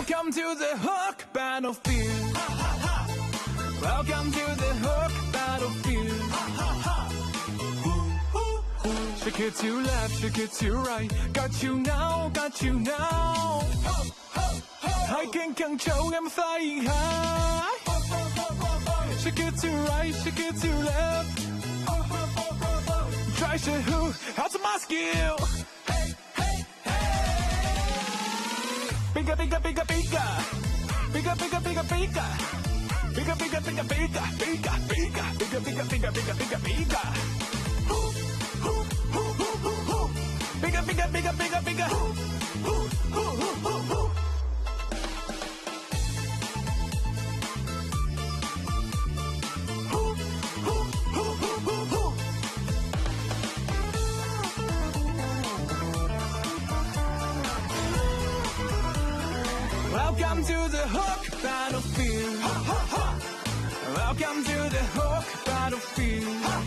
Welcome to the Hook battlefield. Welcome to the Hook battlefield. Shake it to left, shake it to right. Got you now, got you now. I can control, I'm flying high. Shake it to right, shake it to left. Try to who, how's my skill? Bigger, bigger, bigger, bigger. Bigger, bigger, bigger, bigger. Bigger, bigger, bigger, bigger, bigger, bigger, bigger, bigger, bigger, bigger, bigger, bigger. Bigger, bigger, bigger, bigger, bigger. Welcome to the Hook battlefield. Welcome to the Hook battlefield.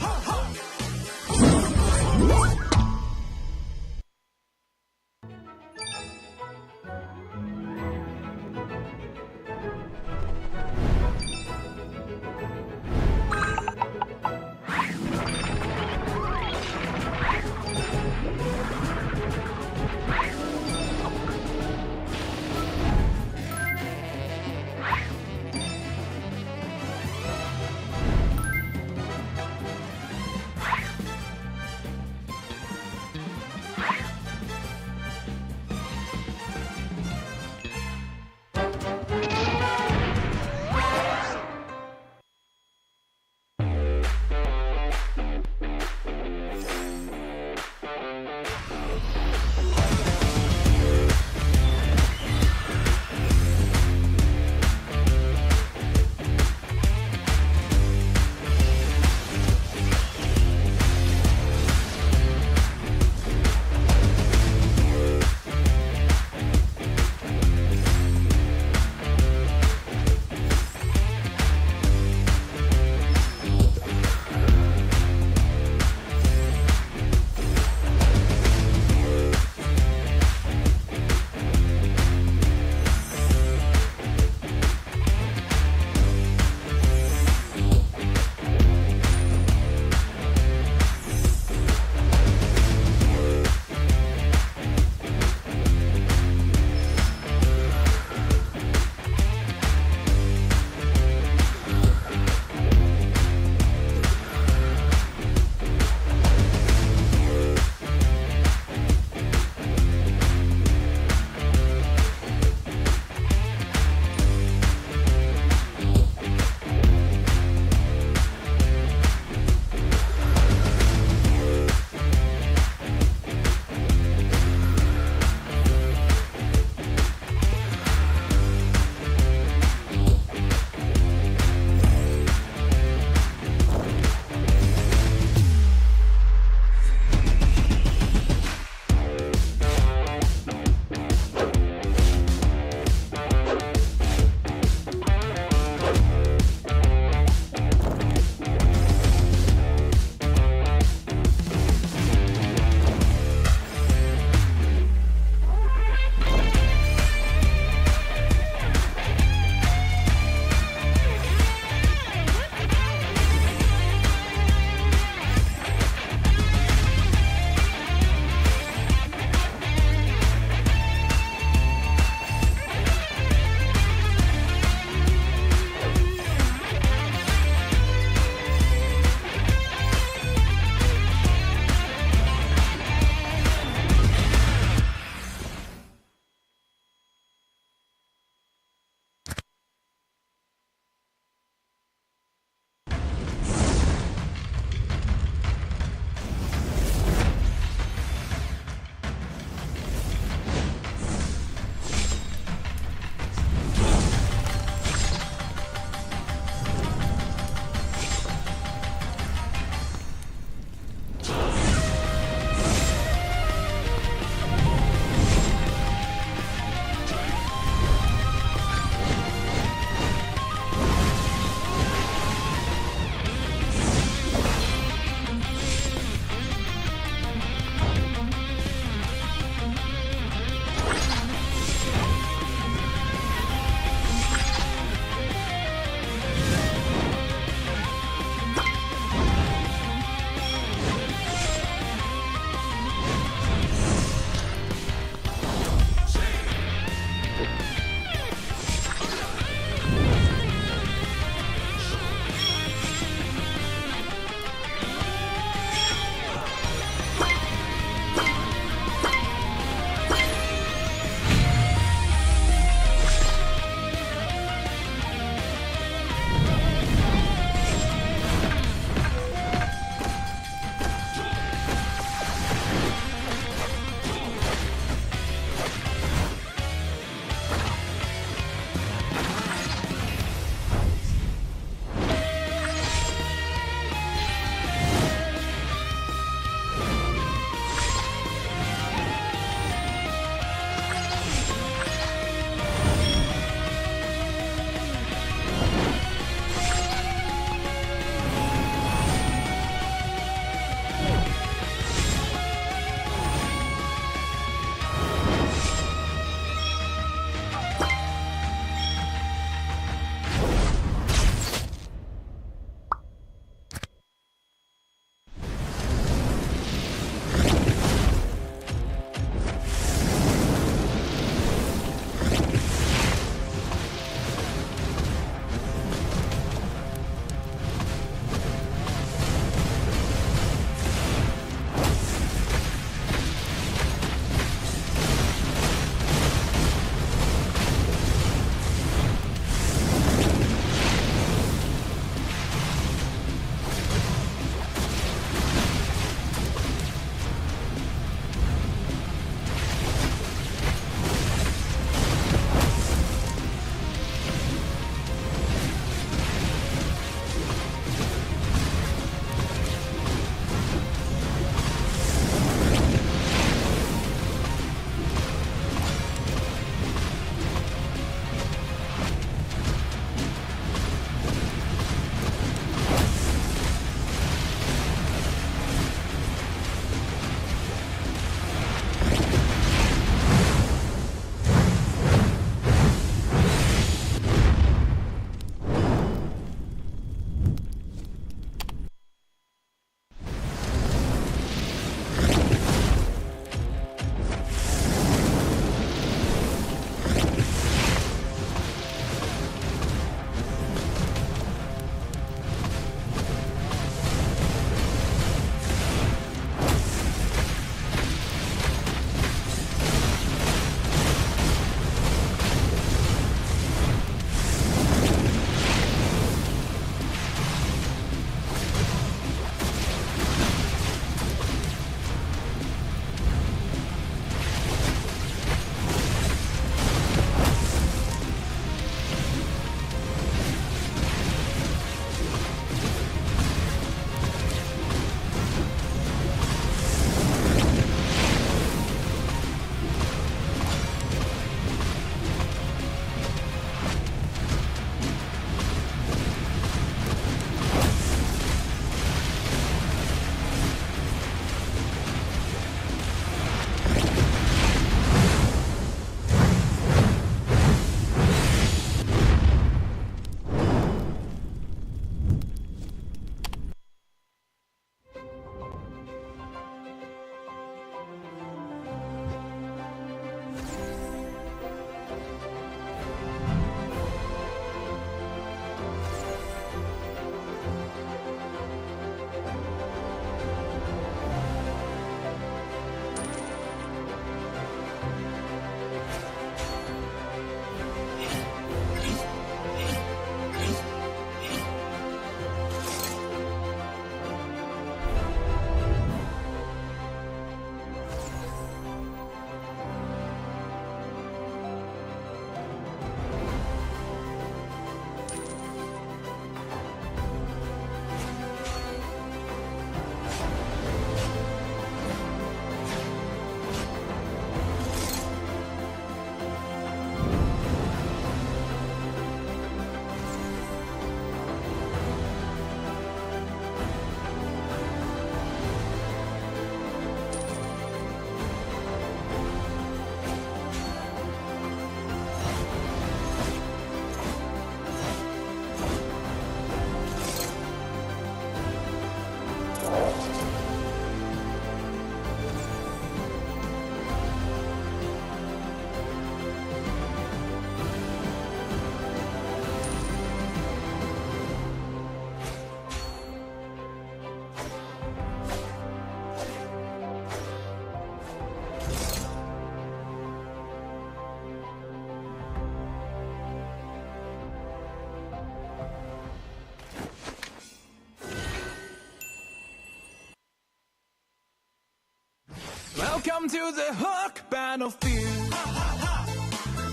Welcome to the Hook battlefield.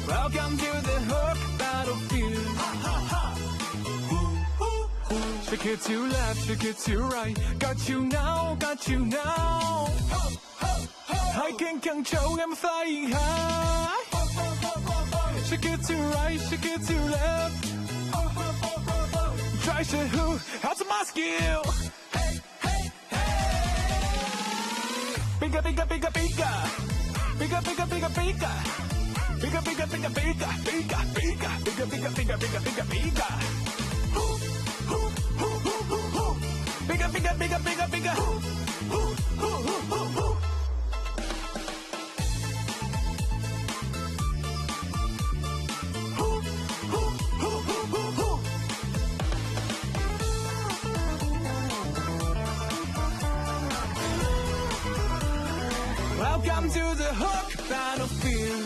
Welcome to the Hook battlefield. Shake it to left, shake it to right. Got you now, got you now. I can control, I'm flying high. Shake it to right, shake it to left. Try to who, how's my skill? Bigger, bigger, bigger, bigger. Bigger, bigger, bigger, bigger. Bigger, bigger, bigger, bigger. Bigger, bigger, bigger, bigger, bigger, bigger, bigger, bigger. Bigger, bigger, bigger, bigger, bigger. Welcome to the Hook battlefield.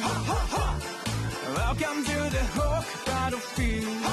Welcome to the Hook battlefield.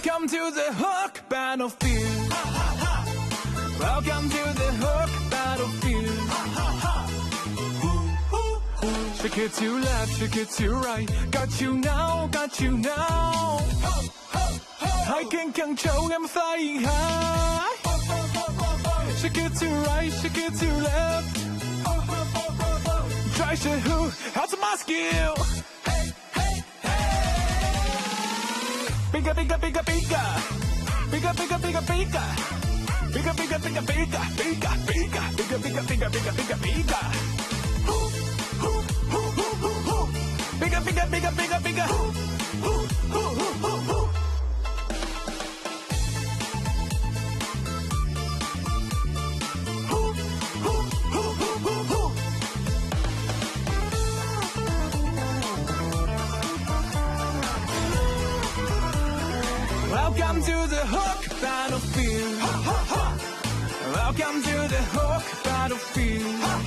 Welcome to the Hook battlefield. Welcome to the Hook battlefield. Shake it to left, shake it to right. Got you now, got you now. I can control, I'm flying high. Shake it to right, shake it to left. Try to who, how's my skill? Bigger, bigger, bigger, bigger. Bigger, bigger, bigger, bigger. Bigger, bigger, bigger, bigger, bigger, bigger, bigger, bigger, bigger, bigger, bigger, bigger. Bigger, bigger, bigger, bigger, bigger. Welcome to the Hook battlefield. Welcome to the Hook battlefield.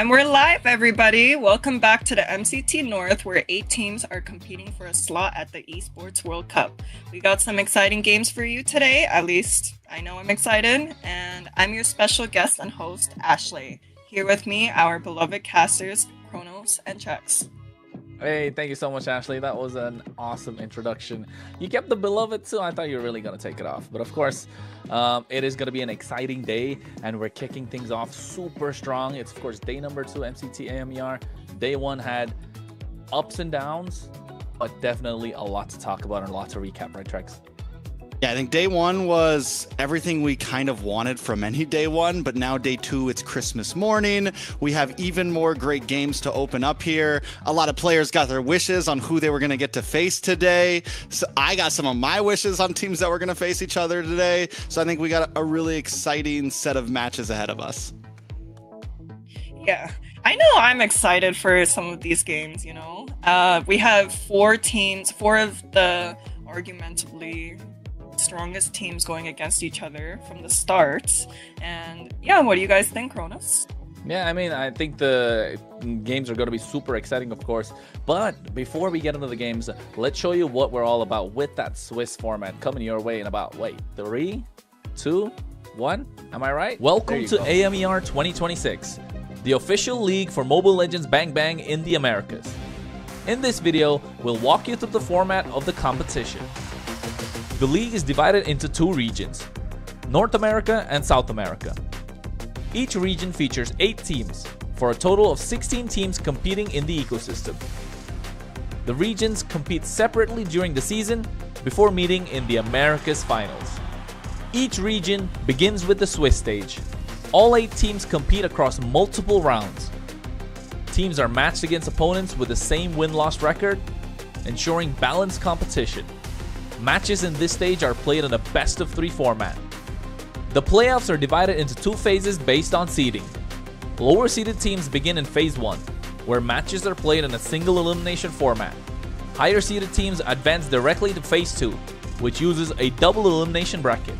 And we're live, everybody. Welcome back to the MCT North, where 8 teams are competing for a slot at the Esports World Cup. We got some exciting games for you today. At least I know I'm excited. And I'm your special guest and host, Ashley. Here with me, our beloved casters, Kronos and Chex. Hey, thank you so much, Ashley. That was an awesome introduction. You kept the beloved too. I thought you were really going to take it off. But of course, it is going to be an exciting day, and we're kicking things off super strong. It's, of course, day number 2, MCT AMER. Day 1 had ups and downs, but definitely a lot to talk about and a lot to recap, right, Trex? Yeah, I think day 1 was everything we kind of wanted from any day 1, but now day 2, it's Christmas morning. We have even more great games to open up here. A lot of players got their wishes on who they were going to get to face today. So I got some of my wishes on teams that were going to face each other today. So I think we got a really exciting set of matches ahead of us. Yeah, I know I'm excited for some of these games, you know. We have 4 teams, 4 of the argumentably strongest teams going against each other from the start. And yeah, what do you guys think, Kronos? Yeah, I mean, I think the games are going to be super exciting, of course. But before we get into the games, let's show you what we're all about with that Swiss format coming your way in about, 3, 2, 1. Am I right? Welcome to AMER 2026, the official league for Mobile Legends Bang Bang in the Americas. In this video, we'll walk you through the format of the competition. The league is divided into 2 regions, North America and South America. Each region features 8 teams, for a total of 16 teams competing in the ecosystem. The regions compete separately during the season before meeting in the Americas finals. Each region begins with the Swiss stage. All 8 teams compete across multiple rounds. Teams are matched against opponents with the same win-loss record, ensuring balanced competition. Matches in this stage are played in a best-of-3 format. The playoffs are divided into 2 phases based on seeding. Lower-seeded teams begin in Phase 1, where matches are played in a single elimination format. Higher-seeded teams advance directly to Phase 2, which uses a double elimination bracket.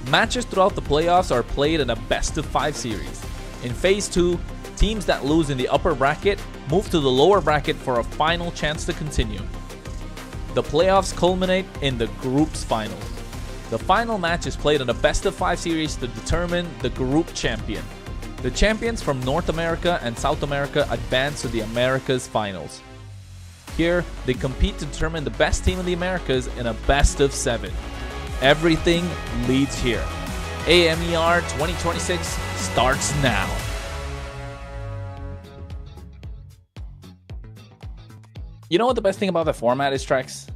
Matches throughout the playoffs are played in a best-of-5 series. In Phase 2, teams that lose in the upper bracket move to the lower bracket for a final chance to continue. The playoffs culminate in the group's final. The final match is played in a best-of-5 series to determine the group champion. The champions from North America and South America advance to the Americas finals. Here, they compete to determine the best team in the Americas in a best-of-7. Everything leads here. AMER 2026 starts now. You know what the best thing about the format is, Trex?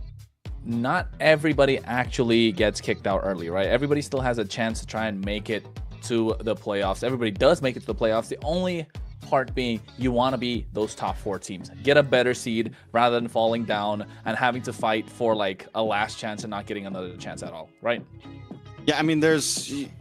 Not everybody actually gets kicked out early, right? Everybody still has a chance to try and make it to the playoffs. Everybody does make it to the playoffs. The only part being you want to be those top 4 teams. Get a better seed rather than falling down and having to fight for like a last chance and not getting another chance at all, right? Yeah, I mean,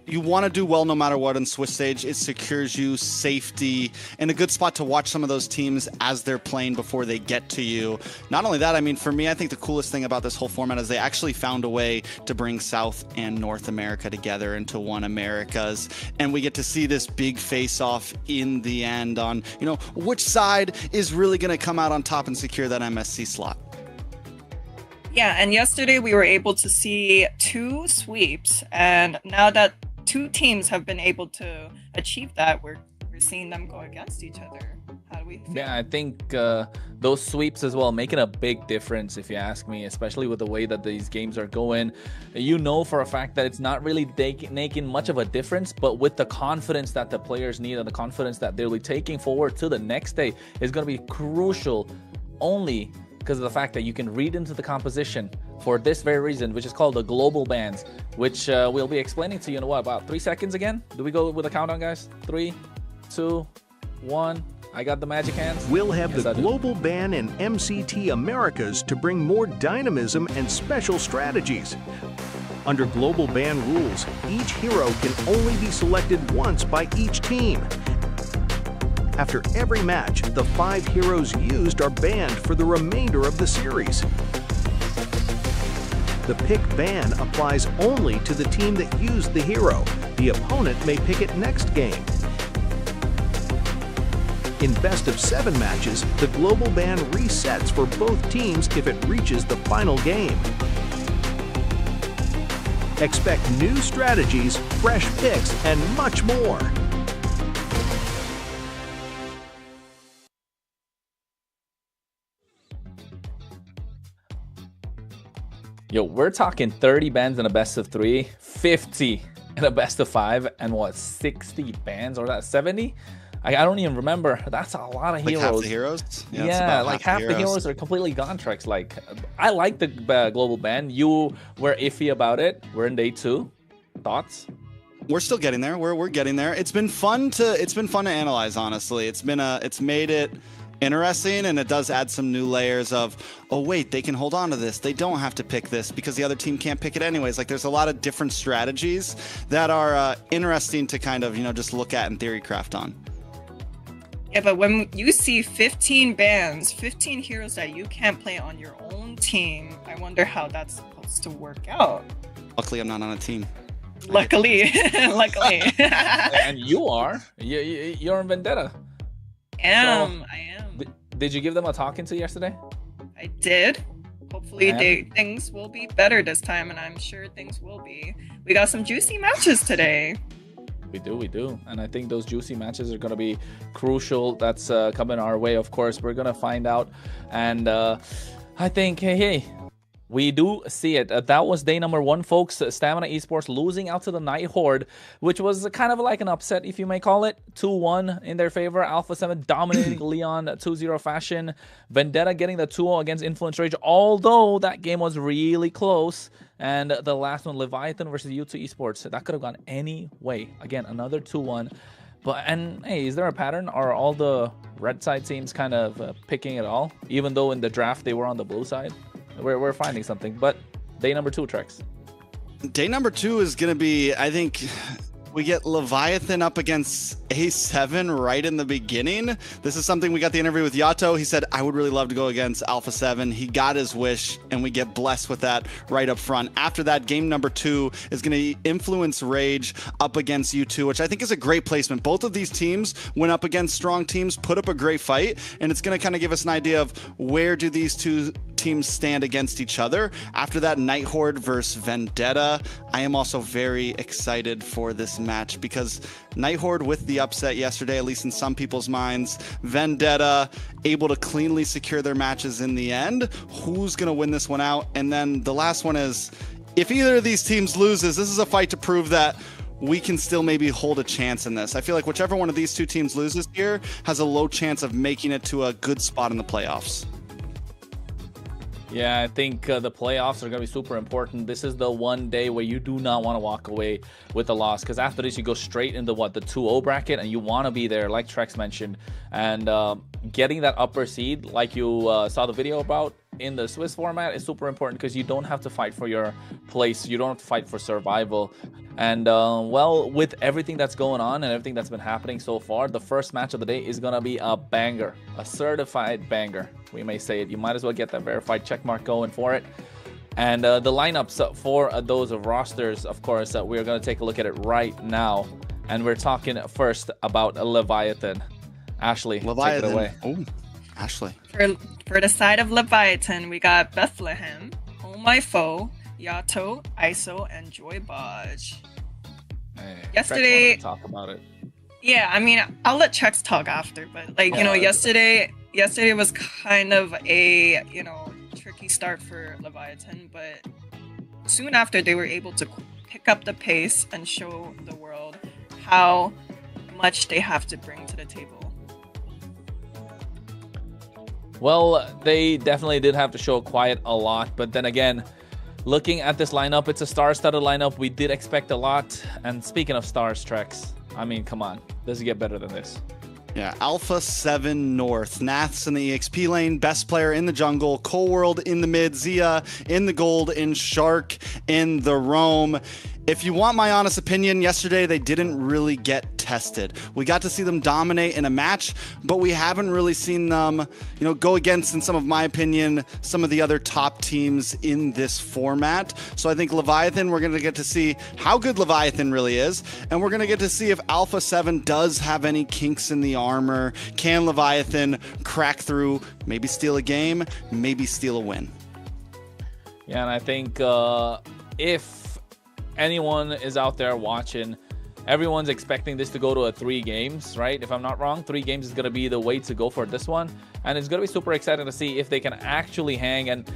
you want to do well no matter what in Swiss stage. It secures you safety and a good spot to watch some of those teams as they're playing before they get to you. Not only that, I mean, for me, I think the coolest thing about this whole format is they actually found a way to bring South and North America together into one Americas. And we get to see this big face-off in the end on, you know, which side is really going to come out on top and secure that MSC slot. Yeah, and yesterday we were able to see 2 sweeps, and now that 2 teams have been able to achieve that, we're seeing them go against each other. How do we feel? Yeah, I think those sweeps as well, making a big difference, if you ask me, especially with the way that these games are going. You know for a fact that it's not really making much of a difference, but with the confidence that the players need and the confidence that they'll be taking forward to the next day is going to be crucial, only because of the fact that you can read into the composition for this very reason, which is called the global bans, which we'll be explaining to you in what, about 3 seconds again? Do we go with a countdown, guys? 3, 2, 1. I got the magic hands. We'll have the global ban in MCT Americas to bring more dynamism and special strategies. Under global ban rules, each hero can only be selected once by each team. After every match, the 5 heroes used are banned for the remainder of the series. The pick ban applies only to the team that used the hero. The opponent may pick it next game. In best-of-7 matches, the global ban resets for both teams if it reaches the final game. Expect new strategies, fresh picks, and much more. Yo, we're talking 30 bans in a best of 3, 50 in a best of 5, and what, 60 bans or that 70? I don't even remember. That's a lot of like heroes. half the heroes? Yeah, like half the heroes are completely gone, Trex. Like, I like the global ban. You were iffy about it. We're in day 2. Thoughts? We're still getting there. We're getting there. It's been fun to analyze, honestly. It's made it interesting, and it does add some new layers of, oh wait, they can hold on to this, they don't have to pick this because the other team can't pick it anyways. Like, there's a lot of different strategies that are interesting to kind of, just look at and theory craft on. Yeah, but when you see 15 bans, 15 heroes that you can't play on your own team, I wonder how that's supposed to work out. Luckily, I'm not on a team. Luckily. Luckily. And you are. You're in Vendetta. I am. Did you give them a talking to yesterday? I did. Hopefully things will be better this time, and I'm sure things will be. We got some juicy matches today. We do. And I think those juicy matches are going to be crucial. That's coming our way, of course. We're going to find out. And I think, hey, we do see it. That was day number 1, folks. Stamina Esports losing out to the Night Horde, which was kind of like an upset, if you may call it. 2-1 in their favor. Alpha 7 dominating Leon 2-0 fashion. Vendetta getting the 2-0 against Influence Rage, although that game was really close. And the last one, Leviathan versus U2 Esports. That could have gone any way. Again, another 2-1. And hey, is there a pattern? Are all the red side teams kind of picking it all? Even though in the draft they were on the blue side? We're finding something. But day number 2, Trex. Day number 2 is going to be, I think, we get Leviathan up against A7 right in the beginning. This is something we got the interview with Yato. He said, I would really love to go against Alpha 7. He got his wish, and we get blessed with that right up front. After that, game number 2 is going to influence Rage up against U2, which I think is a great placement. Both of these teams went up against strong teams, put up a great fight, and it's going to kind of give us an idea of where do these two teams stand against each other. After that, Night Horde versus Vendetta. I am also very excited for this match because Night Horde with the upset yesterday, at least in some people's minds. Vendetta able to cleanly secure their matches in the end. Who's going to win this one out? And then the last one is, if either of these teams loses, this is a fight to prove that we can still maybe hold a chance in this. I feel like whichever one of these two teams loses here has a low chance of making it to a good spot in the playoffs. Yeah, I think the playoffs are going to be super important. This is the one day where you do not want to walk away with a loss, because after this, you go straight into the 2-0 bracket, and you want to be there, like Trex mentioned. And getting that upper seed, like you saw the video about in the Swiss format, is super important because you don't have to fight for your place. You don't have to fight for survival. And well, with everything that's going on and everything that's been happening so far, the first match of the day is going to be a banger, a certified banger. We may say it. You might as well get that verified check mark going for it. And the lineups for those rosters, of course, we're going to take a look at it right now. And we're talking first about Leviathan. Ashley, Leviathan. take it away. Oh, Ashley. For the side of Leviathan, we got Bethlehem, Oh My Foe, Yato, ISO, and Joy Bodge. Hey, Yesterday, talk about it. Yeah, I mean, I'll let Chex talk after, but like, you know, yesterday was kind of a, tricky start for Leviathan, but soon after they were able to pick up the pace and show the world how much they have to bring to the table. Well, they definitely did have to show quiet a lot, but then again, looking at this lineup, it's a star-studded lineup. We did expect a lot, and speaking of stars, Trex, I mean, come on, does it get better than this? Yeah, Alpha 7 North, Naths in the EXP lane, best player in the jungle, Cold in the mid, Zia in the gold, and Shark in the roam. If you want my honest opinion, yesterday they didn't really get tested. We got to see them dominate in a match, but we haven't really seen them, go against, in some of my opinion, some of the other top teams in this format. So I think Leviathan, we're going to get to see how good Leviathan really is, and we're going to get to see if Alpha 7 does have any kinks in the armor. Can Leviathan crack through, maybe steal a game, maybe steal a win? Yeah, and I think if anyone is out there watching, everyone's expecting this to go to a 3 games, right? If I'm not wrong, 3 games is going to be the way to go for this one. And it's going to be super exciting to see if they can actually hang. And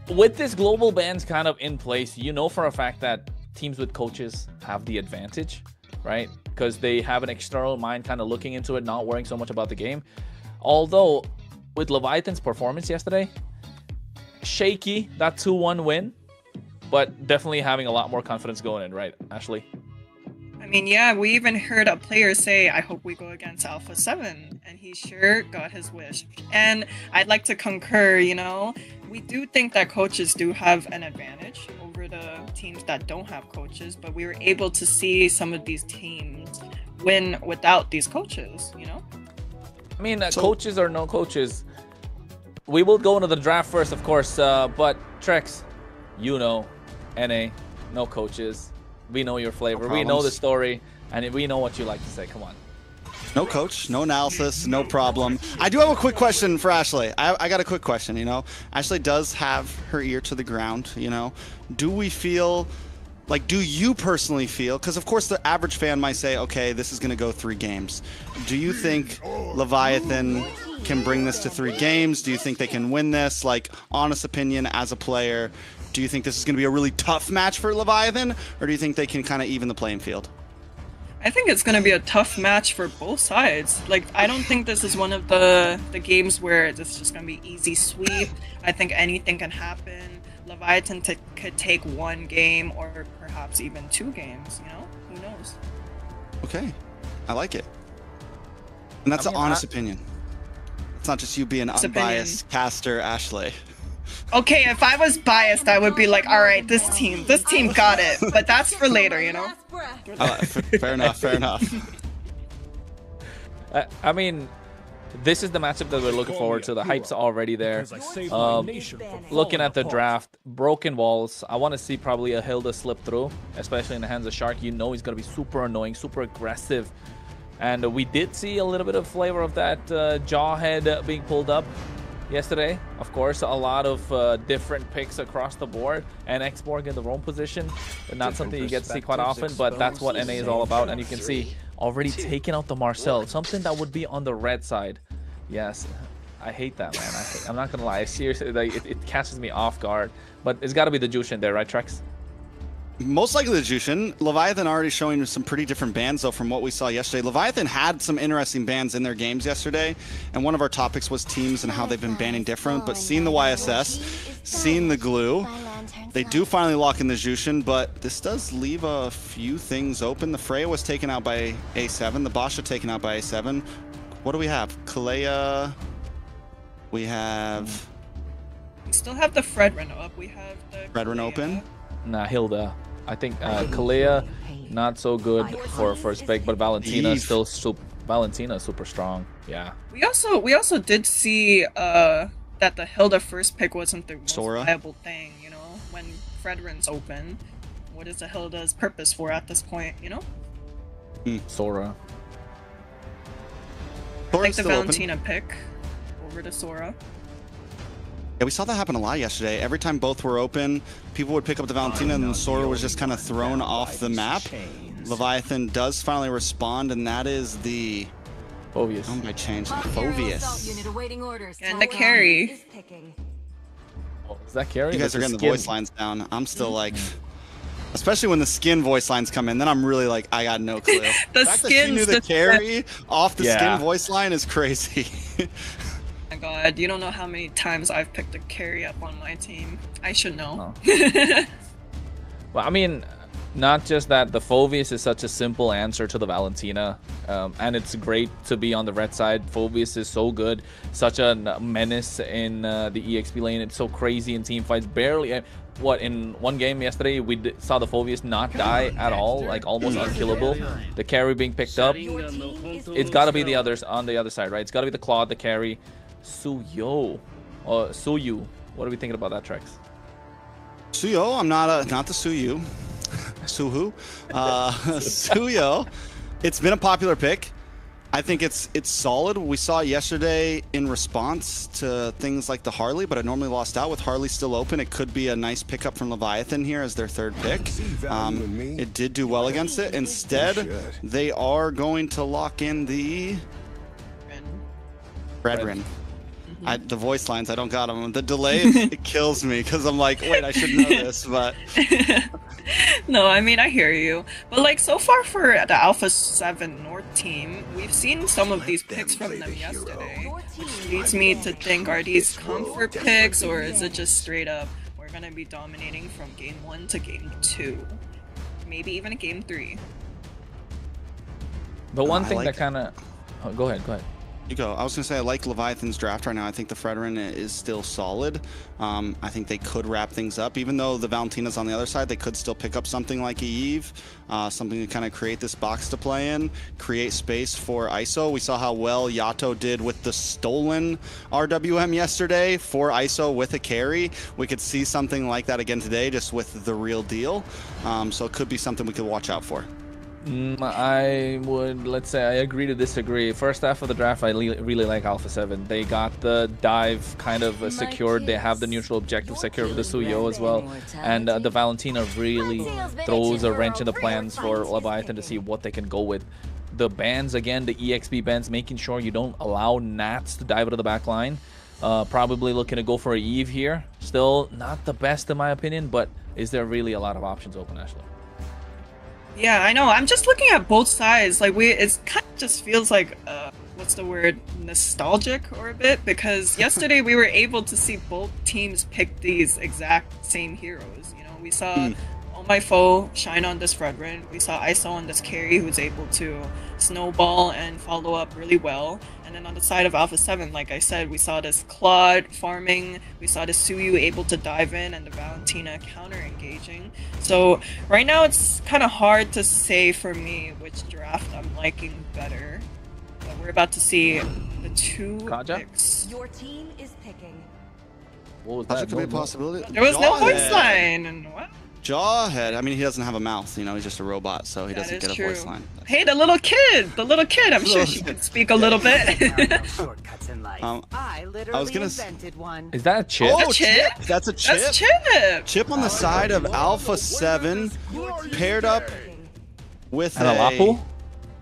with this global bans kind of in place, you know for a fact that teams with coaches have the advantage, right? Because they have an external mind kind of looking into it, not worrying so much about the game. Although, with Leviathan's performance yesterday, shaky, that 2-1 win, but definitely having a lot more confidence going in, right, Ashley? I mean, yeah, we even heard a player say, I hope we go against Alpha 7, and he sure got his wish. And I'd like to concur, we do think that coaches do have an advantage over the teams that don't have coaches, but we were able to see some of these teams win without these coaches, I mean, coaches or no coaches, we will go into the draft first, of course, but Trex, NA, no coaches. We know your flavor. We know the story, and we know what you like to say. Come on. No coach, no analysis, no problem. I do have a quick question for Ashley. I got a quick question, Ashley does have her ear to the ground, Do we feel, do you personally feel, because of course the average fan might say, okay, this is going to go 3 games. Do you think Leviathan can bring this to 3 games? Do you think they can win this? Honest opinion as a player, do you think this is going to be a really tough match for Leviathan, or do you think they can kind of even the playing field? I think it's going to be a tough match for both sides. I don't think this is one of the games where it's just going to be easy sweep. I think anything can happen. Leviathan could take 1 game or perhaps even 2 games, Who knows? Okay. I like it. And that's an honest opinion. It's not just you being unbiased caster, Ashley. Okay, if I was biased, I would be like, all right, this team got it. But that's for later, Fair enough, fair enough. I mean, this is the matchup that we're looking forward to. The hype's already there. Looking at the draft, broken walls. I want to see probably a Hilda slip through, especially in the hands of Shark. He's going to be super annoying, super aggressive. And we did see a little bit of flavor of that jaw head being pulled up yesterday. Of course, a lot of different picks across the board, and Xborg in the roam position. Not something you get to see quite often, but that's what NA is all about. And you can see already taking out the Marcel, something that would be on the red side. Yes, I hate that, man. I'm not gonna lie, seriously, it catches me off guard. But it's got to be the Jushin there, right, Trex? Most likely the Jushin. Leviathan already showing some pretty different bans, though, from what we saw yesterday. Leviathan had some interesting bans in their games yesterday, and one of our topics was teams and how they've been banning different. But seeing the YSS, seeing the glue, they do finally lock in the Jushin, but this does leave a few things open. The Freya was taken out by A7, the Basha taken out by A7. What do we have? Kalea. We have... We still have the Fredrin up. We have the Fredrin open. Nah, Hilda. I think Kalea, not so good for first pick, but Valentina is still Valentina super strong. Yeah. We also did see that the Hilda first pick wasn't the most viable thing, when Fredrin's open. What is the Hilda's purpose for at this point, Sora. I think the Valentina pick over to Sora. Yeah, we saw that happen a lot yesterday. Every time both were open, people would pick up the Valentina, and then Sora was just kind of thrown off the map. Leviathan does finally respond, and that is the... Phoveus. Oh, my change. Phoveus. And the carry. Oh, is that carry? You guys are getting the voice lines down. I'm still like... Especially when the skin voice lines come in, then I'm really like, I got no clue. The fact that she knew the carry off the skin voice line is crazy. Oh my god, you don't know how many times I've picked a carry up on my team. I should know. Oh. Well, I mean, not just that, the Phoveus is such a simple answer to the Valentina, and it's great to be on the red side. Phoveus is so good, such a menace in the EXP lane. It's so crazy in team fights. what, in one game yesterday, we saw the Phobius not die at all, like almost unkillable. The carry being picked up. It's got to be the others on the other side, right? It's got to be the Claude, the carry. Suyo. Suyu. What are we thinking about that, Trex? Suyo, I'm not the Suyu. Suhu. Suyo. It's been a popular pick. I think it's solid. We saw it yesterday in response to things like the Harley, but I normally lost out with Harley still open. It could be a nice pickup from Leviathan here as their third pick. It did do well against it. Instead, they are going to lock in the Redrin. The voice lines, I don't got them. The delay, it kills me because I'm like, wait, I should know this, but... No, I mean, I hear you. But like, so far for the Alpha 7 North team, we've seen some of these picks from them yesterday, which leads me to think, are these comfort picks, or is it just straight up, we're going to be dominating from game 1 to game 2? Maybe even a game 3. The one thing that kind of... Oh, go ahead. You go. I was going to say, I like Leviathan's draft right now. I think the Fredrin is still solid. I think they could wrap things up. Even though the Valentina's on the other side, they could still pick up something like a Eve, something to kind of create this box to play in, create space for ISO. We saw how well Yato did with the stolen RWM yesterday for ISO with a carry. We could see something like that again today, just with the real deal. So it could be something we could watch out for. I would, let's say, I agree to disagree. First half of the draft, I really like Alpha 7. They got the dive kind of secured. They have the neutral objective secured with the Suyo as well. And the Valentina really throws a wrench in the plans for Leviathan to see what they can go with. The bans, again, the EXP bans, making sure you don't allow Nats to dive out of the back line. Probably looking to go for a Eve here. Still not the best in my opinion, but is there really a lot of options open, Ashley? Yeah, I know. I'm just looking at both sides. Like, it kind of just feels like, what's the word, nostalgic or a bit, because yesterday we were able to see both teams pick these exact same heroes. You know, we saw Oh My Foe shine on this Fredrin. We saw ISO on this carry who's able to snowball and follow up really well. And then on the side of Alpha 7, like I said, we saw this Claude farming, we saw the Suyu able to dive in, and the Valentina counter-engaging. So right now it's kind of hard to say for me which draft I'm liking better. But we're about to see the two picks. Your team is picking. What was That that? could be a possibility. There was no voice Jawhead. line. And what? Jawhead. I mean, he doesn't have a mouth. You know, he's just a robot, so he That doesn't is get a true. voice line. Hey, the little kid. I'm sure she could speak a little bit. Shortcuts in life. I literally I was gonna invented one. Is that a chip? Oh, Chip? That's a chip. That's Chip. Chip on the side of Alpha 7, paired up with And a Lapu?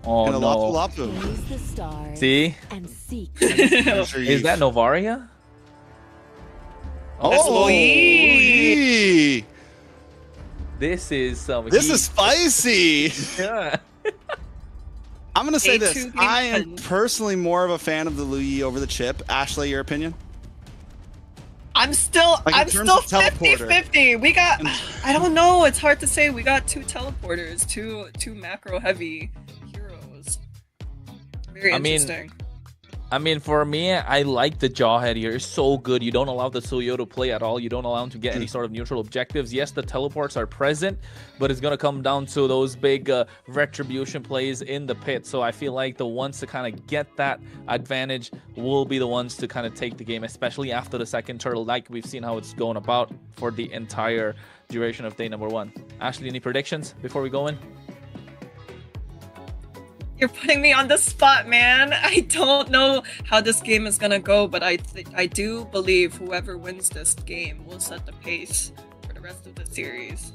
Oh and a no. Lapu Lapu. Use the stars See? and seek. Is that Novaria? That's Oh, Louis. This is some This heat. is spicy. Yeah. I'm gonna say A2 this. game I am one. personally more of a fan of the Louis over the chip. Ashley, your opinion? I'm still Like, in terms of teleporter. 50-50. We got, I don't know, it's hard to say. We got two teleporters, two macro heavy heroes. Very interesting. I mean, for me, I like the Jawhead here. It's so good. You don't allow the Suyo to play at all. You don't allow him to get any sort of neutral objectives. Yes, the teleports are present, but it's going to come down to those big retribution plays in the pit. So I feel like the ones to kind of get that advantage will be the ones to kind of take the game, especially after the second turtle, like we've seen how it's going about for the entire duration of day number 1. Ashley, any predictions before we go in? You're putting me on the spot, man. I don't know how this game is gonna go, but I do believe whoever wins this game will set the pace for the rest of the series.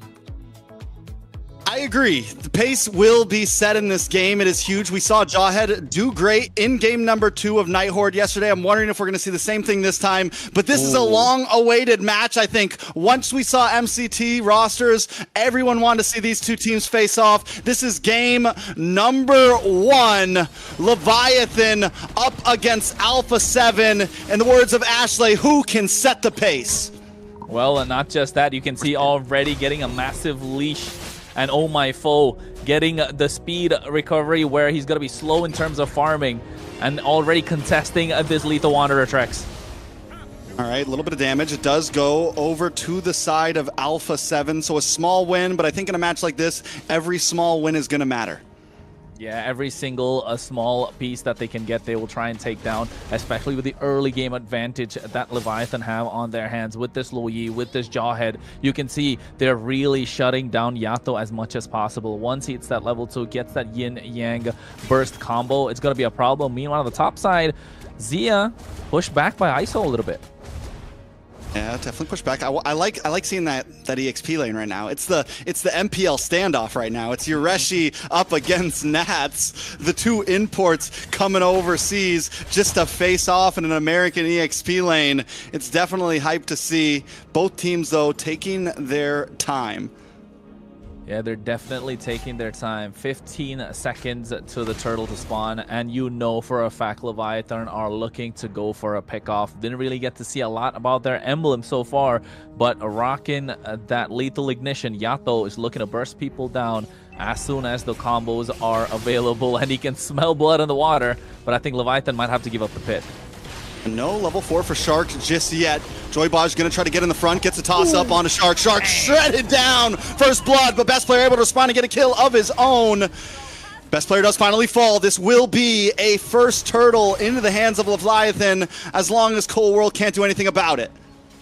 I agree. The pace will be set in this game. It is huge. We saw Jawhead do great in game number 2 of Night Horde yesterday. I'm wondering if we're going to see the same thing this time. But this is a long-awaited match, I think. Once we saw MCT rosters, everyone wanted to see these two teams face off. This is game number 1. Leviathan up against Alpha 7. In the words of Ashley, who can set the pace? Well, and not just that, you can see already getting a massive leash. And Oh My Foe getting the speed recovery where he's going to be slow in terms of farming and already contesting this Lethal Wanderer Trex. All right, a little bit of damage. It does go over to the side of Alpha 7, so a small win, but I think in a match like this, every small win is going to matter. Yeah, every single small piece that they can get, they will try and take down, especially with the early game advantage that Leviathan have on their hands. With this Lo Yi, with this Jawhead, you can see they're really shutting down Yato as much as possible. Once he hits that level 2, gets that yin-yang burst combo, it's going to be a problem. Meanwhile, on the top side, Zia pushed back by ISO a little bit. Yeah, definitely push back. I like seeing that EXP lane right now. It's the MPL standoff right now. It's Yureshi up against Nats, the two imports coming overseas just to face off in an American EXP lane. It's definitely hype to see. Both teams though taking their time. Yeah, they're definitely taking their time. 15 seconds to the turtle to spawn, and you know for a fact Leviathan are looking to go for a pick-off. Didn't really get to see a lot about their emblem so far, but rocking that lethal ignition, Yato is looking to burst people down as soon as the combos are available, and he can smell blood in the water, but I think Leviathan might have to give up the pit. No level 4 for Shark just yet. Joybaj gonna try to get in the front, gets a toss up onto Shark. Shark shredded down, first blood, but best player able to respond and get a kill of his own. Best player does finally fall. This will be a first turtle into the hands of Leviathan as long as Cold World can't do anything about it.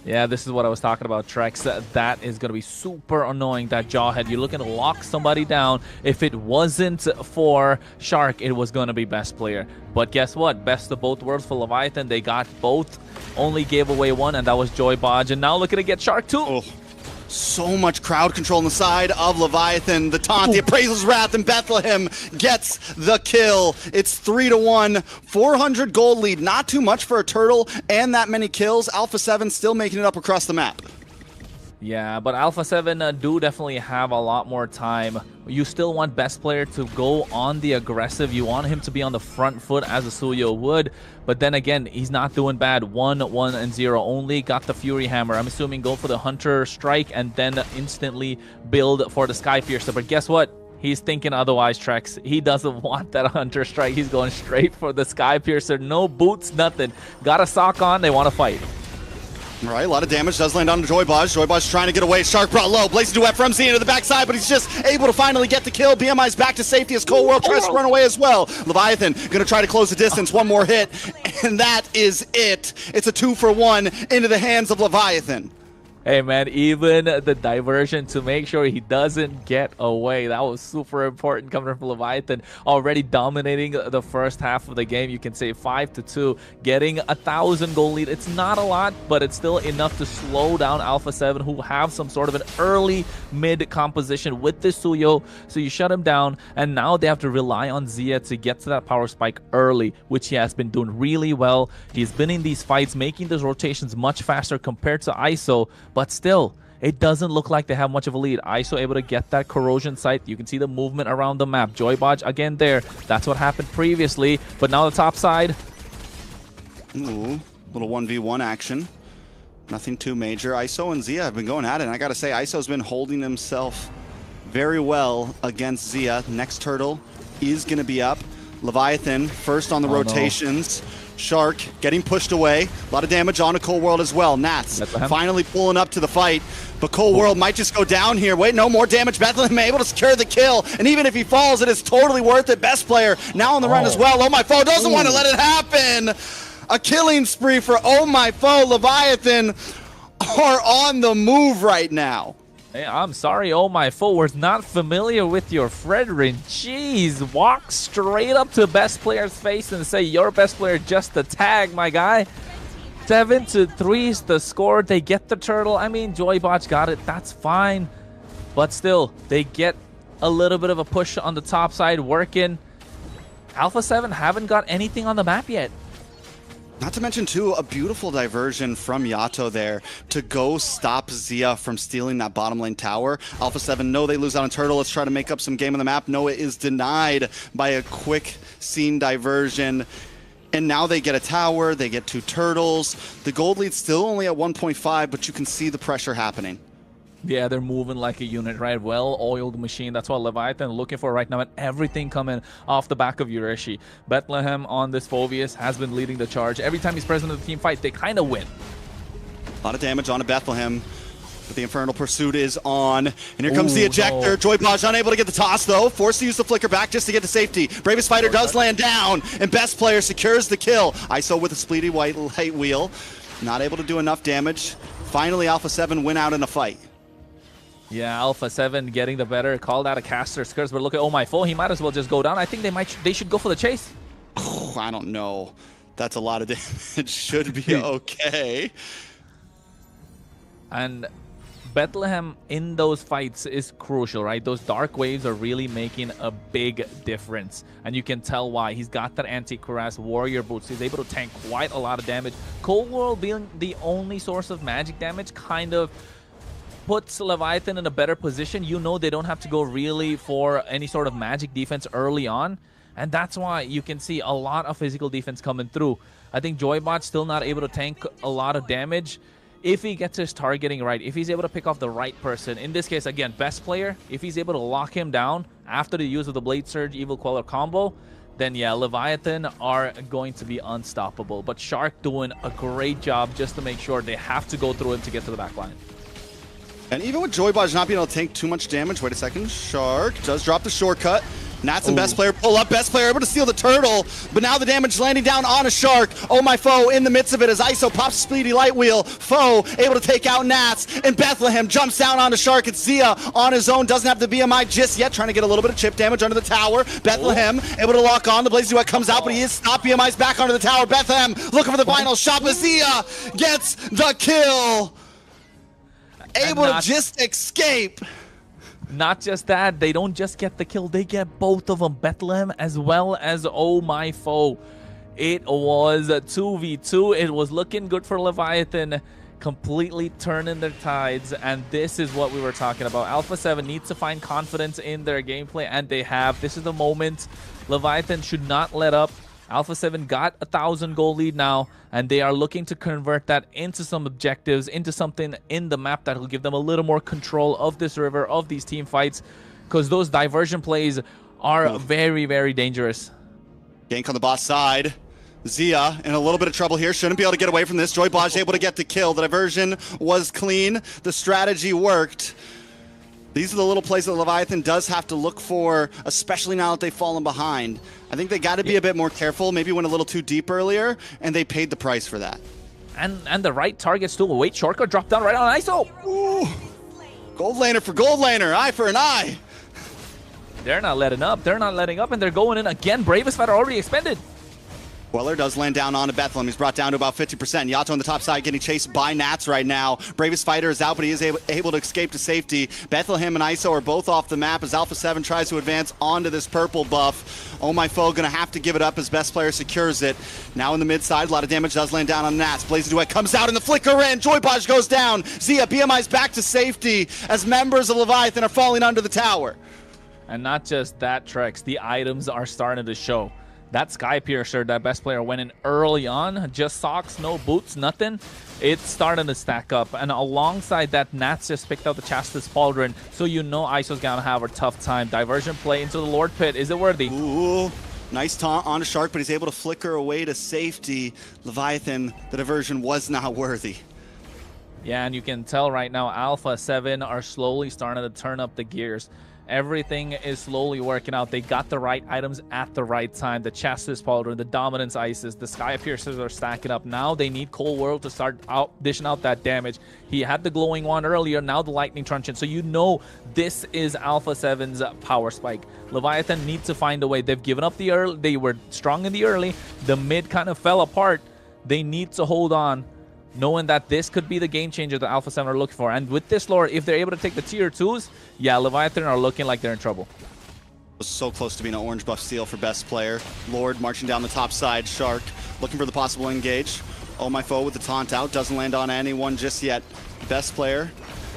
Yeah, this is what I was talking about, Trex. That is going to be super annoying, that Jawhead. You're looking to lock somebody down. If it wasn't for Shark, it was going to be best player. But guess what? Best of both worlds for Leviathan. They got both, only gave away one, and that was Joybaj. And now looking to get Shark too. Oh. So much crowd control on the side of Leviathan. The taunt, the Appraisal's Wrath, and Bethlehem gets the kill. It's 3-1, 400 gold lead. Not too much for a turtle and that many kills. Alpha 7 still making it up across the map. Yeah, but Alpha 7 do definitely have a lot more time. You still want best player to go on the aggressive. You want him to be on the front foot as a Suyo would. But then again, he's not doing bad. 1-1-0 only. Got the Fury Hammer. I'm assuming go for the Hunter Strike and then instantly build for the Sky Piercer. But guess what? He's thinking otherwise, Trex. He doesn't want that Hunter Strike. He's going straight for the Sky Piercer. No boots, nothing. Got a sock on. They want to fight. All right, a lot of damage does land on Joybaj. Joybaj trying to get away. Shark brought low. Blazing Duet from Z into the backside, but he's just able to finally get the kill. BMI's back to safety as Cold World tries to run away as well. Leviathan going to try to close the distance. One more hit, and that is it. It's a 2-for-1 into the hands of Leviathan. Hey man, even the diversion to make sure he doesn't get away, that was super important coming from Leviathan. Already dominating the first half of the game. You can say 5-2, getting 1,000 goal lead. It's not a lot, but it's still enough to slow down Alpha 7, who have some sort of an early mid composition with this Suyo. So you shut him down, and now they have to rely on Zia to get to that power spike early, which he has been doing really well. He's been in these fights, making those rotations much faster compared to ISO. But still, it doesn't look like they have much of a lead. ISO able to get that corrosion site. You can see the movement around the map. Joybaj again there. That's what happened previously. But now the top side. Ooh, little 1v1 action. Nothing too major. ISO and Zia have been going at it. And I got to say, ISO's been holding himself very well against Zia. Next turtle is going to be up. Leviathan first on the rotations. No. Shark getting pushed away. A lot of damage on a Cold World as well. Nats finally pulling up to the fight, but Cold World might just go down here. Wait, no more damage. Bethlehem able to secure the kill, and even if he falls, it is totally worth it. Best player now on the run as well. Oh my foe doesn't want to let it happen. A killing spree for Oh my foe. Leviathan are on the move right now. Hey, I'm sorry, Oh my foe was not familiar with your Fredrin. Jeez, walk straight up to best player's face and say your best player just a tag, my guy. 7-3 is the score. They get the turtle. I mean, Joybaj got it. That's fine. But still, they get a little bit of a push on the top side working. Alpha 7 haven't got anything on the map yet. Not to mention, too, a beautiful diversion from Yato there to go stop Zia from stealing that bottom lane tower. Alpha 7, no, they lose out on Turtle. Let's try to make up some game on the map. No, it is denied by a quick scene diversion. And now they get a tower, they get 2 turtles. The gold lead's still only at 1.5, but you can see the pressure happening. Yeah, they're moving like a unit, right? Well-oiled machine. That's what Leviathan looking for right now, and everything coming off the back of Yureshi. Bethlehem on this Phoveus has been leading the charge. Every time he's present in the team fight, they kind of win. lot of damage onto Bethlehem. But the Infernal Pursuit is on. And here comes the ejector. No. Joypaj unable to get the toss, though. Forced to use the flicker back just to get to safety. Bravest Fighter does land down. And Best Player secures the kill. ISO with a Spleety White light wheel. Not able to do enough damage. Finally, Alpha 7 win out in a fight. Yeah, Alpha 7 getting the better. Called out a caster's curse, but look at Oh My Foe. He might as well just go down. I think they should go for the chase. Oh, I don't know. That's a lot of damage. Should be okay. And Bethlehem in those fights is crucial, right? Those dark waves are really making a big difference. And you can tell why. He's got that anti-cuirass warrior boots. He's able to tank quite a lot of damage. Cold World being the only source of magic damage kind of puts Leviathan in a better position. You know they don't have to go really for any sort of magic defense early on. And that's why you can see a lot of physical defense coming through. I think Joybot's still not able to tank a lot of damage. If he gets his targeting right, if he's able to pick off the right person, in this case, again, Best Player, if he's able to lock him down after the use of the Blade Surge Evil Queller combo, then yeah, Leviathan are going to be unstoppable. But Shark doing a great job just to make sure they have to go through him to get to the back line. And even with Joybaj not being able to take too much damage, wait a second, Shark does drop the shortcut. Nats and Best Player pull up. Best Player able to steal the turtle, but now the damage landing down on a Shark. Oh My Foe in the midst of it as ISO pops Spleety Light Wheel. Foe able to take out Nats, and Bethlehem jumps down on a Shark. It's Zia on his own, doesn't have the BMI just yet, trying to get a little bit of chip damage under the tower. Bethlehem able to lock on. The Blaze Duet comes out, but he is stopped. BMI's back onto the tower. Bethlehem looking for the final shot, but Zia gets the kill. Able to just escape. Not just that, they don't just get the kill, they get both of them, Bethlehem as well as Oh My Foe. It was a 2v2. It was looking good for Leviathan, completely turning their tides, and this is what we were talking about. Alpha 7 needs to find confidence in their gameplay, and they have. This is the moment. Leviathan should not let up. Alpha 7 got a 1,000 goal lead now, and they are looking to convert that into some objectives, into something in the map that will give them a little more control of this river, of these team fights, because those diversion plays are very, very dangerous. Gank on the boss side. Zia in a little bit of trouble here. Shouldn't be able to get away from this. Joybaj able to get the kill. The diversion was clean. The strategy worked. These are the little plays that Leviathan does have to look for, especially now that they've fallen behind. I think they got to be a bit more careful. Maybe went a little too deep earlier, and they paid the price for that. And the right targets too. Wait, shortcut dropped down right on ISO. Ooh. Gold laner for gold laner. Eye for an eye. They're not letting up. They're not letting up, and they're going in again. Bravest Fighter already expended. Queller does land down onto Bethlehem. He's brought down to about 50%. Yato on the top side getting chased by Nats right now. Bravest Fighter is out, but he is able to escape to safety. Bethlehem and ISO are both off the map as Alpha 7 tries to advance onto this purple buff. Oh My Foe going to have to give it up as Best Player secures it. Now in the mid side, a lot of damage does land down on Nats. Blazing Duet comes out in the flicker in. Joypaj goes down. Zia, BMI's back to safety as members of Leviathan are falling under the tower. And not just that, Trex, the items are starting to show. That Sky Piercer, that Best Player went in early on, just socks, no boots, nothing. It's starting to stack up. And alongside that, Nats just picked out the Chastis Pauldron, so you know ISO's gonna have a tough time. Diversion play into the Lord Pit. Is it worthy? Ooh, nice taunt on a Shark, but he's able to flicker away to safety. Leviathan, the diversion was not worthy. Yeah, and you can tell right now, Alpha 7 are slowly starting to turn up the gears. Everything is slowly working out. They got the right items at the right time. The Chastis Pauldron, the Dominance Isis, the Sky Piercers are stacking up. Now they need Cold World to start dishing out that damage. He had the Glowing Wand earlier, now the Lightning Truncheon. So you know this is Alpha 7's power spike. Leviathan needs to find a way. They've given up the early. They were strong in the early. The mid kind of fell apart. They need to hold on, knowing that this could be the game changer that Alpha 7 are looking for. And with this lore, if they're able to take the tier 2s, yeah, Leviathan are looking like they're in trouble. Was so close to being an orange buff steal for Best Player. Lord marching down the top side. Shark looking for the possible engage. Oh My Foe with the taunt out. Doesn't land on anyone just yet. Best Player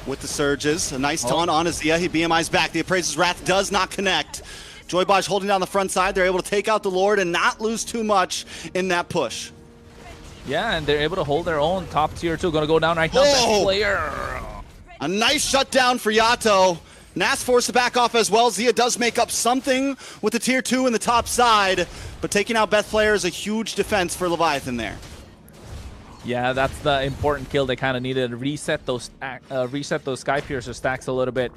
with the surges. A nice taunt on Azia. He BMI's back. The Appraiser's Wrath does not connect. Joybaj holding down the front side. They're able to take out the Lord and not lose too much in that push. Yeah, and they're able to hold their own. Top tier 2 going to go down right now. Best Player. A nice shutdown for Yato. Nas forced to back off as well. Zia does make up something with the tier 2 in the top side, but taking out Best Player is a huge defense for Leviathan there. Yeah, that's the important kill they kind of needed. Reset those Sky Piercer stacks a little bit.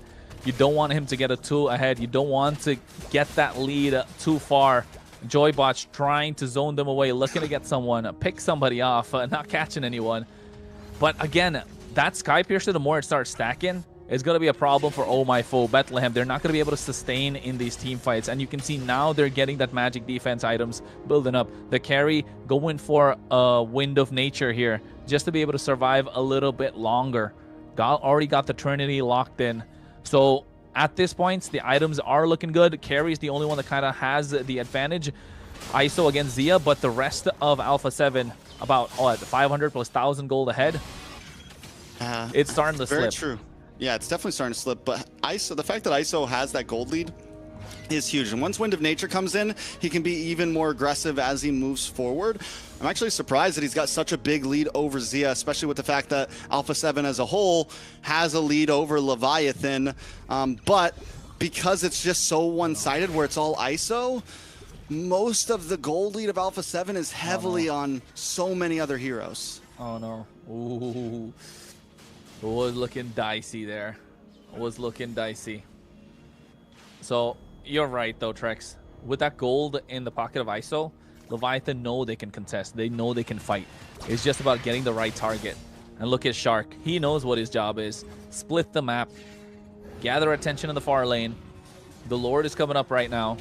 You don't want him to get a 2 ahead. You don't want to get that lead too far. Joybotch trying to zone them away, looking to get someone, pick somebody off, not catching anyone. But again, that Sky Piercer, the more it starts stacking, is going to be a problem for Oh My Foe, Bethlehem. They're not going to be able to sustain in these team fights. And you can see now they're getting that magic defense items building up. The carry going for a Wind of Nature here just to be able to survive a little bit longer. Already got the Trinity locked in. So at this point, the items are looking good. Carry is the only one that kind of has the advantage. ISO against Zia, but the rest of Alpha 7 about 500 plus 1,000 gold ahead. It's starting to slip. Very true. Yeah, it's definitely starting to slip, but ISO, the fact that ISO has that gold lead is huge. And once Wind of Nature comes in, he can be even more aggressive as he moves forward. I'm actually surprised that he's got such a big lead over Zia, especially with the fact that Alpha 7 as a whole has a lead over Leviathan. But because it's just so one-sided where it's all ISO, most of the gold lead of Alpha 7 is heavily on so many other heroes. Oh no. Ooh. It was looking dicey there. It was looking dicey. So, you're right though, Trex. With that gold in the pocket of ISO, Leviathan know they can contest. They know they can fight. It's just about getting the right target. And look at Shark. He knows what his job is. Split the map. Gather attention in the far lane. The Lord is coming up right now.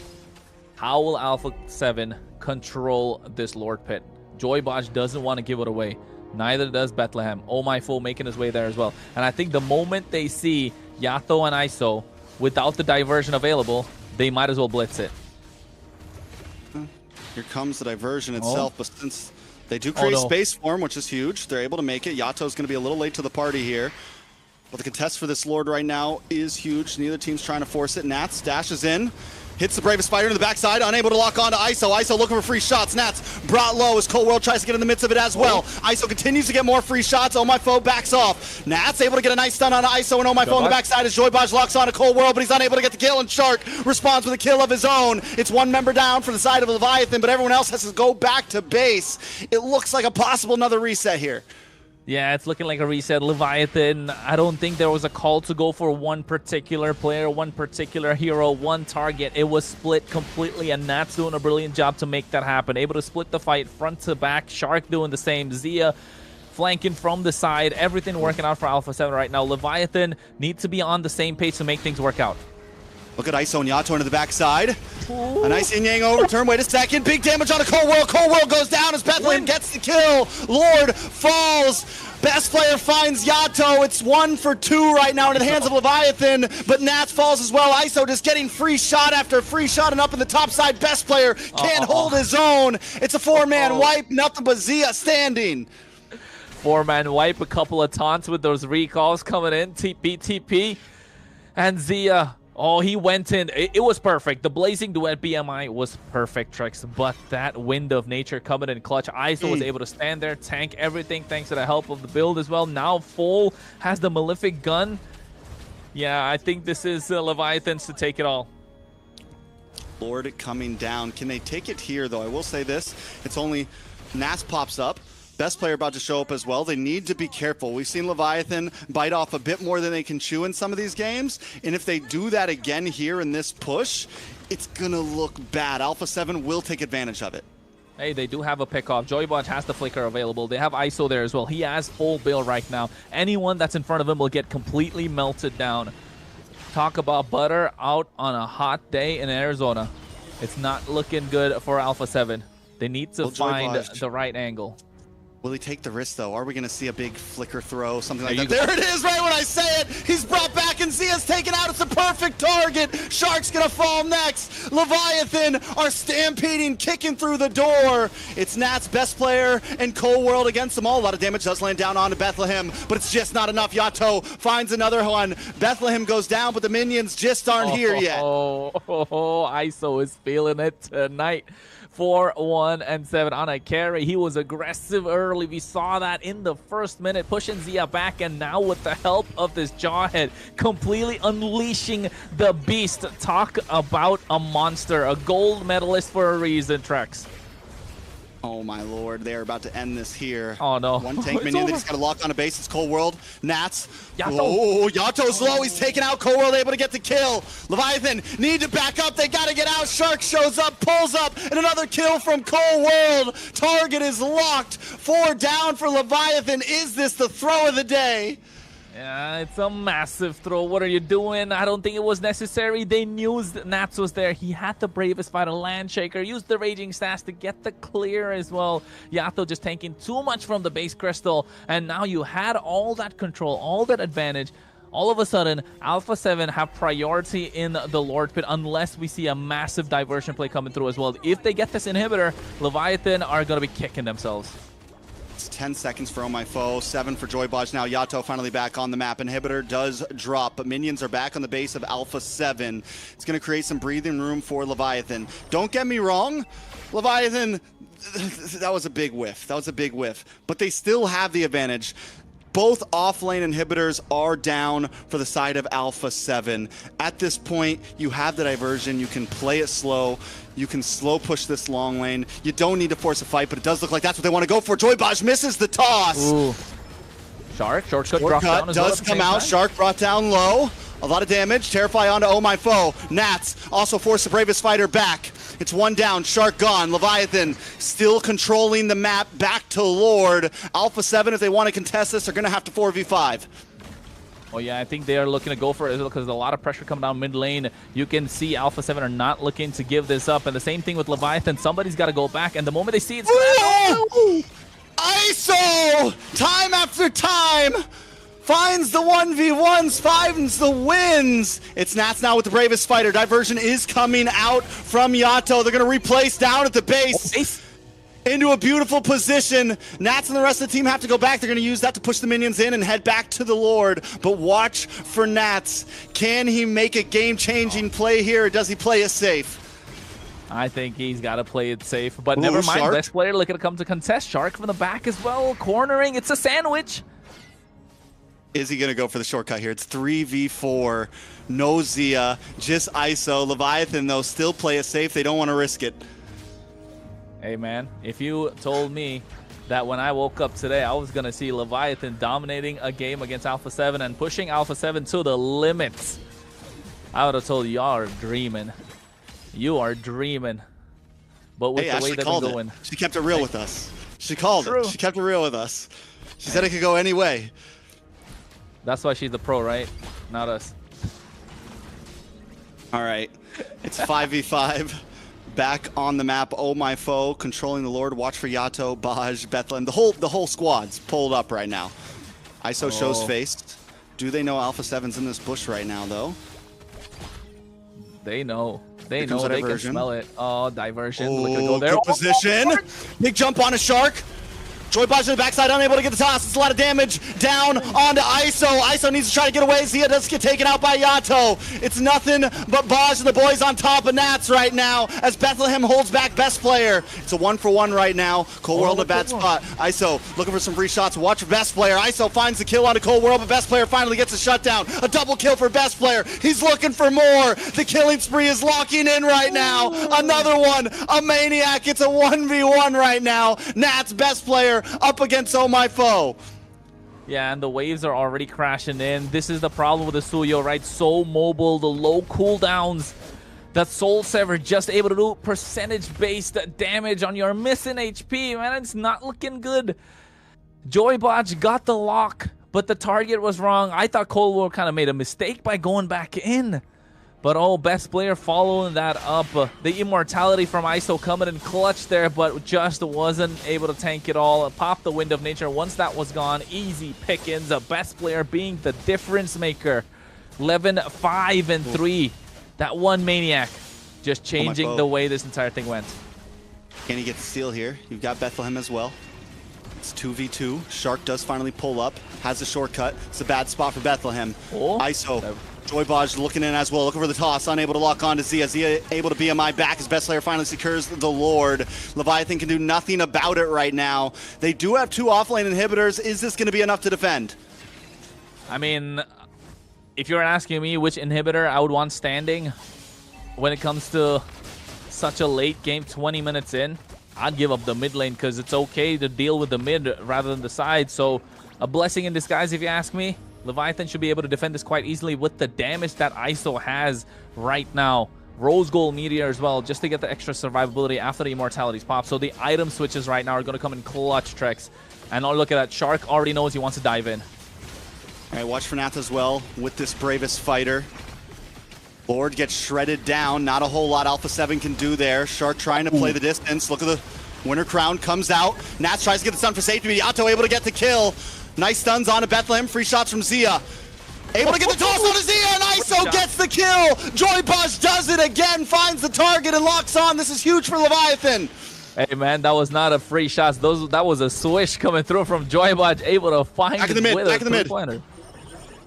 How will Alpha 7 control this Lord pit? Joybotch doesn't want to give it away. Neither does Bethlehem. Oh My Foe making his way there as well. And I think the moment they see Yato and ISO without the diversion available, they might as well blitz it. Here comes the diversion itself, but since they do create space for him, which is huge, they're able to make it. Yato's going to be a little late to the party here. But the contest for this Lord right now is huge. Neither team's trying to force it. Nats dashes in. Hits the Bravest Spider in the backside, unable to lock on to ISO. ISO looking for free shots. Nats brought low as Cold World tries to get in the midst of it as well. ISO continues to get more free shots. Oh My Foe backs off. Nats able to get a nice stun on ISO, and Oh My Foe on the backside as Joybotch locks on to Cold World, but he's unable to get the kill, and Shark responds with a kill of his own. It's one member down for the side of Leviathan, but everyone else has to go back to base. It looks like a possible another reset here. Yeah, it's looking like a reset. Leviathan, I don't think there was a call to go for one particular player, one particular hero, one target. It was split completely, and Nat's doing a brilliant job to make that happen. Able to split the fight front to back. Shark doing the same. Zia flanking from the side. Everything working out for Alpha 7 right now. Leviathan needs to be on the same page to make things work out. Look at ISO and Yato into the backside. A nice yin-yang overturn. Wait a second. Big damage on a Cold World. Cold World goes down as Bethlehem gets the kill. Lord falls. Best player finds Yato. It's 1 for 2 right now in the hands of Leviathan, but Nats falls as well. ISO just getting free shot after free shot, and up in the top side, Best player can't hold his own. It's a 4-man wipe. Nothing but Zia standing. 4-man wipe. A couple of taunts with those recalls coming in. TP. And Zia... Oh, he went in. It was perfect. The Blazing Duet BMI was perfect, Trex. But that Wind of Nature coming in clutch. ISO was able to stand there, tank everything thanks to the help of the build as well. Now Full has the Malefic gun. Yeah, I think this is Leviathans to take it all. Lord coming down. Can they take it here, though? I will say this. It's only Nas pops up. Best player about to show up as well. They need to be careful. We've seen Leviathan bite off a bit more than they can chew in some of these games. And if they do that again here in this push, it's going to look bad. Alpha 7 will take advantage of it. Hey, they do have a pickoff. Joybotch has the flicker available. They have ISO there as well. He has full bill right now. Anyone that's in front of him will get completely melted down. Talk about butter out on a hot day in Arizona. It's not looking good for Alpha 7. They need to find the right angle. Will he take the risk, though? Are we going to see a big flicker throw, something like that? There it is, right when I say it. He's brought back, and Zia's taken out. It's a perfect target. Shark's going to fall next. Leviathan are stampeding, kicking through the door. It's Nat's Best player and Cold World against them all. A lot of damage does land down onto Bethlehem, but it's just not enough. Yato finds another one. Bethlehem goes down, but the minions just aren't here yet. ISO is feeling it tonight. 4-1-7 on a carry. He was aggressive early. We saw that in the first minute, pushing Zia back, and now with the help of this Jawhead, completely unleashing the beast. Talk about a monster, a gold medalist for a reason, Trex. Oh my lord, they're about to end this here. Oh no. One tank It's minion, they over. just got to lock on a base. It's Cold World. Nats. Yato. Oh, Yato's low. He's taking out Cold World, able to get the kill. Leviathan need to back up. They got to get out. Shark shows up, pulls up, and another kill from Cold World. Target is locked. 4 down for Leviathan. Is this the throw of the day? Yeah, it's a massive throw. What are you doing? I don't think it was necessary. They knew Nats was there. He had the bravest fighter, Landshaker. Used the Raging Sash to get the clear as well. Yato just tanking too much from the base crystal. And now you had all that control, all that advantage. All of a sudden, Alpha 7 have priority in the Lord Pit unless we see a massive diversion play coming through as well. If they get this inhibitor, Leviathan are going to be kicking themselves. It's 10 seconds for Oh My Foe, 7 for Joybaj. Now Yato finally back on the map. Inhibitor does drop, but minions are back on the base of Alpha 7. It's going to create some breathing room for Leviathan. Don't get me wrong, Leviathan, that was a big whiff. That was a big whiff. But they still have the advantage. Both off-lane inhibitors are down for the side of Alpha 7. At this point, you have the diversion. You can play it slow. You can slow push this long lane. You don't need to force a fight, but it does look like that's what they want to go for. Joybaj misses the toss. Ooh. Shark, shortcut drops down as well does come out. Shark brought down low. A lot of damage. Terrify onto Oh My Foe. Nats also forced the bravest fighter back. It's 1 down. Shark gone. Leviathan still controlling the map. Back to Lord. Alpha 7, if they want to contest this, are going to have to 4v5. Oh yeah, I think they are looking to go for it because there's a lot of pressure coming down mid lane. You can see Alpha 7 are not looking to give this up. And the same thing with Leviathan. Somebody's got to go back. And the moment they see it, ISO! Time after time! Finds the 1v1s, finds the wins. It's Nats now with the bravest fighter. Diversion is coming out from Yato. They're going to replace down at the base. Into a beautiful position. Nats and the rest of the team have to go back. They're going to use that to push the minions in and head back to the Lord. But watch for Nats. Can he make a game-changing play here, or does he play it safe? I think he's got to play it safe. But never mind. Shark. Best player looking to come to contest. Shark from the back as well. Cornering. It's a sandwich. Is he going to go for the shortcut here? It's 3v4. No Zia. Just ISO. Leviathan, though, still play it safe. They don't want to risk it. Hey, man, if you told me that when I woke up today, I was going to see Leviathan dominating a game against Alpha 7 and pushing Alpha 7 to the limits, I would have told you, y'all are dreaming. You are dreaming. But with the way they've been going. She kept it real with us. She called it. She kept it real with us. She said it could go any way. That's why she's the pro, right? Not us. All right. It's 5v5. Back on the map, Oh My Foe, controlling the Lord. Watch for Yato, Baj, Bethlehem. The whole squad's pulled up right now. ISO shows face. Do they know Alpha 7's in this bush right now, though? They know. They know. They can smell it. Oh, diversion. Oh, Look at go there. good position. Big jump on a Shark. Joybaj to the backside, unable to get the toss. It's a lot of damage down onto ISO. ISO needs to try to get away. Zia does get taken out by Yato. It's nothing but Baj and the boys on top of Nats right now as Bethlehem holds back best player. It's a 1-for-1 right now. Cold World a bad spot. ISO looking for some free shots. Watch for best player. ISO finds the kill onto Cold World, but best player finally gets a shutdown. A double kill for best player. He's looking for more. The killing spree is locking in right now. Another one. A maniac. It's a 1v1 right now. Nats best player up against Oh My Foe. Yeah, and the waves are already crashing in. This is the problem with the Suyo, right? So mobile, the low cooldowns. That Soul Sever just able to do percentage-based damage on your missing HP. Man, it's not looking good. Joybaj got the lock, but the target was wrong. I thought Cold War kind of made a mistake by going back in. But oh, best player following that up. The immortality from ISO coming in clutch there, but just wasn't able to tank it all. Pop the Wind of Nature. Once that was gone, easy pickings. Best player being the difference maker. 11, 5, and 3. That one maniac just changing the way this entire thing went. Can he get the steal here? You've got Bethlehem as well. It's 2v2. Shark does finally pull up. Has the shortcut. It's a bad spot for Bethlehem. Oh. ISO. Joybaj looking in as well, looking for the toss, unable to lock on to Zia. Zia able to BMI back as best player finally secures the Lord. Leviathan can do nothing about it right now. They do have 2 offlane inhibitors. Is this going to be enough to defend? I mean, if you're asking me which inhibitor I would want standing when it comes to such a late game, 20 minutes in, I'd give up the mid lane because it's okay to deal with the mid rather than the side. So a blessing in disguise, if you ask me. Leviathan should be able to defend this quite easily with the damage that ISO has right now. Rose Gold Meteor as well, just to get the extra survivability after the Immortalities pop. So the item switches right now are going to come in clutch, Trex. And oh, look at that. Shark already knows he wants to dive in. All right, watch for Nath as well with this Bravest Fighter. Lord gets shredded down. Not a whole lot Alpha 7 can do there. Shark trying to play the distance. Look at the Winter Crown comes out. Nath tries to get the stun for safety. Yato able to get the kill. Nice stuns on to Bethlehem. Free shots from Zia. Able to get the toss on to Zia, and ISO gets the kill. Joy Bosch does it again, finds the target and locks on. This is huge for Leviathan. Hey man, that was not a free shot. That was a swish coming through from Joybot, able to find back in the mid. Back in the mid. Pointer.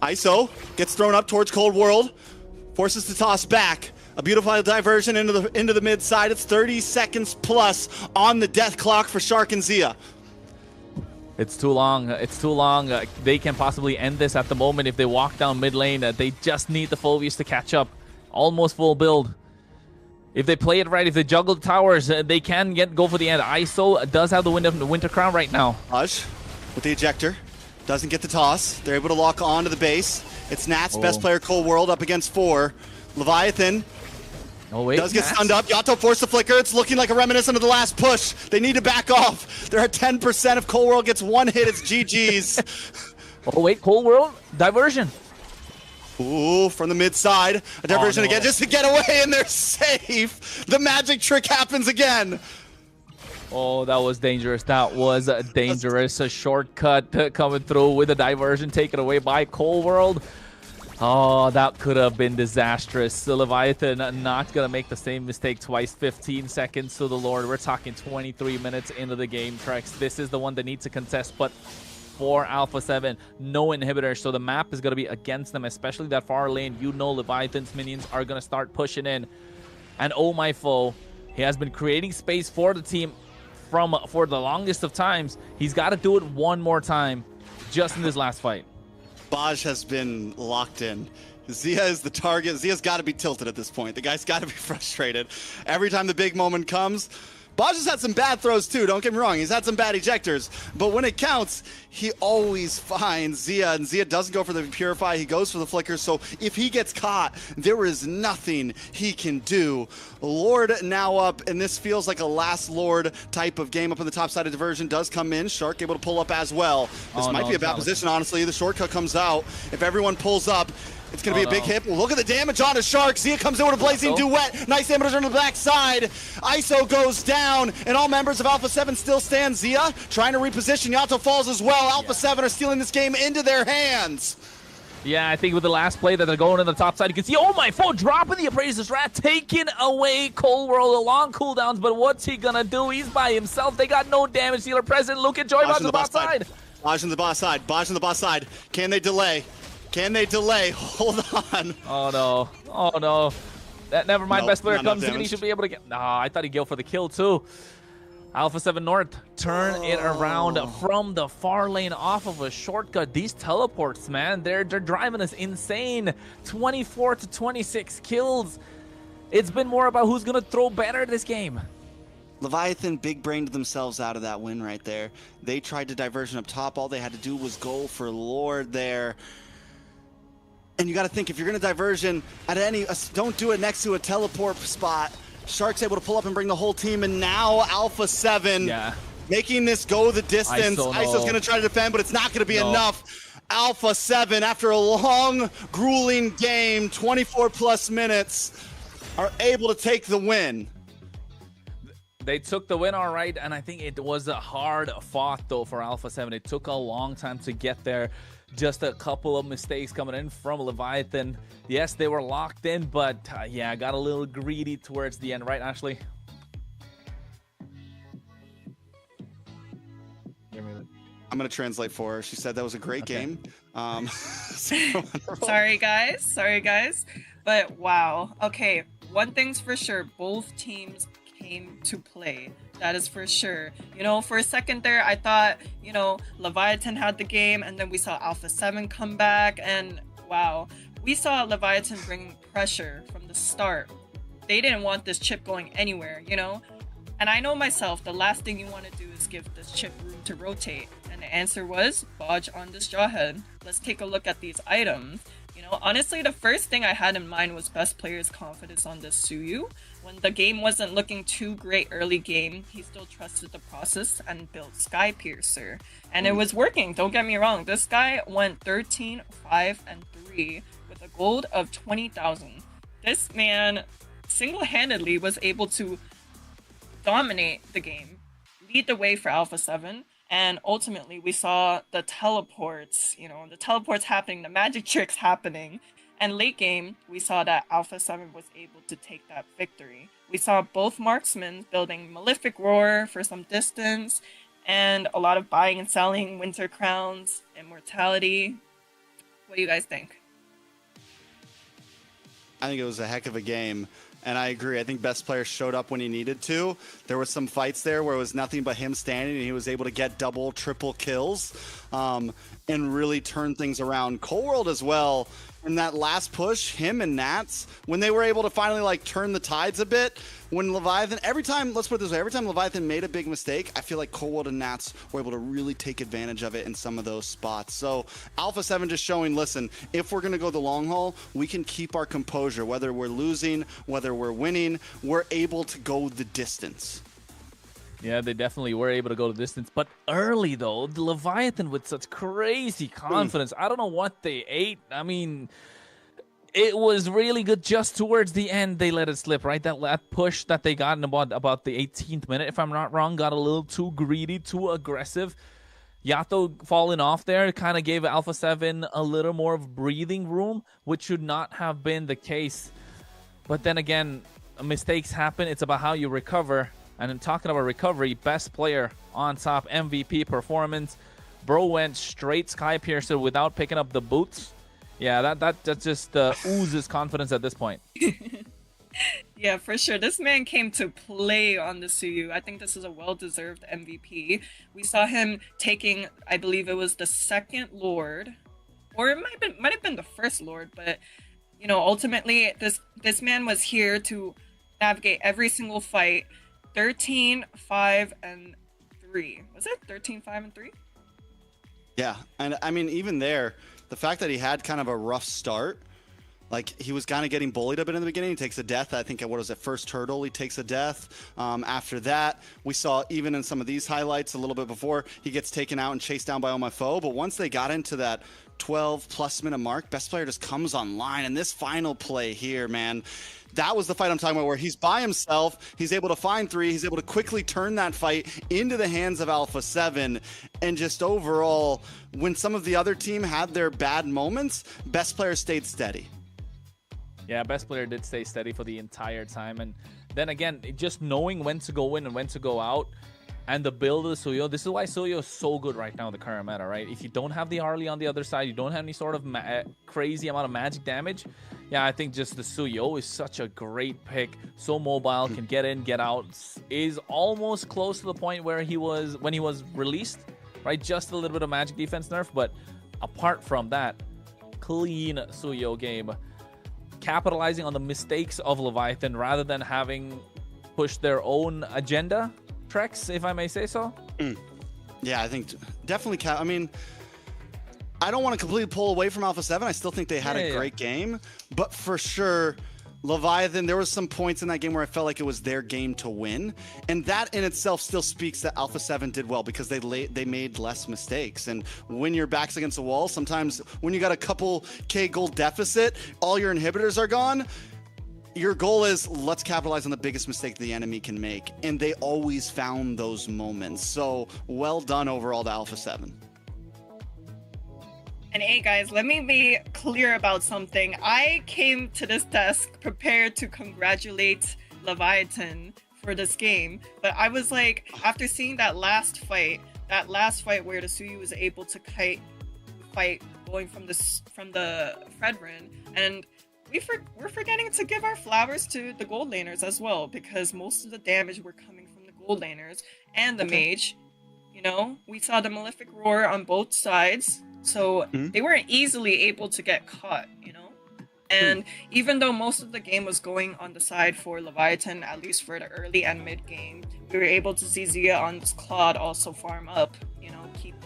ISO gets thrown up towards Cold World, forces the toss back. A beautiful diversion into the mid side. It's 30 seconds plus on the death clock for Shark and Zia. It's too long. It's too long. They can possibly end this at the moment if they walk down mid lane. They just need the Phobius to catch up. Almost full build. If they play it right, if they juggle the towers, they can go for the end. ISO does have the Winter Crown right now. Raj with the ejector. Doesn't get the toss. They're able to lock on to the base. It's Nat's best player, Cold World, up against 4. Leviathan does get stunned up. Yato forced the flicker. It's looking like a reminiscent of the last push. They need to back off. They're at 10%. If Cold World gets one hit, it's GG's. Oh, wait. Cold World? Diversion. Ooh, from the mid side. A diversion again just to get away, and they're safe. The magic trick happens again. Oh, that was dangerous. That was dangerous. A shortcut coming through with a diversion taken away by Cold World. Oh, that could have been disastrous. The Leviathan not going to make the same mistake twice. 15 seconds to the Lord. We're talking 23 minutes into the game, Trex. This is the one that needs to contest, but for Alpha 7, no inhibitor, so the map is going to be against them, especially that far lane. You know Leviathan's minions are going to start pushing in. And oh my foe, he has been creating space for the team for the longest of times. He's got to do it one more time just in this last fight. Baj has been locked in. Zia is the target. Zia's got to be tilted at this point. The guy's got to be frustrated. Every time the big moment comes, Baj has had some bad throws too, don't get me wrong. He's had some bad ejectors. But when it counts, he always finds Zia. And Zia doesn't go for the Purify. He goes for the Flicker. So if he gets caught, there is nothing he can do. Lord now up, and this feels like a last Lord type of game up on the top side of diversion. Does come in. Shark able to pull up as well. This might be a bad position, honestly. The shortcut comes out. If everyone pulls up, it's going to be a big hit. Well, look at the damage on a Shark. Zia comes in with a Blazing Duet. Nice damage on the back side. ISO goes down, and all members of Alpha 7 still stand. Zia trying to reposition. Yato falls as well. Alpha 7 are stealing this game into their hands. Yeah, I think with the last play that they're going in the top side, you can see, oh my foe, dropping the Appraiser's Rat, taking away Cold World, the long cooldowns, but what's he going to do? He's by himself. They got no damage dealer present. Look at Joybot on the boss side. Baj on the boss side. Baj on the boss side. Can they delay? Can they delay? Hold on. Oh no. Oh no. Never mind. Best player comes in. He should be able to get. Nah, I thought he'd go for the kill too. Alpha 7 North turn it around from the far lane off of a shortcut. These teleports, man, they're driving us insane. 24 to 26 kills. It's been more about who's gonna throw better this game. Leviathan big-brained themselves out of that win right there. They tried to diversion up top. All they had to do was go for Lord there. And you got to think, if you're going to diversion at don't do it next to a teleport spot. Shark's able to pull up and bring the whole team, and now Alpha 7 making this go the distance. ISO's going to try to defend, but it's not going to be enough. Alpha 7, after a long, grueling game, 24-plus minutes, are able to take the win. They took the win all right, and I think it was a hard fought, though, for Alpha 7. It took a long time to get there. Just a couple of mistakes coming in from Leviathan. Yes, they were locked in, but yeah, got a little greedy towards the end, right, Ashley? I'm going to translate for her. She said that was a great game. Sorry, guys. But wow. Okay, one thing's for sure. Both teams came to play. That is for sure. You know, for a second there, I thought, you know, Leviathan had the game, and then we saw Alpha 7 come back, and wow. We saw Leviathan bring pressure from the start. They didn't want this chip going anywhere, you know? And I know myself, the last thing you want to do is give this chip room to rotate. And the answer was Bodge on this Jawhead. Let's take a look at these items. You know, honestly, the first thing I had in mind was best player's confidence on this Suyu. When the game wasn't looking too great early game, he still trusted the process and built Sky Piercer. And it was working, don't get me wrong. This guy went 13, 5, and 3 with a gold of 20,000. This man single-handedly was able to dominate the game, lead the way for Alpha 7, and ultimately we saw the teleports, the teleports happening, the magic tricks happening, and late game we saw that Alpha 7 was able to take that victory. We saw both marksmen building Malefic Roar for some distance, and a lot of buying and selling Winter Crowns, Immortality. What do you guys think? I think it was a heck of a game. And I agree. I think best player showed up when he needed to. There were some fights there where it was nothing but him standing, and he was able to get double, triple kills and really turn things around. Cold as well. In that last push, him and Nats, when they were able to finally like turn the tides a bit, when Leviathan, let's put it this way, every time Leviathan made a big mistake, I feel like Cold and Nats were able to really take advantage of it in some of those spots. So Alpha 7 just showing, listen, if we're going to go the long haul, we can keep our composure. Whether we're losing, whether we're winning, we're able to go the distance. Yeah, they definitely were able to go the distance. But early, though, the Leviathan with such crazy confidence. I don't know what they ate. I mean, it was really good just towards the end. They let it slip, right? That push that they got in about the 18th minute, if I'm not wrong, got a little too greedy, too aggressive. Yato falling off there kind of gave Alpha 7 a little more of breathing room, which should not have been the case. But then again, mistakes happen. It's about how you recover. And in talking about recovery, best player on top, MVP performance. Bro went straight Sky Piercer without picking up the boots. Yeah, that just oozes confidence at this point. Yeah, for sure. This man came to play on the Suyu. I think this is a well-deserved MVP. We saw him taking, I believe it was the second Lord, or it might have been the first Lord, but ultimately this man was here to navigate every single fight. 13, 5, and 3. Was it 13, 5, and 3? Yeah, and I mean, even there, the fact that he had kind of a rough start, like he was kind of getting bullied a bit in the beginning. He takes a death. I think what was it, first hurdle, he takes a death. After that, we saw even in some of these highlights a little bit before, he gets taken out and chased down by Oh My Foe. But once they got into that 12+ minute mark, best player just comes online. And this final play here, man, that was the fight I'm talking about, where he's by himself, he's able to find 3, he's able to quickly turn that fight into the hands of Alpha 7, and just overall, when some of the other team had their bad moments, best player stayed steady. Yeah, best player did stay steady for the entire time, and then again, just knowing when to go in and when to go out, and the build of the Suyo. This is why Suyo is so good right now in the current meta, right? If you don't have the Harley on the other side, you don't have any sort of crazy amount of magic damage, yeah, I think just the Suyo is such a great pick. So mobile, can get in, get out, is almost close to the point where he was when he was released, right? Just a little bit of magic defense nerf, but apart from that, clean Suyo game. Capitalizing on the mistakes of Leviathan rather than having pushed their own agenda treks, if I may say so. Yeah, I think definitely. I mean, I don't want to completely pull away from Alpha 7. I still think they had a great game, but for sure, Leviathan, there was some points in that game where I felt like it was their game to win, and that in itself still speaks that Alpha 7 did well because they made less mistakes. And when your back's against the wall, sometimes when you got a couple K gold deficit, all your inhibitors are gone, your goal is let's capitalize on the biggest mistake the enemy can make, and they always found those moments. So well done overall to Alpha 7. And hey guys, let me be clear about something. I came to this desk prepared to congratulate Leviathan for this game, but I was like, after seeing that last fight where the Suyu was able to fight going from the Fredrin, and we're forgetting to give our flowers to the gold laners as well, because most of the damage were coming from the gold laners and the mage. We saw the Malefic Roar on both sides, so they weren't easily able to get caught. And even though most of the game was going on the side for Leviathan, at least for the early and mid game, we were able to see Zia on this Claude also farm up, you know, keep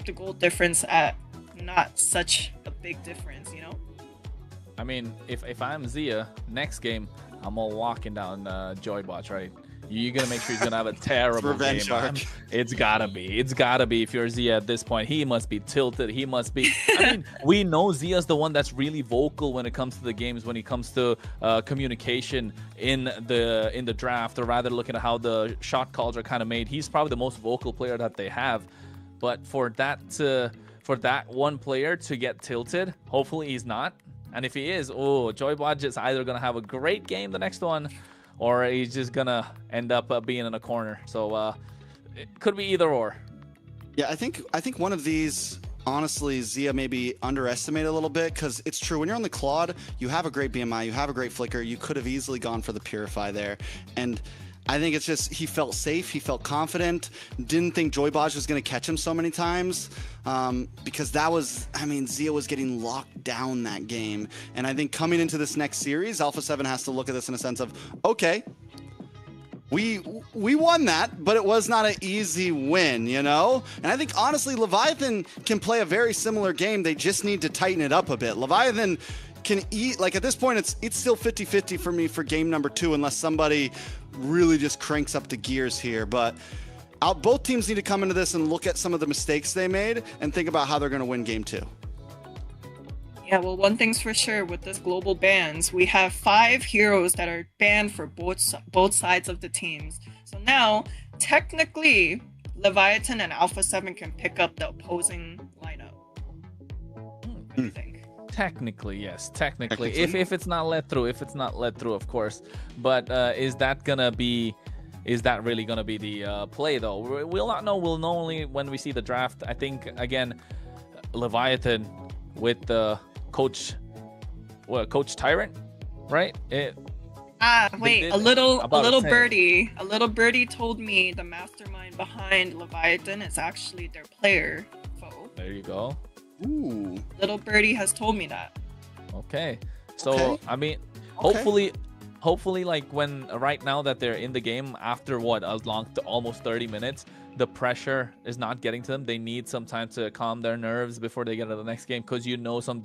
the gold difference at not such a big difference, you know? I mean, if I'm Zia, next game, I'm all walking down Joybot, right? You're gonna make sure he's gonna have a terrible Revenge game. arc. It's gotta be. It's gotta be. If you're Zia at this point, he must be tilted. He must be. I mean, we know Zia's the one that's really vocal when it comes to the games, when it comes to communication in the draft, or rather looking at how the shot calls are kind of made. He's probably the most vocal player that they have. But for that one player to get tilted, hopefully he's not. And if he is, oh, Joybot is either gonna have a great game the next one, or he's just gonna end up being in a corner. So it could be either or. Yeah, I think one of these, honestly, Zia maybe underestimated a little bit, because it's true, when you're on the Claude, you have a great BMI, you have a great flicker, you could have easily gone for the Purify there. And I think it's just he felt safe, he felt confident, didn't think Joybaj was going to catch him so many times, because that was, I mean, Zia was getting locked down that game. And I think coming into this next series, Alpha 7 has to look at this in a sense of, okay, we won that, but it was not an easy win, you know? And I think, honestly, Leviathan can play a very similar game. They just need to tighten it up a bit. Leviathan can eat, like, at this point, it's still 50-50 for me for game number 2, unless somebody really just cranks up the gears here. But both teams need to come into this and look at some of the mistakes they made and think about how they're going to win game 2. Yeah, well, one thing's for sure with this global bans, we have 5 heroes that are banned for both sides of the teams. So now, technically, Leviathan and Alpha 7 can pick up the opposing lineup. What do you think? Technically, yes. Technically, if it's not let through, of course. But is that really gonna be the play though? We'll not know. We'll know only when we see the draft. I think again, Leviathan with the Coach Tyrant, right? Wait, a little birdie told me the mastermind behind Leviathan is actually their player foe. There you go. Ooh. Little birdie has told me that. Okay. So Okay. I mean, Okay. hopefully, like when right now that they're in the game after what almost 30 minutes, the pressure is not getting to them. They need some time to calm their nerves before they get to the next game, because you know some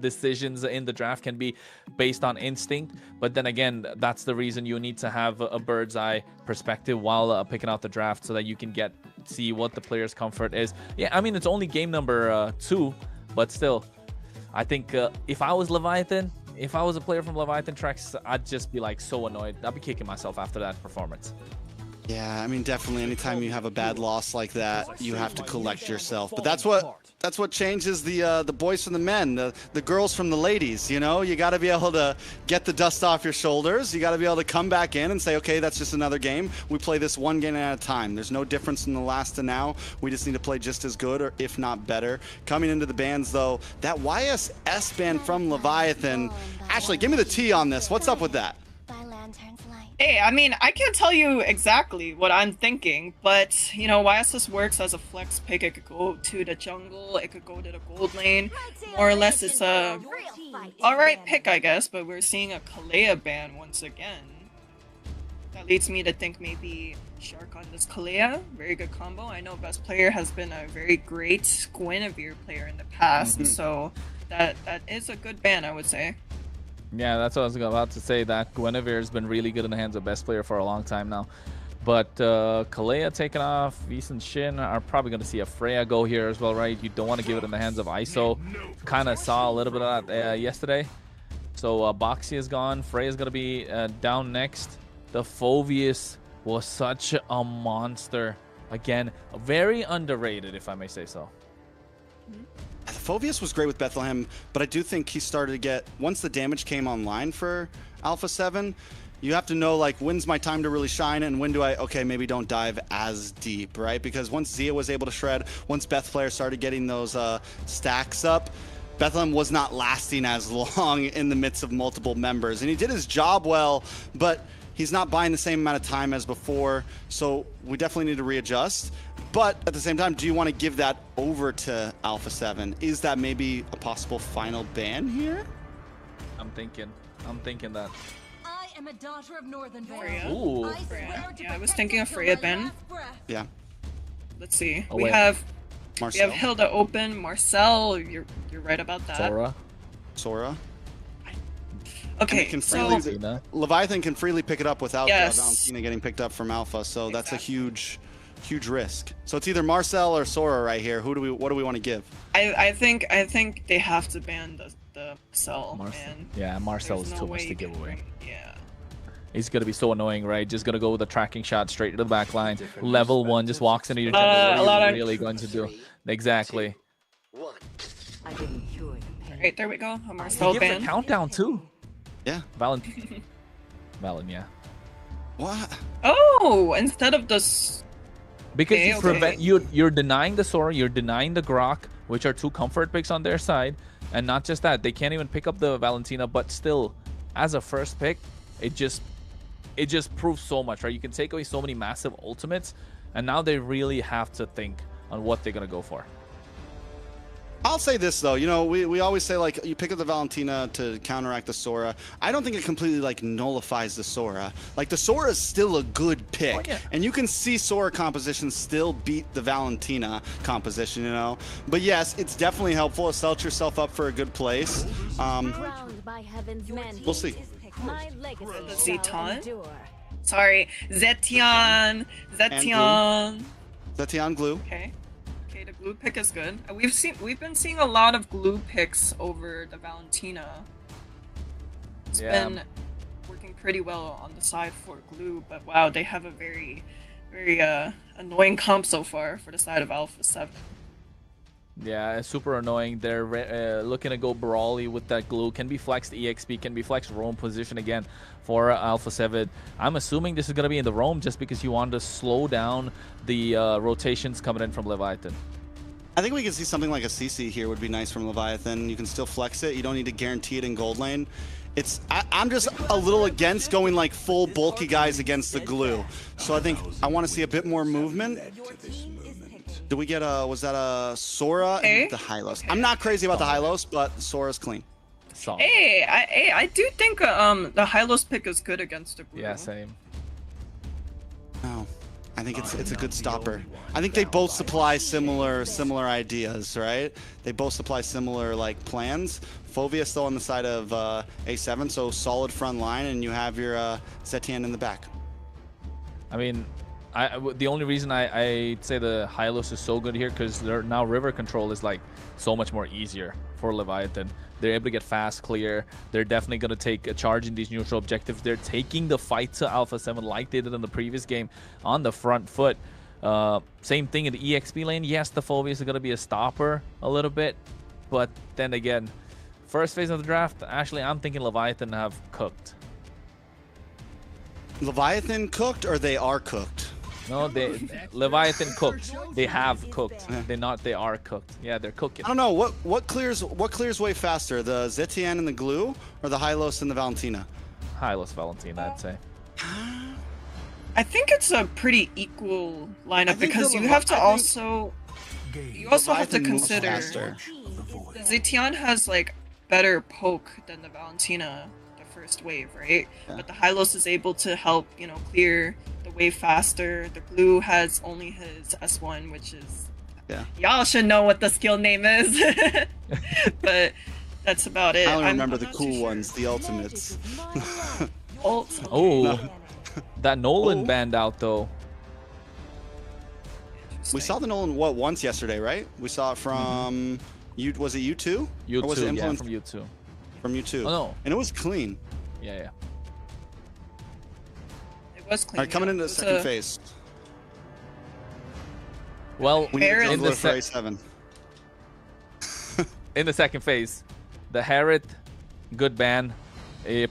decisions in the draft can be based on instinct. But then again, that's the reason you need to have a bird's eye perspective while picking out the draft, so that you can see what the player's comfort is. Yeah, I mean, it's only game number 2, but still, I think if I was Leviathan, if I was a player from Leviathan Treks, I'd just be like so annoyed. I'd be kicking myself after that performance. Yeah, I mean, definitely anytime you have a bad loss like that, you have to collect yourself. But that's what changes the boys from the men, the girls from the ladies, you know? You got to be able to get the dust off your shoulders. You got to be able to come back in and say, okay, that's just another game. We play this one game at a time. There's no difference from the last to now. We just need to play just as good, or if not better. Coming into the bans, though, that YSS ban from Leviathan. Ashley, give me the tea on this. What's up with that? Hey, I mean, I can't tell you exactly what I'm thinking, but, you know, YSS works as a flex pick. It could go to the jungle, it could go to the gold lane. More or less, it's a alright pick, I guess, but we're seeing a Kalea ban once again. That leads me to think maybe Shark on this Kalea. Very good combo. I know Best Player has been a very great Guinevere player in the past, so that is a good ban, I would say. Yeah, that's what I was about to say. That Guinevere has been really good in the hands of Best Player for a long time now. But Kalea taking off, Vis and Shin are probably going to see a Freya go here as well, right? You don't want to give it in the hands of ISO. Kind of saw a little bit of that yesterday. So Boxy is gone. Freya's going to be down next. The Phoveus was such a monster. Again, very underrated, if I may say so. Phoveus was great with Bethlehem, but I do think he started to get, once the damage came online for Alpha 7, you have to know, like, when's my time to really shine and when do I, okay, maybe don't dive as deep, right? Because once Zia was able to shred, once Beth Player started getting those stacks up, Bethlehem was not lasting as long in the midst of multiple members. And he did his job well, but he's not buying the same amount of time as before, so we definitely need to readjust. But at the same time, do you want to give that over to Alpha 7? Is that maybe a possible final ban here? I'm thinking that. I am a daughter of Northern Freya. Vale. Ooh. I swear to Yeah, I was protect thinking you of till Freya my Ben. last breath. Yeah. Let's see. Oh, we wait. have Marcel. Hilda open, Marcel. You're right about that. Sora. Okay, can so freely- Valentina. Leviathan can freely pick it up without Yes. Valentina getting picked up from Alpha, so that's a Exactly. huge risk. So it's either Marcel or Sora right here. What do we want to give? I think they have to ban the Marcel. Man. Yeah, Marcel There's is no too much way to you give can away. bring- Yeah. He's gonna be so annoying, right? Just gonna go with a tracking shot straight to the back line. Level 1, just walks into your jungle. What a lot are of- you really going to do? Exactly. I didn't cure the pain. Right, there we go. A He Marcel gives a ban. countdown too. Yeah. Valen, yeah. What? Oh, instead of this. Because Okay, you okay. prevent you're denying the Sora, you're denying the Grok, which are two comfort picks on their side, and not just that, they can't even pick up the Valentina. But still, as a first pick, it just proves so much, right? You can take away so many massive ultimates, and now they really have to think on what they're gonna go for. I'll say this though, you know, we always say like you pick up the Valentina to counteract the Sora. I don't think it completely like nullifies the Sora. Like the Sora is still a good pick, Oh, yeah. and you can see Sora composition still beat the Valentina composition, you know. But yes, it's definitely helpful. It sets yourself up for a good place. Crowned by heaven's men. We'll see. My legacy The shall Zeton? endure. Sorry, Zetian. Zetian Glue. Okay. Okay, the glue pick is good. We've been seeing a lot of glue picks over the Valentina. It's Yeah. been working pretty well on the side for glue, but wow, they have a very annoying comp so far for the side of Alpha 7. Yeah, it's super annoying. They're looking to go brawly with that glue. Can be flexed EXP, can be flexed roam position again for Alpha 7. I'm assuming this is going to be in the roam just because you want to slow down the rotations coming in from Leviathan. I think we can see something like a CC here would be nice from Leviathan. You can still flex it. You don't need to guarantee it in gold lane. I'm just a little against going like full bulky guys against the glue. So I think I want to see a bit more movement. Did we get was that a Sora and the Hylos? I'm not crazy about the Hylos, but Sora's clean. Solid. Hey, I do think the Hylos pick is good against the glue. Yeah, same. No, I think it's a good stopper. I think they both supply similar ideas, right? They both supply similar like plans. Fovia still on the side of A7, so solid front line, and you have your Zetian in the back. I mean, the only reason I'd say the Hylos is so good here because now river control is like so much more easier for Leviathan. They're able to get fast, clear. They're definitely going to take a charge in these neutral objectives. They're taking the fight to Alpha 7 like they did in the previous game on the front foot. Same thing in the EXP lane. Yes, the Phobias are going to be a stopper a little bit, but then again, first phase of the draft, actually, I'm thinking Leviathan have cooked. Leviathan cooked, or they are cooked? No, Leviathan cooked. They have cooked. They are cooked. Yeah, they're cooking. I don't know what clears way faster, the Zetian and the glue, or the Hylos and the Valentina? Hylos Valentina, I'd say. I think it's a pretty equal I lineup think because the you have to I also have to Leviathan moves consider faster. the Zetian has like better poke than the Valentina the first wave, right? Yeah. But the Hylos is able to help, clear the wave faster. The glue has only his S1, which is y'all should know what the skill name is. But that's about it. I only remember I'm the not cool too ones, the ultimates. Sure. Ult. Oh, that Nolan Oh. banned out though. We saw the Nolan once yesterday, right? We saw it from was it U2? Or was it U2, yeah, influenced from U2. from U2? Oh no, And it was clean. yeah. It was clean. All right, coming yeah. into It the was second a- phase. Well, We need a Barrett- in jungler the for se- A7. in the second phase, the Harriet, good ban.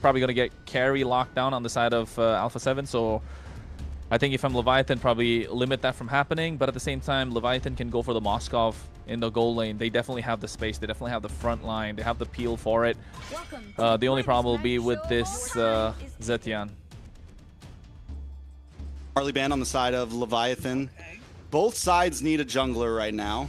Probably gonna get carry locked down on the side of Alpha 7. So I think if I'm Leviathan, probably limit that from happening. But at the same time, Leviathan can go for the Moskov in the goal lane. They definitely have the space. They definitely have the front line. They have the peel for it. The only problem will be with this Zetian. Harley ban on the side of Leviathan. Okay. Both sides need a jungler right now.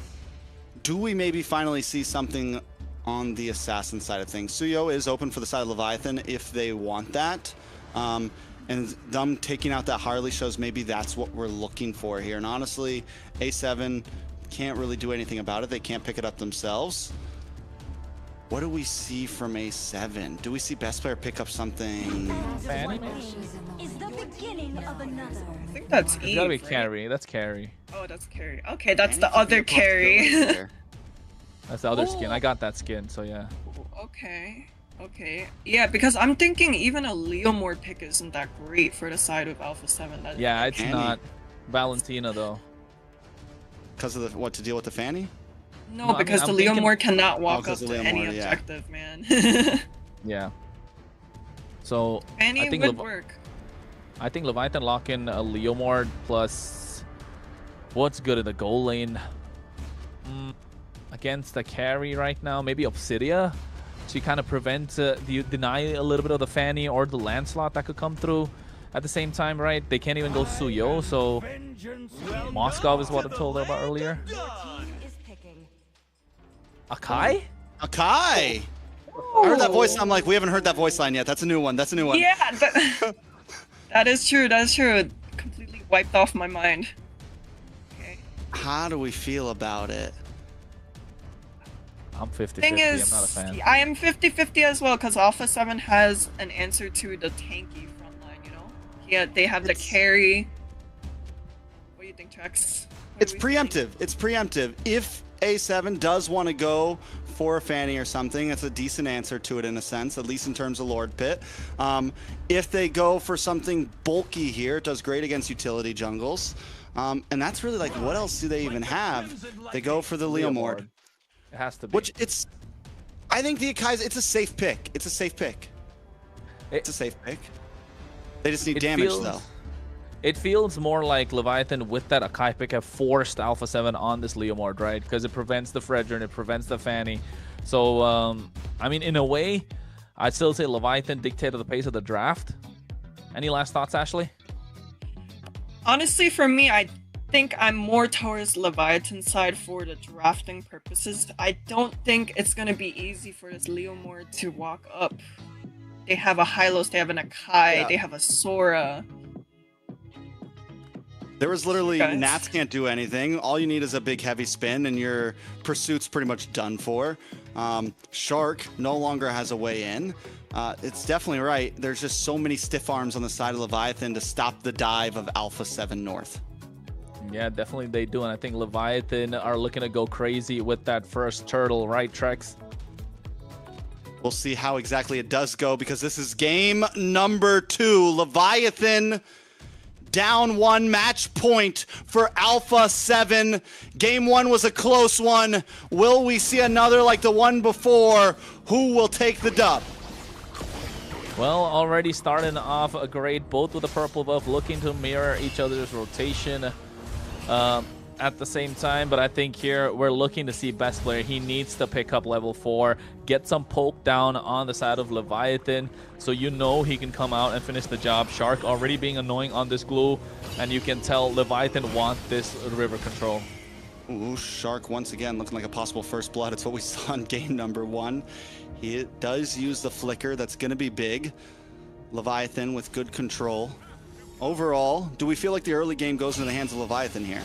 Do we maybe finally see something on the assassin side of things. Suyo is open for the side of Leviathan if they want that. And them taking out that Harley shows maybe that's what we're looking for here. And honestly, A7 can't really do anything about it. They can't pick it up themselves. What do we see from A7? Do we see best player pick up something? Fanny? Is the beginning of another. I think that's Eve. It's gotta be right? carry. That's carry. Oh, that's carry. Okay, that's Fanny's the a other good possibility carry. there. That's the other skin. Oh. I got that skin, so yeah. Okay. Okay. Yeah, because I'm thinking even a Leomord pick isn't that great for the side of Alpha 7. Yeah, it's Fanny. not Valentina though. Because of what to deal with the Fanny? No, No, I because mean, I'm the thinking- Leomord cannot walk 'cause up of to any Leomord, yeah. objective, man. Yeah. So Fanny I think would work. I think Leviathan lock in a Leomord plus what's good in the goal lane against the carry right now. Maybe Obsidia to kind of prevent deny a little bit of the Fanny or the Lancelot that could come through at the same time, right? They can't even go Suyo, so Moskov is what I told her about earlier. Your team is picking. Akai? Akai! I heard that voice and I'm like, we haven't heard that voice line yet. That's a new one. That's a new one. Yeah, that is true. That's true. It completely wiped off my mind. Okay. How do we feel about it? I'm 50-50. Thing I'm is, not a fan. I am 50-50 as well because Alpha 7 has an answer to the tanky front line, you know? Yeah, they have the carry. What do you think, Trex? What It's do we think? preemptive. It's preemptive. If A7 does want to go for a Fanny or something, it's a decent answer to it in a sense, at least in terms of Lord Pit. If they go for something bulky here, it does great against utility jungles. And that's really like, what else do they even have? They go for the Leomord. It has to be. Which it's, I think the Akai's, it's a safe pick. It's a safe pick. It's a safe pick. They just need It damage feels- though. It feels more like Leviathan with that Akai pick have forced Alpha 7 on this Leomord, right? Because it prevents the Fredrin, it prevents the Fanny. So, I mean, in a way, I'd still say Leviathan dictated the pace of the draft. Any last thoughts, Ashley? Honestly, for me, I think I'm more towards Leviathan side for the drafting purposes. I don't think it's going to be easy for this Leomord to walk up. They have a Hylos, they have an Akai, Yeah. they have a Sora. There was literally, Guys. Nats can't do anything. All you need is a big heavy spin and your pursuit's pretty much done for. Shark no longer has a way in. It's definitely right. There's just so many stiff arms on the side of Leviathan to stop the dive of Alpha 7 North. Yeah, definitely they do. And I think Leviathan are looking to go crazy with that first turtle, right, Trex? We'll see how exactly it does go because this is game number 2. Leviathan down 1 match point for Alpha 7. Game 1 was a close one. Will we see another like the one before? Who will take the dub? Well, already starting off a great, both with the purple buff, looking to mirror each other's rotation at the same time. But I think here we're looking to see best player. He needs to pick up level 4, get some poke down on the side of Leviathan, so you know he can come out and finish the job. Shark already being annoying on this glue, and you can tell Leviathan want this river control. Ooh, Shark once again looking like a possible first blood. It's what we saw in game number 1. He does use the flicker. That's going to be big. Leviathan with good control. Overall, do we feel like the early game goes into the hands of Leviathan here?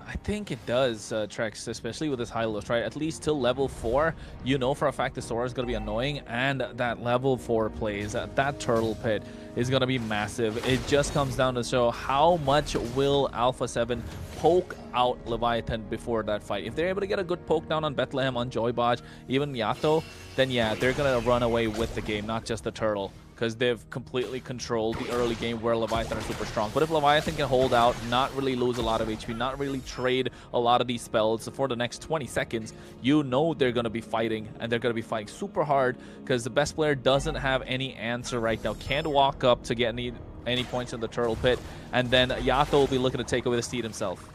I think it does, Trex, especially with this Hylos, right? At least till level 4, you know for a fact the Sora is going to be annoying, and that level 4 plays, that turtle pit is going to be massive. It just comes down to show how much will Alpha 7 poke out Leviathan before that fight. If they're able to get a good poke down on Bethlehem, on Joybaj, even Yato, then yeah, they're going to run away with the game, not just the turtle, because they've completely controlled the early game where Leviathan are super strong. But if Leviathan can hold out, not really lose a lot of HP, not really trade a lot of these spells for the next 20 seconds, you know they're going to be fighting, and they're going to be fighting super hard because the best player doesn't have any answer right now. Can't walk up to get any points in the turtle pit, and then Yato will be looking to take away the steed himself.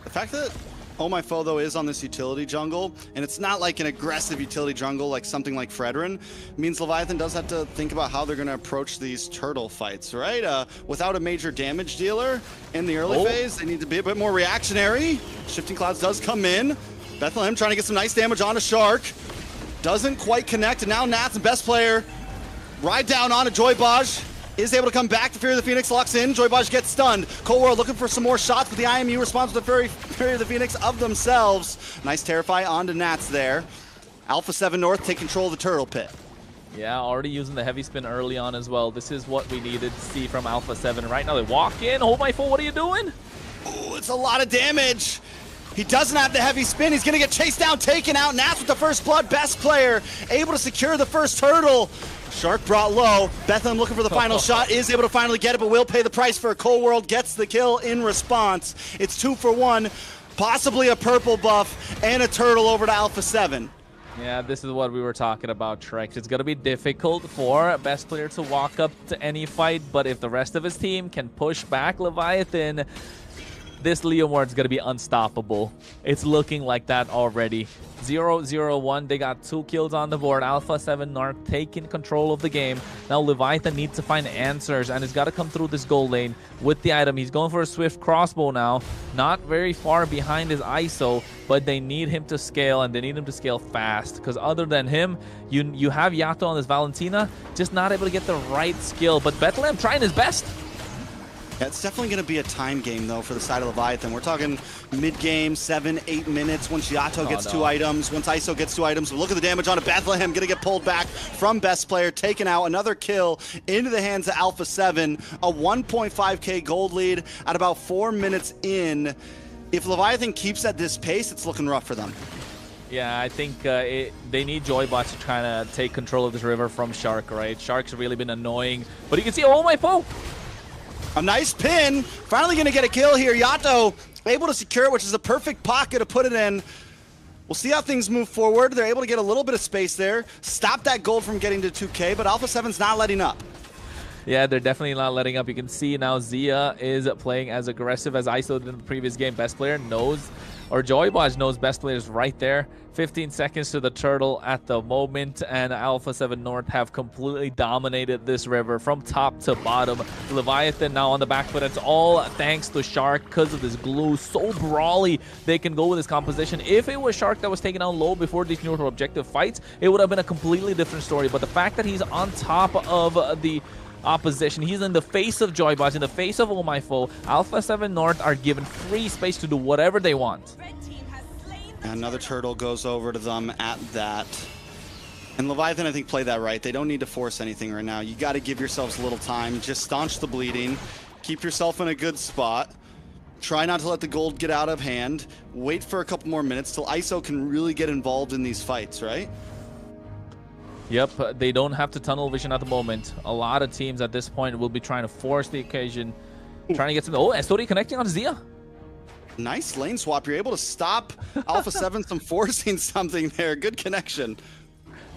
The fact that Oh My Foe, though, is on this utility jungle, and it's not like an aggressive utility jungle like something like Fredrin, means Leviathan does have to think about how they're going to approach these turtle fights, right? Without a major damage dealer in the early phase, they need to be a bit more reactionary. Shifting Clouds does come in. Bethlehem trying to get some nice damage onto Shark. Doesn't quite connect, and now Nats, the best player, ride down onto Joybaj. Is able to come back. The Fury of the Phoenix locks in. Joybaj gets stunned. Cold World looking for some more shots, but the IMU responds with the Fury of the Phoenix of themselves. Nice Terrify onto Nats there. Alpha 7 North take control of the Turtle Pit. Yeah, already using the heavy spin early on as well. This is what we needed to see from Alpha 7. Right now they walk in. Hold my phone. What are you doing? Ooh, it's a lot of damage. He doesn't have the heavy spin. He's going to get chased down, taken out. Nats with the first blood. Best player able to secure the first turtle. Shark brought low. Bethlehem looking for the final shot. Is able to finally get it, but will pay the price for a Cold World. Gets the kill in response. It's 2 for 1. Possibly a purple buff and a turtle over to Alpha 7. Yeah, this is what we were talking about, Trex. It's going to be difficult for best player to walk up to any fight, but if the rest of his team can push back Leviathan, this Leomord's going to be unstoppable. It's looking like that already. 0-0-1. They got 2 kills on the board. Alpha 7 Narc taking control of the game. Now Leviathan needs to find answers, and he's got to come through this goal lane with the item. He's going for a swift crossbow now. Not very far behind his ISO, but they need him to scale, and they need him to scale fast. Because other than him, you have Yato on this Valentina, just not able to get the right skill. But Bethlehem trying his best. Yeah, it's definitely going to be a time game, though, for the side of Leviathan. We're talking mid-game, 7-8 minutes. Once Yato gets 2 items, once ISO gets 2 items. Look at the damage onto Bethlehem. Going to get pulled back from best player, taken out. Another kill into the hands of Alpha 7. A 1.5k gold lead at about 4 minutes in. If Leviathan keeps at this pace, it's looking rough for them. Yeah, I think they need Joybot to try to take control of this river from Shark, right? Shark's really been annoying. But you can see, oh my Poe! A nice pin. Finally going to get a kill here. Yato able to secure it, which is the perfect pocket to put it in. We'll see how things move forward. They're able to get a little bit of space there. Stop that gold from getting to 2K, but Alpha 7's not letting up. Yeah, they're definitely not letting up. You can see now Zia is playing as aggressive as ISO did in the previous game. Best player knows, or Joybaj knows best players right there. 15 seconds to the turtle at the moment, and Alpha 7 North have completely dominated this river from top to bottom. Leviathan now on the back foot. It's all thanks to Shark because of this glue. So brawly they can go with this composition. If it was Shark that was taken out low before these neutral objective fights, it would have been a completely different story. But the fact that he's on top of the opposition, he's in the face of Joybaj, in the face of Oh My Foe, Alpha 7 North are given free space to do whatever they want. Another turtle goes over to them at that. And Leviathan, I think, played that right. They don't need to force anything right now. You got to give yourselves a little time. Just staunch the bleeding. Keep yourself in a good spot. Try not to let the gold get out of hand. Wait for a couple more minutes till ISO can really get involved in these fights, right? Yep, they don't have to tunnel vision at the moment. A lot of teams at this point will be trying to force the occasion. Trying to get some... Oh, Estori connecting on Zia. Nice lane swap. You're able to stop Alpha 7 from forcing something there. Good connection.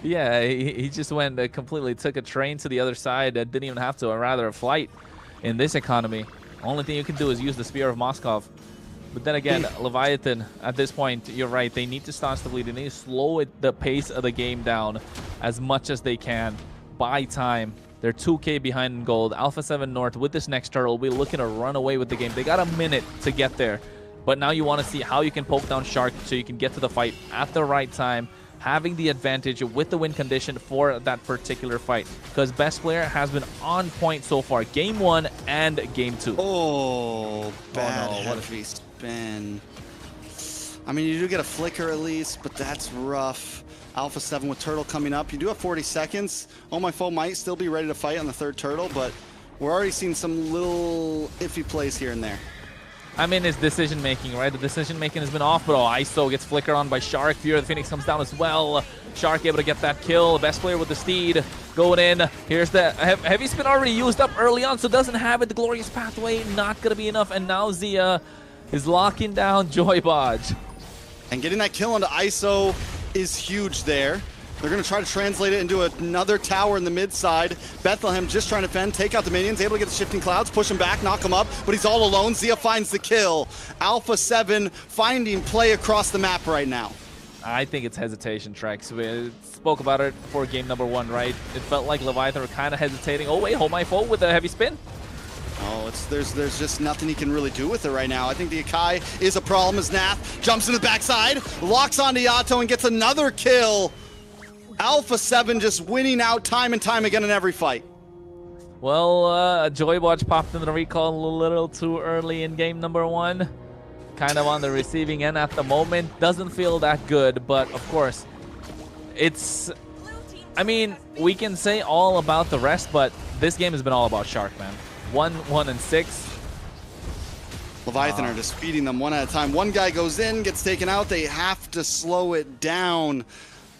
Yeah, he just went completely took a train to the other side. Didn't even have to, or rather a flight in this economy. Only thing you can do is use the Spear of Moskov. But then again, Leviathan, at this point, you're right. They need to staunch the bleed. They need to slow the pace of the game down as much as they can. Buy time. They're 2K behind in gold. Alpha 7 North with this next turtle will be looking to run away with the game. They got a minute to get there. But now you want to see how you can poke down Shark so you can get to the fight at the right time, having the advantage with the win condition for that particular fight. Because best player has been on point so far. Game 1 and Game 2. Oh, bad no, heavy spin. I mean, you do get a flicker at least, but that's rough. Alpha 7 with turtle coming up. You do have 40 seconds. Oh My Foe might still be ready to fight on the third turtle, but we're already seeing some little iffy plays here and there. I mean, it's decision-making, right? The decision-making has been off, but ISO gets flickered on by Shark. Fury of the Phoenix comes down as well. Shark able to get that kill. Best player with the steed going in. Here's the heavy spin already used up early on, so doesn't have it. The glorious pathway, not going to be enough. And now Zia is locking down Joybaj. And getting that kill onto ISO is huge there. They're going to try to translate it into another tower in the mid side. Bethlehem just trying to fend, take out the minions, able to get the shifting clouds, push him back, knock him up, but he's all alone. Zia finds the kill. Alpha 7 finding play across the map right now. I think it's hesitation, Trex. We spoke about it for game number 1, right? It felt like Leviathan were kind of hesitating. Oh, wait, hold my foe with a heavy spin. Oh, there's just nothing he can really do with it right now. I think the Akai is a problem as Nath jumps into the backside, locks onto Yato and gets another kill. Alpha 7 just winning out time and time again in every fight. Well, Joywatch popped into the recall a little too early in game number 1. Kind of on the receiving end at the moment. Doesn't feel that good, but of course, it's... I mean, we can say all about the rest, but this game has been all about Shark, man. 1, 1, and 6. Leviathan are just feeding them one at a time. One guy goes in, gets taken out. They have to slow it down.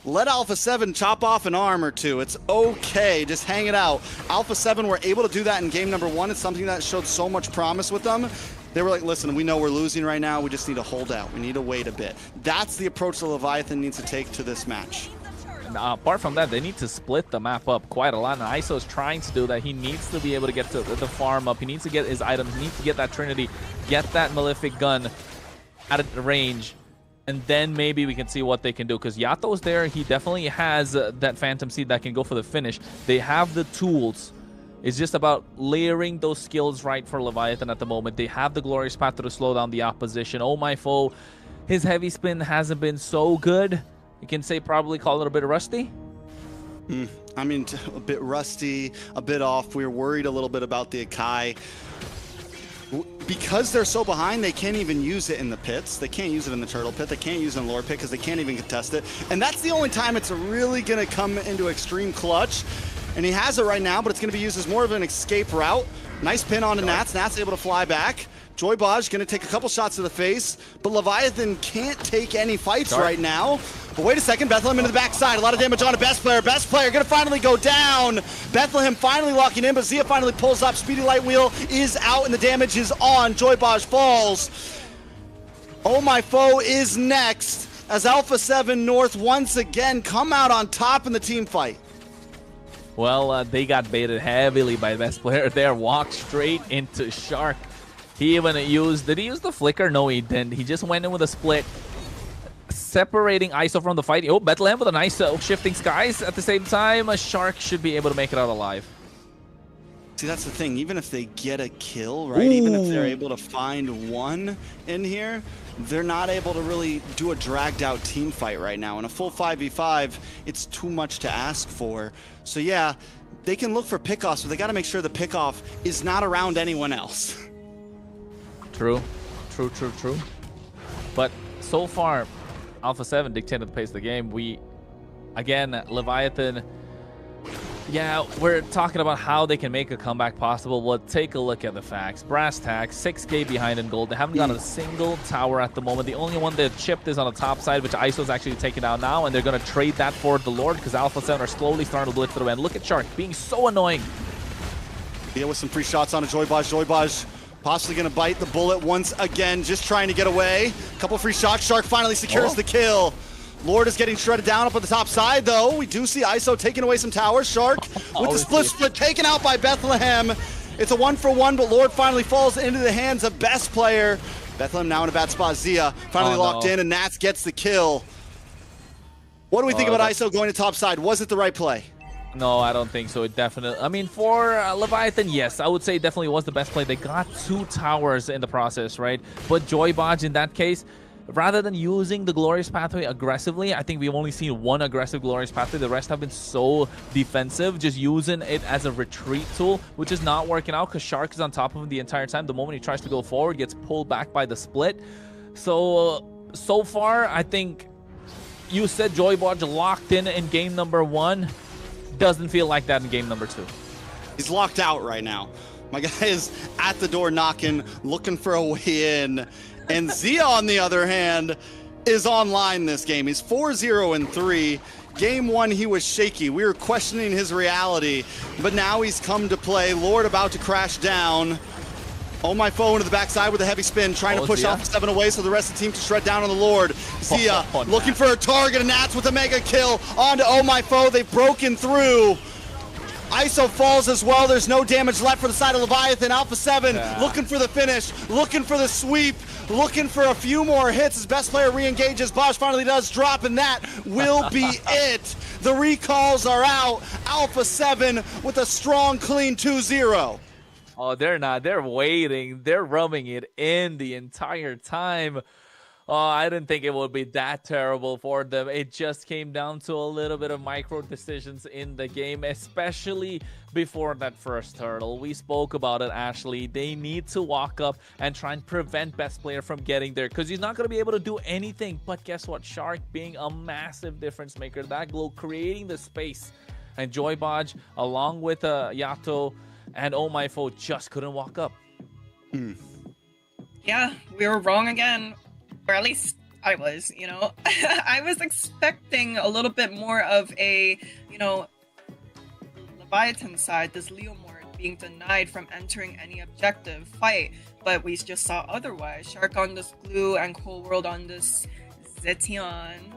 Let Alpha 7 chop off an arm or two. It's okay. Just hang it out. Alpha 7 were able to do that in game number 1. It's something that showed so much promise with them. They were like, listen, we know we're losing right now. We just need to hold out. We need to wait a bit. That's the approach the Leviathan needs to take to this match. Apart from that, they need to split the map up quite a lot. And ISO is trying to do that. He needs to be able to get to the farm up. He needs to get his items. He needs to get that Trinity, get that Malefic gun at the range. And then maybe we can see what they can do. Because Yato's there. He definitely has that Phantom Seed that can go for the finish. They have the tools. It's just about layering those skills right for Leviathan at the moment. They have the Glorious Path to slow down the opposition. Oh my foe. His heavy spin hasn't been so good. You can say probably call it a bit rusty. I mean, a bit rusty, a bit off. We were worried a little bit about the Akai. Because they're so behind, they can't even use it in the pits. They can't use it in the turtle pit. They can't use it in the lord pit because they can't even contest it. And that's the only time it's really going to come into extreme clutch. And he has it right now, but it's going to be used as more of an escape route. Nice pin on to Nats. Nats able to fly back. Joybaj going to take a couple shots to the face, but Leviathan can't take any fights right now. But wait a second, Bethlehem into the backside. A lot of damage on a Best Player. Best Player going to finally go down. Bethlehem finally locking in, but Zia finally pulls up. Speedy Light Wheel is out, and the damage is on. Joybaj falls. Oh My Foe is next, as Alpha 7 North once again come out on top in the team fight. Well, they got baited heavily by Best Player there. Walked straight into Shark. He even used... Did he use the flicker? No, he didn't. He just went in with a split. Separating ISO from the fight. Oh, Bethlehem with a nice shifting skies at the same time. A Shark should be able to make it out alive. See, that's the thing. Even if they get a kill, right? Ooh. Even if they're able to find one in here, they're not able to really do a dragged out team fight right now. In a full 5v5, it's too much to ask for. So yeah, they can look for pickoffs, but they got to make sure the pickoff is not around anyone else. True. But so far, Alpha 7 dictated the pace of the game. Again, Leviathan, yeah, we're talking about how they can make a comeback possible. Well, take a look at the facts. Brass tacks, 6K behind in gold. They haven't got a single tower at the moment. The only one that chipped is on the top side, which ISO's actually taking out now, and they're going to trade that for the Lord because Alpha 7 are slowly starting to blitz through. And look at Shark being so annoying. Yeah, with some free shots on a Joybaj. Joybaj possibly going to bite the bullet once again, just trying to get away. Couple free shots. Shark finally secures the kill. Lord is getting shredded down up on the top side, though. We do see ISO taking away some towers. Shark with the split taken out by Bethlehem. It's a 1-for-1, but Lord finally falls into the hands of Best Player. Bethlehem now in a bad spot. Zia finally locked in, and Nats gets the kill. What do we think about ISO going to top side? Was it the right play? No, I don't think so. It definitely... I mean, for Leviathan, yes, I would say it definitely was the best play. They got 2 towers in the process, right? But Joybaj, in that case, rather than using the Glorious Pathway aggressively, I think we've only seen 1 aggressive Glorious Pathway. The rest have been so defensive, just using it as a retreat tool, which is not working out because Shark is on top of him the entire time. The moment he tries to go forward, gets pulled back by the split. So far, I think you said Joybaj locked in game number 1. Doesn't feel like that in game number 2. He's locked out right now. My guy is at the door knocking, looking for a way in. And Zia, on the other hand, is online this game. He's 4-0-3. Game 1, he was shaky. We were questioning his reality, but now he's come to play. Lord about to crash down. Oh My Foe into the backside with a heavy spin, trying to push Alpha 7 away so the rest of the team can shred down on the Lord. Zia looking for a target, and Nats with a mega kill onto Oh My Foe. They've broken through. ISO falls as well. There's no damage left for the side of Leviathan. Alpha 7 looking for the finish, looking for the sweep, looking for a few more hits as Best Player re-engages. Bosch finally does drop, and that will be it. The recalls are out. Alpha 7 with a strong, clean 2-0. Oh, they're not. They're waiting. They're rubbing it in the entire time. Oh, I didn't think it would be that terrible for them. It just came down to a little bit of micro decisions in the game, especially before that first hurdle. We spoke about it, Ashley. They need to walk up and try and prevent best player from getting there because he's not going to be able to do anything. But guess what? Shark being a massive difference maker. That glow creating the space. And Joy Bodge, along with Yato and Oh My Foe, just couldn't walk up. Yeah, we were wrong again. Or at least I was, you know. I was expecting a little bit more of a, you know, Leviathan side, this Leomord being denied from entering any objective fight, but we just saw otherwise. Shark on this Glue and Cold World on this Zetian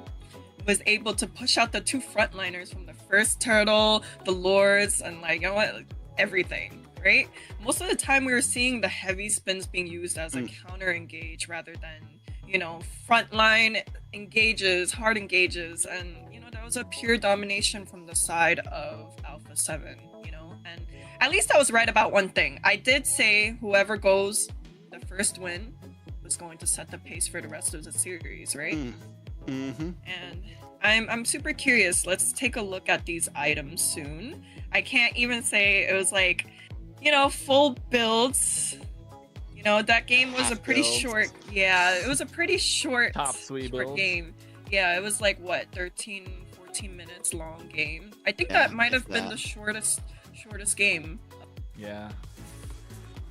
was able to push out the two frontliners from the first turtle, the Lords, and like, you know what, everything, right? Most of the time we were seeing the heavy spins being used as a counter engage rather than, you know, frontline engages, hard engages, and, you know, that was a pure domination from the side of Alpha 7, you know, and at least I was right about one thing. I did say whoever goes the first win was going to set the pace for the rest of the series, right? And I'm super curious. Let's take a look at these items soon. I can't even say it was like, you know, full builds. You know, that game was a pretty short. Yeah, it was a pretty short, short game. Yeah, it was like, what, 13, 14 minutes long game. I think that might have been the shortest game. Yeah.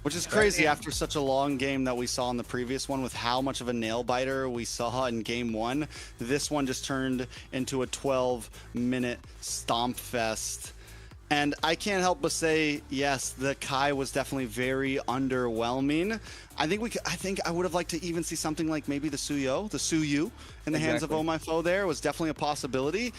Which is crazy after such a long game that we saw in the previous one with how much of a nail biter we saw in game one. This one just turned into a 12-minute stomp fest. And I can't help but say, yes, the Kai was definitely very underwhelming. I think I would have liked to even see something like maybe the Suyu in the hands of Oh My Foe there was definitely a possibility.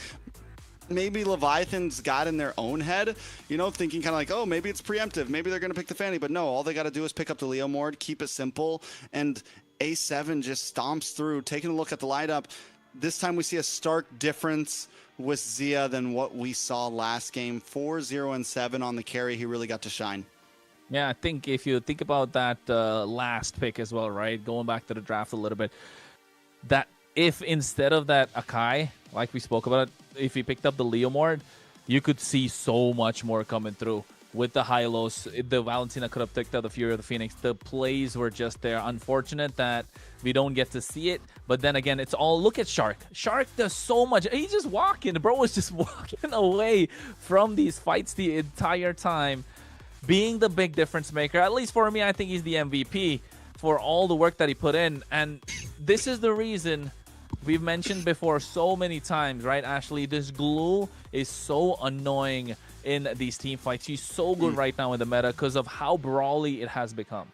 Maybe Leviathan's got in their own head, you know, thinking kind of like, oh, maybe it's preemptive. Maybe they're going to pick the Fanny. But no, all they got to do is pick up the Leomord, keep it simple. And A7 just stomps through. Taking a look at the lineup, this time we see a stark difference with Zia than what we saw last game. 4-0-7 on the carry. He really got to shine. Yeah, I think if you think about that last pick as well, right? Going back to the draft a little bit, that if instead of that Akai, like we spoke about it, if he picked up the Leomord, you could see so much more coming through. With the Hylos, the Valentina could have picked up the Fury of the Phoenix. The plays were just there. Unfortunate that we don't get to see it. But then again, it's all, look at Shark. Shark does so much. He's just walking. The bro was just walking away from these fights the entire time, being the big difference maker. At least for me, I think he's the MVP for all the work that he put in. And this is the reason we've mentioned before so many times, right, Ashley? This Glue is so annoying in these team fights. He's so good right now in the meta because of how brawly it has become.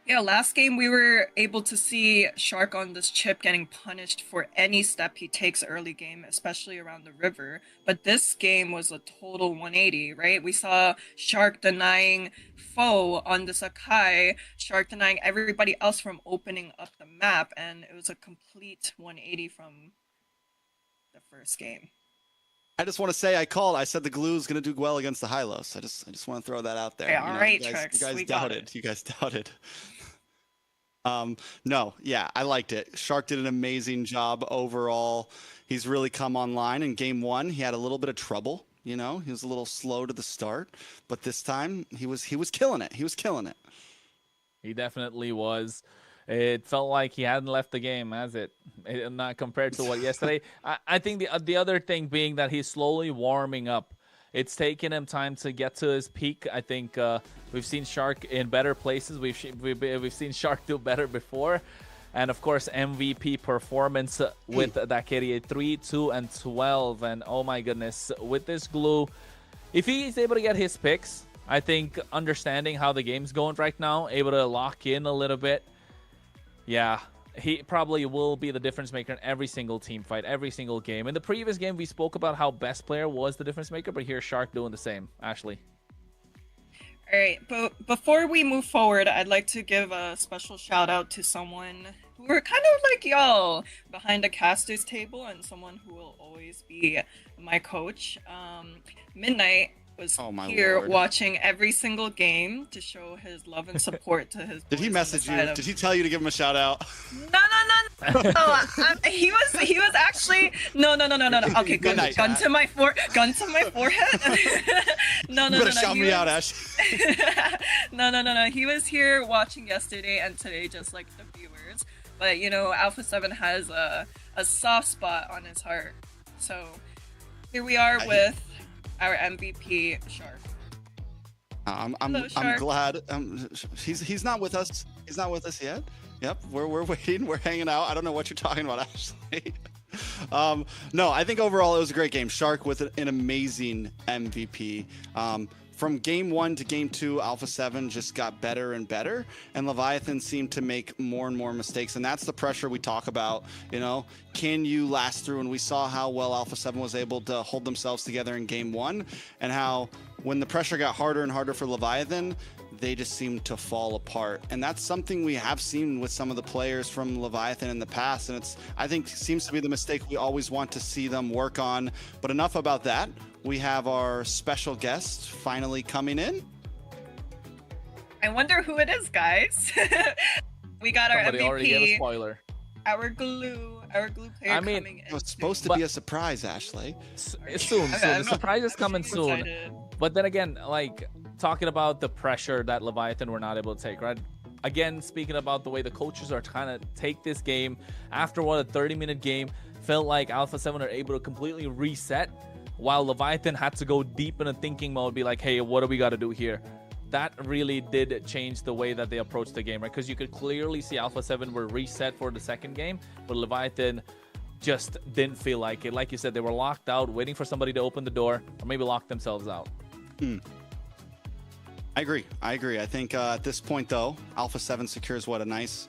Yeah, last game we were able to see Shark on this chip getting punished for any step he takes early game, especially around the river. But this game was a total 180, right? We saw Shark denying Foe on this Akai, Shark denying everybody else from opening up the map, and it was a complete 180 from the first game. I just want to say I said the Glue's going to do well against the Hylos. I just want to throw that out there. Okay, all right, you Trix, guys we doubted. You guys doubted. No, yeah, I liked it. Shark did an amazing job overall. He's really come online. In game one, he had a little bit of trouble. You know, he was a little slow to the start, but this time he was killing it. He was killing it. He definitely was. It felt like he hadn't left the game, has it? Not compared to what yesterday. I think the other thing being that he's slowly warming up. It's taken him time to get to his peak. I think we've seen Shark in better places. We've seen Shark do better before. And of course, MVP performance with that carry 3, 2, and 12. And oh my goodness, with this Glue, if he's able to get his picks, I think understanding how the game's going right now, able to lock in a little bit, yeah, he probably will be the difference maker in every single team fight, every single game. In the previous game, we spoke about how best player was the difference maker, but here's Shark doing the same. Ashley. All right, but before we move forward, I'd like to give a special shout out to someone who are kind of like y'all behind the caster's table and someone who will always be my coach. Midnight was Oh, my here Lord. watching every single game to show his love and support to his. Did he boys on the message you? side of- Did he tell you to give him a shout out? No. He was actually no. Okay, Good night, gun Matt. to my forehead. No. You better shout he me was- out, Ash. No. He was here watching yesterday and today, just like the viewers. But you know, Alpha 7 has a soft spot on his heart. So here we are with our MVP, Shark. I'm Hello, Shark. glad. He's not with us. He's not with us yet. Yep, we're waiting. We're hanging out. I don't know what you're talking about, Ashley. No, I think overall it was a great game. Shark with an amazing MVP. From game 1 to game 2, Alpha 7 just got better and better, and Leviathan seemed to make more and more mistakes, and that's the pressure we talk about. You know, can you last through? And we saw how well Alpha 7 was able to hold themselves together in game 1, and how when the pressure got harder and harder for Leviathan, they just seemed to fall apart. And that's something we have seen with some of the players from Leviathan in the past, and I think seems to be the mistake we always want to see them work on. But enough about that. We have our special guest finally coming in. I wonder who it is, guys. We got our Somebody already gave a MVP, spoiler. our glue player I mean, coming in. It was supposed to But- be a surprise, Ashley. Soon. I'm The surprise is I'm coming so soon. excited. But then again, like talking about the pressure that Leviathan were not able to take, right? Again, speaking about the way the coaches are trying to take this game after what a 30-minute game, felt like Alpha 7 are able to completely reset, while Leviathan had to go deep in a thinking mode, be like, hey, what do we got to do here? That really did change the way that they approached the game, right? Because you could clearly see Alpha 7 were reset for the second game, but Leviathan just didn't feel like it. Like you said, they were locked out, waiting for somebody to open the door, or maybe lock themselves out. I agree. I think at this point, though, Alpha 7 secures a nice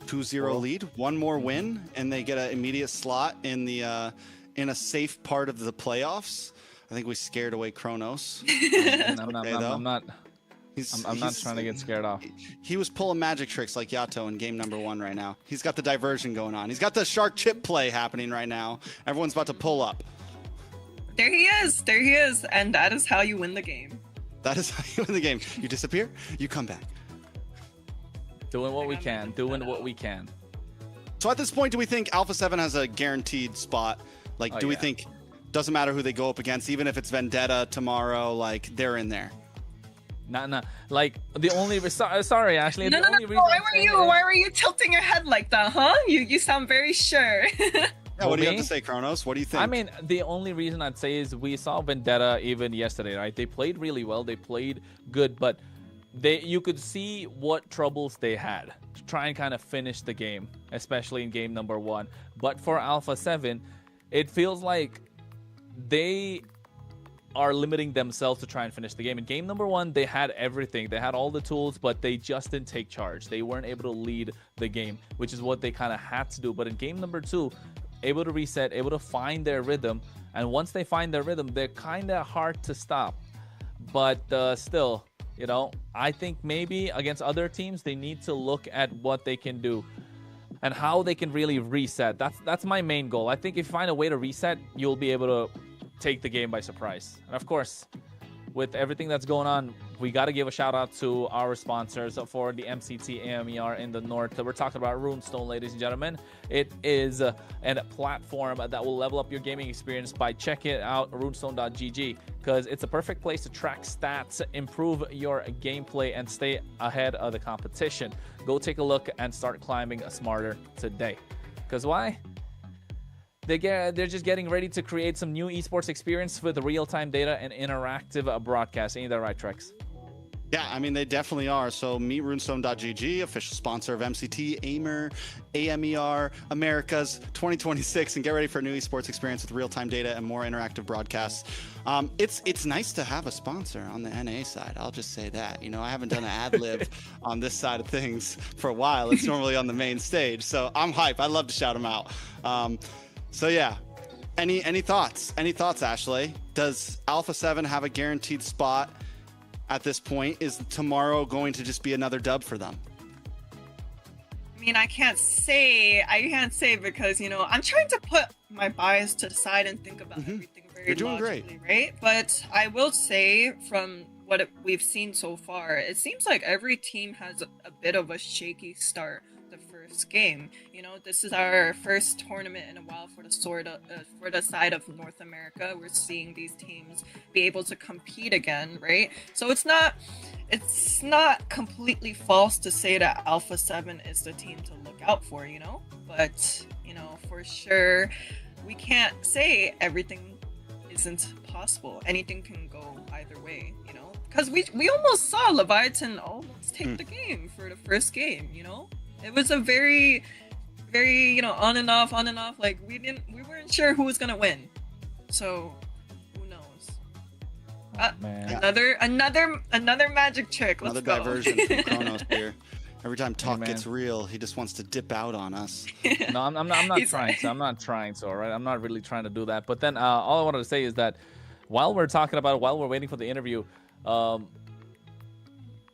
2-0 lead. One more win, and they get an immediate slot in the in a safe part of the playoffs. I think we scared away Kronos. And I'm not He's trying to get scared off. He was pulling magic tricks like Yato in game number 1 right now. He's got the diversion going on. He's got the shark chip play happening right now. Everyone's about to pull up. There he is, and that is how you win the game. That is how you win the game. You disappear, you come back. Doing what we can. So at this point, do we think Alpha 7 has a guaranteed spot? Like, do we yeah. think doesn't matter who they go up against, even if it's Vendetta tomorrow, like they're in there? Nah. Like the only sorry, Ashley. No. the only reason Why I'm saying it- were you tilting your head like that, huh? You sound very sure. Yeah, what do you have me? to say, Kronos? What do you think? I mean, the only reason I'd say is we saw Vendetta even yesterday, right? They played really well. They played good, but you could see what troubles they had to try and kind of finish the game, especially in game number 1. But for Alpha 7, it feels like they are limiting themselves to try and finish the game. In game number 1, they had everything. They had all the tools, but they just didn't take charge. They weren't able to lead the game, which is what they kind of had to do. But in game number 2, able to reset, able to find their rhythm. And once they find their rhythm, they're kind of hard to stop. But still, you know, I think maybe against other teams, they need to look at what they can do and how they can really reset. That's my main goal. I think if you find a way to reset, you'll be able to take the game by surprise. And of course, with everything that's going on, we got to give a shout out to our sponsors for the MCT AMER in the north. We're talking about Runestone, ladies and gentlemen. It is a platform that will level up your gaming experience by checking it out, runestone.gg, because it's a perfect place to track stats, improve your gameplay, and stay ahead of the competition. Go take a look and start climbing smarter today. Because why? They're just getting ready to create some new esports experience with real-time data and interactive broadcast. Ain't that right, Trex? Yeah, I mean, they definitely are. So meet runestone.gg, official sponsor of MCT AMER, America's 2026, and get ready for a new esports experience with real-time data and more interactive broadcasts. It's nice to have a sponsor on the NA side. I'll just say that. You know, I haven't done an ad lib on this side of things for a while. It's normally on the main stage. So I'm hype. I love to shout them out. So yeah, any thoughts? Any thoughts, Ashley? Does Alpha 7 have a guaranteed spot at this point? Is tomorrow going to just be another dub for them? I mean, I can't say because, you know, I'm trying to put my bias to the side and think about everything very You're doing logically, right? But I will say, from what we've seen so far, it seems like every team has a bit of a shaky start the first game. You know, this is our first tournament in a while for the side of North America. We're seeing these teams be able to compete again, right? So it's not completely false to say that Alpha 7 is the team to look out for, you know? But, you know, for sure, we can't say everything isn't possible. Anything can go either way, you know? Because we almost saw Leviathan almost take the game for the first game, you know? It was a very, very, you know, on and off. Like we weren't sure who was gonna win. So who knows? Man. Another magic trick. Let's Another go. diversion from Kronos here. Every time talk man. gets real, he just wants to dip out on us. No, I'm not trying to. I'm not trying to. All right, I'm not really trying to do that. But then all I wanted to say is that while we're talking about it, while we're waiting for the interview,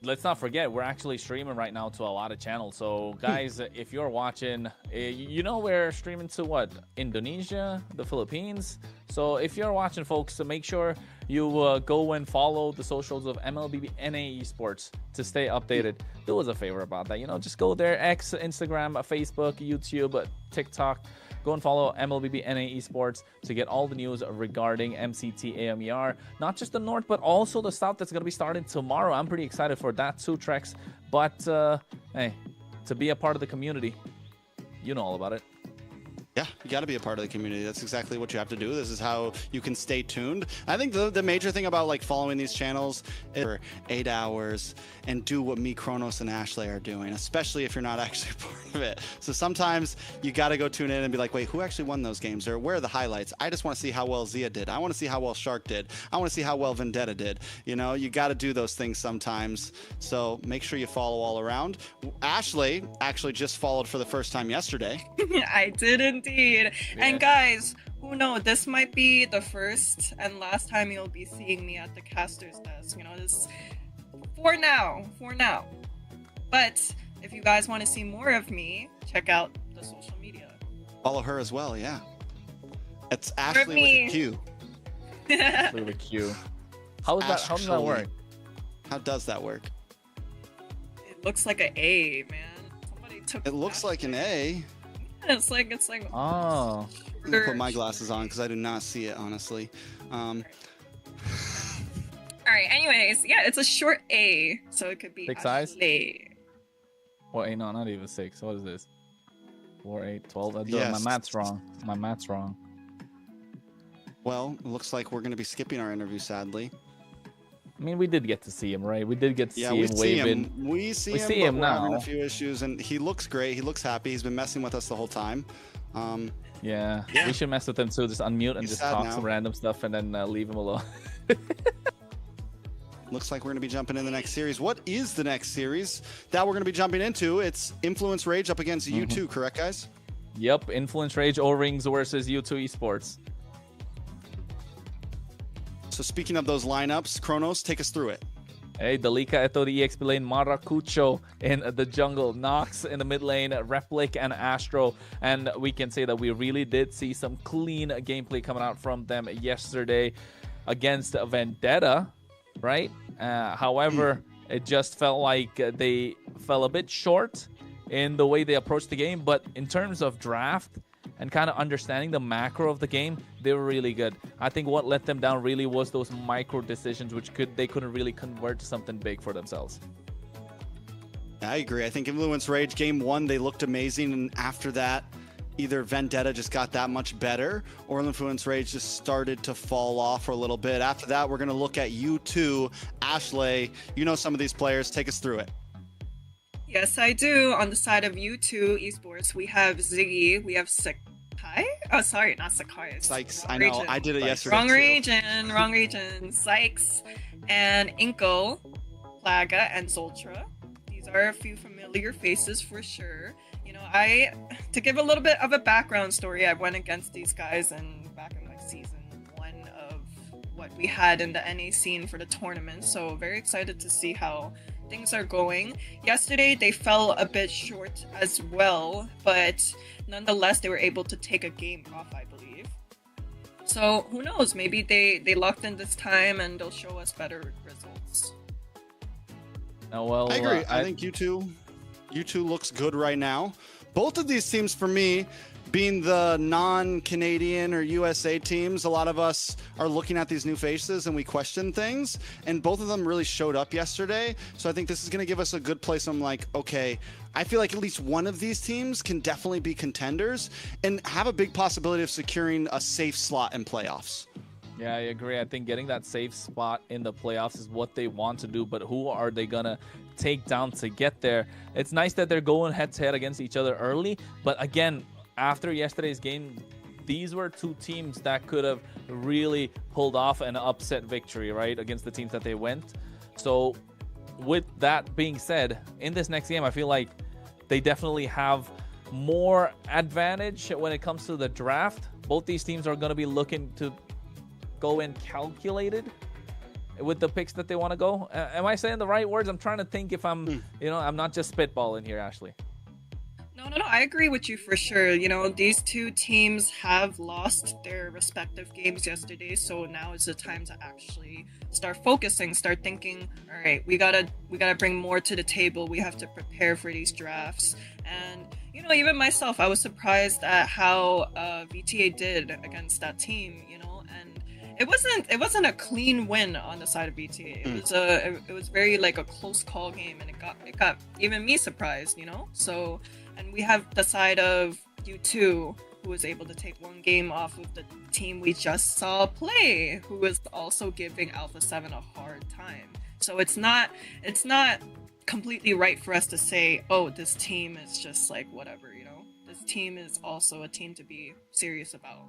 let's not forget we're actually streaming right now to a lot of channels. So guys, if you're watching, you know we're streaming to what? Indonesia, the Philippines. So if you're watching, folks, so make sure you go and follow the socials of MLBB Esports to stay updated. Do us a favor about that. You know, just go there, X, Instagram, Facebook, YouTube, TikTok. Go and follow MLBB Esports to get all the news regarding MCT AMER. Not just the North, but also the South that's going to be starting tomorrow. I'm pretty excited for that too, Trex. But, hey, to be a part of the community, you know all about it. Yeah, you got to be a part of the community. That's exactly what you have to do. This is how you can stay tuned. I think the major thing about like following these channels is for 8 hours and do what me, Kronos, and Ashley are doing, especially if you're not actually part of it. So sometimes you got to go tune in and be like, wait, who actually won those games? Or where are the highlights? I just want to see how well Zia did. I want to see how well Shark did. I want to see how well Vendetta did. You know, you got to do those things sometimes. So make sure you follow all around. Ashley actually just followed for the first time yesterday. I did indeed. Yeah. And guys, who knows? This might be the first and last time you'll be seeing me at the caster's desk. You know, this for now. But if you guys want to see more of me, check out the social media. Follow her as well, yeah. It's Ashley with a Q. Look at the Q. How is that? How does that work? How does that work? It looks like an A, man. Somebody took It looks like an A. It's like Oh. I'm gonna put my glasses on because I do not see it, honestly. All right, anyways, yeah, it's a short A, so it could be 6 size? Ashley. Well, no, not even 6. What is this? 4, 8, 12. Yes. My math's wrong. My math's wrong. Well, it looks like we're going to be skipping our interview, sadly. I mean, we did get to see him, right? We did get to Yeah, see we him see waving. him. We see We him, see but him we're having now. a few issues, and he looks great. He looks happy. He's been messing with us the whole time. Yeah. Yeah. We should mess with him too. Just unmute and He's just sad talk now. some random stuff and then leave him alone. Looks like we're going to be jumping in the next series. What is the next series that we're going to be jumping into? It's Influence Rage up against U2, correct, guys? Yep. Influence Rage O-Rings versus U2 Esports. So speaking of those lineups, Kronos, take us through it. Hey, Dalika ito the EXP lane, Maracucho in the jungle, Nox in the mid lane, Replic and Astro. And we can say that we really did see some clean gameplay coming out from them yesterday against Vendetta, right? However, it just felt like they fell a bit short in the way they approached the game. But in terms of draft and kind of understanding the macro of the game, they were really good. I think what let them down really was those micro decisions, which they couldn't really convert to something big for themselves. I agree. I think Influence Rage game 1, they looked amazing, and after that, either Vendetta just got that much better, or Influence Rage just started to fall off for a little bit. After that, we're going to look at U2. Ashley, you know some of these players. Take us through it. Yes, I do. On the side of U2 Esports, we have Ziggy, we have Sakai. Oh, sorry, not Sakai. Sykes, Wrong I know. region. I did it yesterday. Wrong too. wrong region. Sykes and Inkle, Plaga, and Zoltra. These are a few familiar faces for sure. You know, to give a little bit of a background story, I went against these guys back in like season 1 of what we had in the NA scene for the tournament. So very excited to see how things are going. Yesterday they fell a bit short as well, but nonetheless they were able to take a game off, I believe. So who knows? Maybe they locked in this time and they'll show us better results. Well, I agree. I think U2 looks good right now. Both of these teams, for me, being the non-Canadian or USA teams, a lot of us are looking at these new faces and we question things, and both of them really showed up yesterday. So I think this is going to give us a good place. I'm like, okay, I feel like at least one of these teams can definitely be contenders and have a big possibility of securing a safe slot in playoffs. Yeah, I agree. I think getting that safe spot in the playoffs is what they want to do, but who are they gonna take down to get there? It's nice that they're going head-to-head against each other early, but again, after yesterday's game, these were two teams that could have really pulled off an upset victory, right, against the teams that they went. So with that being said, in this next game, I feel like they definitely have more advantage when it comes to the draft. Both these teams are going to be looking to go in calculated with the picks that they want to go. Am I saying the right words? I'm trying to think if I'm, I'm not just spitballing here, Ashley. No, I agree with you for sure. You know, these two teams have lost their respective games yesterday, so now is the time to actually start focusing, start thinking, all right, we gotta bring more to the table. We have to prepare for these drafts. And, you know, even myself, I was surprised at how VTA did against that team, you know, and it wasn't a clean win on the side of VTA. It was very like a close call game, and it got even me surprised, you know. So, and we have the side of U2, who was able to take one game off of the team we just saw play, who was also giving Alpha 7 a hard time. So it's not completely right for us to say, oh, this team is just like whatever, you know. This team is also a team to be serious about.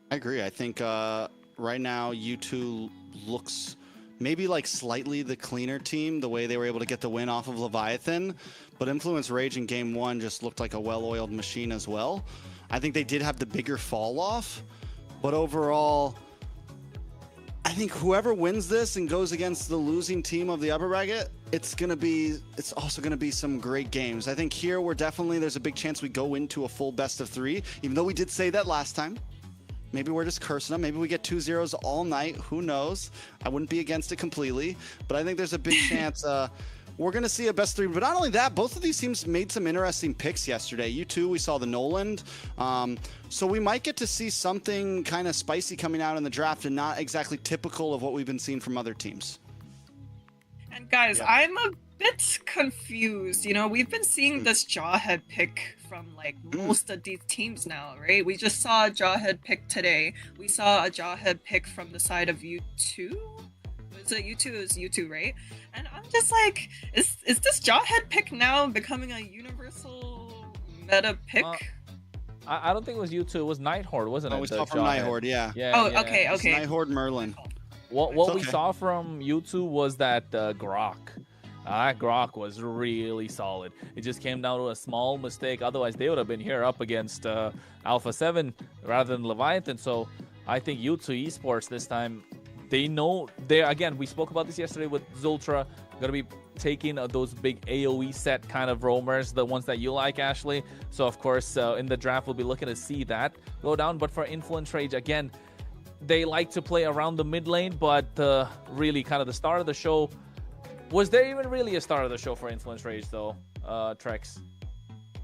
I agree. I think right now U2 looks maybe like slightly the cleaner team, the way they were able to get the win off of Leviathan, but Influence Rage in game one just looked like a well-oiled machine as well. I think they did have the bigger fall off, but overall, I think whoever wins this and goes against the losing team of the upper bracket, it's also gonna be some great games. I think here there's a big chance we go into a full best of three, even though we did say that last time. Maybe we're just cursing them. Maybe we get 2-0s all night. Who knows? I wouldn't be against it completely, but I think there's a big chance we're going to see a best three. But not only that, both of these teams made some interesting picks yesterday. U2, we saw the Noland. So we might get to see something kind of spicy coming out in the draft and not exactly typical of what we've been seeing from other teams. And guys, I'm a bit confused. You know, we've been seeing this Jawhead pick from like most of these teams now, right? We just saw a Jawhead pick today. We saw a Jawhead pick from the side of U2. Was it U2? It was U2, right? And I'm just like, is this Jawhead pick now becoming a universal meta pick? I don't think it was U2. It was Nighthorde, wasn't it? We saw from Nighthorde, yeah. Okay. Nighthorde Merlin. What we saw from U2 was that Grok. Grok was really solid. It just came down to a small mistake. Otherwise, they would have been here up against Alpha 7 rather than Leviathan. So I think U2 Esports this time, they know again, we spoke about this yesterday with Zultra, going to be taking those big AoE set kind of roamers, the ones that you like, Ashley. So of course, in the draft, we'll be looking to see that go down. But for Influence Rage, again, they like to play around the mid lane, but really kind of the start of the show. Was there even really a start of the show for Influence Rage, though, Trex?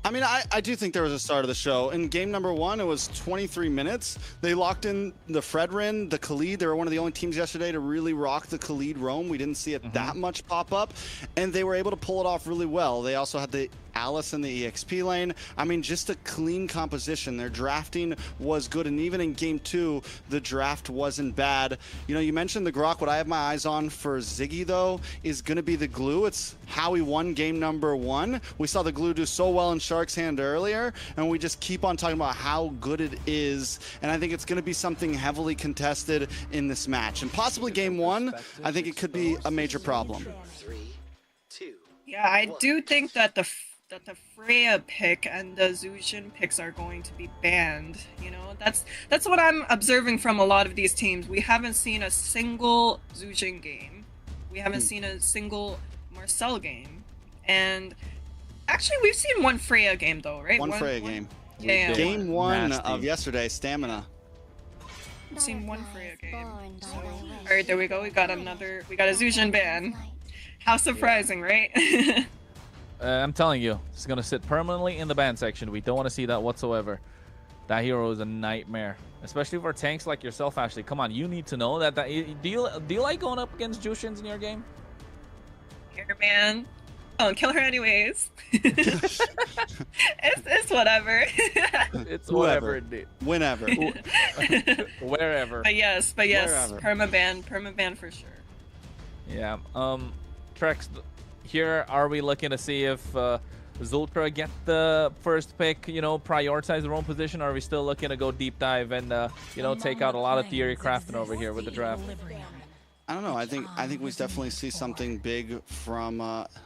I mean, I do think there was a start of the show. In game number one, it was 23 minutes. They locked in the Fredrin, the Khalid. They were one of the only teams yesterday to really rock the Khalid roam. We didn't see it that much pop up, and they were able to pull it off really well. They also had the Alice in the EXP lane. I mean, just a clean composition. Their drafting was good, and even in game two, the draft wasn't bad. You know, you mentioned the Grok. What I have my eyes on for Ziggy, though, is going to be the glue. It's how he won game number one. We saw the glue do so well in Shark's hand earlier, and we just keep on talking about how good it is, and I think it's going to be something heavily contested in this match. And possibly game one, I think it could be a major problem. Yeah, I do think that the Freya pick and the Zujin picks are going to be banned. You know, that's what I'm observing from a lot of these teams. We haven't seen a single Zujin game. We haven't seen a single Marcel game. And actually, we've seen one Freya game though, right? One Freya game. Yeah. Game one Nasty. of yesterday, Stamina. I've seen one Freya game. So, alright, there we go. We got a Zuzhan ban. How surprising, right? I'm telling you, it's gonna sit permanently in the ban section. We don't want to see that whatsoever. That hero is a nightmare, especially for tanks like yourself, Ashley. Come on, you need to know that. Do you like going up against Jushins in your game? Here, man. Oh, kill her anyways. it's whatever. It's whatever, indeed. Whenever. Wherever. But yes, Wherever. permaban for sure. Yeah. Trex, here are we looking to see if Zultra get the first pick, you know, prioritize their own position, or are we still looking to go deep dive and you know, take out a lot of theory crafting over here with the draft? I don't know. I think we definitely see something big from.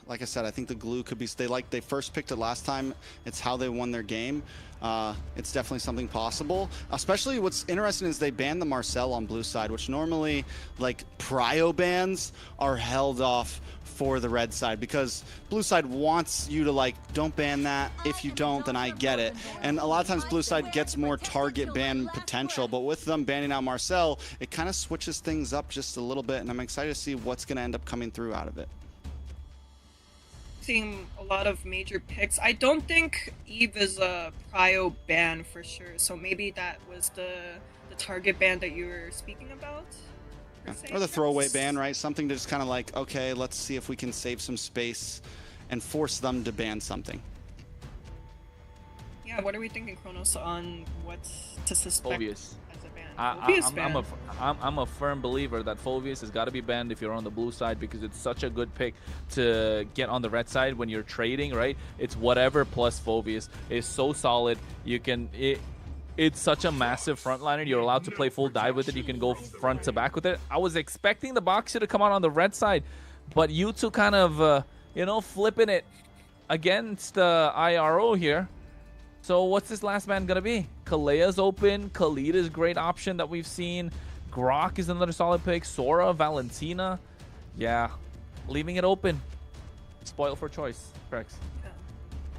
Like I said, I think the glue could be. They first picked it last time. It's how they won their game. It's definitely something possible. Especially what's interesting is they banned the Marcel on blue side, which normally like prio bans are held off for the red side, because blue side wants you to like, don't ban that. If you don't, then I get it. And a lot of times blue side gets more target ban potential, but with them banning out Marcel, it kind of switches things up just a little bit, and I'm excited to see what's going to end up coming through out of it. Seeing a lot of major picks. I don't think Eve is a prio ban for sure, so maybe that was the target ban that you were speaking about? Or the throwaway ban, right? Something to just kind of like, okay, let's see if we can save some space and force them to ban something. Yeah, what are we thinking, Kronos, on what to suspect Phoveus. as a ban? I'm a firm believer that Phoveus has got to be banned if you're on the blue side, because it's such a good pick to get on the red side when you're trading, right? It's whatever plus Phoveus is so solid. You can it's such a massive frontliner. You're allowed to play full dive with it. You can go front to back with it. I was expecting the Boxer to come out on the red side, but you two kind of, you know, flipping it against IRO here. So what's this last man going to be? Kalea's open. Khalid is a great option that we've seen. Grok is another solid pick. Sora, Valentina. Yeah, leaving it open. Spoil for choice, Prex.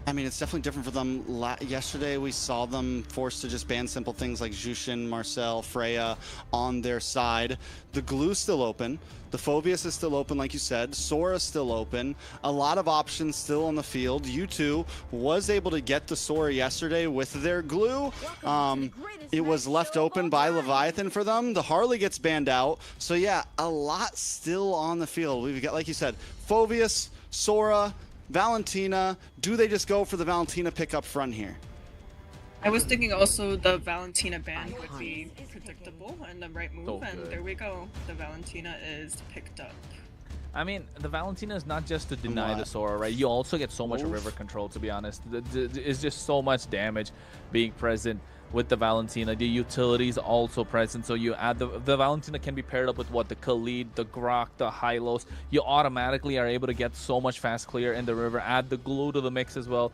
I mean, it's definitely different for them. Yesterday, we saw them forced to just ban simple things like Jushin, Marcel, Freya on their side. The glue's still open. The Phoveus is still open, like you said. Sora's still open. A lot of options still on the field. U2 was able to get the Sora yesterday with their glue. It was left open by Leviathan for them. The Harley gets banned out. So yeah, a lot still on the field. We've got, like you said, Phoveus, Sora, Valentina. Do they just go for the Valentina pick up front here? I was thinking also the Valentina ban would be predictable and the right move, So and good. there we go. The Valentina is picked up. I mean, the Valentina is not just to deny the Sora, right? You also get so much river control, to be honest. It's just so much damage being present with the Valentina. The utility is also present, so you add the Valentina can be paired up with what? The Khalid, the Grok, the Hylos. You automatically are able to get so much fast clear in the river. Add the glue to the mix as well.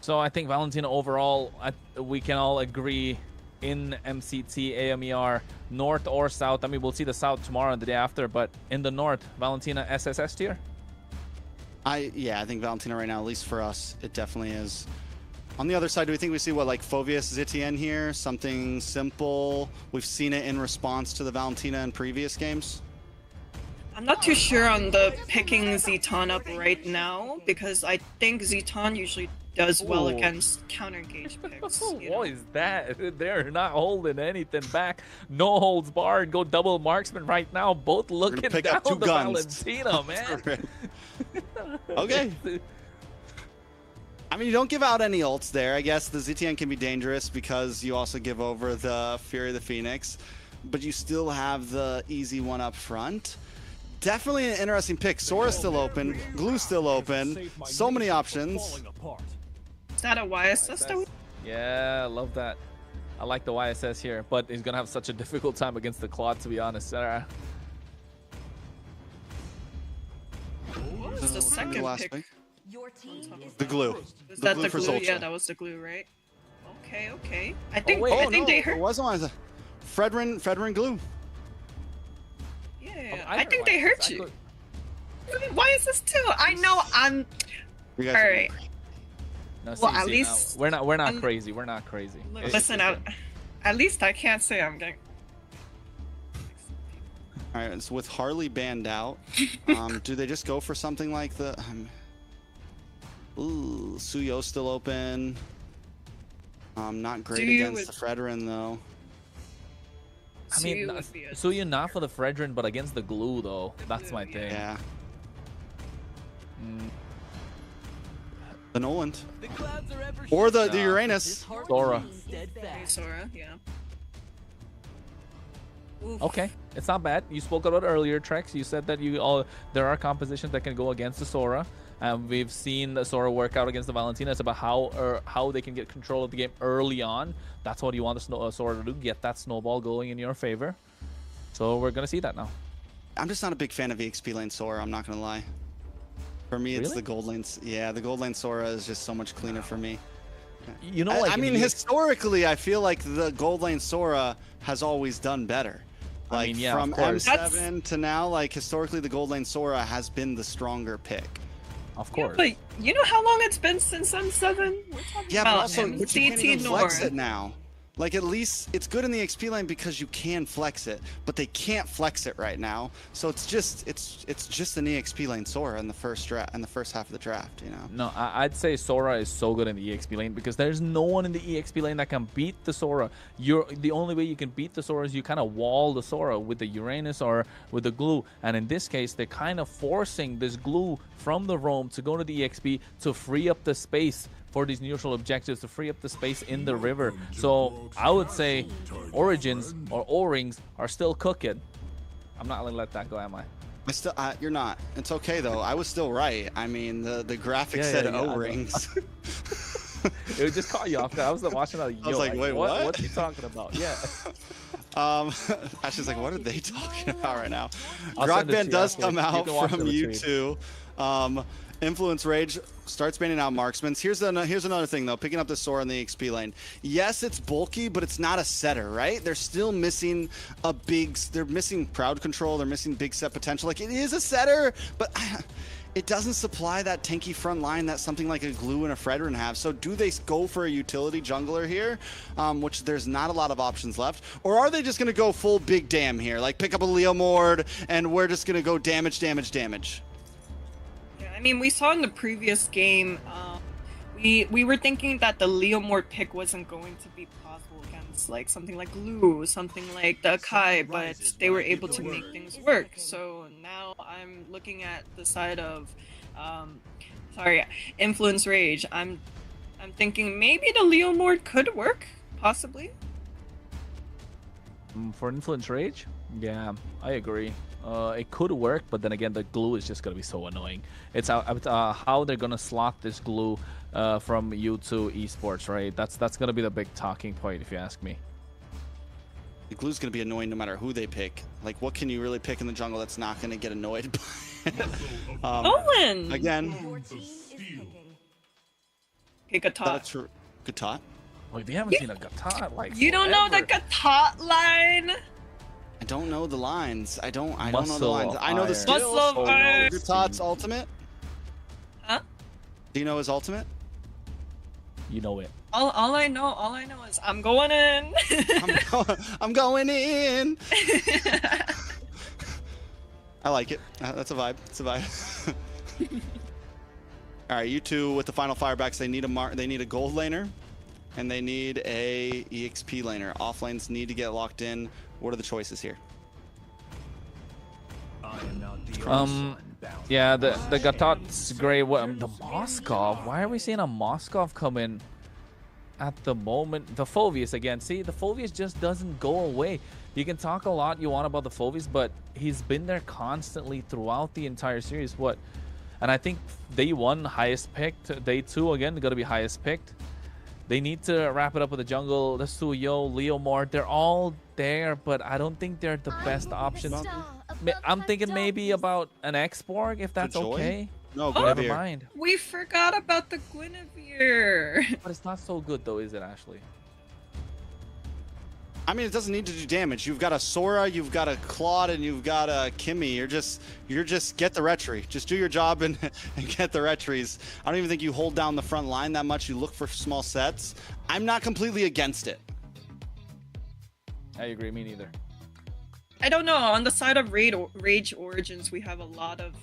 So I think Valentina overall, we can all agree in MCT AMER, north or south. I mean, we'll see the south tomorrow and the day after, but in the north, Valentina SSS tier? Yeah, I think Valentina right now, at least for us, it definitely is. On the other side, do we think we see what, like Phoveus Zitian here? Something simple? We've seen it in response to the Valentina in previous games. I'm not too sure on the picking Zeton up right now, because I think Zeton usually does well Ooh. against counter engage picks. You know? What is that? They're not holding anything back. No holds barred. Go double marksman right now. Both looking pick down up two the guns. Valentina, man. Okay. I mean, you don't give out any ults there. I guess the Zitian can be dangerous because you also give over the Fury of the Phoenix, but you still have the easy one up front. Definitely an interesting pick. Sora's still open. Glue's still open. So many options. Is that a YSS that we... Yeah, I love that. I like the YSS here, but he's going to have such a difficult time against the Claude, to be honest. What was the second last pick? pick? Your team is The glue. Was The that glue the for glue? Zultra. Yeah, that was the glue, right? Okay, okay. I think, wait. I think they It heard... wasn't one. Fredrin glue. Yeah, I I think they hurt you. Why is this too? I know I'm... You guys Alright. No, Well, at least- we're not I'm- crazy. We're not crazy. Listen, at least I can't say I'm getting All right, it's with Harley banned out. Do they just go for something like the? Ooh, Suyo's still open. Not great Suyo against the Fredrin though. I mean, Suyo would be a- Suyo not for the Fredrin, but against the glue though. That's my thing. Yeah. The Noland. Or the Uranus. Sora. Okay, Sora, yeah. Oof. Okay, it's not bad. You spoke about it earlier, Trex. You said that there are compositions that can go against the Sora. We've seen the Sora work out against the Valentina. It's about how they can get control of the game early on. That's what you want the Sora to do, get that snowball going in your favor. So we're going to see that now. I'm just not a big fan of EXP lane Sora, I'm not going to lie. For me, it's Really? the gold lane. Yeah, the gold lane Sora is just so much cleaner for me. You know, like I mean, in the- historically, I feel like the gold lane Sora has always done better. Like, mean, yeah, from of course. M7 to now, like, historically, the gold lane Sora has been the stronger pick. Of Yeah, course. but you know how long it's been since M7? We're talking Yeah, but about also, but you can't MCT even flex North. it now. Like, at least it's good in the XP lane because you can flex it, but they can't flex it right now. So it's just an EXP lane Sora in the first half of the draft, you know. No, I'd say Sora is so good in the EXP lane because there's no one in the EXP lane that can beat the Sora. The only way you can beat the Sora is you kind of wall the Sora with the Uranus or with the glue. And in this case, they're kind of forcing this glue from the roam to go to the EXP to free up the space for these neutral objectives, to free up the space in the river. So I would say Origins or O-Rings are still cooking. I'm not gonna let that go, am I? You're not. It's okay though. I was still right. I mean, the graphic said I know. O-rings. It would just caught you off guard. I was watching that. I was like, wait, what? What's he talking about? Yeah. Ashley's like, what are they talking about right now? I'll send it to Rockband you does after. come You out can watch from the you retweet. too. Influence Rage starts banning out marksmans. Here's another thing though. Picking up the Sora in the XP lane. Yes, it's bulky, but it's not a setter, right? They're still missing they're missing crowd control. They're missing big set potential. Like, it is a setter, but it doesn't supply that tanky front line that something like a Glue and a Fredrin have. So do they go for a utility jungler here, which there's not a lot of options left? Or are they just going to go full big damn here? Like, pick up a Leo Mord and we're just going to go damage, damage, damage. Yeah, I mean, we saw in the previous game, we were thinking that the Leomord pick wasn't going to be possible against like something like Glue, something like the Akai, but they were able to make things work. So now I'm looking at the side of, Influence Rage. I'm thinking maybe the Leomord could work, possibly. For Influence Rage? Yeah, I agree. It could work, but then again, the glue is just going to be so annoying. It's how they're going to slot this glue from U2 Esports, right? That's going to be the big talking point, if you ask me. The Glue's going to be annoying no matter who they pick. Like, what can you really pick in the jungle that's not going to get annoyed by? Owen! Again, Your team is picking. Okay, Gatot. that's Gatot. Wait, we haven't seen a Gatot like You don't know the forever. Gatot line? I don't know the lines. I don't know the Muscle lines. I know the Iron. skills. Muscle of I know Iron. Gatot's ultimate. Huh? Do you know his ultimate? You know it. All I know is I'm going in. I'm going in. I like it. That's a vibe. It's a vibe. All right, you two with the final firebacks. They need they need a gold laner, and they need a EXP laner. Off lanes need to get locked in. What are the choices here? Yeah, the Gatot's great. What the Moskov? Why are we seeing a Moskov come in at the moment? The Phoveus again. See, the Phoveus just doesn't go away. You can talk a lot you want about the Phoveus, but he's been there constantly throughout the entire series. What? And I think day 1 highest picked. Day 2 again gonna be highest picked. They need to wrap it up with the jungle. The Suyo, Leomord, they're all there, but I don't think they're the best options. I'm thinking maybe about an X-Borg, if that's Joy? okay. No, Never Guinevere. mind. We forgot about the Guinevere. But it's not so good though, is it, Ashley? I mean, it doesn't need to do damage. You've got a Sora, you've got a Claude, and you've got a Kimmy. You're just get the retry. Just do your job and get the retries. I don't even think you hold down the front line that much. You look for small sets. I'm not completely against it. I agree, me neither. I don't know. On the side of Rage Origins, we have a lot of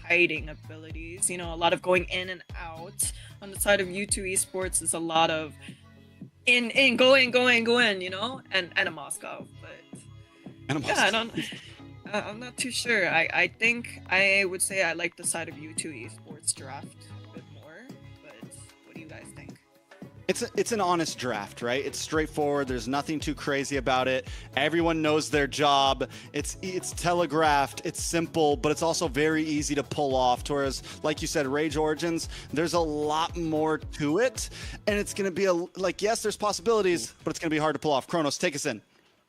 hiding abilities. You know, a lot of going in and out. On the side of U2 Esports, is a lot of go in. You know, and a Moscow. But And a yeah, I Moscow. don't. I'm not too sure. I think I would say I like the side of U2 Esports draft a bit more. But what do you guys think? It's an honest draft, right? It's straightforward. There's nothing too crazy about it. Everyone knows their job. It's telegraphed. It's simple, but it's also very easy to pull off. Whereas, like you said, Rage Origins, there's a lot more to it, and it's gonna be yes, there's possibilities, but it's gonna be hard to pull off. Kronos, take us in.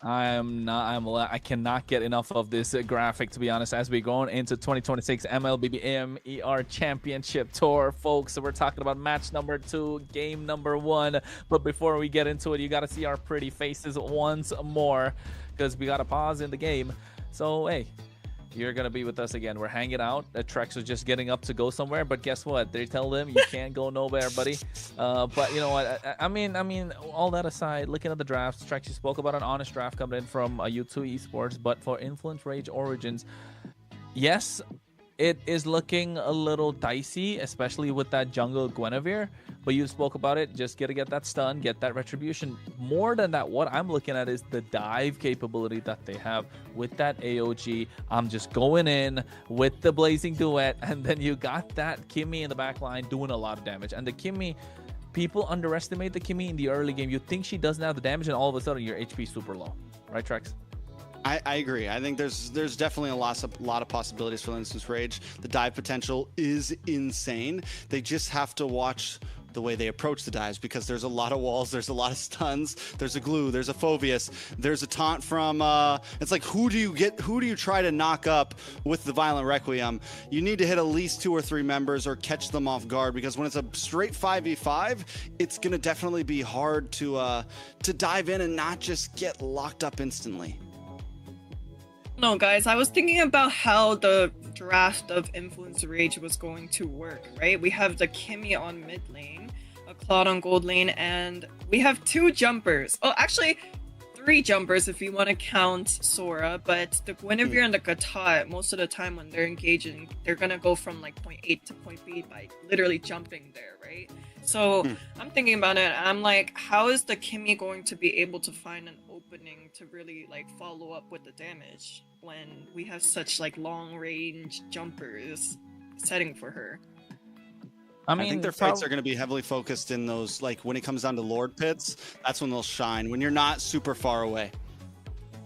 I cannot get enough of this graphic, to be honest, as we go into 2026 MLBB AMER Championship Tour, folks. So we're talking about match number 2, game number 1. But before we get into it, you got to see our pretty faces once more, because we got to pause in the game. So, hey, you're going to be with us again. We're hanging out. Trex was just getting up to go somewhere, but guess what? They tell them you can't go nowhere, buddy. But you know what? I mean, all that aside, looking at the drafts, Trex, you spoke about an honest draft coming in from U2 Esports, but for Influence Rage Origins, yes, it is looking a little dicey, especially with that jungle Guinevere. But you spoke about it. Just got to get that stun, get that retribution. More than that, what I'm looking at is the dive capability that they have with that AOG. I'm just going in with the Blazing Duet, and then you got that Kimmy in the back line doing a lot of damage. And the Kimmy, people underestimate the Kimmy in the early game. You think she doesn't have the damage, and all of a sudden your HP super low. Right, Trex? I agree. I think there's definitely a lot of possibilities for Instance Rage. The dive potential is insane. They just have to watch the way they approach the dives, because there's a lot of walls, there's a lot of stuns, there's a glue, there's a Phobius, there's a taunt from it's like, who do you try to knock up with the Violent Requiem? You need to hit at least 2 or 3 members or catch them off guard, because when it's a straight 5v5, it's gonna definitely be hard to dive in and not just get locked up instantly. No, guys, I was thinking about how the draft of Influence Rage was going to work, right? We have the Kimmy on mid lane, a Claude on gold lane, and we have 2 jumpers. Oh, actually, 3 jumpers if you want to count Sora, but the Guinevere and the Gata, most of the time when they're engaging, they're gonna go from like point A to point B by literally jumping there, right? So I'm thinking about it, I'm like, how is the Kimmy going to be able to find an opening to really like follow up with the damage when we have such like long range jumpers setting for her? I think their fights are going to be heavily focused in those, like when it comes down to Lord pits, that's when they'll shine, when you're not super far away.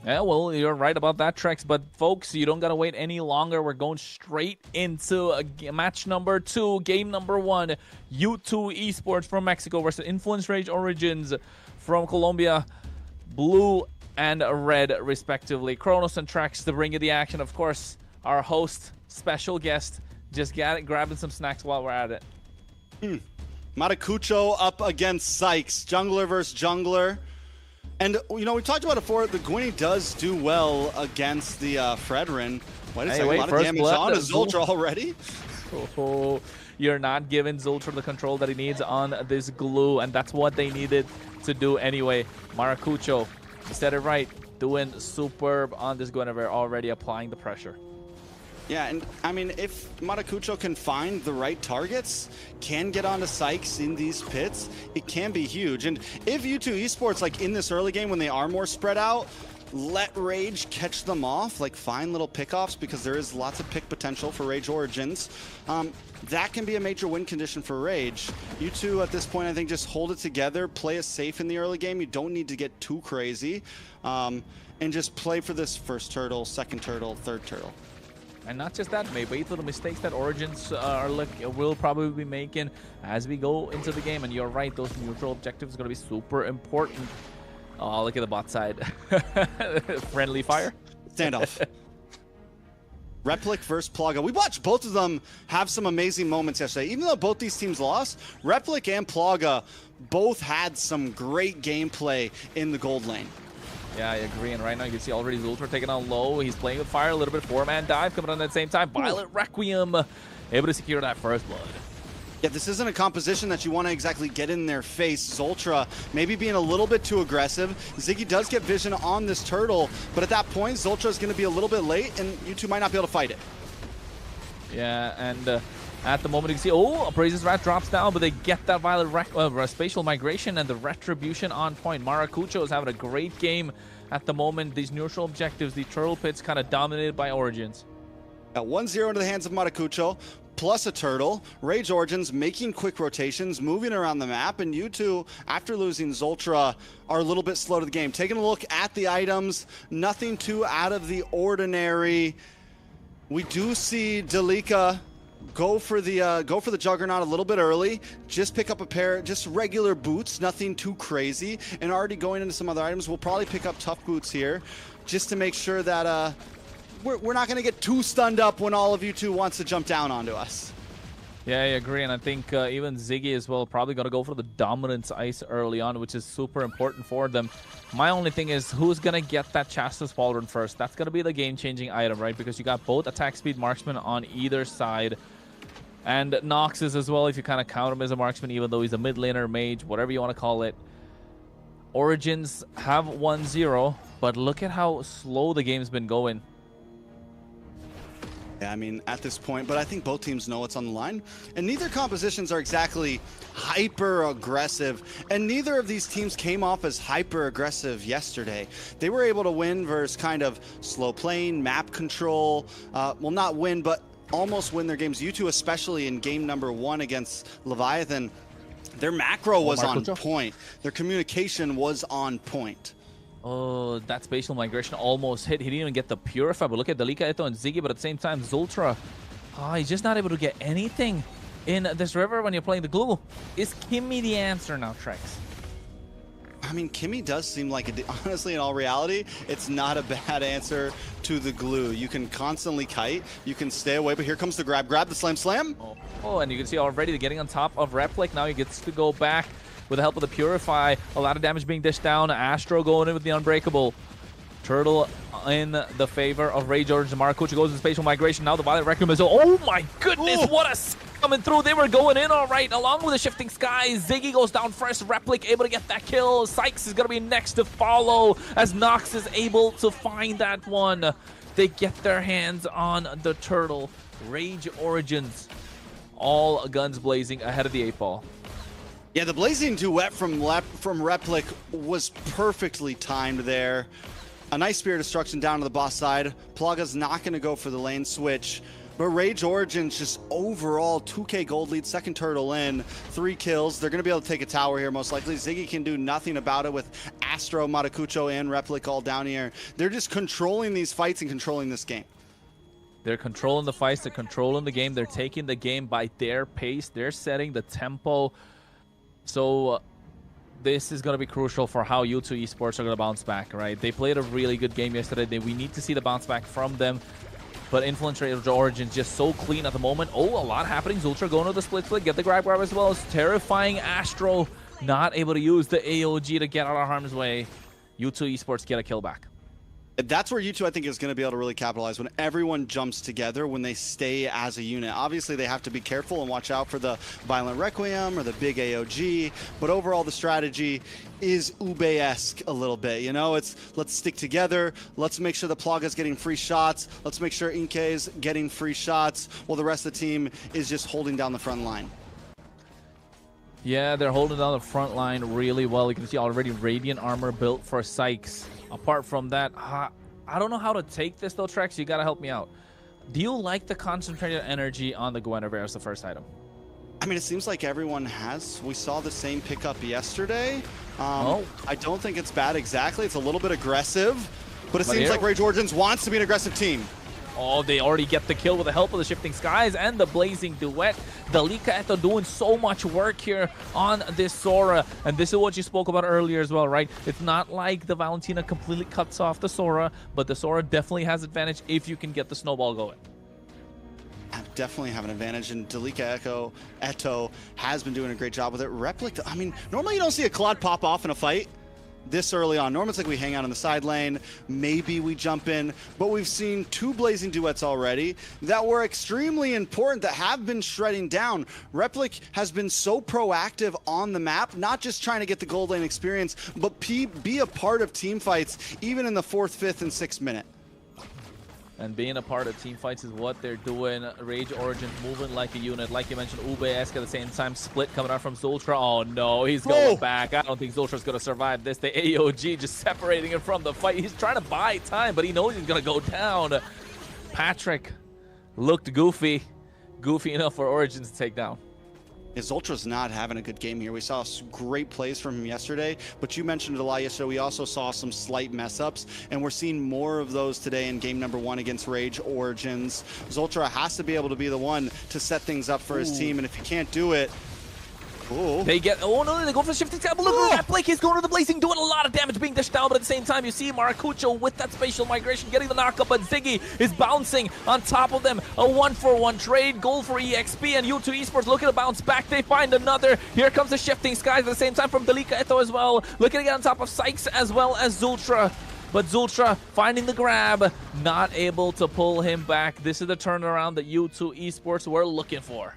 Yeah, well, you're right about that, Trex. But folks, you don't gotta wait any longer. We're going straight into match number 2, game number 1. U2 Esports from Mexico versus Influence Rage Origins from Colombia. Blue and red, respectively. Kronos and Trex to bring you the action. Of course, our host, special guest, just grabbing some snacks while we're at it. Maracucho up against Sykes. Jungler versus jungler. And, you know, we talked about it before. The Gwynny does do well against the Fredrin. Wait a second, a lot of damage on his Zultra already. Oh, you're not giving Zultra the control that he needs on this glue, and that's what they needed to do anyway. Maracucho, you said it right, doing superb on this Guinevere, already applying the pressure. Yeah, and I mean, if Maracucho can find the right targets, can get onto Sykes in these pits, it can be huge. And if U2 Esports, like in this early game when they are more spread out, let Rage catch them off, like find little pickoffs, because there is lots of pick potential for Rage Origins, that can be a major win condition for Rage. U2 at this point, I think, just hold it together, play it safe in the early game. You don't need to get too crazy, and just play for this first turtle, second turtle, third turtle. And not just that, maybe wait for the mistakes that Origins will probably be making as we go into the game. And you're right, those neutral objectives are going to be super important. Oh, look at the bot side. Friendly fire. Standoff. Replic versus Plaga. We watched both of them have some amazing moments yesterday. Even though both these teams lost, Replic and Plaga both had some great gameplay in the gold lane. Yeah, I agree. And right now you can see already Zultra taking on low. He's playing with fire, a little bit 4-man dive coming on at the same time. Violet Requiem able to secure that first blood. Yeah, this isn't a composition that you want to exactly get in their face. Zoltra maybe being a little bit too aggressive. Ziggy does get vision on this turtle, but at that point, Zoltra is going to be a little bit late, and you two might not be able to fight it. Yeah, and at the moment you can see, oh, Abraze's Rat drops down, but they get that Violet spatial migration and the retribution on point. Maracucho is having a great game at the moment. These neutral objectives, the turtle pits kind of dominated by Origins. Got 1-0 into the hands of Maracucho, plus a turtle. Rage Origins making quick rotations, moving around the map, and you two, after losing Zoltra, are a little bit slow to the game. Taking a look at the items, nothing too out of the ordinary. We do see Delika go for the Juggernaut a little bit early. Just pick up a pair, just regular boots, nothing too crazy. And already going into some other items, we'll probably pick up tough boots here, just to make sure that we're not going to get too stunned up when all of you two wants to jump down onto us. Yeah, I agree, and I think even Ziggy as well probably going to go for the dominance ice early on, which is super important for them. My only thing is who's going to get that Chastis Pauldron first. That's going to be the game-changing item, right? Because you got both attack speed marksman on either side. And Noxus as well, if you kind of count him as a marksman, even though he's a mid laner, mage, whatever you want to call it. Origins have 1-0, but look at how slow the game's been going. Yeah, I mean, at this point, but I think both teams know what's on the line. And neither compositions are exactly hyper-aggressive. And neither of these teams came off as hyper-aggressive yesterday. They were able to win versus kind of slow playing, map control. Well, not win, but almost win their games. You two, especially in game number 1 against Leviathan, their macro was on point. Their communication was on point. Oh, that spatial migration almost hit. He didn't even get the Purify, but look at Delika, Eto, and Ziggy, but at the same time, Zoltra, he's just not able to get anything in this river when you're playing the glue. Is Kimmy the answer now, Trex? I mean, Kimmy does seem like, honestly, in all reality, it's not a bad answer to the glue. You can constantly kite, you can stay away, but here comes the grab, the slam. Oh, and you can see already getting on top of Replic. Now he gets to go back with the help of the Purify. A lot of damage being dished down. Astro going in with the Unbreakable. Turtle in the favor of Rage Origins. Maracucho goes to spatial migration. Now the Violet Requiem is... Oh my goodness, what a coming through. They were going in all right, along with the Shifting Skies. Ziggy goes down first. Replic able to get that kill. Sykes is going to be next to follow as Nox is able to find that one. They get their hands on the Turtle. Rage Origins, all guns blazing ahead of the 8-ball. Yeah, the blazing duet from Replic was perfectly timed there. A nice Spirit Destruction down to the boss side. Plaga's not going to go for the lane switch. But Rage Origins just overall 2k gold lead, second turtle in, 3 kills. They're going to be able to take a tower here most likely. Ziggy can do nothing about it with Astro, Maracucho, and Replic all down here. They're just controlling these fights and controlling this game. They're controlling the fights, they're controlling the game, they're taking the game by their pace, they're setting the tempo. So this is going to be crucial for how U2 Esports are going to bounce back, right? They played a really good game yesterday. We need to see the bounce back from them. But Influence Rage Origins just so clean at the moment. Oh, a lot happening. Zultra going to the split, get the grab as well. It's terrifying. Astro not able to use the AOG to get out of harm's way. U2 Esports get a kill back. That's where U2, I think, is going to be able to really capitalize when everyone jumps together, when they stay as a unit. Obviously, they have to be careful and watch out for the Violent Requiem or the big AOG, but overall, the strategy is Ube-esque a little bit. You know, it's let's stick together, let's make sure the Plaga's getting free shots, let's make sure Inke's getting free shots, while the rest of the team is just holding down the front line. Yeah, they're holding down the front line really well. You can see already Radiant Armor built for Sykes. Apart from that, I don't know how to take this though, Trex. You gotta help me out. Do you like the concentrated energy on the Guinevere as the first item? I mean, it seems like everyone has. We saw the same pickup yesterday. I don't think it's bad exactly. It's a little bit aggressive, but it seems like Rage Origins wants to be an aggressive team. Oh, they already get the kill with the help of the Shifting Skies and the Blazing Duet. Delika Eto doing so much work here on this Sora. And this is what you spoke about earlier as well, right? It's not like the Valentina completely cuts off the Sora, but the Sora definitely has advantage if you can get the snowball going. I definitely have an advantage, and Delika Eto has been doing a great job with it. Replic, I mean, normally you don't see a Claude pop off in a fight, this early on. Normally it's like we hang out on the side lane, maybe we jump in, but we've seen 2 blazing duets already that were extremely important, that have been shredding down. Replic has been so proactive on the map, not just trying to get the gold lane experience, but be a part of team fights, even in the 4th, 5th, and 6th minute. And being a part of team fights is what they're doing. Rage Origins moving like a unit. Like you mentioned, Ube-esque at the same time. Split coming out from Zultra. Oh no, he's going back. I don't think Zultra's going to survive this. The AOG just separating him from the fight. He's trying to buy time, but he knows he's going to go down. Patrick looked goofy. Goofy enough for Origins to take down. Zultra's not having a good game here. We saw great plays from him yesterday, but you mentioned it a lot yesterday. We also saw some slight mess-ups, and we're seeing more of those today in game number 1 against Rage Origins. Zultra has to be able to be the one to set things up for his team, and if he can't do it, they get, oh no, they go for the shifting tab. Look at that Blake, he's going to the blazing, doing a lot of damage, being dished down, but at the same time, you see Maracucho with that spatial migration, getting the knockup, but Ziggy is bouncing on top of them. A 1-for-1 trade, goal for EXP, and U2 Esports looking to bounce back. They find another. Here comes the shifting skies at the same time from Delika Eto as well, looking to get on top of Sykes as well as Zultra. But Zultra finding the grab, not able to pull him back. This is the turnaround that U2 Esports were looking for.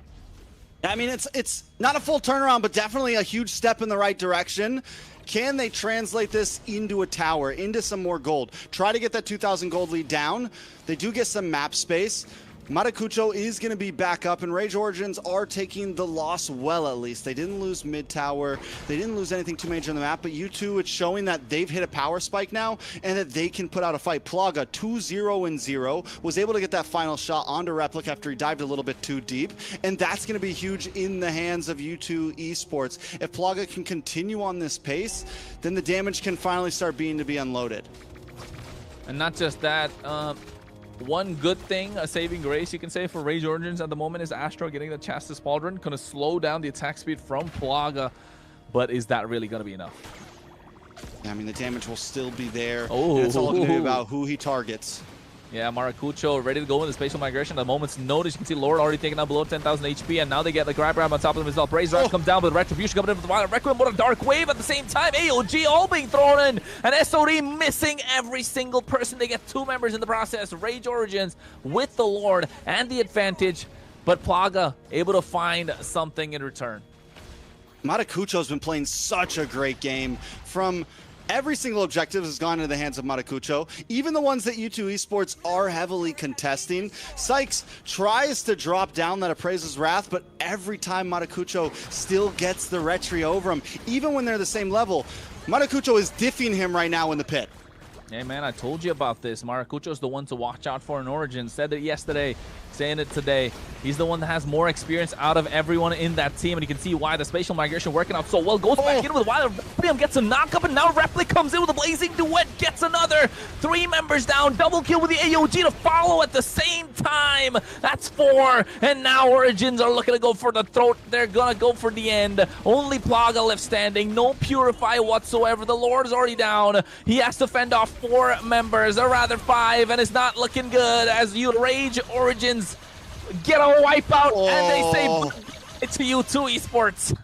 I mean, it's not a full turnaround, but definitely a huge step in the right direction. Can they translate this into a tower, into some more gold? Try to get that 2,000 gold lead down. They do get some map space. Maracucho is going to be back up, and Rage Origins are taking the loss well, at least. They didn't lose mid-tower. They didn't lose anything too major on the map, but U2, it's showing that they've hit a power spike now and that they can put out a fight. Plaga, 2-0-0, was able to get that final shot onto Replic after he dived a little bit too deep, and that's going to be huge in the hands of U2 Esports. If Plaga can continue on this pace, then the damage can finally start being unloaded. And not just that, one good thing, a saving grace you can say for Rage Origins at the moment is Astro getting the Chastis Pauldron. Going to slow down the attack speed from Plaga, but is that really going to be enough? Yeah, I mean, the damage will still be there. Oh, and it's all going to be about who he targets. Yeah, Maracucho ready to go in the spatial migration. At the moment's notice, you can see Lord already taking out below 10,000 HP, and now they get the grab on top of them as well. Braze comes down with Retribution coming in with the Violent Requiem. What a dark wave at the same time. AOG all being thrown in, and SOD missing every single person. They get 2 members in the process. Rage Origins with the Lord and the advantage, but Plaga able to find something in return. Maracucho's been playing such a great game. From every single objective has gone into the hands of Maracucho, even the ones that U2 Esports are heavily contesting. Sykes tries to drop down that Appraiser's Wrath, but every time Maracucho still gets the retry over him, even when they're the same level. Maracucho is diffing him right now in the pit. Hey man, I told you about this. Maracucho's the one to watch out for in Origin. Said it yesterday, saying it today. He's the one that has more experience out of everyone in that team, and you can see why the spatial migration working out so well. Goes back in with Wild Requiem, gets a knock-up, and now Replic comes in with a blazing duet, gets another. 3 members down, double kill with the AOG to follow at the same time. That's 4, and now Origins are looking to go for the throat. They're gonna go for the end. Only Plaga left standing, no Purify whatsoever. The Lord is already down. He has to fend off 4 members, or rather 5, and it's not looking good as you Rage Origins get a wipeout, and they say it's to U2 Esports.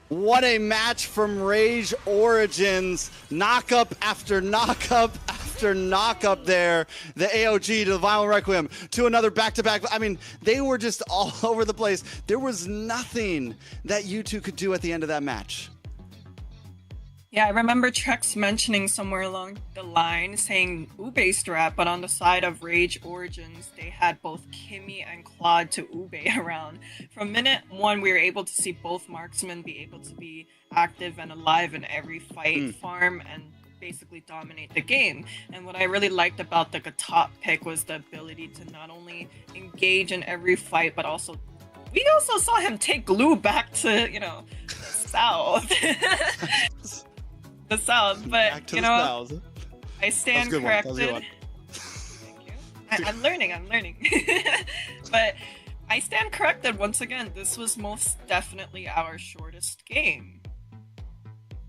What a match from Rage Origins. Knock-up after knock-up after knock-up there. The AOG to the Violent Requiem to another back-to-back. I mean, they were just all over the place. There was nothing that U2 could do at the end of that match. Yeah, I remember Trex mentioning somewhere along the line saying Ube strap, but on the side of Rage Origins, they had both Kimmy and Claude to Ube around. From minute 1, we were able to see both marksmen be able to be active and alive in every fight, farm, and basically dominate the game. And what I really liked about the top pick was the ability to not only engage in every fight, but also we also saw him take glue back to, you know, the south. The south, but you know, I stand corrected. Thank you. I'm learning. But I stand corrected once again. This was most definitely our shortest game.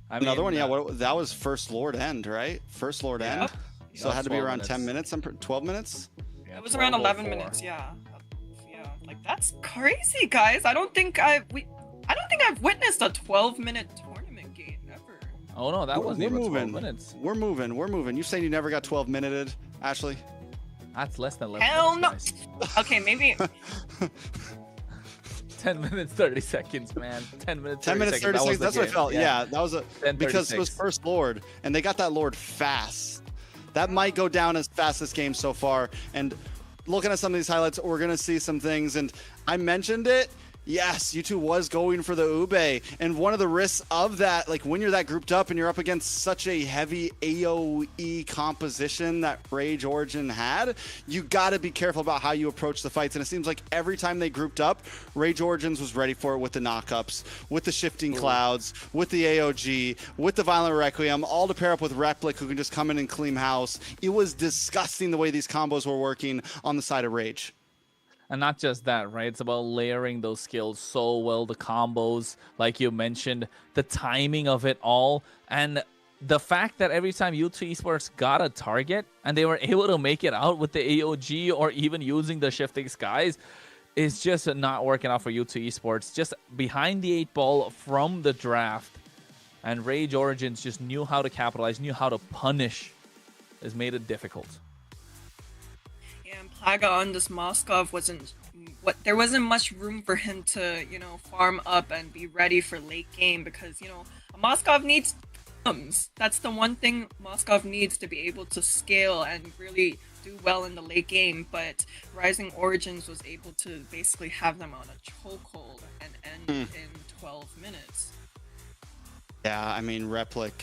Another one, yeah. That was first Lord end, right? First Lord end. So it had to be around 10 minutes. 12 minutes. Yeah, it was around 11 minutes. Yeah. Like that's crazy, guys. I don't think I've witnessed a 12-minute tournament game ever. Oh no, that wasn't we're even 12 moving. minutes. We're moving. You saying you never got 12 minuted, Ashley? That's less than 11 Hell no. minutes, Okay, maybe 10 minutes 30 seconds, man. 10 minutes 10 minutes 30 seconds. That's what I felt. Yeah. Yeah, that was a because it was 10:36. first Lord, and they got that Lord fast. That might go down as fastest game so far. And looking at some of these highlights, we're gonna see some things. And I mentioned it. Yes, U2 was going for the Ube. And one of the risks of that, like when you're that grouped up and you're up against such a heavy AoE composition that Rage Origin had, you got to be careful about how you approach the fights. And it seems like every time they grouped up, Rage Origins was ready for it with the knockups, with the shifting clouds, with the AOG, with the Violent Requiem, all to pair up with Replic, who can just come in and clean house. It was disgusting the way these combos were working on the side of Rage. And not just that, right? It's about layering those skills so well, the combos, like you mentioned, the timing of it all, and the fact that every time U2 Esports got a target and they were able to make it out with the AOG or even using the shifting skies is just not working out for U2 Esports. Just behind the 8 ball from the draft, and Rage Origins just knew how to capitalize, knew how to punish, has made it difficult. Yeah, and Plaga on this Moskov there wasn't much room for him to, farm up and be ready for late game because, a Moskov needs that's the one thing Moskov needs to be able to scale and really do well in the late game, but Rising Origins was able to basically have them on a chokehold and end in 12 minutes. Yeah, I mean, Replic,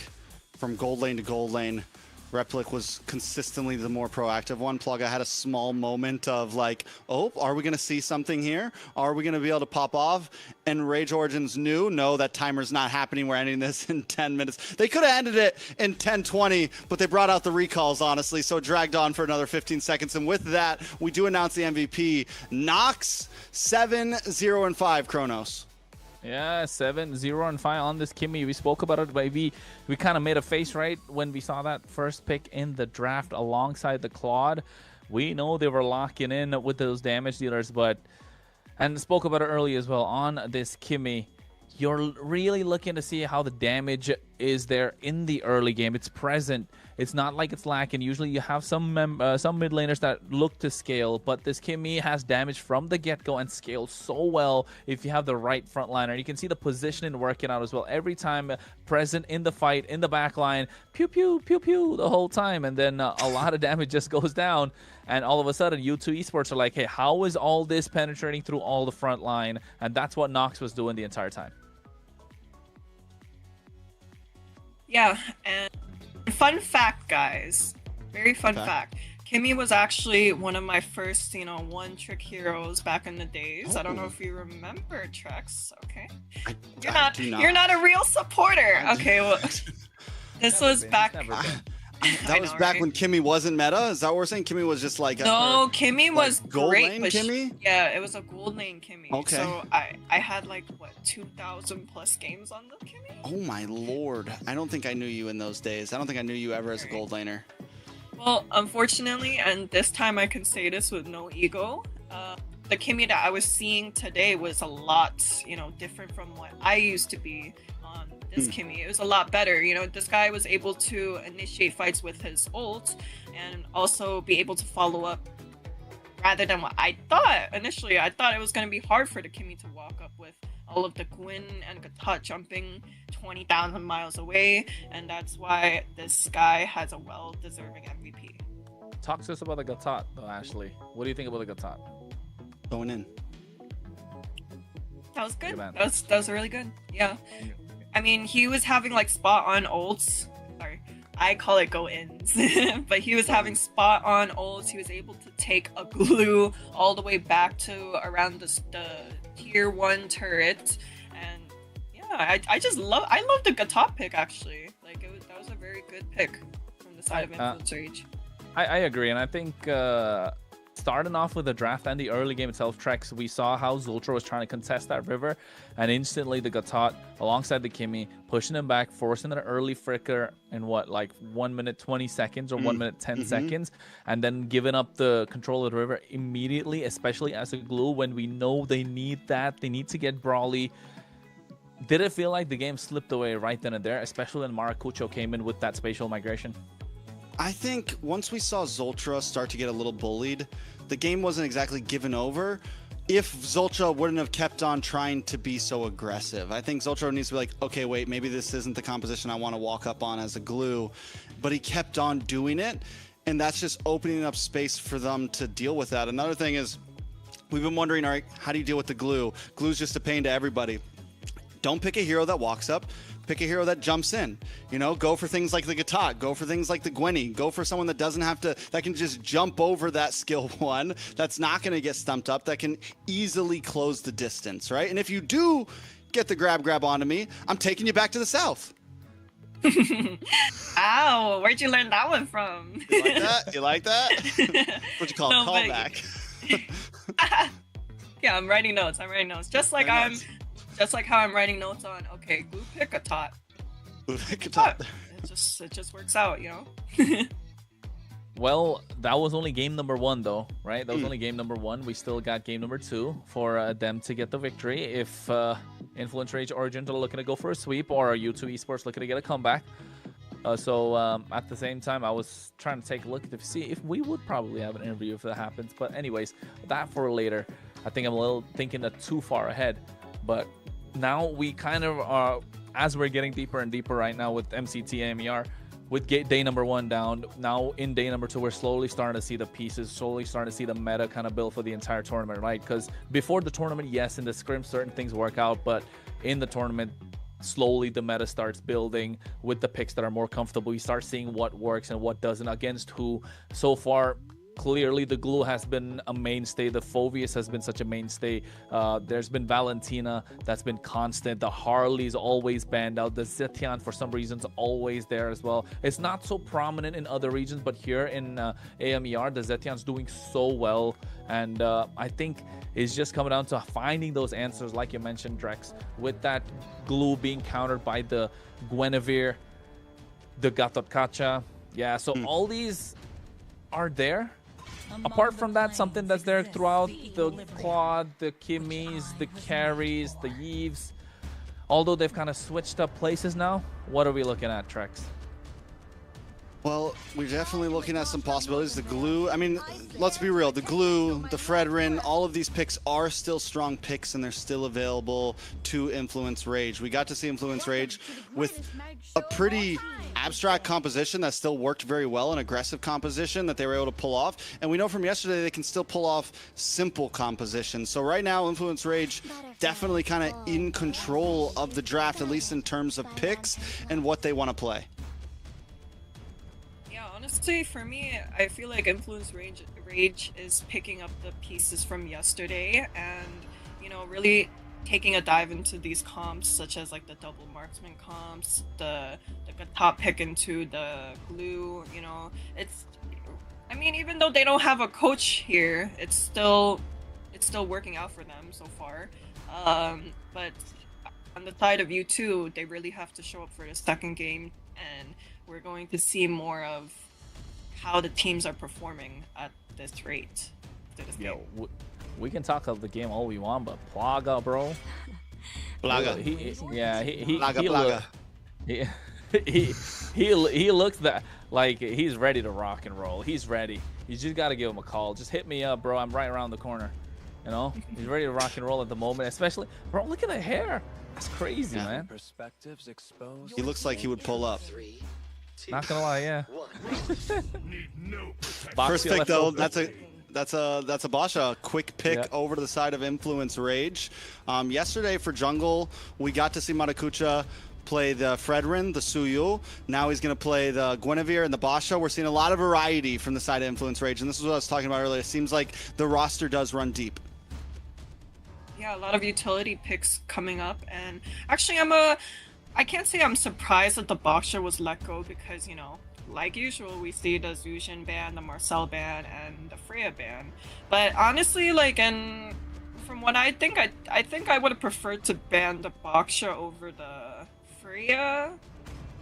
from gold lane to gold lane, Replic was consistently the more proactive one. Plugga had a small moment of like, oh, are we going to see something here? Are we going to be able to pop off? And Rage Origins knew, no, that timer's not happening. We're ending this in 10 minutes. They could have ended it in 10:20, but they brought out the recalls, honestly, so it dragged on for another 15 seconds. And with that, we do announce the MVP. Nox, 7-0-5, Kronos. Yeah, 7-0-5 on this Kimmy. We spoke about it, but we kind of made a face, right, when we saw that first pick in the draft alongside the Claude. We know they were locking in with those damage dealers, and spoke about it earlier as well on this Kimmy. You're really looking to see how the damage is there in the early game. It's present. It's not like it's lacking. Usually you have some mid laners that look to scale, but this Kimmy has damage from the get-go and scales so well if you have the right frontliner. You can see the positioning working out as well. Every time present in the fight, in the back line, pew, pew, pew, pew, the whole time. And then a lot of damage just goes down. And all of a sudden, U2 Esports are like, hey, how is all this penetrating through all the front line? And that's what Nox was doing the entire time. Yeah, and fun fact, guys. Very fun fact. Kimmy was actually one of my first, one-trick heroes back in the days. I don't know if you remember, Trex. Okay, you're not a real supporter. Okay, well, this was back. That was back when Kimmy wasn't meta? Is that what we're saying? Kimmy was just like... No, Kimmy was gold great. lane Kimmy? Yeah, it was a gold lane Kimmy. Okay. So I had 2,000 plus games on the Kimmy? Oh my lord. I don't think I knew you in those days. I don't think I knew you ever as a gold laner. Well, unfortunately, and this time I can say this with no ego, the Kimmy that I was seeing today was a lot, different from what I used to be on this Kimmy. It was a lot better. This guy was able to initiate fights with his ult and also be able to follow up rather than what I thought. Initially, I thought it was going to be hard for the Kimmy to walk up with all of the Gwyn and Gatot jumping 20,000 miles away, and that's why this guy has a well-deserving MVP. Talk to us about the Gatot, though, Ashley. What do you think about the Gatot? Going in. That was good. Yeah, that was really good. Yeah. I mean, he was having spot on ults. Sorry, I call it go-ins. But he was having spot on ults. He was able to take a glue all the way back to around the tier 1 turret. And yeah, I love the Gatot pick, actually. That was a very good pick from the side of Influence Rage. I agree, and I think starting off with the draft and the early game itself, Trex, we saw how Zultra was trying to contest that river, and instantly the Gatot alongside the Kimmy, pushing him back, forcing an early flicker in 1 minute 20 seconds or 1 minute 10 seconds, and then giving up the control of the river immediately, especially as a glue when we know they need that. They need to get Brawly. did it feel like the game slipped away right then and there, especially when Maracucho came in with that spatial migration? I think once we saw Zoltra start to get a little bullied, the game wasn't exactly given over. If Zoltra wouldn't have kept on trying to be so aggressive, I think Zoltra needs to be like, okay, wait, maybe this isn't the composition I want to walk up on as a glue. But he kept on doing it, and that's just opening up space for them to deal with that. Another thing is, we've been wondering, all right, how do you deal with the glue? Glue's just a pain to everybody. Don't pick a hero that walks up. Pick a hero that jumps in. You know, go for things like the Gatot. Go for things like the Gwenny. Go for someone that doesn't have to, that can just jump over that skill one, that's not going to get stumped up, that can easily close the distance, right? And if you do get the grab onto me, I'm taking you back to the south. Ow, where'd you learn that one from? You like that? You like that? What you call No, a but- callback? Yeah, I'm writing notes. Just like Very I'm nice. just like how I'm writing notes on, okay, glue pick a tot. Gatot. It just works out, you know? Well, that was only game number 1, though, right? That was only game number 1. We still got game number 2 for them to get the victory. If Influence Rage Origins are looking to go for a sweep, or are U2 Esports looking to get a comeback. So at the same time, I was trying to take a look to see if we would probably have an interview if that happens. But anyways, that for later. I think I'm a little thinking that too far ahead. But now we kind of are, as we're getting deeper and deeper right now with MCT AMER, with day number 1 down, now in day number 2, we're slowly starting to see the pieces, slowly starting to see the meta kind of build for the entire tournament, right? Because before the tournament, yes, in the scrim, certain things work out, but in the tournament, slowly the meta starts building with the picks that are more comfortable. You start seeing what works and what doesn't against who. So far, clearly the glue has been a mainstay. The Phoveus has been such a mainstay. There's been Valentina that's been constant. The Harley's always banned out. The Zetian for some reason's always there as well. It's not so prominent in other regions, but here in AMER, the Zetian's doing so well. And I think it's just coming down to finding those answers, like you mentioned, Drex, with that glue being countered by the Guinevere, the Gatotkacha. Yeah, so all these are there. Apart from that, something that's there throughout the Claude, the Kimmies, the Carries, the Yves. Although they've kind of switched up places now, what are we looking at, Trex? Well, we're definitely looking at some possibilities. The glue, I mean, let's be real. The glue, the Fredrin, all of these picks are still strong picks, and they're still available to Influence Rage. We got to see Influence Rage with a pretty abstract composition that still worked very well, an aggressive composition that they were able to pull off. And we know from yesterday they can still pull off simple compositions. So right now, Influence Rage definitely kind of in control of the draft, at least in terms of picks and what they want to play. Honestly, for me, I feel like Influence Rage is picking up the pieces from yesterday and, you know, really taking a dive into these comps, such as like the double marksman comps, the top pick into the glue, you know. I mean, even though they don't have a coach here, it's still working out for them so far. But on the side of U2, they really have to show up for the second game, and we're going to see more of how the teams are performing at this rate. Yo, we can talk of the game all we want, but Plaga, bro. Plaga. He looks that like he's ready to rock and roll. He's ready. You just got to give him a call. Just hit me up, bro. I'm right around the corner. You know, he's ready to rock and roll at the moment. Especially, bro. Look at the hair. That's crazy, man. Perspectives exposed. He looks like he would pull up. Not gonna lie, yeah. First pick though, that's a Basha quick pick Yeah. over to the side of Influence Rage. Yesterday for jungle, we got to see Maracucha play the Fredrin, the Suyu. Now he's going to play the Guinevere and the Basha. We're seeing a lot of variety from the side of Influence Rage, and this is what I was talking about earlier. It seems like the roster does run deep. Yeah, a lot of utility picks coming up, and actually I can't say I'm surprised that the Boxer was let go because, you know, like usual, we see the Zuzhin ban, the Marcel ban, and the Freya ban. But honestly, like, from what I think I would have preferred to ban the Boxer over the Freya.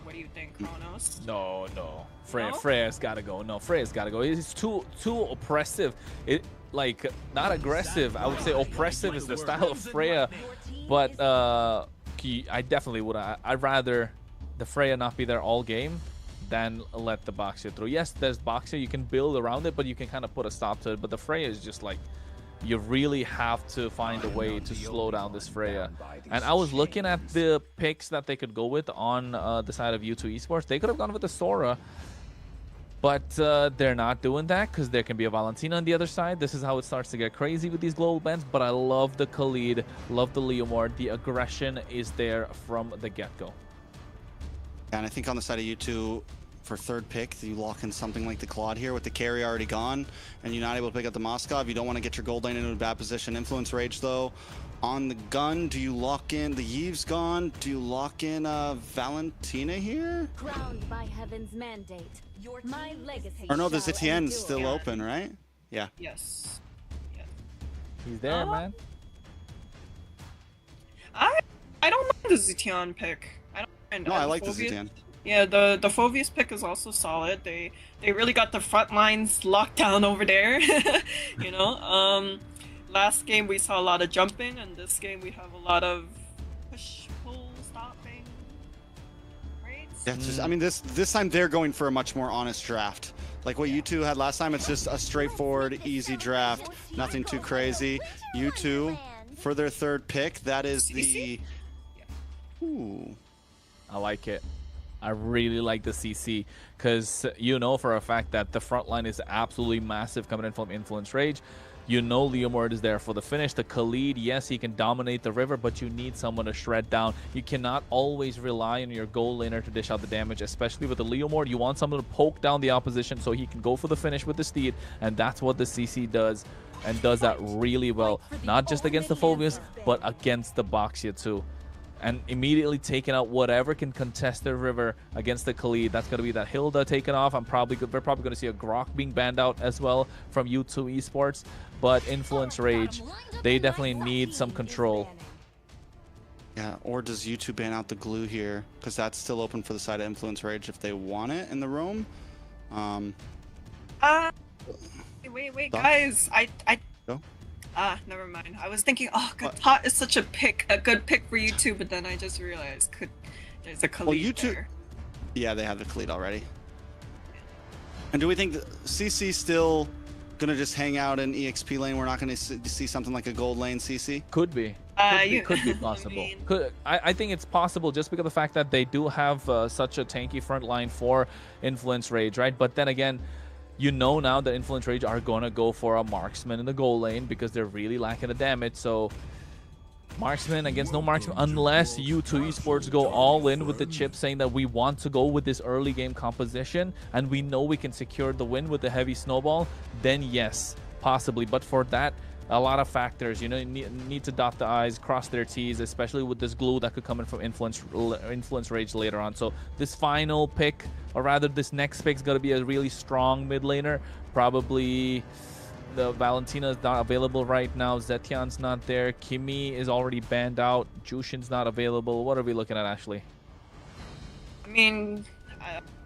What do you think, Kronos? No. No? Freya's gotta go. No, Freya's gotta go. It's too oppressive. It not aggressive. I would say oppressive is the style of Freya, but I definitely would. I'd rather the Freya not be there all game than let the Boxer through. Yes, there's Boxer, you can build around it, but you can kind of put a stop to it. But the Freya is just like, you really have to find a way to slow down this Freya. And I was looking at the picks that they could go with on the side of U2 Esports. They could have gone with the Sora, but they're not doing that because there can be a Valentina on the other side. This is how it starts to get crazy with these global bans. But I love the Khalid, love the Leomord. The aggression is there from the get-go. And I think on the side of U2, for third pick, you lock in something like the Claude here with the carry already gone, and you're not able to pick up the Moskov. You don't want to get your gold lane into a bad position. Influence Rage, though, on the gun. Do you lock in the Yve's gone? Do you lock in Valentina here? Crowned by heaven's mandate. My legacy. Or no, the shall Zetien's endure. still open, right? Yeah. Yes. He's there, man. I don't mind the Zetian pick. I don't mind. No, I like the Phoveus- Zetian. Yeah, the Phoveus pick is also solid. They really got the front lines locked down over there. You know, last game we saw a lot of jumping, and this game we have a lot of push, pull, stopping. Right? Yeah, it's just, I mean, this time they're going for a much more honest draft. Like what U2 had last time, it's just a straightforward, easy draft. Nothing too crazy. U2, for their third pick, that is the... Ooh. I like it. I really like the CC because you know for a fact that the front line is absolutely massive coming in from Influence Rage. You know Leomord is there for the finish. The Khalid, yes, he can dominate the river, but you need someone to shred down. You cannot always rely on your goal laner to dish out the damage, especially with the Leomord. You want someone to poke down the opposition so he can go for the finish with the Steed, and that's what the CC does, and does that really well. Not just against the Phoveus, but against the Boxia too. And immediately taking out whatever can contest the river against the Khalid. That's going to be that Hilda taken off. We're probably going to see a Grok being banned out as well from U2 Esports. But Influence Rage, they definitely need some control. Yeah, or does U2 ban out the glue here? Because that's still open for the side of Influence Rage if they want it in the roam. Wait, Thoughts? guys. Go. Never mind. I was thinking, oh, Katat is such a good pick for you too, but then I just realized there's a Khalid U2 there. Yeah, they have the Khalid already. And do we think CC still gonna just hang out in EXP lane? We're not gonna see something like a gold lane CC? Could be. Could be possible. I think it's possible just because of the fact that they do have such a tanky front line for Influence Rage, right? But then again, you know now that Influence Rage are going to go for a marksman in the goal lane because they're really lacking the damage. So marksman against no marksman, unless U2 Esports go all in with the chip saying that we want to go with this early game composition and we know we can secure the win with the heavy snowball, then yes, possibly. But for that, a lot of factors, you know, you need to dot the I's, cross their T's, especially with this glue that could come in from Influence Rage later on. So this final pick, or rather this next pick, is going to be a really strong mid laner. Probably the Valentina is not available right now. Zetian's not there. Kimi is already banned out. Jushin's not available. What are we looking at, Ashley? I mean,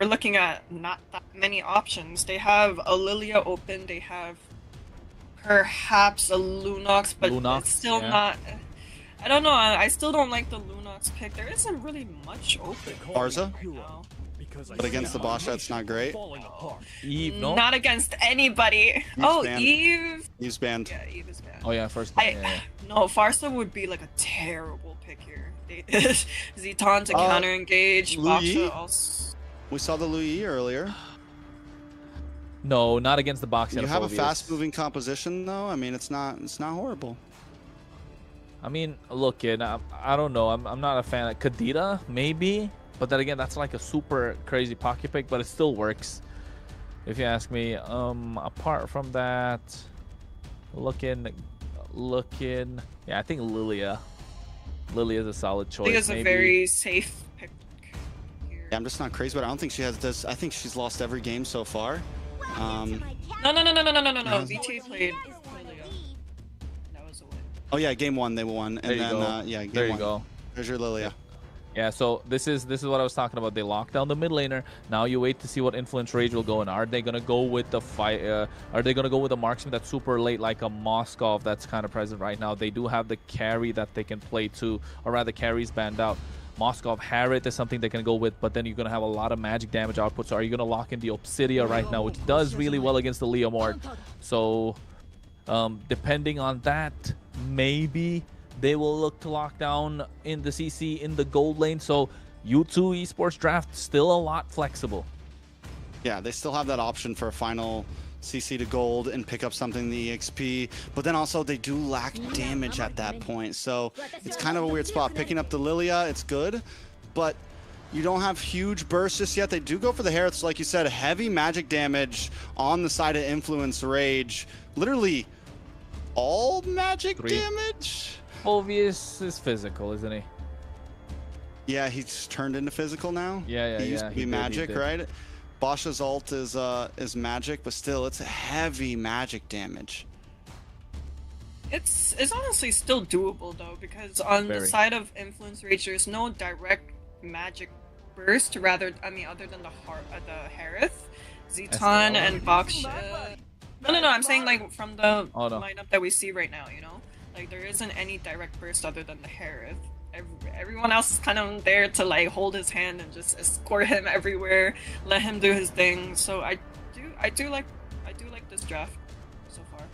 we're looking at not that many options. They have a Lilia open. They have perhaps a Lunox, but it's still not. I don't know. I still don't like the Lunox pick. There isn't really much open. Arza? Right now. But against the Bosch, that's not great. Eve, no? Not against anybody. banned. Eve. Eve's banned. Yeah, Eve is banned. Oh yeah, first. No, Farsa would be like a terrible pick here. Zeton to counter engage. Louis? Baksha also. We saw the Louis earlier. No, not against the box. You have a fast-moving composition, though. I mean, it's not horrible. I mean, look, kid, I don't know. I'm not a fan of Kadita, maybe. But then again, that's like a super crazy pocket pick, but it still works, if you ask me. Apart from that, looking, yeah, I think Lilia. Lilia is a solid choice. I think it's a very safe pick here. Yeah, I'm just not crazy, but I don't think she has this. I think she's lost every game so far. No. VT played Lilia. That was a win. Oh yeah, game one they won, and There you then go. yeah, game There you one. go. There's your Lilia. Yeah, so this is what I was talking about. They lock down the mid laner. Now you wait to see what Influence Rage will go in. Are they gonna go with the fight? Are they gonna go with a marksman that's super late, like a Moskov that's kind of present right now? They do have the carry that they can play too, or rather carries banned out. Moskov Harriet is something they can go with, but then you're gonna have a lot of magic damage output. So are you gonna lock in the Obsidia right now, which does really well against the Leomord? So depending on that, maybe they will look to lock down in the CC in the gold lane. So U2 Esports draft still a lot flexible. Yeah, they still have that option for a final CC to gold and pick up something in the EXP, but then also they do lack damage at that point. So it's kind of a weird spot. Picking up the Lilia, it's good, but you don't have huge bursts just yet. They do go for the Hereths, like you said, heavy magic damage on the side of Influence Rage. Literally all magic damage. Phoveus is physical, isn't he? Yeah, he's turned into physical now. Yeah, he used to be magic, right? Basha's ult is magic, but still, it's a heavy magic damage. It's honestly still doable though, because on the side of Influence Rage, there's no direct magic burst. Rather, I mean, other than the Harith, Zeton, and Baksha. No, I'm saying like from the lineup that we see right now, you know? Like, there isn't any direct burst other than the Harith. Everyone else is kind of there to like hold his hand and just escort him everywhere, let him do his thing. So I do like this draft so far.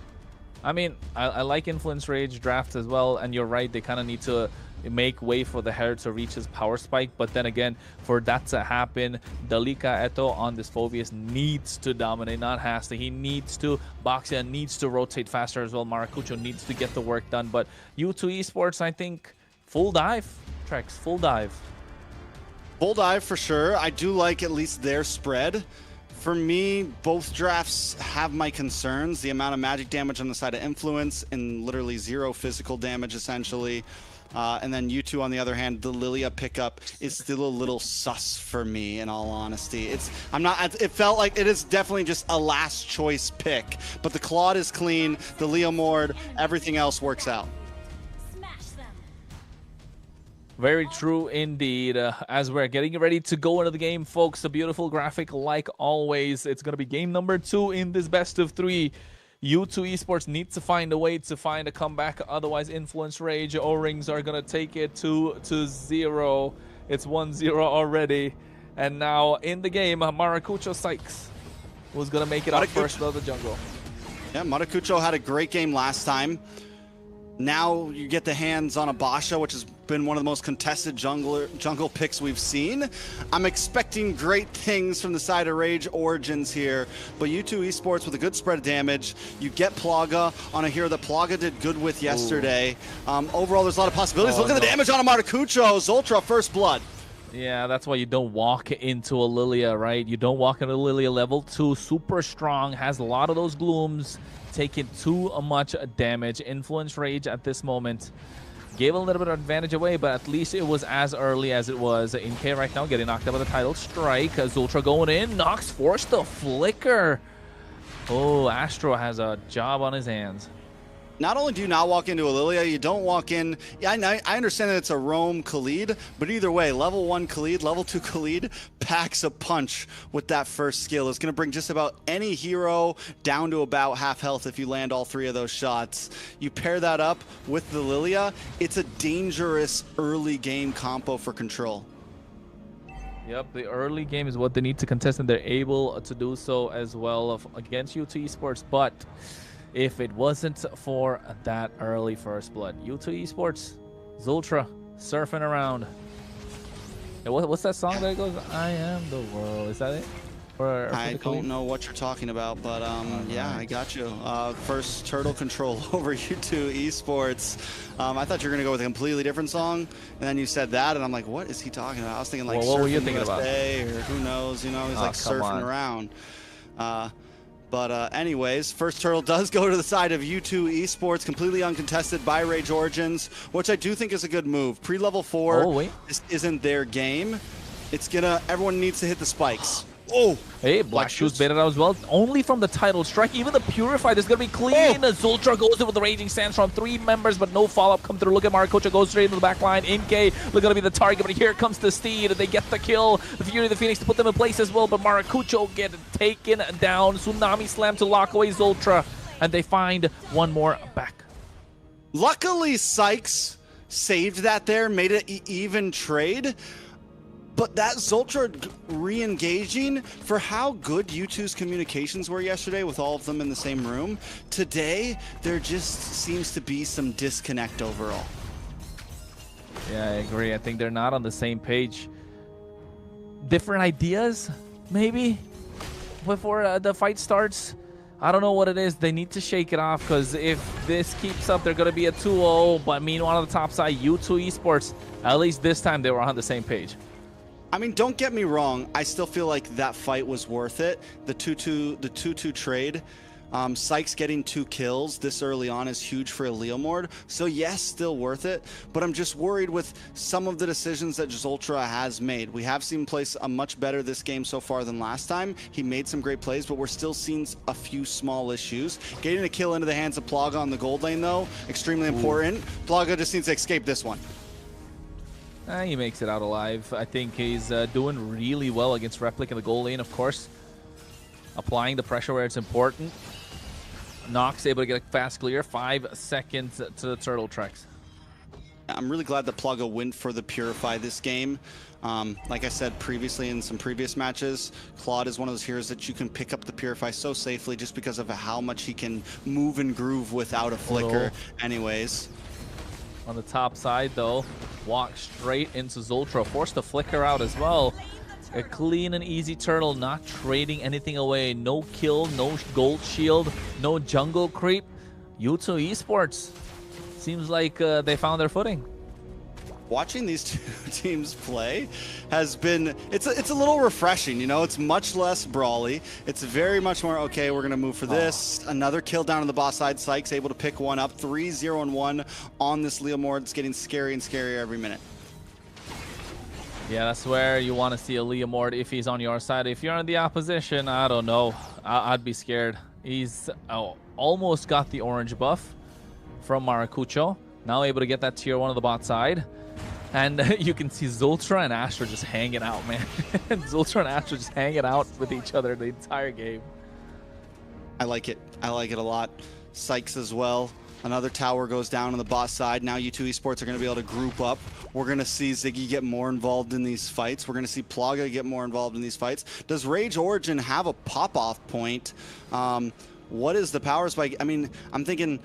I mean, I like Influence Rage draft as well, and you're right, they kind of need to make way for the Herald to reach his power spike. But then again, for that to happen, Dalika Eto on this Phoveus needs to dominate, not has to. He needs to. Baxia needs to rotate faster as well. Maracucho needs to get the work done. But U2 Esports, I think, full dive. Trex, full dive. Full dive for sure. I do like at least their spread. For me, both drafts have my concerns. The amount of magic damage on the side of Influence and literally zero physical damage, essentially. And then U2, on the other hand, the Lilia pickup is still a little sus for me, in all honesty. It felt like it is definitely just a last choice pick. But the Claude is clean, the Leomord, everything else works out. Very true indeed. As we're getting ready to go into the game, folks, a beautiful graphic like always. It's going to be game number 2 in this best of 3. U2 Esports needs to find a way to find a comeback. Otherwise, Influence Rage O-Rings are going to take it 2-0. It's 1-0 already. And now in the game, Maracucho Sykes was going to make it up first out of the jungle. Yeah, Maracucho had a great game last time. Now you get the hands on a Basha, which has been one of the most contested jungle picks we've seen. I'm expecting great things from the side of Rage Origins here, but U2 Esports with a good spread of damage. You get Plaga on a hero that Plaga did good with yesterday. Overall, there's a lot of possibilities. Look at the damage on a Maracucho. Zoltra, first blood. Yeah, that's why you don't walk into a Lilia, right? You don't walk into Lilia level 2. Super strong, has a lot of those glooms. Taking too much damage. Influence Rage at this moment gave a little bit of advantage away, but at least it was as early as it was. InK right now getting knocked out by the title strike. Zultra going in. Nox forced the flicker. Oh, Astro has a job on his hands. Not only do you not walk into a Lilia, you don't walk in. Yeah, I understand that it's a roam Khalid, but either way, level 1 Khalid, level 2 Khalid packs a punch with that first skill. It's going to bring just about any hero down to about half health if you land all 3 of those shots. You pair that up with the Lilia, it's a dangerous early game combo for Control. Yep, the early game is what they need to contest, and they're able to do so as well against U2 Esports, but if it wasn't for that early first blood. U2 Esports, Zultra, surfing around. Hey, what's that song that goes, I am the world? Is that it? I don't know what you're talking about, but yeah, I got you. First turtle control over U2 Esports. I thought you were going to go with a completely different song, and then you said that, and I'm like, what is he talking about? I was thinking like what were you thinking USA, about? Or who knows, you know, he's like surfing around. But anyways, first turtle does go to the side of U2 Esports, completely uncontested by Rage Origins, which I do think is a good move. Pre-level 4, this isn't their game. It's gonna, everyone needs to hit the spikes. Oh! Hey, Black Shoes baited out as well. Only from the title strike. Even the Purify, this is going to be clean. Zultra goes in with the Raging Sandstorm. 3 members, but no follow-up come through. Look at Maracucho, goes straight into the back line. Inkay, look going to be the target, but here comes the Steed. They get the kill. The Fury of the Phoenix to put them in place as well, but Maracucho get taken down. Tsunami Slam to lock away Zultra, and they find one more back. Luckily, Sykes saved that there, made it an even trade. But that Zultra re-engaging, for how good U2's communications were yesterday with all of them in the same room, today there just seems to be some disconnect overall. Yeah, I agree. I think they're not on the same page. Different ideas, maybe, before the fight starts. I don't know what it is. They need to shake it off, because if this keeps up, they're going to be a 2-0. But meanwhile, on the top side, U2 Esports, at least this time, they were on the same page. I mean, don't get me wrong. I still feel like that fight was worth it. The 2-2 trade. Sykes getting 2 kills this early on is huge for a Leomord. So yes, still worth it. But I'm just worried with some of the decisions that Zultra has made. We have seen him play a much better this game so far than last time. He made some great plays, but we're still seeing a few small issues. Getting a kill into the hands of Plaga on the gold lane, though, extremely important. Plaga just needs to escape this one. He makes it out alive. I think he's doing really well against Replic in the goal lane, of course. Applying the pressure where it's important. Nox able to get a fast clear. 5 seconds to the turtle tracks. I'm really glad that Plaga went for the Purify this game. Like I said previously in some previous matches, Claude is one of those heroes that you can pick up the Purify so safely just because of how much he can move and groove without a flicker anyways. On the top side, though, walk straight into Zultra. Force the flicker out as well. A clean and easy turtle, not trading anything away. No kill, no gold shield, no jungle creep. U2 Esports seems like they found their footing. Watching these two teams play has been, it's a little refreshing, you know. It's much less brawly. It's very much more, okay, we're gonna move for this. Another kill down on the boss side. Sykes able to pick one up. 3-0-1 on this Leomord. It's getting scary and scarier every minute. Yeah, that's where you want to see a Leomord if he's on your side. If you're on the opposition, I don't know. I'd be scared. He's almost got the orange buff from Maracucho. Now able to get that tier 1 on the bot side. And you can see Zultra and Astra just hanging out, man. Zultra and Astra just hanging out with each other the entire game. I like it. I like it a lot. Sykes as well. Another tower goes down on the bot side. Now U2 Esports are going to be able to group up. We're going to see Ziggy get more involved in these fights. We're going to see Plaga get more involved in these fights. Does Rage Origin have a pop-off point? What is the power spike? I mean, I'm thinking,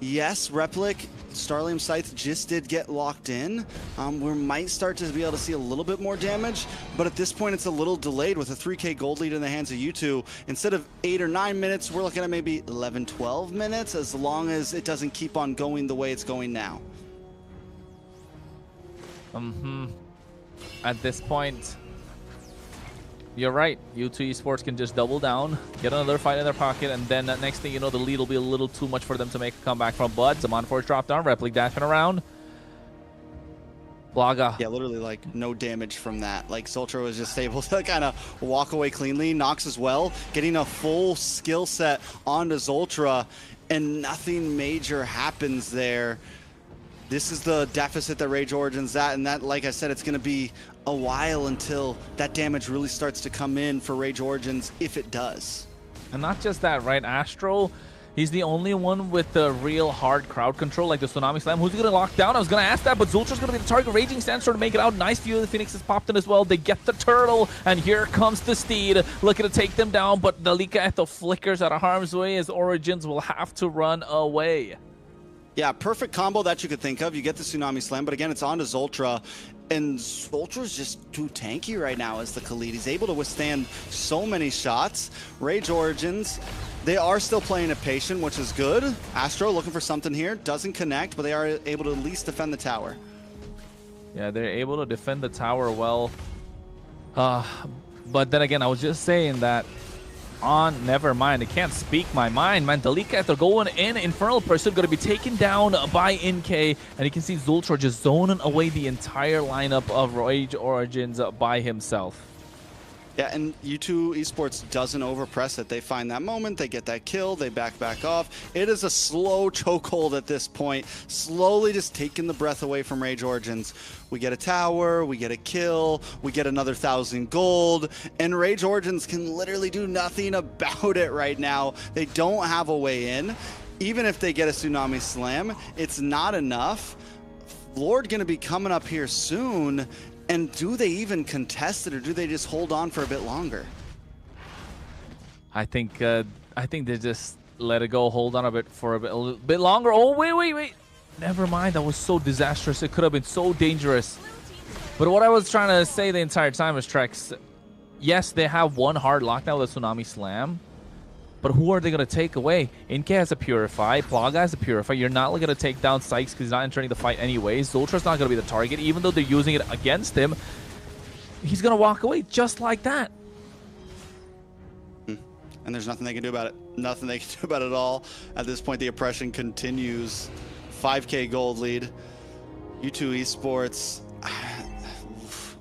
yes, Replic, Starlium Scythe just did get locked in. We might start to be able to see a little bit more damage, but at this point it's a little delayed with a 3k gold lead in the hands of U2. Instead of 8 or 9 minutes, we're looking at maybe 11, 12 minutes, as long as it doesn't keep on going the way it's going now. At this point, you're right. U2 Esports can just double down, get another fight in their pocket, and then next thing you know, the lead will be a little too much for them to make a comeback from. But Zaman Force drop down, Replic dashing around. Plaga. Yeah, literally like no damage from that. Like Zultra was just able to kind of walk away cleanly. Nox as well, getting a full skill set onto Zultra, and nothing major happens there. This is the deficit that Rage Origin's at, and that, like I said, it's going to be a while until that damage really starts to come in for Rage Origins, if it does. And not just that, right? Astro, he's the only one with the real hard crowd control, like the Tsunami Slam. Who's he going to lock down? I was going to ask that, but Zultra's going to be the target. Raging Sandstorm to make it out. Nice view of the Phoenix has popped in as well. They get the turtle, and here comes the Steed, looking to take them down, but the Lika Eto flickers out of harm's way as Origins will have to run away. Yeah, perfect combo that you could think of. You get the Tsunami Slam, but again, it's on to Zultra. And Zultra's just too tanky right now as the Khalid. He's able to withstand so many shots. Rage Origins, they are still playing it patient, which is good. Astro looking for something here. Doesn't connect, but they are able to at least defend the tower. Yeah, they're able to defend the tower well. But then again, I was just saying that never mind, I can't speak my mind, man. Dalika after going in, Infernal Pursuit going to be taken down by NK, and you can see Zultra just zoning away the entire lineup of Rage Origins by himself. Yeah, and U2 Esports doesn't overpress it. They find that moment, they get that kill, they back off. It is a slow chokehold at this point, slowly just taking the breath away from Rage Origins. We get a tower, we get a kill, we get another 1,000 gold, and Rage Origins can literally do nothing about it right now. They don't have a way in. Even if they get a Tsunami Slam, it's not enough. Lord gonna be coming up here soon. And do they even contest it, or do they just hold on for a bit longer? I think they just let it go, hold on a little bit longer. Oh, wait. Never mind. That was so disastrous. It could have been so dangerous. But what I was trying to say the entire time is, Trex, yes, they have one hard lockdown with a Tsunami Slam. But who are they going to take away? Inke has a Purify. Plaga has a Purify. You're not going to take down Sykes because he's not entering the fight anyways. Zultra's not going to be the target. Even though they're using it against him, he's going to walk away just like that. And there's nothing they can do about it. Nothing they can do about it at all. At this point, the oppression continues. 5K gold lead. U2 Esports.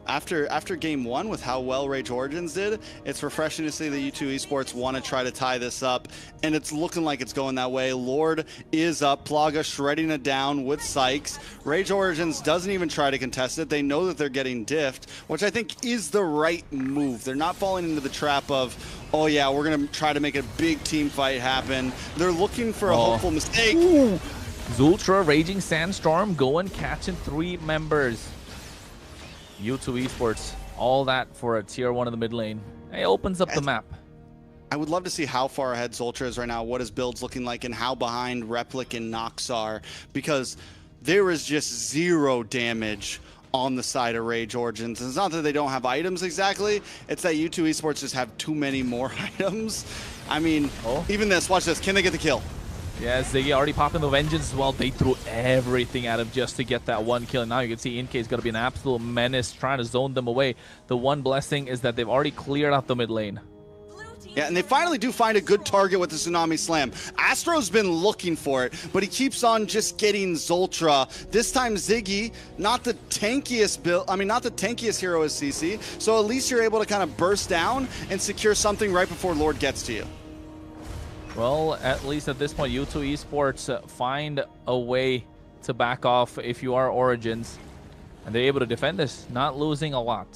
After game one, with how well Rage Origins did, it's refreshing to see that U2 Esports want to try to tie this up, and it's looking like it's going that way. Lord is up, Plaga shredding it down with Sykes. Rage Origins doesn't even try to contest it. They know that they're getting diffed, which I think is the right move. They're not falling into the trap of, oh yeah, we're going to try to make a big team fight happen. They're looking for a hopeful mistake. Ooh. Zultra, Raging Sandstorm, going catching 3 members. U2 Esports, all that for a tier 1 in the mid lane. It opens up the map. I would love to see how far ahead Zultra is right now, what his build's looking like, and how behind Replic and Nox are, because there is just 0 damage on the side of Rage Origins. And it's not that they don't have items exactly, it's that U2 Esports just have too many more items. I mean, even this, watch this, can they get the kill? Yeah, Ziggy already popping the Vengeance as well. They threw everything at him just to get that 1 kill. And now you can see Inke is going to be an absolute menace trying to zone them away. The one blessing is that they've already cleared out the mid lane. Yeah, and they finally do find a good target with the Tsunami Slam. Astro's been looking for it, but he keeps on just getting Zultra. This time Ziggy, not the tankiest hero as CC, so at least you're able to kind of burst down and secure something right before Lord gets to you. Well, at least at this point, U2 Esports find a way to back off if you are Origins. And they're able to defend this, not losing a lot.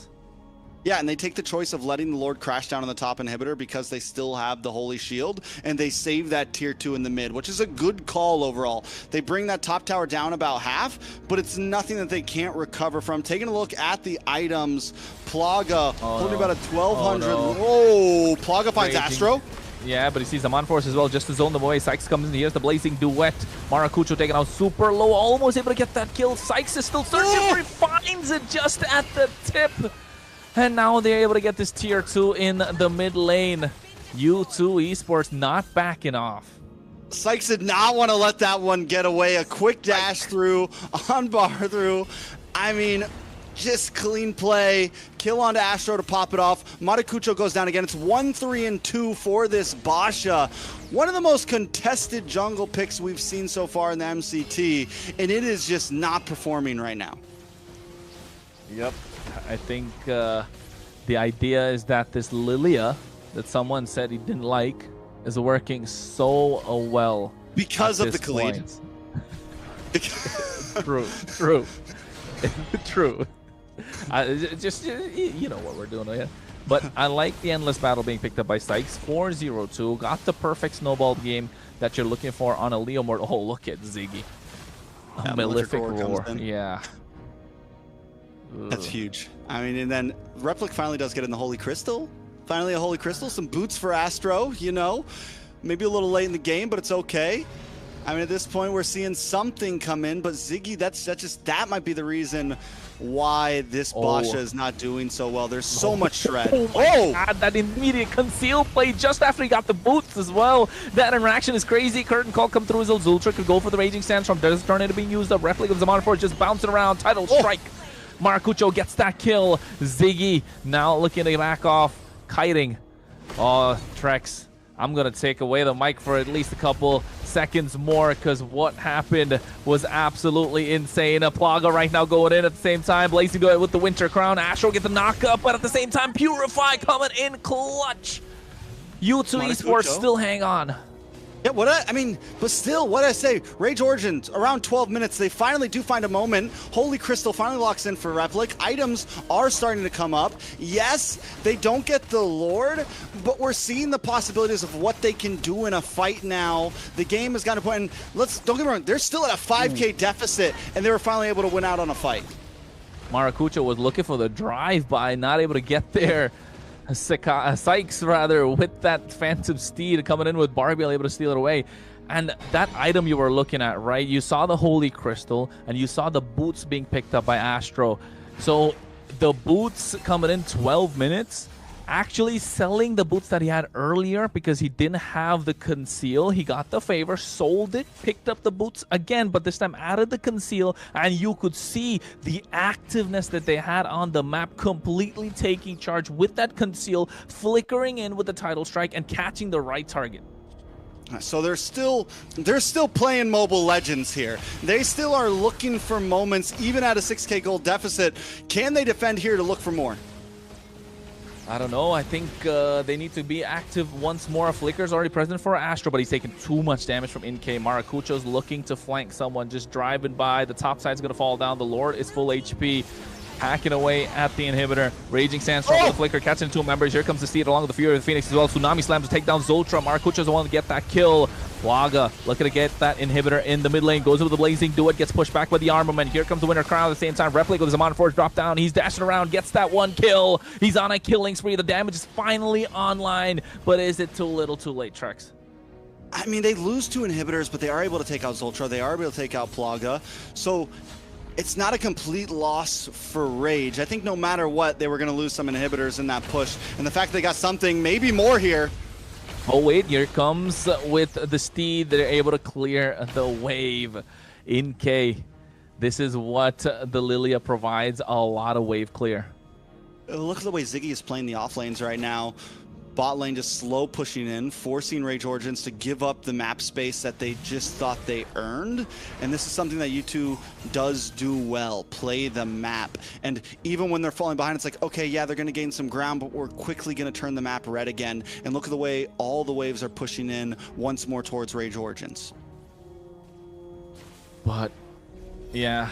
Yeah, and they take the choice of letting the Lord crash down on the top inhibitor because they still have the Holy Shield, and they save that tier 2 in the mid, which is a good call overall. They bring that top tower down about half, but it's nothing that they can't recover from. Taking a look at the items, Plaga holding about a 1,200. Oh, Plaga finds Astro. Yeah, but he sees the Monforce as well, just to zone them away. Sykes comes in, he has the Blazing Duet. Maracucho taken out super low, almost able to get that kill. Sykes is still searching for it, finds it just at the tip. And now they're able to get this tier 2 in the mid lane. U2 Esports not backing off. Sykes did not want to let that one get away. A quick dash through, on bar through. I mean, just clean play. Kill onto Astro to pop it off. Maracucho goes down again. It's 1-3-2 for this Basha. One of the most contested jungle picks we've seen so far in the MCT, and it is just not performing right now. Yep. I think the idea is that this Lilia that someone said he didn't like is working so well because of the Khalid. True. True. Just you know what we're doing here. But I like the endless battle being picked up by Sykes. 4-0-2. Got the perfect snowball game that you're looking for on a Leo Mortal. Oh, look at Ziggy. A Malefic Roar. Yeah. That's huge. I mean, and then Replic finally does get in the Holy Crystal. Finally a Holy Crystal. Some boots for Astro, you know. Maybe a little late in the game, but it's okay. I mean, at this point, we're seeing something come in, but Ziggy, that might be the reason why this Basha is not doing so well. There's so much shred. Oh my God, that immediate conceal play just after he got the boots as well. That interaction is crazy. Curtain call come through as Zultra could go for the Raging Sandstorm. Does turn into being used up. Replic of Zaman Force just bouncing around. Title strike. Maracucho gets that kill. Ziggy now looking to back off. Kiting. Oh, Trex. I'm going to take away the mic for at least a couple seconds more because what happened was absolutely insane. Plaga right now going in at the same time. Blazing Duet with the Winter Crown. Astro get the knock up, but at the same time, Purify coming in clutch. U2 Esports still hang on. Yeah, I mean, but still, what I say, Rage Origins, around 12 minutes, they finally do find a moment. Holy Crystal finally locks in for Replic. Items are starting to come up. Yes, they don't get the Lord, but we're seeing the possibilities of what they can do in a fight now. The game has gotten to a point, and don't get me wrong, they're still at a 5K deficit, and they were finally able to win out on a fight. Maracucho was looking for the drive-by, not able to get there. Sykes rather with that Phantom Steed coming in with Barbie able to steal it away. And that item you were looking at, right? You saw the Holy Crystal and you saw the boots being picked up by Astro. So the boots coming in 12 minutes, actually selling the boots that he had earlier because he didn't have the conceal. He got the favor, sold it, picked up the boots again, but this time added the conceal, and you could see the activeness that they had on the map, completely taking charge with that conceal, flickering in with the title strike and catching the right target. So they're still playing Mobile Legends here. They still are looking for moments, even at a 6K gold deficit. Can they defend here to look for more? I don't know. I think they need to be active once more. Flicker's already present for Astro, but he's taking too much damage from NK. Maracucho's looking to flank someone, just driving by. The top side's going to fall down. The Lord is full HP. Hacking away at the inhibitor. Raging Sandstorm with Flicker catching two members. Here comes the Steed along with the Fury of the Phoenix as well. Tsunami Slam to take down Zoltra. Maracucho's the one to get that kill. Plaga looking to get that inhibitor in the mid lane. Goes with the Blazing Duet. Gets pushed back by the Armament. Here comes the Winter Crown at the same time. Replic with his Amon Forge drop down. He's dashing around. Gets that one kill. He's on a killing spree. The damage is finally online. But is it too little too late, Trex? I mean, they lose two inhibitors, but they are able to take out Zoltra. They are able to take out Plaga. So it's not a complete loss for Rage. I think no matter what, they were going to lose some inhibitors in that push. And the fact they got something, maybe more here. Oh, wait, here comes with the Steed. They're able to clear the wave. NK, this is what the Lilia provides, a lot of wave clear. Look at the way Ziggy is playing the off lanes right now. Bot lane just slow pushing in, forcing Rage Origins to give up the map space that they just thought they earned. And this is something that U2 does do well, play the map. And even when they're falling behind, it's like, okay, yeah, they're going to gain some ground, but we're quickly going to turn the map red again. And look at the way all the waves are pushing in once more towards Rage Origins. But, yeah.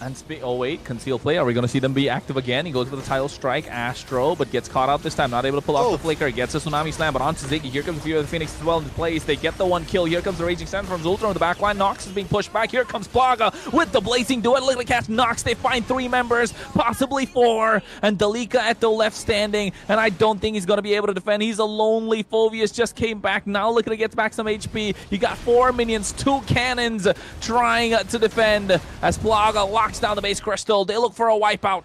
And oh wait, conceal play. Are we going to see them be active again? He goes for the title strike, Astro, but gets caught out this time. Not able to pull off the flicker. Gets a Tsunami Slam, but onto Ziggy. Here comes the Fury of the Phoenix as well in place. They get the one kill. Here comes the Raging Sun from Zultra on the back line. Nox is being pushed back. Here comes Plaga with the Blazing Duet. Literally catch Nox. They find three members, possibly four. And Dalika at the left standing. And I don't think he's going to be able to defend. He's a lonely. Phoveus just came back. Now looking to get back some HP. You got 4 minions, 2 cannons trying to defend as Plaga locks down the base crystal. They look for a wipeout,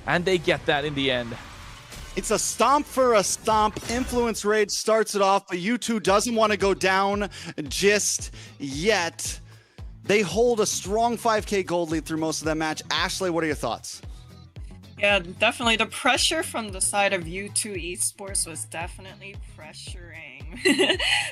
and they get that in the end. It's a stomp for a stomp. Influence Rage starts it off, but U2 doesn't want to go down just yet. They hold a strong 5K gold lead through most of that match. Ashley, what are your thoughts? Yeah, definitely. The pressure from the side of U2 Esports was definitely pressuring.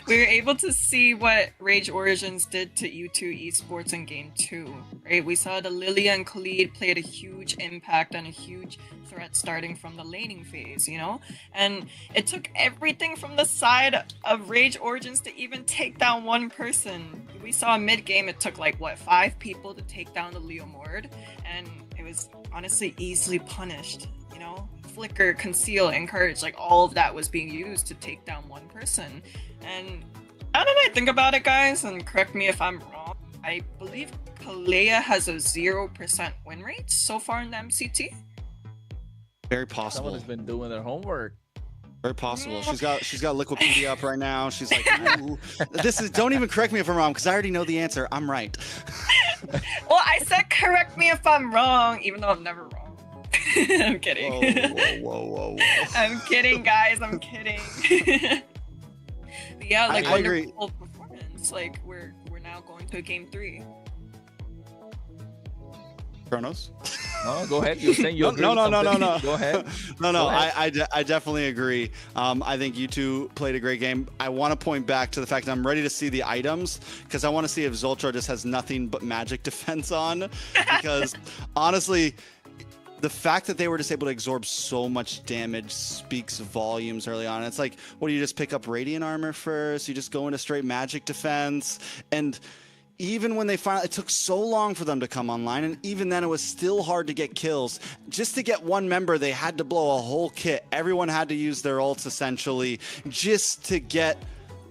We were able to see what Rage Origins did to U2 Esports in Game 2, right? We saw the Lilia and Khalid played a huge impact and a huge threat starting from the laning phase, you know? And it took everything from the side of Rage Origins to even take down one person. We saw mid-game, it took like, what, 5 people to take down the Leo Mord, and it was honestly easily punished, you know? Flicker, conceal, encourage, like all of that was being used to take down one person. And now that I think about it, guys, and correct me if I'm wrong, I believe Kalea has a 0% win rate so far in the MCT. Very possible. Someone has been doing their homework. Very possible. She's got Liquipedia up right now. She's like, ooh. Don't even correct me if I'm wrong, because I already know the answer. I'm right. Well, I said correct me if I'm wrong, even though I'm never wrong. I'm kidding. Whoa. I'm kidding, guys. I'm kidding. But yeah, like I agree. wonderful performance. Like we're now going to Game 3. Kronos? No, go ahead. You're saying you No, agree no, with no, no, something. no. Go ahead. No, Go ahead. I definitely agree. I think you two played a great game. I want to point back to the fact that I'm ready to see the items because I want to see if Zoltra just has nothing but magic defense on. Because honestly, the fact that they were just able to absorb so much damage speaks volumes early on. It's like, what do you just pick up radiant armor first? You just go into straight magic defense, and even when they finally, it took so long for them to come online, and even then it was still hard to get kills. Just to get one member, they had to blow a whole kit. Everyone had to use their ults essentially just to get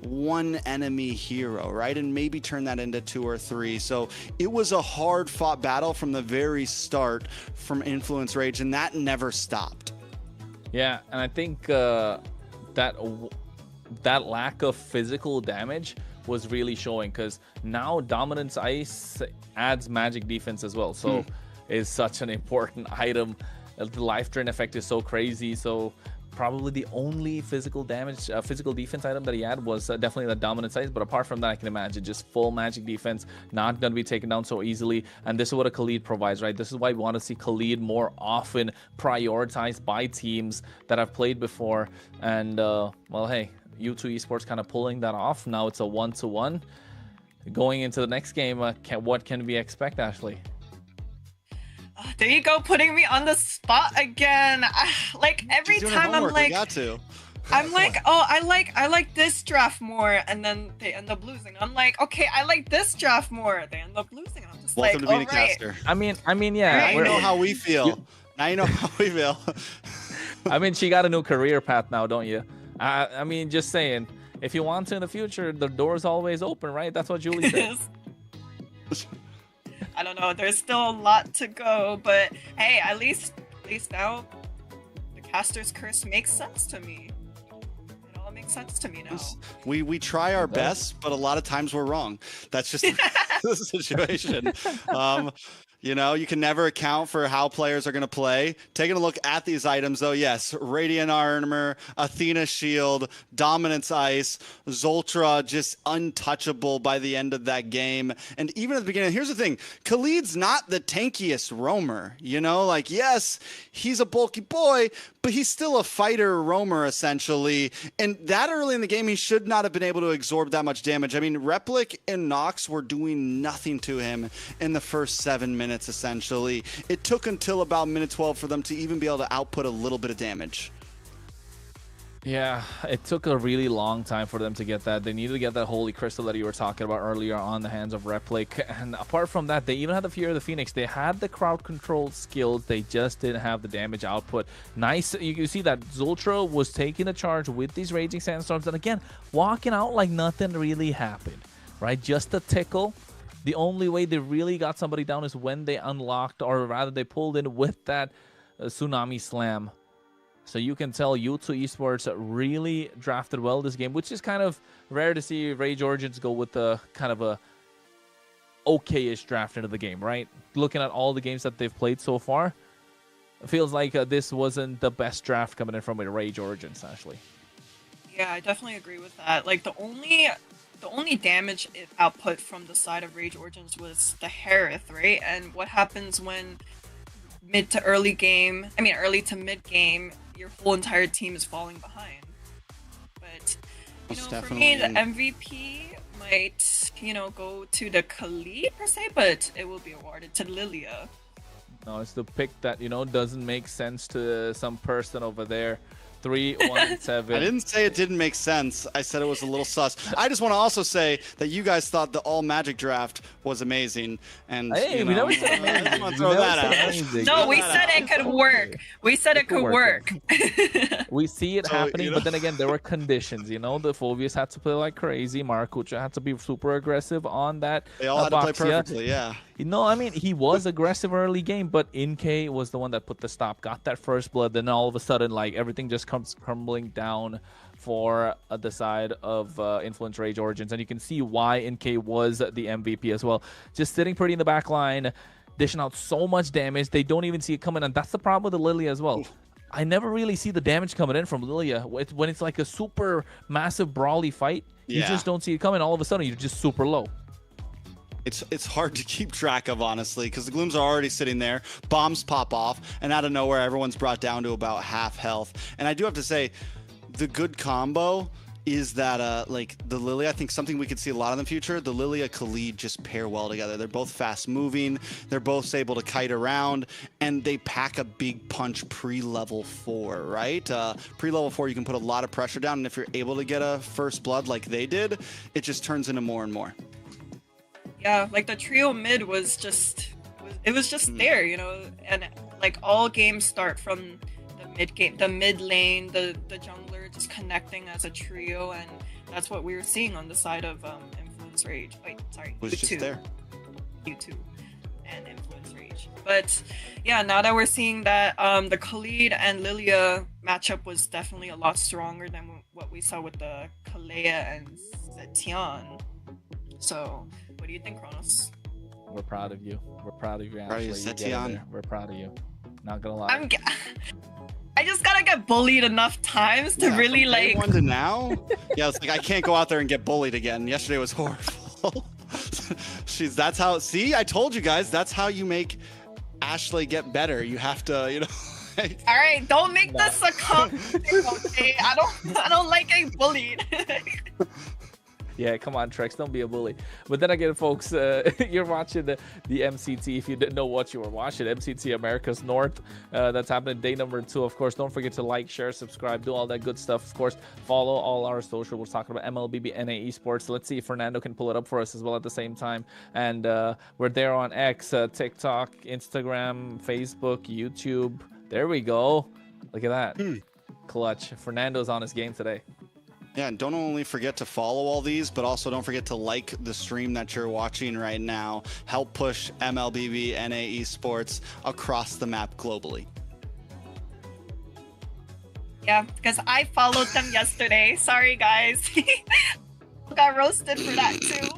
one enemy hero, right? And maybe turn that into 2 or 3. So it was a hard fought battle from the very start from Influence Rage, and that never stopped. Yeah, and I think that lack of physical damage was really showing, because now Dominance Ice adds magic defense as well, so it's such an important item. The life drain effect is so crazy, so probably the only physical damage, physical defense item that he had was definitely the Dominance Ice. But apart from that, I can imagine just full magic defense, not going to be taken down so easily. And this is what a Khalid provides, right? This is why we want to see Khalid more often prioritized by teams that have played before. And well, hey, U2 Esports kind of pulling that off. Now it's a 1-1. Going into the next game, what can we expect, Ashley? There you go, putting me on the spot again. Like every time I'm like, I'm like, oh, I like this draft more, and then they end up losing. I'm like, okay, I like this draft more. They end up losing. I'm just Welcome like, to all being a right. caster. I mean, yeah. Now you know how we feel. Now you know how we feel. I mean, she got a new career path now, don't you? I mean, just saying. If you want to in the future, the door's always open, right? That's what Julie said. I don't know. There's still a lot to go, but hey, at least now, the caster's curse makes sense to me. It all makes sense to me now. We try our best, but a lot of times we're wrong. That's just the situation. You know, you can never account for how players are going to play. Taking a look at these items, though, yes, Radiant Armor, Athena Shield, Dominance Ice, Zoltra just untouchable by the end of that game. And even at the beginning, here's the thing. Khalid's not the tankiest roamer, you know? Like, yes, he's a bulky boy, but he's still a fighter roamer, essentially. And that early in the game, he should not have been able to absorb that much damage. I mean, Replic and Nox were doing nothing to him in the first 7 minutes. Essentially, it took until about minute 12 for them to even be able to output a little bit of damage. Yeah, it took a really long time for them to get that. They needed to get that holy crystal that you were talking about earlier on the hands of Replic. And apart from that, they even had the Fear of the Phoenix. They had the crowd control skills. They just didn't have the damage output. Nice. You can see that Zoltra was taking the charge with these Raging Sandstorms. And again, walking out like nothing really happened, right? Just a tickle. The only way they really got somebody down is when they unlocked, or rather they pulled in with that Tsunami Slam. So you can tell U2 Esports really drafted well this game, which is kind of rare to see Rage Origins go with a kind of a okay-ish draft into the game, right? Looking at all the games that they've played so far, it feels like this wasn't the best draft coming in from Rage Origins, actually. Yeah, I definitely agree with that. Like the only damage output from the side of Rage Origins was the Harith, right? And what happens when early to mid game, your whole entire team is falling behind. But, you know, for me, the MVP might, you know, go to the Khalid per se, but it will be awarded to Lilia. No, it's the pick that, you know, doesn't make sense to some person over there. 3-1-7. I didn't say it didn't make sense. I said it was a little sus. I just want to also say that you guys thought the all magic draft was amazing, and hey, we never said amazing. I'm throw that out. No, we said it could work. We said it could work. We see it happening, you know, but then again, there were conditions. You know, the Phobius had to play like crazy. Maracuja had to be super aggressive on that. They all had to play perfectly, yeah. No, I mean, he was aggressive early game, but Inke was the one that put the stop, got that first blood, then all of a sudden, like, everything just comes crumbling down for the side of Influence Rage Origins. And you can see why Inke was the MVP as well. Just sitting pretty in the back line, dishing out so much damage. They don't even see it coming, and that's the problem with the Lilia as well. I never really see the damage coming in from Lilia. When it's like a super massive brawly fight, you just don't see it coming. All of a sudden, you're just super low. It's hard to keep track of, honestly, because the Glooms are already sitting there. Bombs pop off, and out of nowhere, everyone's brought down to about half health. And I do have to say, the good combo is that like the Lilia, I think something we could see a lot in the future. The Lilia Khalid just pair well together. They're both fast moving. They're both able to kite around, and they pack a big punch pre-level 4, right? Pre-level 4, you can put a lot of pressure down, and if you're able to get a first blood like they did, it just turns into more and more. Yeah, like the trio mid was just, it was just there, you know, and like all games start from the mid lane, the jungler just connecting as a trio, and that's what we were seeing on the side of Influence Rage. Wait, sorry, Was just there. U2 and Influence Rage. But yeah, now that we're seeing that the Khalid and Lilia matchup was definitely a lot stronger than what we saw with the Kalea and Zetian. So, what do you think, Kronos? We're proud of you. We're proud of you, Proud of you, Ashley. Zetian. We're proud of you. Not gonna lie. I just gotta get bullied enough times to really from day like. one to now. Yeah, it's like I can't go out there and get bullied again. Yesterday was horrible. That's how. See, I told you guys. That's how you make Ashley get better. You have to, you know. Like, All right, don't make this a competition, okay? I don't like getting bullied. Yeah, come on, Trex, don't be a bully. But then again, folks, you're watching the MCT. If you didn't know what you were watching, MCT America's North. That's happening day number 2. Of course, don't forget to like, share, subscribe, do all that good stuff. Of course, follow all our social. We're talking about MLBB Esports. Let's see if Fernando can pull it up for us as well at the same time. And we're there on X, TikTok, Instagram, Facebook, YouTube. There we go. Look at that. Clutch. Fernando's on his game today. yeah, and don't only forget to follow all these, but also don't forget to like the stream that you're watching right now. Help push MLBB Esports across the map globally. Yeah, because I followed them yesterday. Sorry, guys. Got roasted for that too.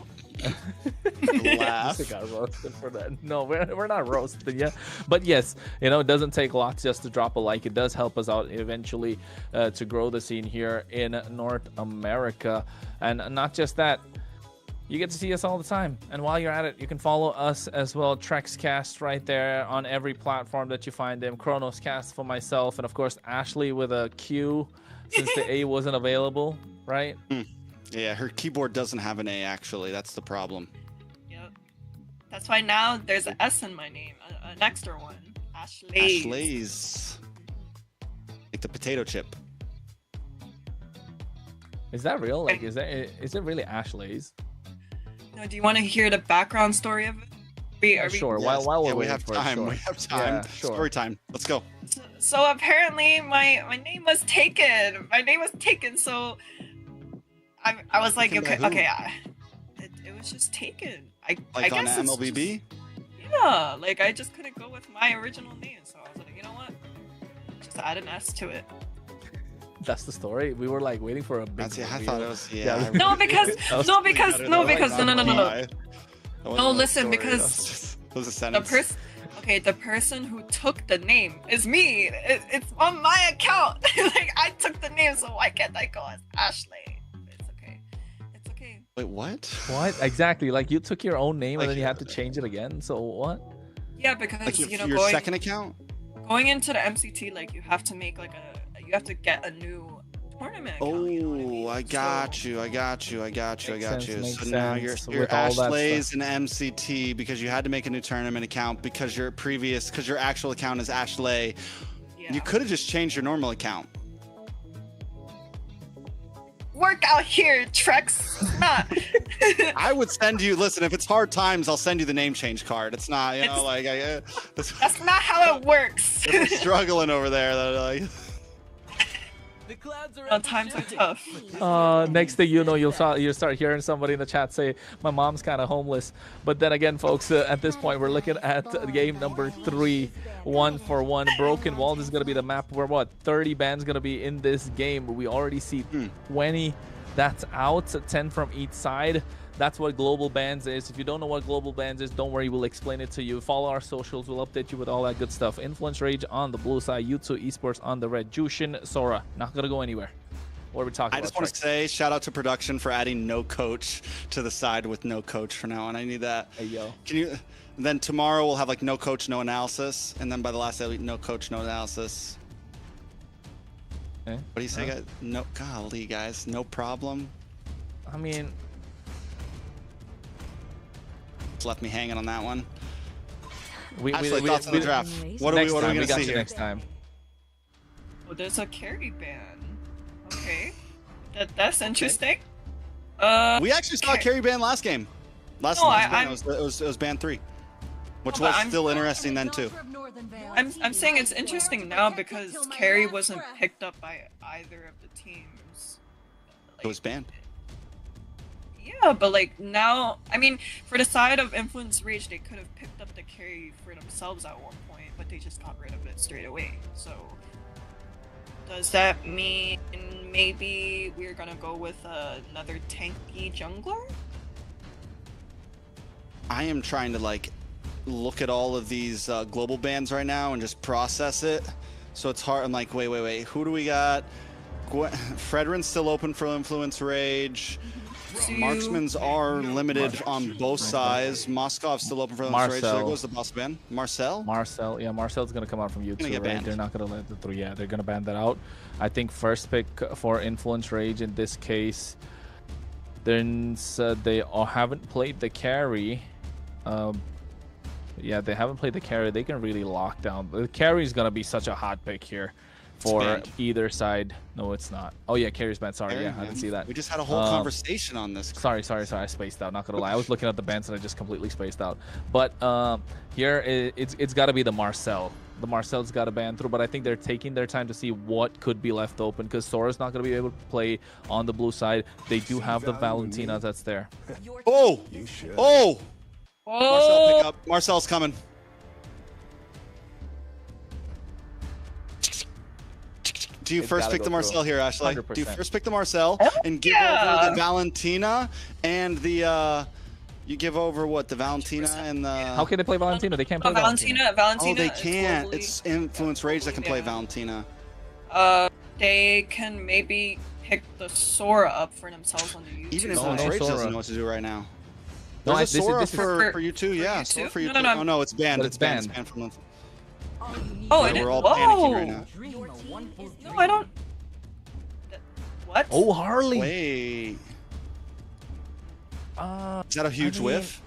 Laugh. Got roasted for that. No, we're not roasted yet. But yes, you know, it doesn't take lots just to drop a like. It does help us out eventually to grow the scene here in North America. And not just that, you get to see us all the time. And while you're at it, you can follow us as well. TrexCast right there on every platform that you find them. ChronosCast for myself. And of course, Ashley with a Q since the A wasn't available, right? Yeah, her keyboard doesn't have an A, actually. That's the problem. Yep. That's why now there's an S in my name, an extra one. Ashley. Ashley's. Like the potato chip. Is that real? Like, is it really Ashley's? No, do you want to hear the background story of it? Are we- Sure. Yes. While we're Yeah, we waiting have for it, time. sure. We have time. Yeah, sure. Story time. Let's go. So apparently my name was taken. My name was taken. So I was like, Taken by okay, who? it was just taken. I Like on guess it's MLBB? yeah, like I just couldn't go with my original name, so I was like, you know what? Just add an S to it. That's the story. We were like waiting for a big. That's, yeah, I reveal. thought it was. Yeah. Yeah. No, because no, No, listen, because That was a the sentence. the person who took the name is me. It's on my account. Like I took the name, so why can't I go as Ashley? It's okay. It's okay. Wait, what? What exactly? Like you took your own name Like, and then you had to change it again. So what? Yeah, because Like you know, your going second account? into the MCT, like you have to make like you have to get a new tournament account. You know what I mean? Oh, I got you. Makes So now you're sense with all that Ashley's and MCT because you had to make a new tournament account because your actual account is Ashley. Yeah. You could have just changed your normal account. Work out here, Trex. Not. I would send you. Listen, if it's hard times, I'll send you the name change card. It's not, you know, like That's not how it works. if you're struggling over there. Like, Times are tough. Next thing you know, you'll start hearing somebody in the chat say, "My mom's kind of homeless." But then again, folks, at this point, we're looking at game number 3, 1-for-1 Broken Wall. This is gonna be the map where 30 bands gonna be in this game. We already see 20. That's out, 10 from each side. That's what global bans is. If you don't know what global bans is, don't worry, we'll explain it to you. Follow our socials, we'll update you with all that good stuff. Influence Rage on the blue side, U2 Esports on the red. Jushin, Sora, not gonna go anywhere. What are we talking I about? just want to say shout out to production for adding no coach to the side with no coach for now on. I need that. Hey, yo. Can you? Then tomorrow we'll have like no coach, no analysis, and then by the last day, no coach, no analysis. Okay. What do you say, guys? No, golly, guys, no problem. I mean, Just left me hanging on that one. we Thoughts on the draft? What are next we time, gonna we got see you here? next time. Oh, there's a carry ban. Okay, that's interesting. We actually saw a carry ban last game. Last No, ban, it was ban 3, which No, was but still interesting then too. I'm saying it's interesting now because carry wasn't picked up by either of the teams. It was banned. Yeah, but like now, I mean, for the side of Influence Rage, they could have picked up the carry for themselves at one point, but they just got rid of it straight away. So, does that mean maybe we're gonna go with another tanky jungler? I am trying to like look at all of these global bans right now and just process it. So it's hard. I'm like, wait. Who do we got? Fredrin's still open for Influence Rage. Marksmans are limited on both sides. Moskov's still open for Influence Rage. So there goes the boss ban. Marcel? Yeah, Marcel's gonna come out from YouTube, get right? banned. They're not gonna let the 3. Yeah, they're gonna ban that out. I think first pick for Influence Rage in this case. Then they haven't played the carry. Yeah, they haven't played the carry. They can really lock down. The carry is gonna be such a hot pick here for either side. No, it's not. Oh yeah, carry's banned. Sorry, yeah, I didn't see that. We just had a whole conversation on this. Sorry. I spaced out. Not gonna lie. I was looking at the bans and I just completely spaced out. But here it's got to be the Marcel. The Marcel's got to ban through, but I think they're taking their time to see what could be left open because Sora's not going to be able to play on the blue side. They do have the Valentina that's there. Oh! Oh! Marcel pick up. Marcel's coming. Do you first pick the Marcel here, Ashley? 100%. Do you first pick the Marcel and give over the Valentina and the you give over what, the Valentina and the How can they play Valentina? They can't play Valentina. Valentina. Oh, they can't. Globally- It's Influence Rage that can play Valentina. They can maybe pick the Sora up for themselves on the YouTube. Even No, Influence no Rage Sora. doesn't know what to do right now. No, There's a Sora this is for you too, yeah. you Sora too? for you No, too. no, no. Oh no, it's banned. But It's it's banned. banned. It's banned from Oh, Yeah, it is. we're all Whoa! panicking right now. No, I don't. What? Oh, Harley. Wait. Is that a huge whiff?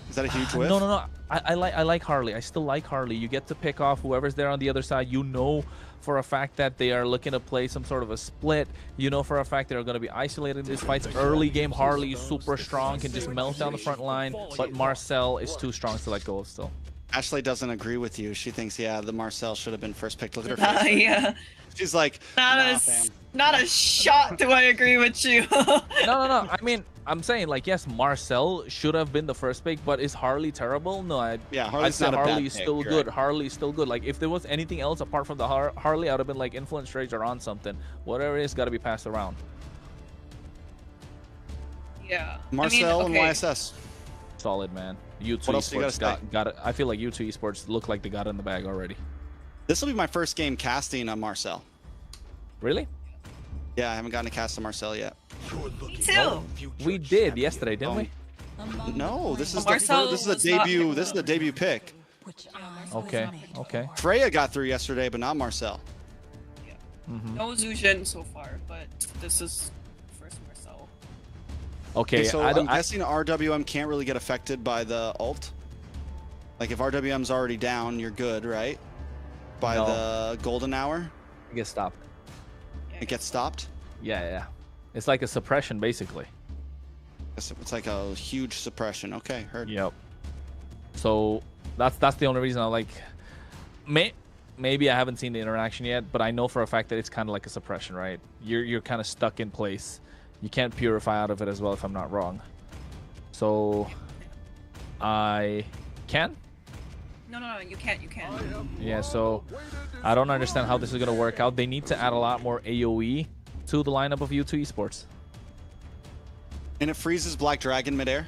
Is that a huge whiff? No. I like Harley. I still like Harley. You get to pick off whoever's there on the other side. You know for a fact that they are looking to play some sort of a split. You know for a fact they're going to be isolated in these fights. Early game, Harley is super strong, can just melt down the front line, but Marcel is too strong to let go of still. Ashley doesn't agree with you. She thinks, yeah, the Marcel should have been first picked. Look at her face. Yeah. She's like, nah, fam. Not a shot do I agree with you. No. I mean, I'm saying, like, yes, Marcel should have been the first pick, but is Harley terrible? No, I'd Harley's say not a bad Harley's pick, still you're good. right. Harley's still good. Like, if there was anything else apart from the Harley, I would have been like Influence Rage or on something. Whatever it is, got to be passed around. Yeah. Marcel I mean, okay. and YSS. Solid, man. U2 What else do you Esports gotta say? got it. I feel like U2 Esports look like they got it in the bag already. This will be my first game casting on Marcel. Really? Yeah, I haven't gotten a cast on Marcel yet. Me too. We did yesterday, didn't we? No, this is Marcel this is a was not debut. picked This is the debut pick. Okay. Okay. Freya got through yesterday, but not Marcel. No Zujin so far, but this is first Marcel. Okay. So I I'm don't. guessing RWM can't really get affected by the ult. Like if RWM's already down, you're good, right? By No. the golden hour, I get stopped. it gets stopped. Yeah. It's like a suppression, basically. It's like a huge suppression. Okay, heard. Yep. So that's the only reason I like. Maybe I haven't seen the interaction yet, but I know for a fact that it's kind of like a suppression, right? You're kind of stuck in place. You can't purify out of it as well, if I'm not wrong. So I can. No, you can't. Yeah. So I don't understand how this is gonna work out. They need to add a lot more AOE to the lineup of U2 Esports. And it freezes Black Dragon midair.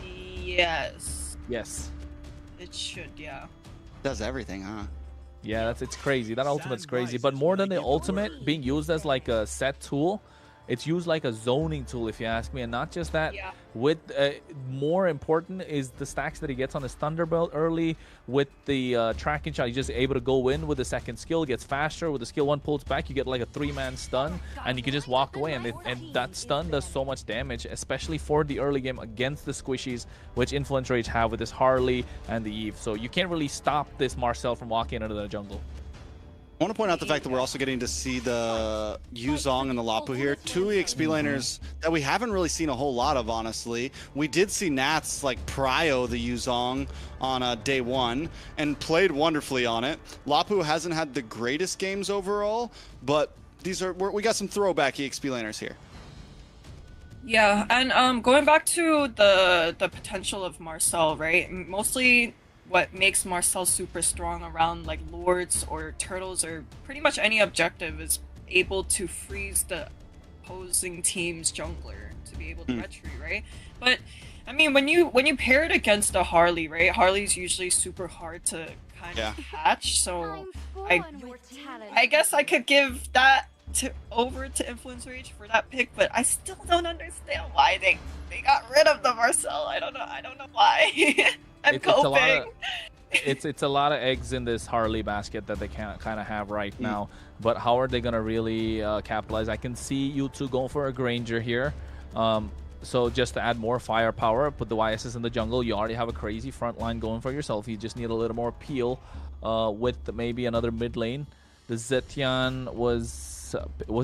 Yes, Yes. it should. Yeah. Does everything, huh? Yeah, it's crazy. That ultimate's crazy. But more than the ultimate being used as like a set tool, it's used like a zoning tool, if you ask me. And not just that, Yeah. with more important is the stacks that he gets on his Thunderbolt early with the tracking shot. He's just able to go in with the second skill, gets faster. With the skill 1 pulls back, you get like a 3-man stun, and you can just walk away. And that stun does so much damage, especially for the early game against the squishies, which Influence Rage have with this Harley and the Eve. So you can't really stop this Marcel from walking into the jungle. I want to point out the fact that we're also getting to see the Yuzong and the Lapu here. 2 EXP laners that we haven't really seen a whole lot of, honestly. We did see Nats like prio the Yuzong on day 1 and played wonderfully on it. Lapu hasn't had the greatest games overall, but we got some throwback EXP laners here. Yeah, and going back to the potential of Marcel, right? Mostly what makes Marcel super strong around like Lords or Turtles or pretty much any objective is able to freeze the opposing team's jungler to be able to retreat, right? But I mean, when you pair it against a Harley, right? Harley's usually super hard to kind of catch, so I guess I could give that over to Influence Rage for that pick, but I still don't understand why they got rid of the Marcel. I don't know why. I'm coping. It's a lot of eggs in this Harley basket that they can't kind of have right now. But how are they gonna really capitalize? I can see you two going for a Granger here. So just to add more firepower, put the YSS in the jungle. You already have a crazy front line going for yourself. You just need a little more peel with maybe another mid lane. The Zetian was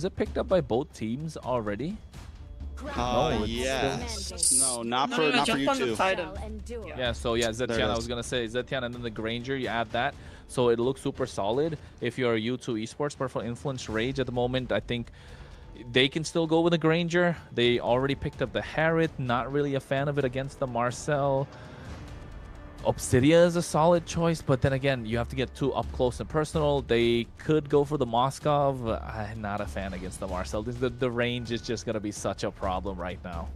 it picked up by both teams already? Yes. No, not for you two. Yeah, so yeah, Zetian, I was gonna say Zetian and then the Granger, you add that. So it looks super solid if you're a U2 Esports, but for Influence Rage at the moment, I think they can still go with the Granger. They already picked up the Harriet, not really a fan of it against the Marcel. Obsidia is a solid choice, but then again, you have to get too up close and personal. They could go for the Moskov. I'm not a fan against the Marcel. The range is just going to be such a problem right now.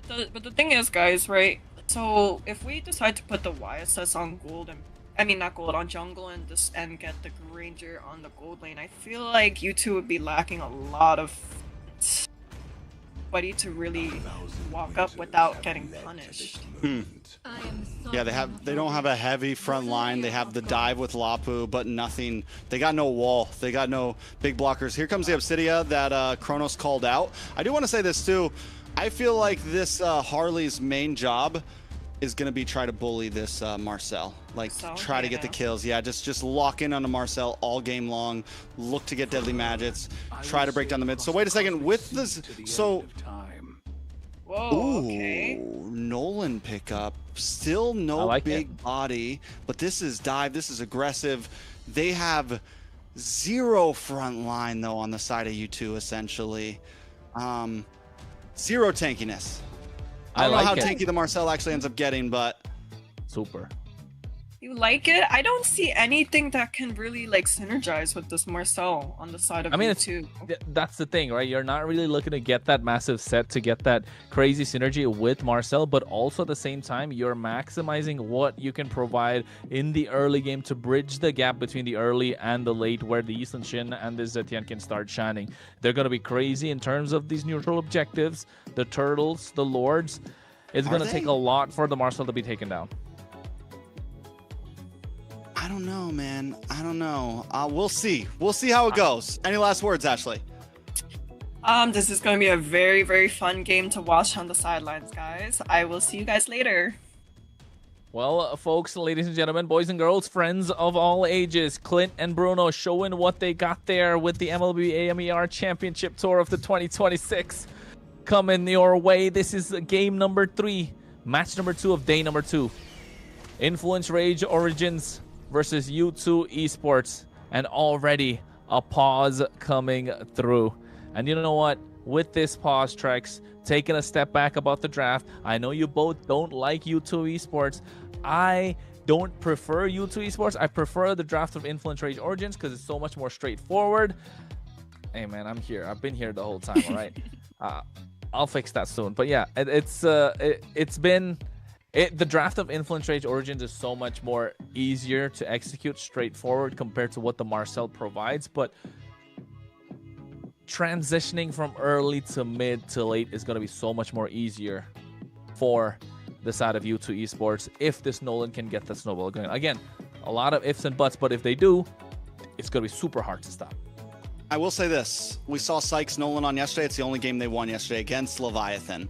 But the thing is, guys, right? So if we decide to put the YSS on gold and not gold, on jungle and get the Granger on the gold lane, I feel like you two would be lacking a lot of buddy to really walk up without getting punished. Yeah, they don't have a heavy front line. They have the dive with Lapu, but nothing. They got no wall. They got no big blockers. Here comes the Obsidia that Kronos called out. I do want to say this too. I feel like this Harley's main job is going to be try to bully this Marcel. Like, try to get the kills. Yeah, just lock in on the Marcel all game long. Look to get deadly maggots. Try to break down the mid. So wait a second. With this, so... Whoa, okay. Nolan pickup. Still no big body, but this is dive. This is aggressive. They have 0 front line, though, on the side of U2, essentially. 0 tankiness. I don't know how tanky the Marcel actually ends up getting, but... Super. You like it? I don't see anything that can really like synergize with this Marcel on the side of U2. That's the thing, right? You're not really looking to get that massive set to get that crazy synergy with Marcel, but also at the same time, you're maximizing what you can provide in the early game to bridge the gap between the early and the late, where the Eastern Shin and the Zetian can start shining. They're going to be crazy in terms of these neutral objectives, the Turtles, the Lords. It's going to take a lot for the Marcel to be taken down. I don't know, man. I don't know. We'll see. We'll see how it goes. Any last words, Ashley? This is going to be a very, very fun game to watch on the sidelines, guys. I will see you guys later. Well, folks, ladies and gentlemen, boys and girls, friends of all ages, Clint and Bruno showing what they got there with the MLBB AMER Championship Tour of the 2026 coming your way. This is game number 3, match number 2 of day number 2. Influence Rage Origins versus U2 Esports, and already a pause coming through. And you know what? With this pause, Trex, taking a step back about the draft, I know you both don't like U2 Esports. I don't prefer U2 Esports. I prefer the draft of Influence Rage Origins because it's so much more straightforward. Hey, man, I'm here. I've been here the whole time, all right? I'll fix that soon. But yeah, it's been The draft of Influence Rage Origins is so much more easier to execute, straightforward compared to what the Marcel provides, but transitioning from early to mid to late is going to be so much more easier for the side of U2 Esports if this Nolan can get the snowball going. Again, a lot of ifs and buts, but if they do, it's going to be super hard to stop. I will say this. We saw Sykes Nolan on yesterday. It's the only game they won yesterday against Leviathan.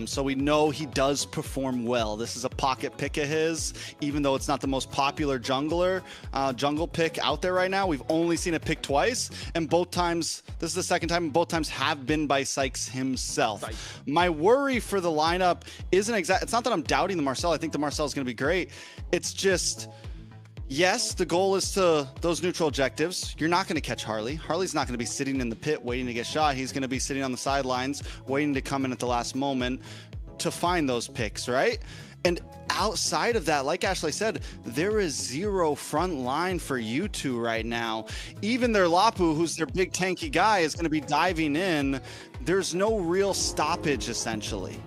So we know he does perform well. This is a pocket pick of his, even though it's not the most popular jungle pick out there right now. We've only seen it pick twice, and both times, this is the second time, and both times have been by Sykes himself. My worry for the lineup isn't it's not that I'm doubting the Marcel. I think the Marcel is going to be great. It's just, yes, the goal is to those neutral objectives. You're not going to catch Harley. Harley's not going to be sitting in the pit waiting to get shot. He's going to be sitting on the sidelines waiting to come in at the last moment to find those picks, right? And outside of that, like Ashley said, there is zero front line for U2 right now. Even their Lapu, who's their big tanky guy, is going to be diving in. There's no real stoppage, essentially.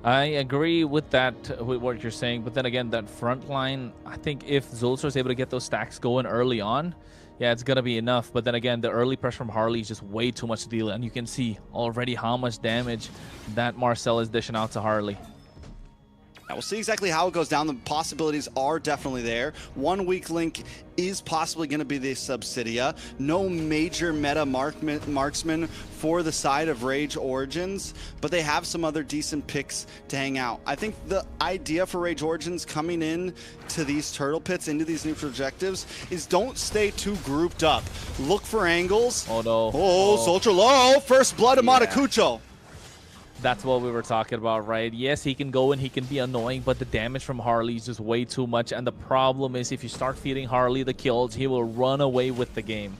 I agree with that, with what you're saying, but then again, that front line, I think if Zultra is able to get those stacks going early on, yeah, it's going to be enough. But then again, the early pressure from Harley is just way too much to deal, and you can see already how much damage that Marcel is dishing out to Harley. We'll see exactly how it goes down. The possibilities are definitely there. One weak link is possibly going to be the Subsidia. No major meta marksman for the side of Rage Origins, but they have some other decent picks to hang out. I think the idea for Rage Origins coming in to these turtle pits, into these neutral objectives, is don't stay too grouped up. Look for angles. Oh no. Oh, Soldier low. First blood of Matakucho. That's what we were talking about, right? Yes, he can go and he can be annoying, but the damage from Harley is just way too much. And the problem is if you start feeding Harley the kills, he will run away with the game.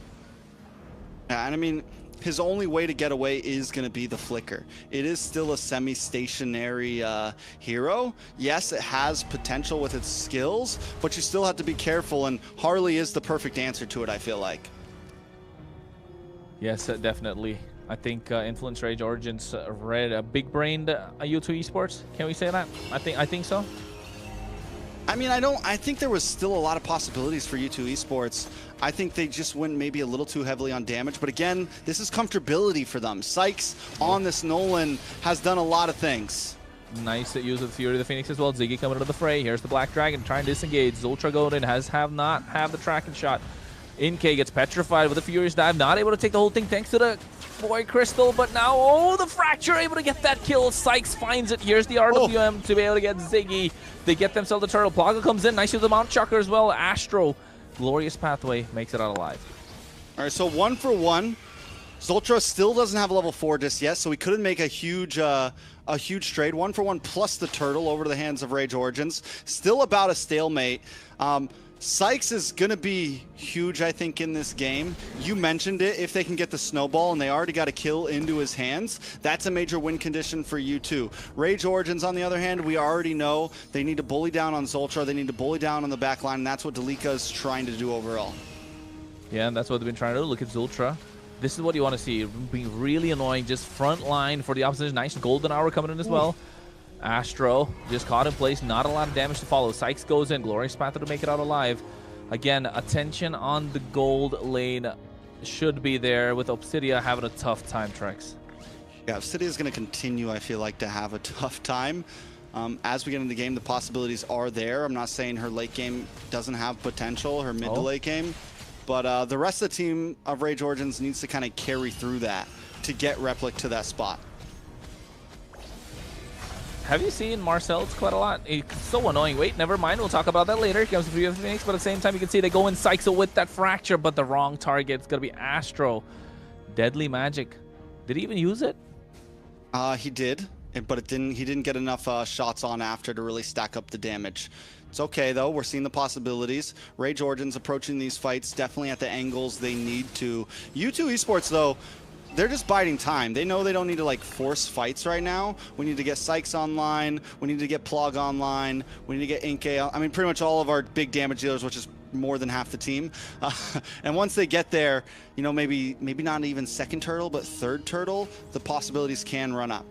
Yeah, and I mean, his only way to get away is going to be the flicker. It is still a semi-stationary hero. Yes, it has potential with its skills, but you still have to be careful, and Harley is the perfect answer to it, I feel like. Yes, definitely. I think Influence Rage Origins read a big-brained U2 Esports. Can we say that? I think so. I mean, I think there was still a lot of possibilities for U2 Esports. I think they just went maybe a little too heavily on damage. But again, this is comfortability for them. Sykes on this Nolan has done a lot of things. Nice use of Fury of the Phoenix as well. Ziggy coming into the fray. Here's the Black Dragon trying to disengage. Zultra going in, have not the tracking shot. Inke gets petrified with a Furious Dive. Not able to take the whole thing thanks to the Boy Crystal, but now, oh, the Fracture able to get that kill. Sykes finds it. Here's the RWM to be able to get Ziggy. They get themselves the turtle. Plaga comes in. Nice use of the Mount Chucker as well. Astro, glorious pathway, makes it out alive. All right, so 1 for 1. Zultra still doesn't have a level 4 disc yet, so we couldn't make a huge trade. 1 for 1 plus the turtle over to the hands of Rage Origins. Still about a stalemate. Sykes is going to be huge, I think, in this game. You mentioned it. If they can get the snowball and they already got a kill into his hands, that's a major win condition for U2. Rage Origins, on the other hand, we already know they need to bully down on Zultra. They need to bully down on the back line, and that's what Delika is trying to do overall. Yeah, and that's what they've been trying to do. Look at Zultra. This is what you want to see. Being really annoying. Just front line for the opposition. Nice golden hour coming in as well. Astro just caught in place, not a lot of damage to follow. Sykes goes in, glorious path to make it out alive. Again, attention on the gold lane should be there, with Obsidia having a tough time, Trex. Yeah, Obsidia is going to continue, I feel like, to have a tough time. As we get into the game, the possibilities are there. I'm not saying her late game doesn't have potential, her mid to late game, but the rest of the team of Rage Origins needs to kind of carry through that to get Replic to that spot. Have you seen Marcel? It's quite a lot. It's so annoying. Wait, never mind. We'll talk about that later. He comes to the Phoenix, but at the same time, you can see they go in Sykes with that Fracture, but the wrong target. It's going to be Astro. Deadly Magic. Did he even use it? He did, but it didn't. He didn't get enough shots on after to really stack up the damage. It's okay, though. We're seeing the possibilities. Rage Origins approaching these fights definitely at the angles they need to. U2 Esports, though, they're just biding time. They know they don't need to like force fights right now. We need to get Sykes online. We need to get Plog online. We need to get Inke. I mean, pretty much all of our big damage dealers, which is more than half the team. And once they get there, you know, maybe not even second turtle, but third turtle, the possibilities can run up.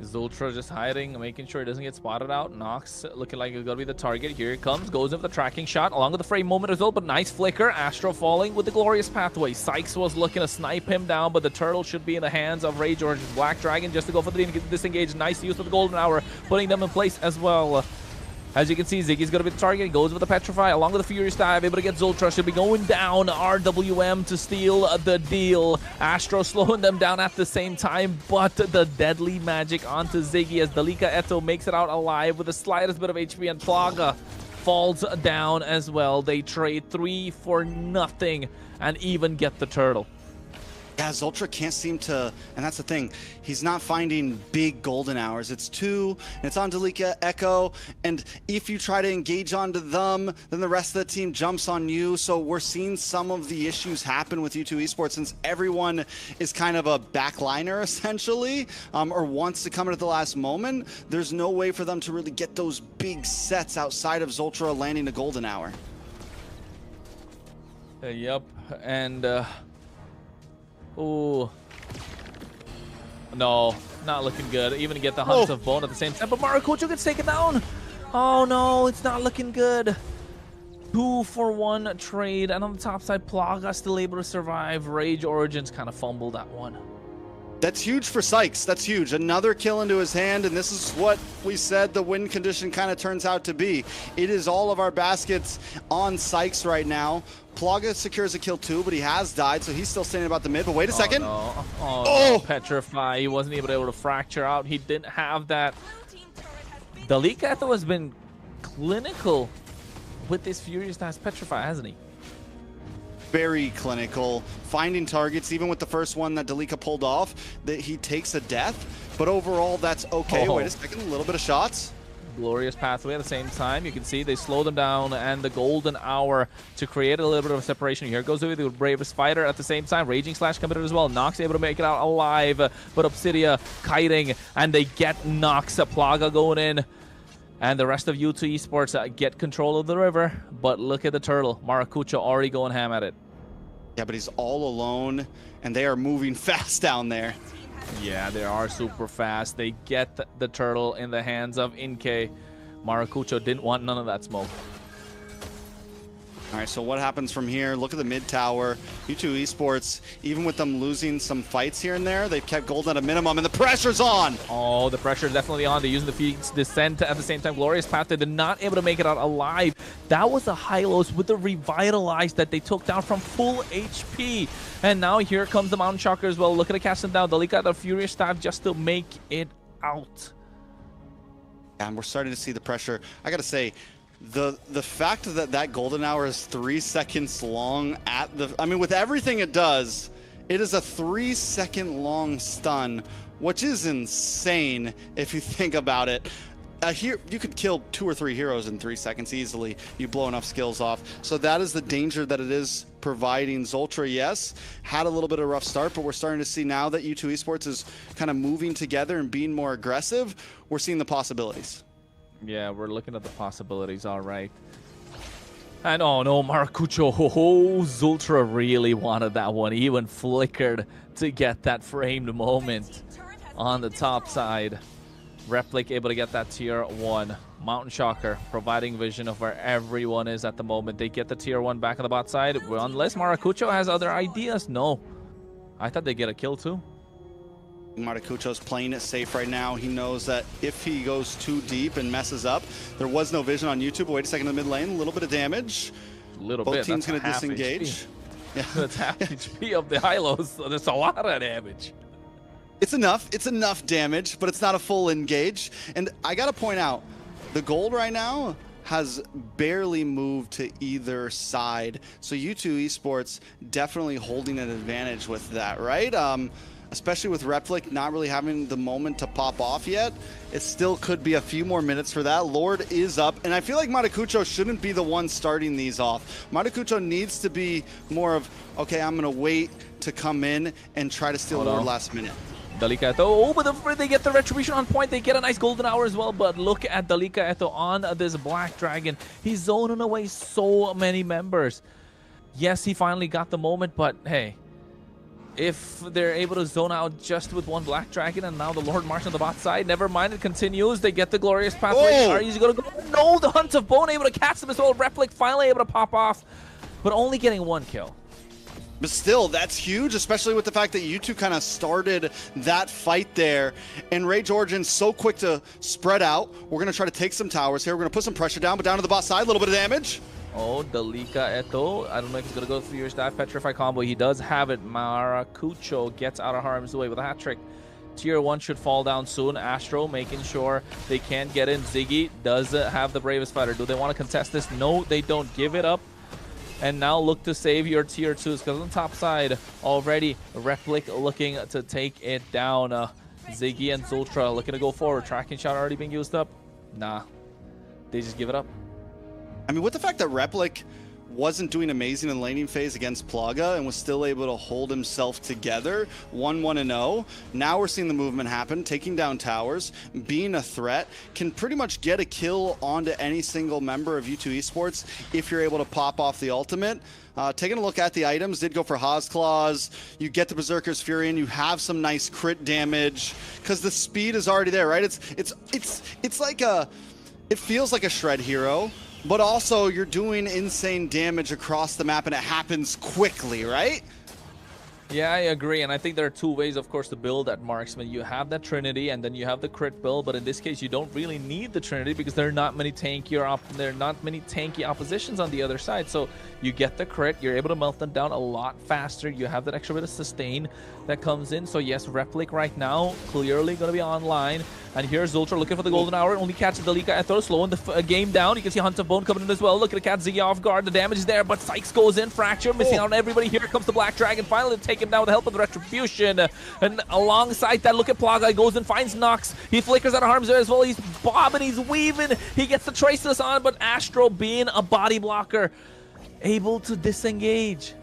Zultra just hiding, making sure he doesn't get spotted out. Nox looking like it's gonna be the target. Here it comes, goes in with the tracking shot, along with the frame moment as well, but nice flicker. Astro falling with the glorious pathway. Sykes was looking to snipe him down, but the turtle should be in the hands of Rage Orange's Black Dragon just to go for the disengage. Nice use of the golden hour, putting them in place as well. As you can see, Ziggy's going to be the target. He goes with the Petrify along with the Furious Dive. Able to get Zultra. Should be going down. RWM to steal the deal. Astro slowing them down at the same time. But the deadly magic onto Ziggy as Dalika Eto makes it out alive with the slightest bit of HP. And Plaga falls down as well. They trade 3 for nothing and even get the turtle. Yeah, Zultra can't seem to, and that's the thing, he's not finding big golden hours. It's 2, and it's on Dalika Echo, and if you try to engage onto them, then the rest of the team jumps on you. So we're seeing some of the issues happen with U2 Esports since everyone is kind of a backliner essentially, or wants to come in at the last moment. There's no way for them to really get those big sets outside of Zultra landing a golden hour. Yep, and oh no, not looking good. Even to get the Hunts of Bone at the same time, but Maracujo gets taken down. Oh no, it's not looking good. 2 for 1 trade, and on the top side, Plaga still able to survive. Rage Origins kind of fumbled that one. That's huge for Sykes. That's huge. Another kill into his hand, and this is what we said the win condition kind of turns out to be. It is all of our baskets on Sykes right now. Plaga secures a kill too, but he has died, so he's still standing about the mid. But wait a second. No. No. Petrify. He wasn't able to fracture out. He didn't have that. Dalika Eto has been clinical with this Furious Dive Petrify, hasn't he? Very clinical, finding targets, even with the first one that Dalika pulled off, that he takes a death, but overall that's okay. Wait a second, a little bit of shots. Glorious pathway at the same time. You can see they slow them down, and the golden hour to create a little bit of a separation. Here goes with the bravest fighter at the same time. Raging Slash committed as well. Nox able to make it out alive, but Obsidia kiting, and they get Nox. Plaga going in. And the rest of U2 Esports get control of the river. But look at the turtle. Maracujo already going ham at it. Yeah, but he's all alone, and they are moving fast down there. Yeah, they are super fast. They get the turtle in the hands of Inke. Maracujo didn't want none of that smoke. All right, so what happens from here? Look at the mid tower. U2 Esports, even with them losing some fights here and there, they've kept gold at a minimum, and the pressure's on. Oh, the pressure is definitely on. They're using the Phoenix Descent at the same time. Glorious Path, they're not able to make it out alive. That was the Hylos with the Revitalize that they took down from full HP. And now here comes the Mountain Shocker as well. Looking to catch them down. Dalika, the Furious Staff just to make it out. And we're starting to see the pressure. I got to say, the fact that golden hour is 3 seconds long at the, I mean, with everything it does, it is a 3 second long stun, which is insane if you think about it. Here you could kill 2 or 3 heroes in 3 seconds easily. You blow enough skills off. So that is the danger that it is providing. Zultra, yes, had a little bit of a rough start, but we're starting to see now that U2 Esports is kind of moving together and being more aggressive. We're seeing the possibilities. Yeah, we're looking at the possibilities, all right. And oh no, Maracujo, oh, Zultra really wanted that one. He even flickered to get that framed moment on the top side. Replic able to get that tier 1. Mountain Shocker providing vision of where everyone is at the moment. They get the tier 1 back on the bot side. Well, unless Maracujo has other ideas. No. I thought they'd get a kill too. Maracujo's playing it safe right now. He knows that if he goes too deep and messes up, there was no vision on YouTube. Wait a second in the mid lane, a little bit of damage. A little Both bit. teams going to disengage. Yeah. That's half HP of the Hylos, so there's a lot of damage. It's enough damage, but it's not a full engage. And I gotta point out, the gold right now has barely moved to either side. So U2 Esports definitely holding an advantage with that, right? Especially with Replic not really having the moment to pop off yet. It still could be a few more minutes for that. Lord is up, and I feel like Maracujo shouldn't be the one starting these off. Maracujo needs to be more of, okay, I'm gonna wait to come in and try to steal Lord last minute. Dalika Eto, oh, but they get the Retribution on point. They get a nice golden hour as well, but look at Dalika Eto on this Black Dragon. He's zoning away so many members. Yes, he finally got the moment, but hey, if they're able to zone out just with one Black Dragon, and now the Lord March on the bot side. Never mind, it continues. They get the glorious pathway. Are you going to go? No, the Hunt of Bone able to catch them as well. Replic finally able to pop off, but only getting 1 kill. But still, that's huge, especially with the fact that you two kind of started that fight there. And Rage Origin's so quick to spread out. We're going to try to take some towers here. We're going to put some pressure down, but down to the bot side, a little bit of damage. Oh, Dalika Eto. I don't know if he's going to go through your staff Petrify combo. He does have it. Maracucho gets out of harm's way with a hat trick. Tier 1 should fall down soon. Astro making sure they can't get in. Ziggy does have the bravest fighter. Do they want to contest this? No, they don't. Give it up. And now look to save your tier 2s, because on the top side already Replic looking to take it down. Ziggy and Zultra looking to go forward. Tracking shot already being used up. Nah, they just give it up. I mean, with the fact that Replic wasn't doing amazing in the laning phase against Plaga and was still able to hold himself together, 1-1-0. Now we're seeing the movement happen, taking down towers, being a threat, can pretty much get a kill onto any single member of U2 Esports if you're able to pop off the ultimate. Taking a look at the items, did go for Haas Claws. You get the Berserker's Fury and you have some nice crit damage because the speed is already there, right? It's like a, it feels like a Shred hero, but also you're doing insane damage across the map and it happens quickly, right? Yeah, I agree, and I think there are 2 ways, of course, to build that marksman. You have that Trinity, and then you have the crit build, but in this case, you don't really need the Trinity because there are not many tanky oppositions on the other side. So you get the crit, you're able to melt them down a lot faster. You have that extra bit of sustain that comes in. So yes, Replic right now clearly going to be online. And here's Zultra looking for the golden hour. Only catches Dalika Ethos, slowing the game down. You can see Hunt of Bone coming in as well. Look at the cat Ziggy off guard. The damage is there, but Sykes goes in. Fracture, missing out on everybody. Here comes the Black Dragon. Finally to take him down with the help of the Retribution. And alongside that, look at Plaga. He goes and finds Nox. He flickers out of harm's way as well. He's bobbing, he's weaving. He gets the Traceless on, but Astro, being a body blocker, able to disengage.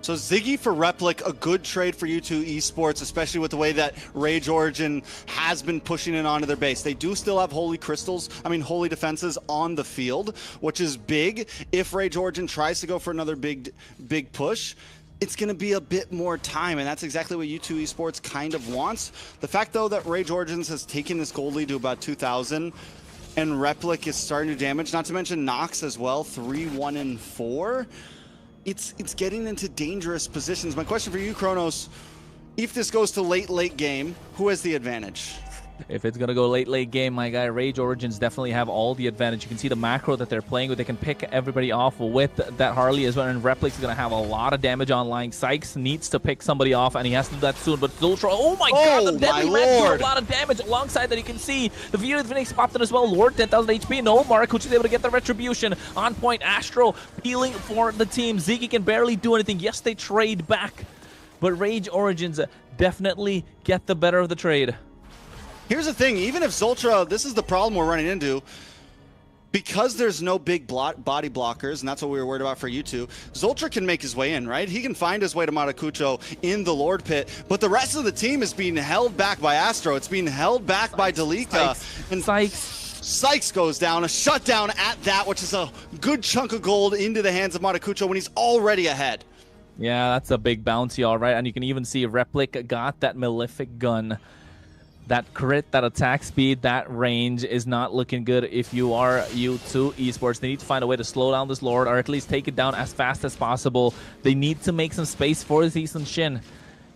So Ziggy for Replic, a good trade for U2 Esports, especially with the way that Rage Origin has been pushing it onto their base. They do still have holy defenses on the field, which is big. If Rage Origin tries to go for another big push, it's going to be a bit more time, and that's exactly what U2 Esports kind of wants. The fact, though, that Rage Origins has taken this gold lead to about 2,000, and Replic is starting to damage, not to mention Nox as well, 3-1-4. It's getting into dangerous positions. My question for you, Kronos, if this goes to late game, who has the advantage? If it's going to go late game, my guy, Rage Origins definitely have all the advantage. You can see the macro that they're playing with. They can pick everybody off with that Harley as well, and Replic's going to have a lot of damage online. Sykes needs to pick somebody off, and he has to do that soon. But Zultra, oh my god, the deadly red do a lot of damage. Alongside that, you can see the Fury of the Phoenix popped in as well. Lord, 10,000 HP. No, Maracucho is able to get the Retribution. On point, Astro healing for the team. Ziggy can barely do anything. Yes, they trade back, but Rage Origins definitely get the better of the trade. Here's the thing, even if Zultra, this is the problem we're running into, because there's no big body blockers, and that's what we were worried about for you two, Zultra can make his way in, right? He can find his way to Maracucho in the Lord Pit, but the rest of the team is being held back by Astro. It's being held back by Dalika. And Sykes goes down, a shutdown at that, which is a good chunk of gold into the hands of Maracucho when he's already ahead. Yeah, that's a big bounty, all right. And you can even see Replic got that Malefic gun. That crit, that attack speed, that range is not looking good if you are U2 Esports. They need to find a way to slow down this Lord, or at least take it down as fast as possible. They need to make some space for Season Shin.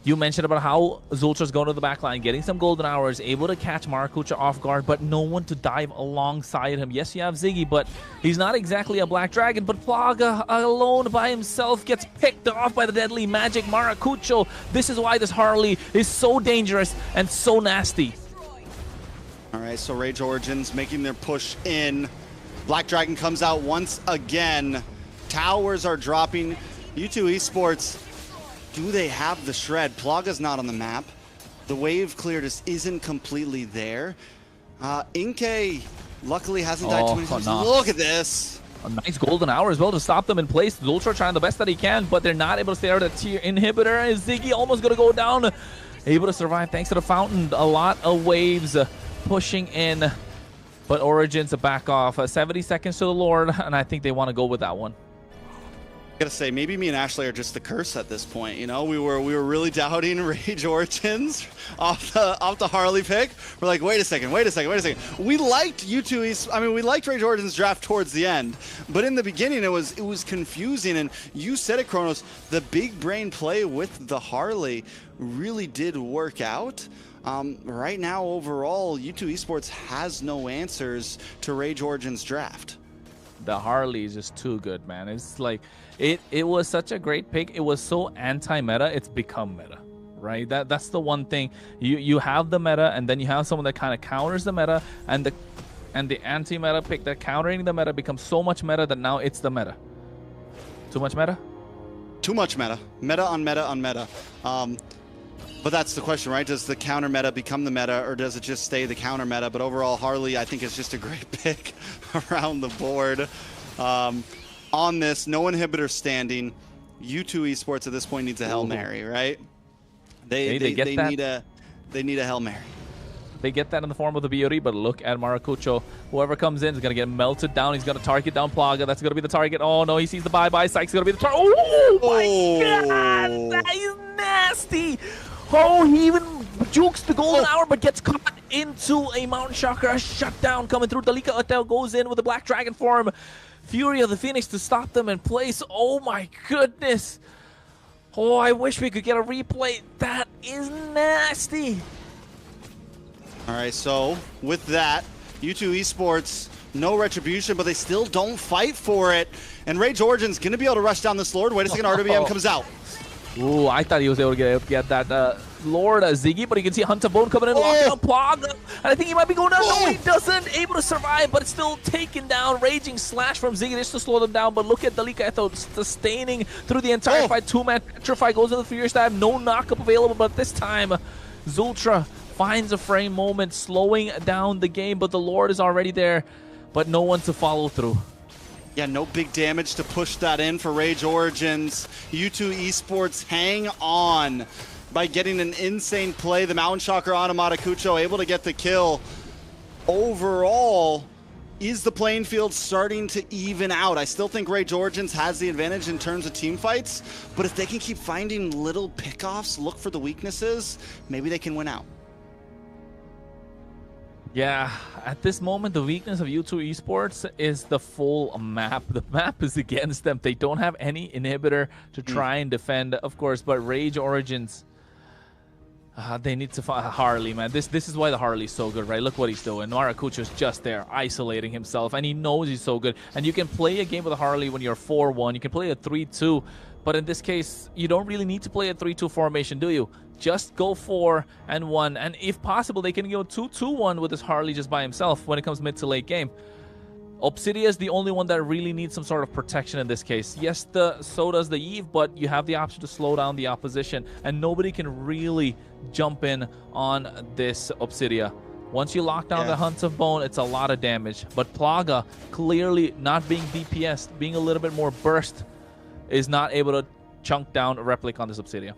You mentioned about how Zultra's going to the backline, getting some golden hours, able to catch Maracucho off guard, but no one to dive alongside him. Yes, you have Ziggy, but he's not exactly a Black Dragon, but Plaga alone by himself gets picked off by the deadly magic Maracucho. This is why this Harley is so dangerous and so nasty. All right, so Rage Origins making their push in. Black Dragon comes out once again. Towers are dropping. U2 Esports, do they have the shred? Plaga's not on the map. The wave clear just isn't completely there. Inkay luckily hasn't died too many times. Look at this. A nice golden hour as well to stop them in place. Zultra trying the best that he can, but they're not able to stay out of the tier inhibitor. And Ziggy almost going to go down. Able to survive thanks to the fountain. A lot of waves pushing in, but Origins back off. 70 seconds to the Lord, and I think they want to go with that one. Gotta say, maybe me and Ashley are just the curse at this point. You know, we were really doubting Rage Origins off the Harley pick. We're like, wait a second. We liked we liked Rage Origins draft towards the end, but in the beginning it was confusing. And you said it, Kronos. The big brain play with the Harley really did work out. Right now, overall, U2 Esports has no answers to Rage Origins draft. The Harley is just too good, man. It's like it was such a great pick. It was so anti-meta, it's become meta, right? That's the one thing. You have the meta, and then you have someone that kind of counters the meta, and the anti-meta pick that countering the meta becomes so much meta that now it's the meta. Too much meta? Too much meta. Meta on meta on meta. But that's the question, right? Does the counter meta become the meta, or does it just stay the counter meta? But overall, Harley, I think, is just a great pick around the board. On this, no inhibitor standing. U2 Esports at this point needs a Hail Mary, right? They need a Hail Mary. They get that in the form of the beauty, but look at Maracucho. Whoever comes in is going to get melted down. He's going to target down Plaga. That's going to be the target. Oh, no, he sees the bye-bye. Psych's going to be the target. Oh, my God! That is nasty! Oh, he even jukes the golden hour, but gets caught into a Mountain Chakra shutdown coming through. Dalika Otel goes in with the Black Dragon form. Fury of the Phoenix to stop them in place. Oh, my goodness. Oh, I wish we could get a replay. That is nasty. All right, so with that, U2 Esports, no retribution, but they still don't fight for it. And Rage Origin's going to be able to rush down this Lord. Wait a second, RWM comes out. Ooh, I thought he was able to get that Lord Ziggy, but you can see Hunter Bone coming in, locking up Plaga. And I think he might be going down. No, he doesn't. Able to survive, but it's still taken down. Raging Slash from Ziggy just to slow them down. But look at Dalika Etho sustaining through the entire fight. Two-man Petrify goes into the Furious Stab. No knockup available, but this time Zultra finds a frame moment, slowing down the game, but the Lord is already there, but no one to follow through. Yeah, no big damage to push that in for Rage Origins. U2 Esports hang on by getting an insane play. The Mountain Chakra on Maracucho able to get the kill. Overall, is the playing field starting to even out? I still think Rage Origins has the advantage in terms of team fights, but if they can keep finding little pickoffs, look for the weaknesses, maybe they can win out. Yeah, at this moment, the weakness of U2 Esports is the full map. The map is against them. They don't have any inhibitor to try and defend, of course, but Rage Origins, they need to find Harley, man. This is why the Harley's so good, right? Look what he's doing. Maracucho's just there, isolating himself, and he knows he's so good. And you can play a game with a Harley when you're 4-1. You can play a 3-2, but in this case, you don't really need to play a 3-2 formation, do you? Just go 4-1, and if possible, they can go 2-2-1 with this Harley just by himself when it comes mid to late game. Obsidia is the only one that really needs some sort of protection in this case. Yes, so does the Eve, but you have the option to slow down the opposition, and nobody can really jump in on this Obsidia. Once you lock down the Hunts of Bone, it's a lot of damage. But Plaga, clearly not being DPS, being a little bit more burst, is not able to chunk down a Replic on this Obsidia.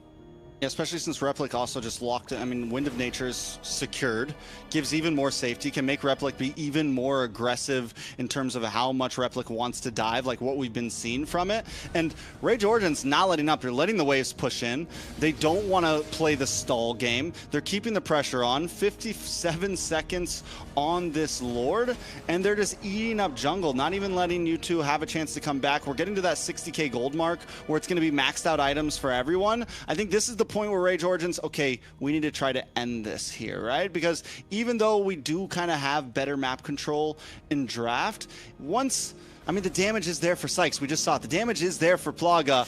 Yeah, especially since Replic also just locked it. I mean, Wind of Nature is secured, gives even more safety, can make Replic be even more aggressive in terms of how much Replic wants to dive, like what we've been seeing from it. And Rage Origins not letting up. They're letting the waves push in. They don't want to play the stall game. They're keeping the pressure on. 57 seconds on this Lord, and they're just eating up jungle, not even letting U2 have a chance to come back. We're getting to that 60k gold mark where it's going to be maxed out items for everyone. I think this is the point where Rage Origins, okay, we need to try to end this here, right? Because even though we do kind of have better map control in draft, the damage is there for Sykes. We just saw it. The damage is there for Plaga.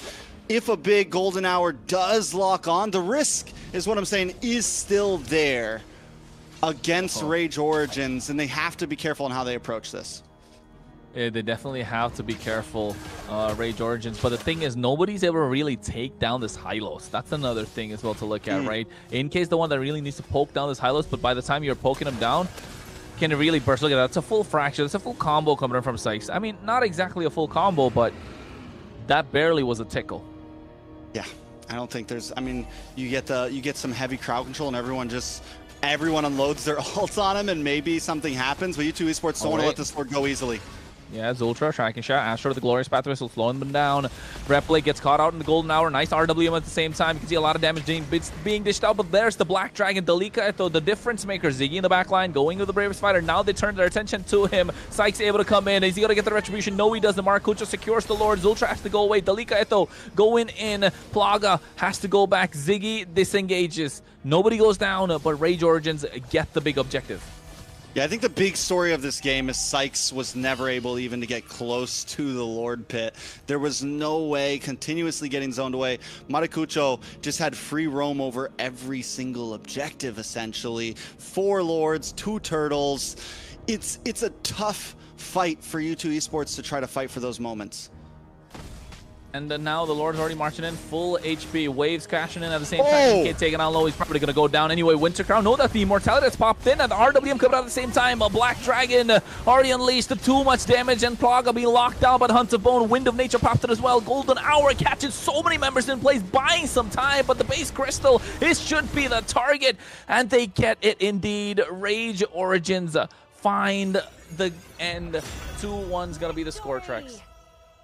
If a big golden hour does lock on, the risk is what I'm saying is still there against Rage Origins, and they have to be careful on how they approach this. Yeah, they definitely have to be careful, Rage Origins. But the thing is, nobody's able to really take down this Hylos. That's another thing as well to look at, right? In case the one that really needs to poke down this Hylos, but by the time you're poking him down, can it really burst? Look at that. It's a full fracture. It's a full combo coming in from Sykes. I mean, not exactly a full combo, but that barely was a tickle. Yeah, I don't think there's... I mean, you get some heavy crowd control, and everyone unloads their ults on him, and maybe something happens, but U2 Esports don't want to let this Lord go easily. Yeah, Zultra tracking shot. Astro with the glorious path whistle, slowing them down. Replay gets caught out in the golden hour. Nice RWM at the same time. You can see a lot of damage being dished out, but there's the Black Dragon, Dalika Eto, the difference maker. Ziggy in the back line, going with the bravest fighter. Now they turn their attention to him. Sykes able to come in. Is he going to get the retribution? No, he doesn't. Maracucho secures the Lord. Zultra has to go away. Dalika Eto going in. Plaga has to go back. Ziggy disengages. Nobody goes down, but Rage Origins get the big objective. Yeah, I think the big story of this game is Sykes was never able even to get close to the Lord Pit. There was no way, continuously getting zoned away. Maracucho just had free roam over every single objective, essentially. 4 Lords, 2 Turtles. It's a tough fight for U2 Esports to try to fight for those moments. And now the Lord's already marching in, full HP. Waves crashing in at the same time. Kid taking on low. He's probably going to go down anyway. Winter Crown, know that the immortality that's popped in, and the RWM coming out at the same time. A Black Dragon already unleashed. Too much damage, and Plaga being locked down by the Hunt of Bone. Wind of Nature popped in as well. Golden Hour catching so many members in place, buying some time, but the base crystal, it should be the target, and they get it indeed. Rage Origins find the end. 2-1's going to be the score, Trex.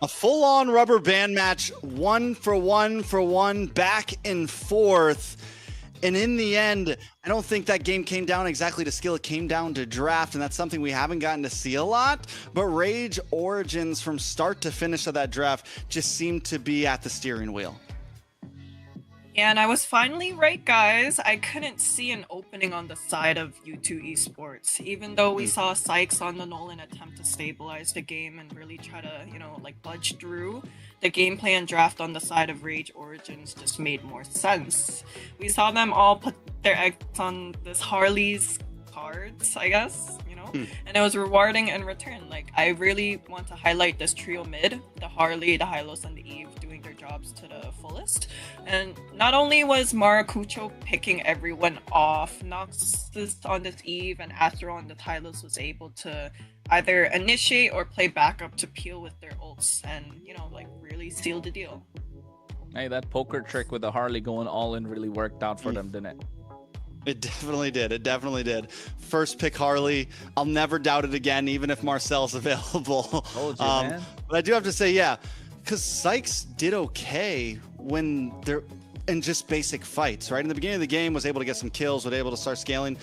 A full-on rubber band match, 1 for 1 for 1, back and forth. And in the end, I don't think that game came down exactly to skill. It came down to draft, and that's something we haven't gotten to see a lot. But Rage Origins, from start to finish of that draft, just seemed to be at the steering wheel. Yeah, and I was finally right, guys. I couldn't see an opening on the side of U2 Esports, even though we saw Sykes on the Nolan attempt to stabilize the game and really try to, like budge through. The gameplay and draft on the side of Rage Origins just made more sense. We saw them all put their eggs on this Harley's cards, I guess, and it was rewarding in return. Like, I really want to highlight this trio mid, the Harley, the Hylos, and the Eve doing their jobs to the fullest. And not only was Maracucho picking everyone off, Noxus on this Eve and Astro on the Hylos was able to either initiate or play backup to peel with their ults and, like really seal the deal. Hey, that poker trick with the Harley going all in really worked out for them, didn't it? It definitely did. It definitely did. First pick Harley. I'll never doubt it again, even if Marcel's available. Man. But I do have to say, yeah, because Sykes did okay when they're in just basic fights, right? In the beginning of the game, was able to get some kills, was able to start scaling.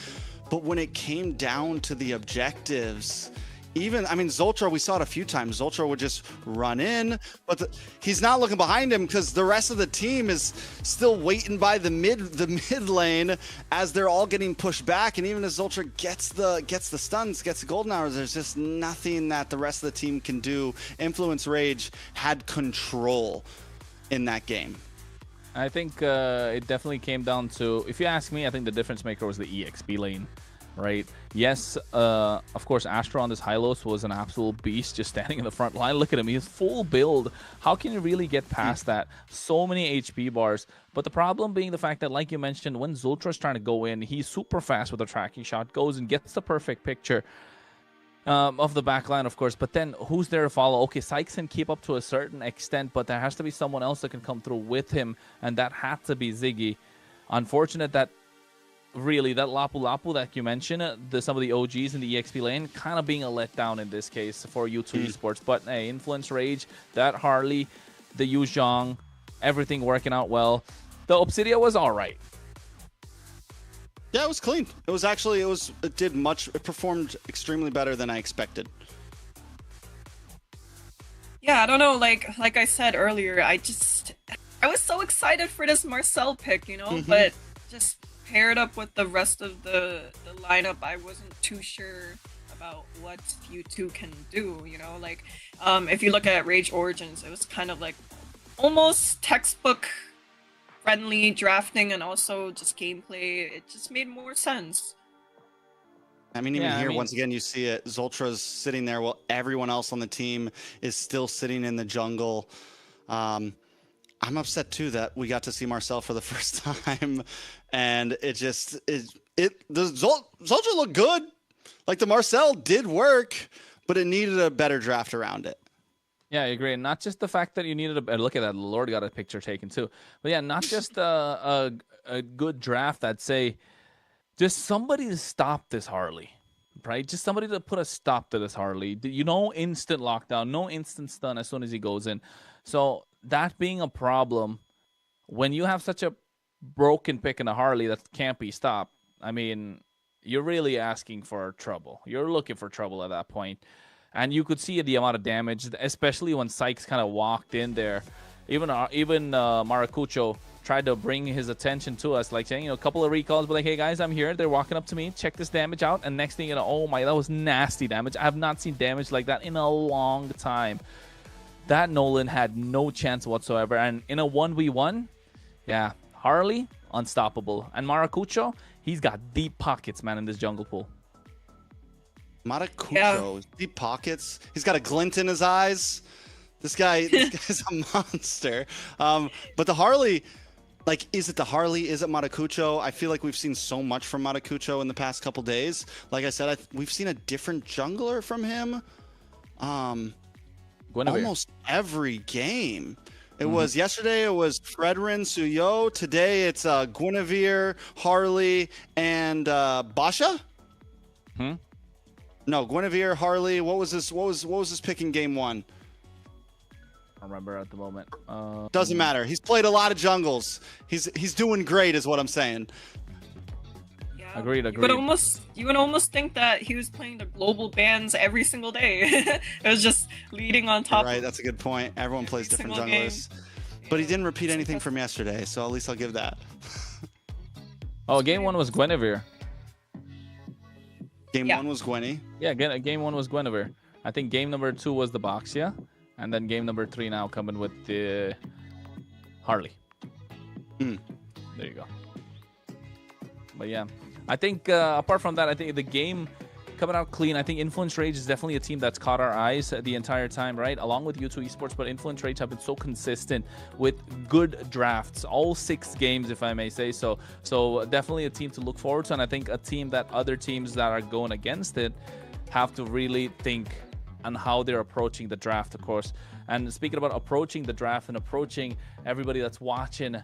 But when it came down to the objectives, Zultra, we saw it a few times. Zultra would just run in, but he's not looking behind him because the rest of the team is still waiting by the mid lane as they're all getting pushed back. And even as Zultra gets the stuns, gets the golden hours, there's just nothing that the rest of the team can do. Influence Rage had control in that game. I think it definitely came down to, if you ask me, I think the difference maker was the EXP lane. Right? Yes, of course, Astro on this Hylos was an absolute beast just standing in the front line. Look at him. He's full build. How can you really get past that? So many HP bars. But the problem being the fact that, like you mentioned, when Zultra's trying to go in, he's super fast with a tracking shot, goes and gets the perfect picture of the back line, of course. But then who's there to follow? Okay, Sykes can keep up to a certain extent, but there has to be someone else that can come through with him, and that had to be Ziggy. Unfortunate that really, that Lapu Lapu that you mentioned, some of the OGs in the EXP lane, kind of being a letdown in this case for U2 Esports. But hey, Influence Rage, that Harley, the Yu Zhang, everything working out well. The Obsidia was all right. Yeah, it was clean. It performed extremely better than I expected. Yeah, I don't know, like I said earlier, I was so excited for this Marcel pick, but just paired up with the rest of the lineup, I wasn't too sure about what U2 can do, if you look at Rage Origins, it was kind of like almost textbook friendly drafting and also just gameplay. It just made more sense. Once again, you see it. Zultra's sitting there while everyone else on the team is still sitting in the jungle. I'm upset too that we got to see Marcel for the first time, and Zultra looked good. Like, the Marcel did work, but it needed a better draft around it. Yeah, I agree. And not just the fact that you needed look at that, Lord got a picture taken too. But yeah, not just a good draft. I'd say just somebody to stop this Harley. right? Just somebody to put a stop to this Harley. You know, instant lockdown, no instant stun as soon as he goes in. So that being a problem, when you have such a broken pick in a Harley that can't be stopped, I mean, you're really asking for trouble. You're looking for trouble at that point. And you could see the amount of damage, especially when Sykes kind of walked in there. Even Maracucho tried to bring his attention to us, like saying, you know, a couple of recalls, but like, hey guys, I'm here. They're walking up to me. Check this damage out. And next thing you know, oh my, that was nasty damage. I have not seen damage like that in a long time. That Nolan had no chance whatsoever. And in a 1v1, yeah, Harley, unstoppable. And Maracucho, he's got deep pockets, man, in this jungle pool. Maracucho, deep pockets. He's got a glint in his eyes. This guy's a monster. But the Harley, like, is it the Harley? Is it Maracucho? I feel like we've seen so much from Maracucho in the past couple days. Like I said, we've seen a different jungler from him. Almost every game. It was yesterday. It was Fredrin, Suyo. Today it's Guinevere, Harley, and Basha. No, Guinevere, Harley. What was this? What was this pick in game 1? I don't remember at the moment. Doesn't matter. He's played a lot of jungles. He's doing great, is what I'm saying. Yeah. Agreed. You would almost think that he was playing the global bans every single day. It was just leading on top. Right, that's a good point. Everyone plays different junglers. But he didn't repeat anything from yesterday, so at least I'll give that. Oh, game 1 was Guinevere. Game 1 was Gwenny. Yeah, game 1 was Guinevere. I think game number 2 was the Boxia. And then game number 3 now coming with the Harley. There you go. But yeah, I think apart from that, I think the game coming out clean. I think Influence Rage is definitely a team that's caught our eyes the entire time, right? Along with U2 Esports, but Influence Rage have been so consistent with good drafts, all 6 games, if I may say so. So definitely a team to look forward to, and I think a team that other teams that are going against it have to really think on how they're approaching the draft, of course. And speaking about approaching the draft and approaching everybody that's watching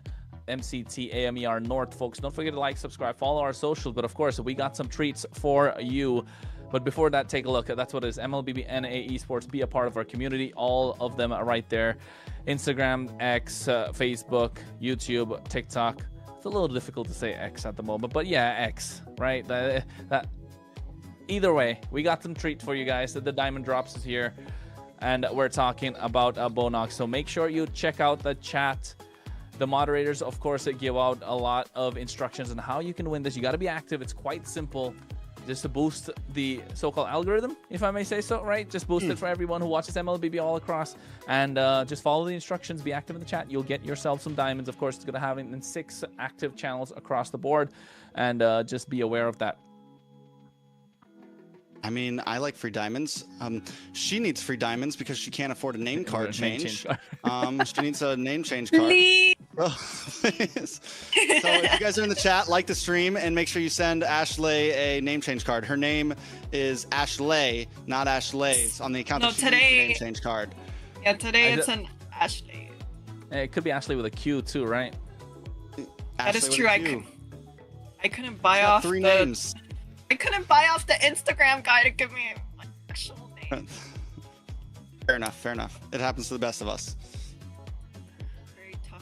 MCT AMER North, folks, don't forget to like, subscribe, follow our socials. But of course, we got some treats for you. But before that, take a look. That's what it is. MLBB Esports. Be a part of our community. All of them are right there. Instagram, X, Facebook, YouTube, TikTok. It's a little difficult to say X at the moment, but yeah, X, right? Either way, we got some treat for you guys. The Diamond Drops is here, and we're talking about Bonox. So make sure you check out the chat. The moderators, of course, give out a lot of instructions on how you can win this. You got to be active. It's quite simple. Just to boost the so-called algorithm, if I may say so, right? Just boost it for everyone who watches MLBB all across, and just follow the instructions. Be active in the chat. You'll get yourself some diamonds. Of course, it's going to have in 6 active channels across the board, and just be aware of that. I mean, I like free diamonds. She needs free diamonds because she can't afford a name card change. She needs a name change card. So if you guys are in the chat, like the stream and make sure you send Ashley a name change card. Her name is Ashley, not Ashley. It's on the account that she needs a name change card. Yeah, today it's an Ashley. It could be Ashley with a Q too, right? That is true. I couldn't buy off 3 names. I couldn't buy off the Instagram guy to give me my actual name. Fair enough. It happens to the best of us.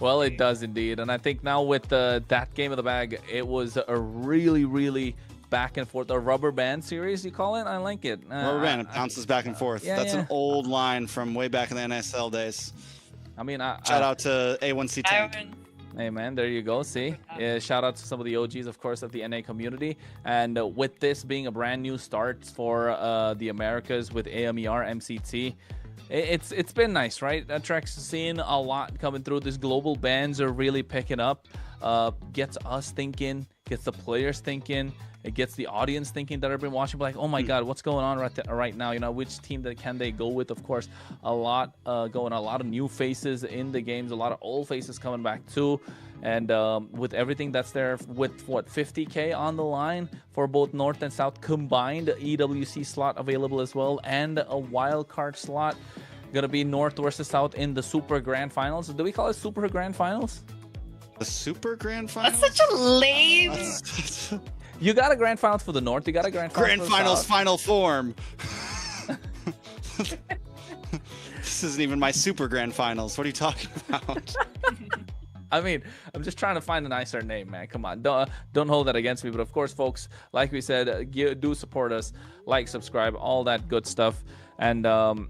Well, it does indeed. And I think now with that game of the bag, it was a really, really back and forth. A rubber band series, you call it? I like it. Rubber band, it bounces back and forth. That's an old line from way back in the NSL days. I mean, shout out to A1C Tank. Hey man, there you go. See, shout out to some of the OGs, of course, of the NA community. And with this being a brand new start for the Americas with AMER MCT, it's been nice, right? Trex seeing a lot coming through. These global bans are really picking up. Gets us thinking, gets the players thinking. It gets the audience thinking that have been watching, like, oh my God, what's going on right now? You know, which team can they go with? Of course, a lot going on, a lot of new faces in the games, a lot of old faces coming back too. And with everything that's there, with what, 50K on the line for both North and South combined, EWC slot available as well, and a wild card slot. Gonna be North versus South in the Super Grand Finals. Do we call it Super Grand Finals? The Super Grand Finals? That's such a lame. You got a grand finals for the North. You got a grand finals Grand for the finals, South. final form. This isn't even my super grand finals. What are you talking about? I mean, I'm just trying to find a nicer name, man. Come on, don't hold that against me. But of course, folks, like we said, do support us, like, subscribe, all that good stuff. And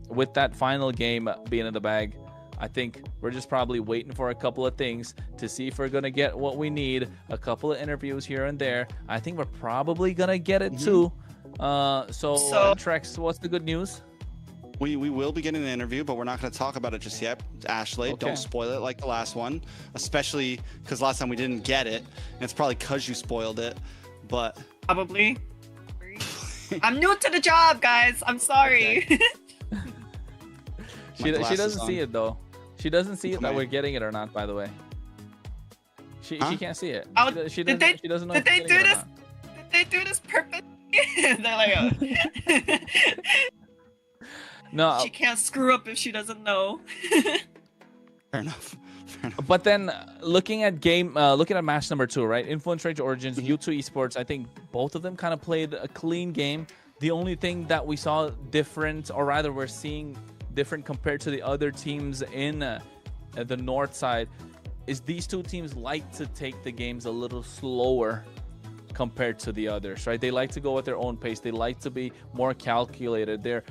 with that final game being in the bag, I think we're just probably waiting for a couple of things to see if we're gonna get what we need. A couple of interviews here and there. I think we're probably gonna get it too. So Trex, what's the good news? We will be getting an interview, but we're not going to talk about it just yet. Ashley, Okay. don't spoil it like the last one, especially because last time we didn't get it, and it's probably because you spoiled it. But Probably. I'm new to the job, guys. I'm sorry. She glasses doesn't on. see it though. She doesn't see it that Okay. we're getting it or not. By the way, she can't see it. Oh, She did doesn't. they- She doesn't know. did if they we're do getting it or this? Did they do this purposely? They're like, No, she can't screw up if she doesn't know. fair enough. Fair enough. but then looking at match number 2, right? Influence Rage Origins, U2 Esports. I think both of them kind of played a clean game. The only thing that we saw different, or rather we're seeing different compared to the other teams in the north side, is these two teams like to take the games a little slower compared to the others, right? They like to go at their own pace. They like to be more calculated. They're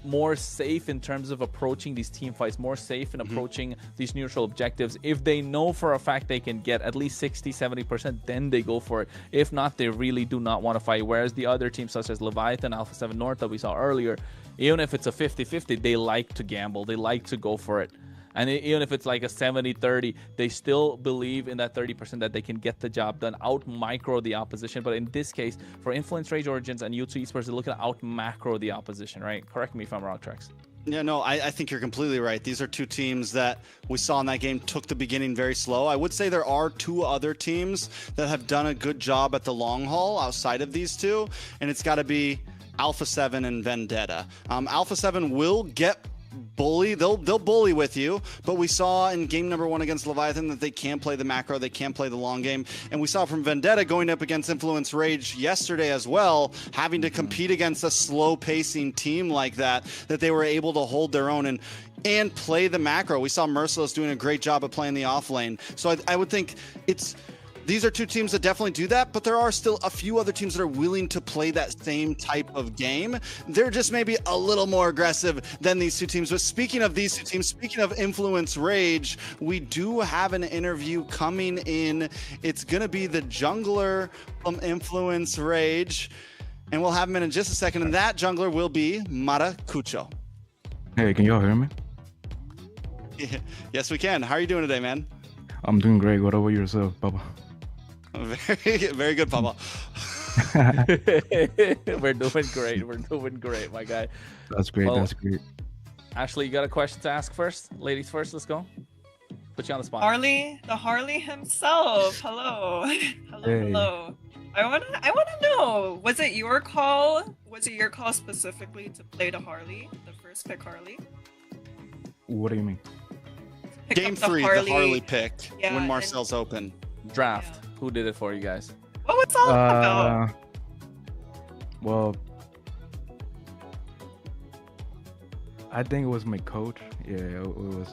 more safe in terms of approaching these team fights, more safe in approaching these neutral objectives. If they know for a fact they can get at least 60-70%, then they go for it. If not, they really do not want to fight. Whereas the other teams such as Leviathan, Alpha 7 North that we saw earlier, even if it's a 50-50, they like to gamble, they like to go for it. And even if it's like a 70-30, they still believe in that 30% that they can get the job done, out micro the opposition. But in this case, for Influence Rage Origins and U2 Esports, they're looking to out macro the opposition, right? Correct me if I'm wrong, Trex. Yeah, no, I think you're completely right. These are two teams that we saw in that game took the beginning very slow. I would say there are two other teams that have done a good job at the long haul outside of these two, and it's got to be Alpha 7 and Vendetta. Alpha 7 will get bully, they'll bully with you, but we saw in game number 1 against Leviathan that they can play the macro, they can play the long game, and we saw from Vendetta going up against Influence Rage yesterday as well, having to compete against a slow pacing team like that they were able to hold their own and play the macro. We saw Merciless doing a great job at playing the off lane, so I would think these are two teams that definitely do that, but there are still a few other teams that are willing to play that same type of game. They're just maybe a little more aggressive than these two teams. But speaking of these two teams, speaking of Influence Rage, we do have an interview coming in. It's going to be the jungler from Influence Rage, and we'll have him in just a second. And that jungler will be Maracucho. Hey, can y'all hear me? Yes, we can. How are you doing today, man? I'm doing great. What about yourself, Papa? Very, very good, Papa. We're doing great. We're doing great, my guy. That's great. Well, That's great. Ashley, you got a question to ask first? Ladies first, let's go. Put you on the spot. Harley himself. Hello. Hello, Hey. hello. I wanna know, was it your call? Was it your call specifically to play the Harley? The first pick Harley? What do you mean? Pick Game up the 3, the Harley pick Yeah, when and- Marcel's open. Draft. Yeah. Who did it for you guys? What was all about? Well, I think it was my coach. Yeah, it was.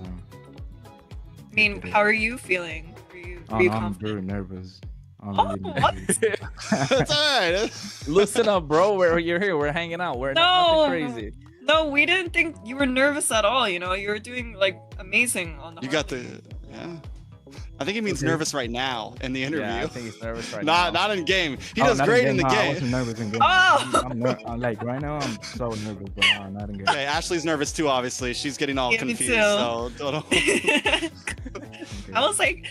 I mean, how are you feeling? Were you I'm confident? very nervous. I'm Oh, really what? nervous. That's all right. Listen up, bro. You're here. We're hanging out. We're No. nothing crazy. No, we didn't think you were nervous at all. You know, you were doing like amazing on the. You got Harley. the, yeah. I think he means Okay. nervous right now in the interview. Yeah, I think he's nervous right now. not in game. He Oh, does not great in the No, I game. wasn't nervous in game. Oh! I'm like right now. I'm so nervous, but not in game. Okay, Ashley's nervous too. Obviously, she's getting all Yeah, me confused. too. So don't. I was like,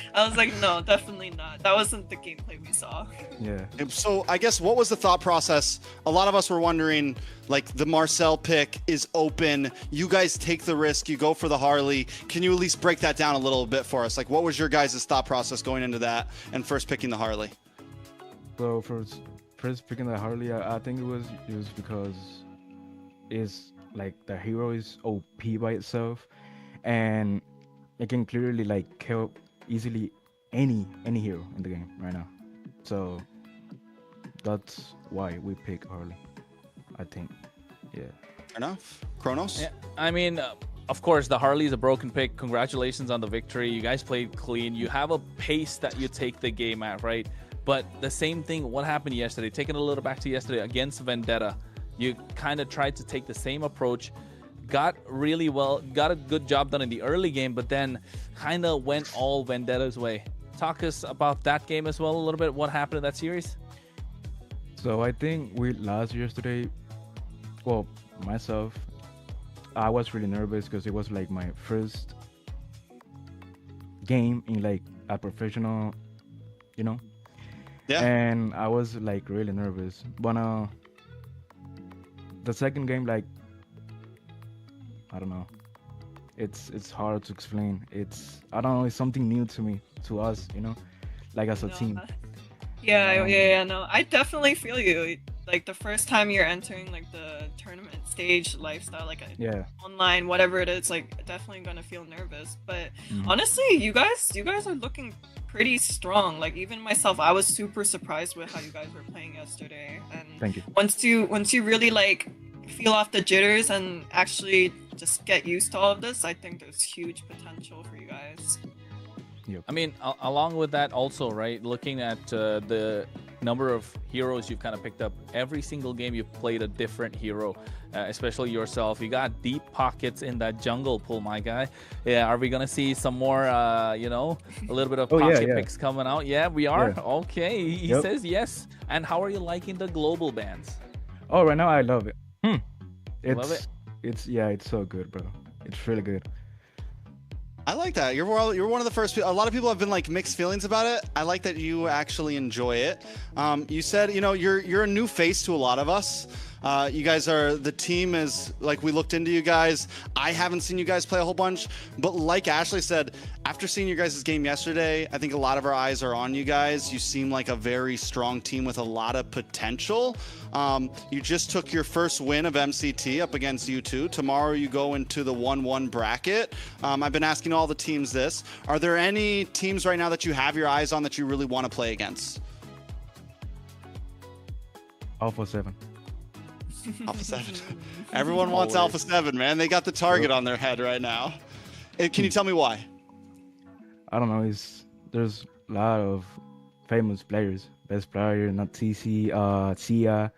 no, definitely not. That wasn't the gameplay we saw. Yeah. So I guess what was the thought process? A lot of us were wondering, like the Marcel pick is open. You guys take the risk. You go for the Harley. Can you at least break that down a little bit for us? Like, what was your guys' thought process going into that and first picking the Harley? So first picking the Harley, I think it was because it's like the hero is OP by itself, and it can clearly like kill easily any hero in the game right now. So that's why we pick Harley. I think. Yeah. Fair enough. Kronos? Yeah, I mean, of course, the Harley's a broken pick. Congratulations on the victory. You guys played clean. You have a pace that you take the game at, right? But the same thing, what happened yesterday? Taking a little back to yesterday against Vendetta, you kind of tried to take the same approach. Got a good job done in the early game, but then kind of went all Vendetta's way. Talk us about that game as well a little bit. What happened in that series? So I think we lost yesterday. Well, myself, I was really nervous because it was like my first game in like a professional, you know. Yeah. And I was like really nervous. But the second game, like, I don't know. It's hard to explain. I don't know. It's something new to me, to us, you know, like as a team. Yeah, no, I definitely feel you. Like the first time you're entering like the tournament stage lifestyle, like online, whatever it is, like definitely gonna feel nervous. But honestly, you guys are looking pretty strong. Like even myself, I was super surprised with how you guys were playing yesterday. And Thank you. Once you really like feel off the jitters and actually just get used to all of this, I think there's huge potential for you guys. Yep. I mean, along with that also, right, looking at the number of heroes you've kind of picked up, every single game you've played a different hero, especially yourself. You got deep pockets in that jungle pool, my guy. Yeah, are we going to see some more, you know, a little bit of pocket picks coming out? Yeah, we are? Yeah. Okay, he says yes. And how are you liking the global bans? Oh, right now I love it. Love it? It's so good, bro. It's really good. I like that. You're one of the first people. A lot of people have been like mixed feelings about it. I like that you actually enjoy it. You said, you know, you're a new face to a lot of us. You guys are, the team is like, we looked into you guys. I haven't seen you guys play a whole bunch, but like Ashley said, after seeing your guys' game yesterday, I think a lot of our eyes are on you guys. You seem like a very strong team with a lot of potential. You just took your first win of MCT up against U2. Tomorrow you go into the 1-1 bracket. I've been asking all the teams this. Are there any teams right now that you have your eyes on that you really want to play against? Alpha 7. Alpha 7. Everyone wants Alpha 7, man. They got the target on their head right now. Can you tell me why? I don't know. There's a lot of famous players. Best player, not TC, Sia.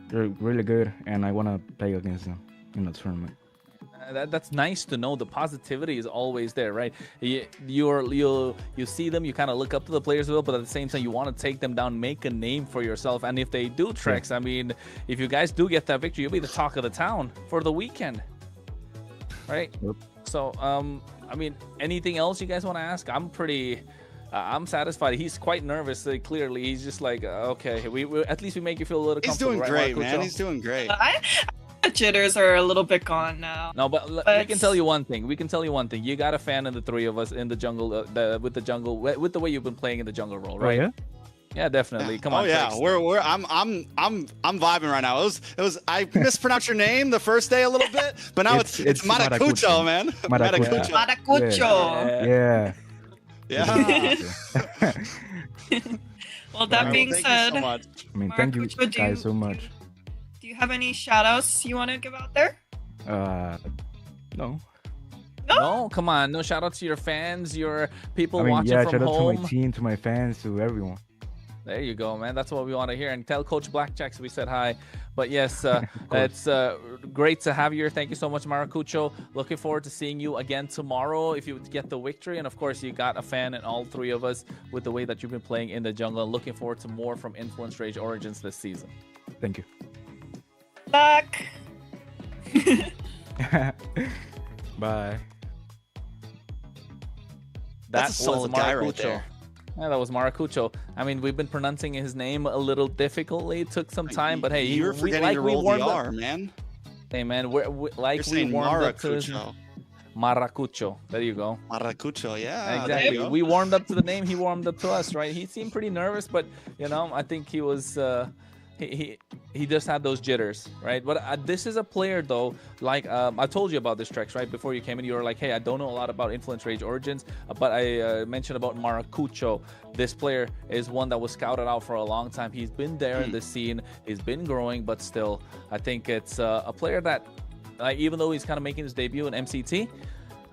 They're really good, and I want to play against them in the tournament. That's nice to know. The positivity is always there, right? You see them, you kind of look up to the players a little, but at the same time, you want to take them down, make a name for yourself. And if they do tricks, I mean, if you guys do get that victory, you'll be the talk of the town for the weekend, right? Yep. So, I mean, anything else you guys want to ask? I'm satisfied. He's quite nervous. Clearly, he's just like, okay, we at least we make you feel a little comfortable. He's doing right, great, man. He's doing great. The jitters are a little bit gone now. No, but we can tell you one thing. You got a fan in the three of us in the jungle, with the way you've been playing in the jungle role, right? Oh, yeah? Yeah, definitely. Come on. Oh yeah, I'm vibing right now. It was I mispronounced your name the first day a little bit, but now it's Maracucho, man. Maracucho. Yeah. Yeah. Well, that being said, thank you so much. I mean, thank you guys so much. Do you have any shout outs you want to give out there? No. No, come on. No shout out to your fans, your people watching shout from out home. to my team, to my fans, to everyone. There you go, man. That's what we want to hear. And tell Coach Blackjacks we said hi. But yes, it's great to have you here. Thank you so much, Maracucho. Looking forward to seeing you again tomorrow if you get the victory. And of course, you got a fan in all three of us with the way that you've been playing in the jungle. Looking forward to more from Influence Rage Origins this season. Thank you. Back. Bye. That's a solid guy right there. Yeah, that was Maracucho. I mean, we've been pronouncing his name a little difficultly. It took some time, but hey, you're forgetting to roll the R, man. Hey, man, we warmed up to his... Maracucho. There you go. Maracucho, yeah. Exactly. We warmed up to the name. He warmed up to us, right? He seemed pretty nervous, but you know, I think he was he just had those jitters, right? But this is a player though, like I told you about this, Trex, right? Before you came in, you were like, hey, I don't know a lot about Influence Rage Origins, but I mentioned about Maracucho. This player is one that was scouted out for a long time. He's been there in the scene, he's been growing, but still, I think it's a player that, even though he's kind of making his debut in MCT,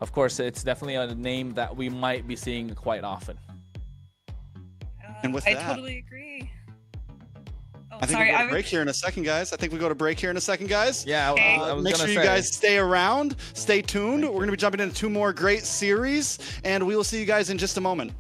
of course, it's definitely a name that we might be seeing quite often. And with I that, totally agree. Oh, I think sorry, we go to I break was... here in a second, guys. I think we go to break here in a second, guys. Yeah, Okay. I was Make gonna sure you say. guys stay around, stay tuned. We're going to be jumping into 2 more great series, and we will see you guys in just a moment.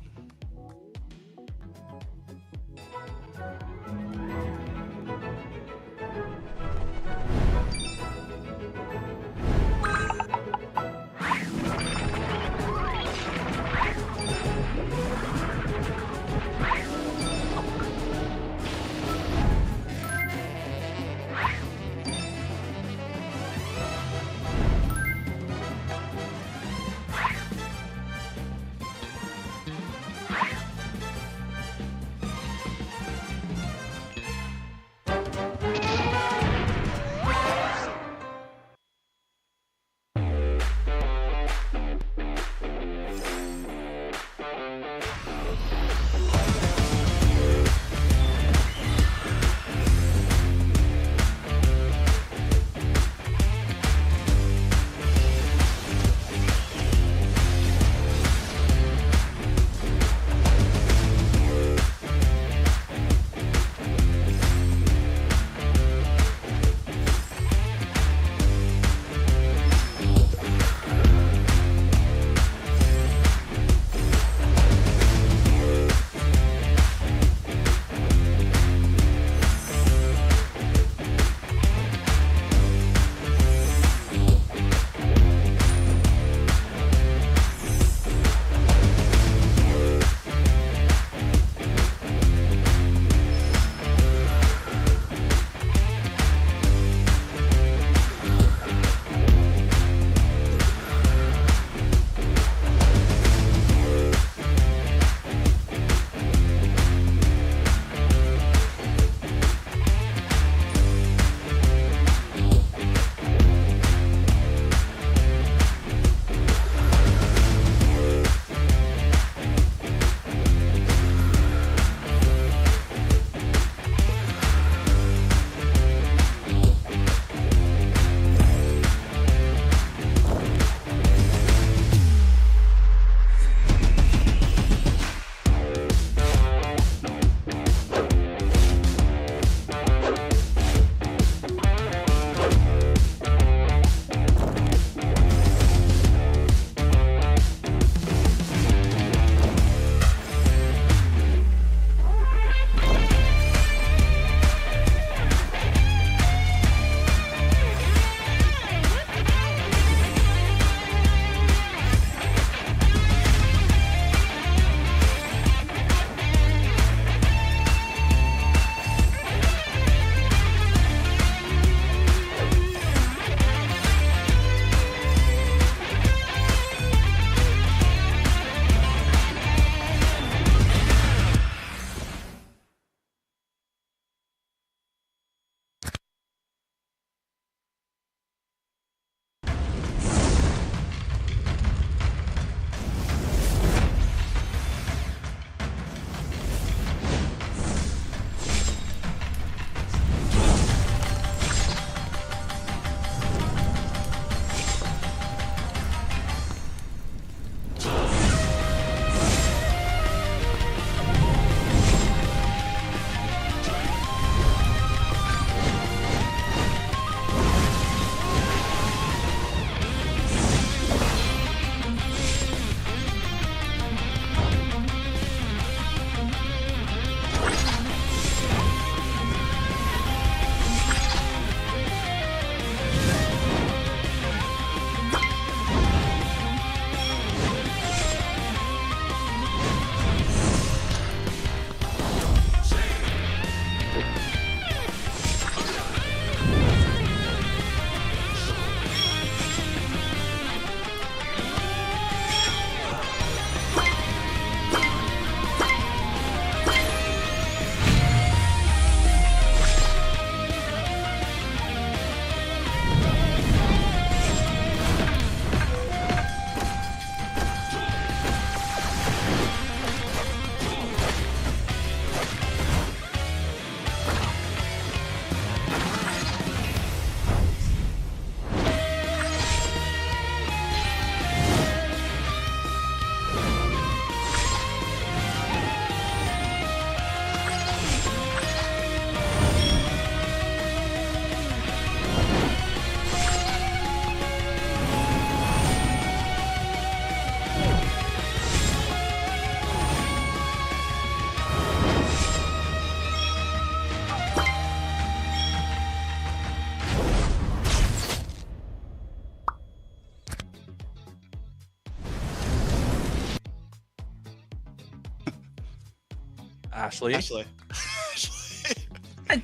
Ashley. Ashley.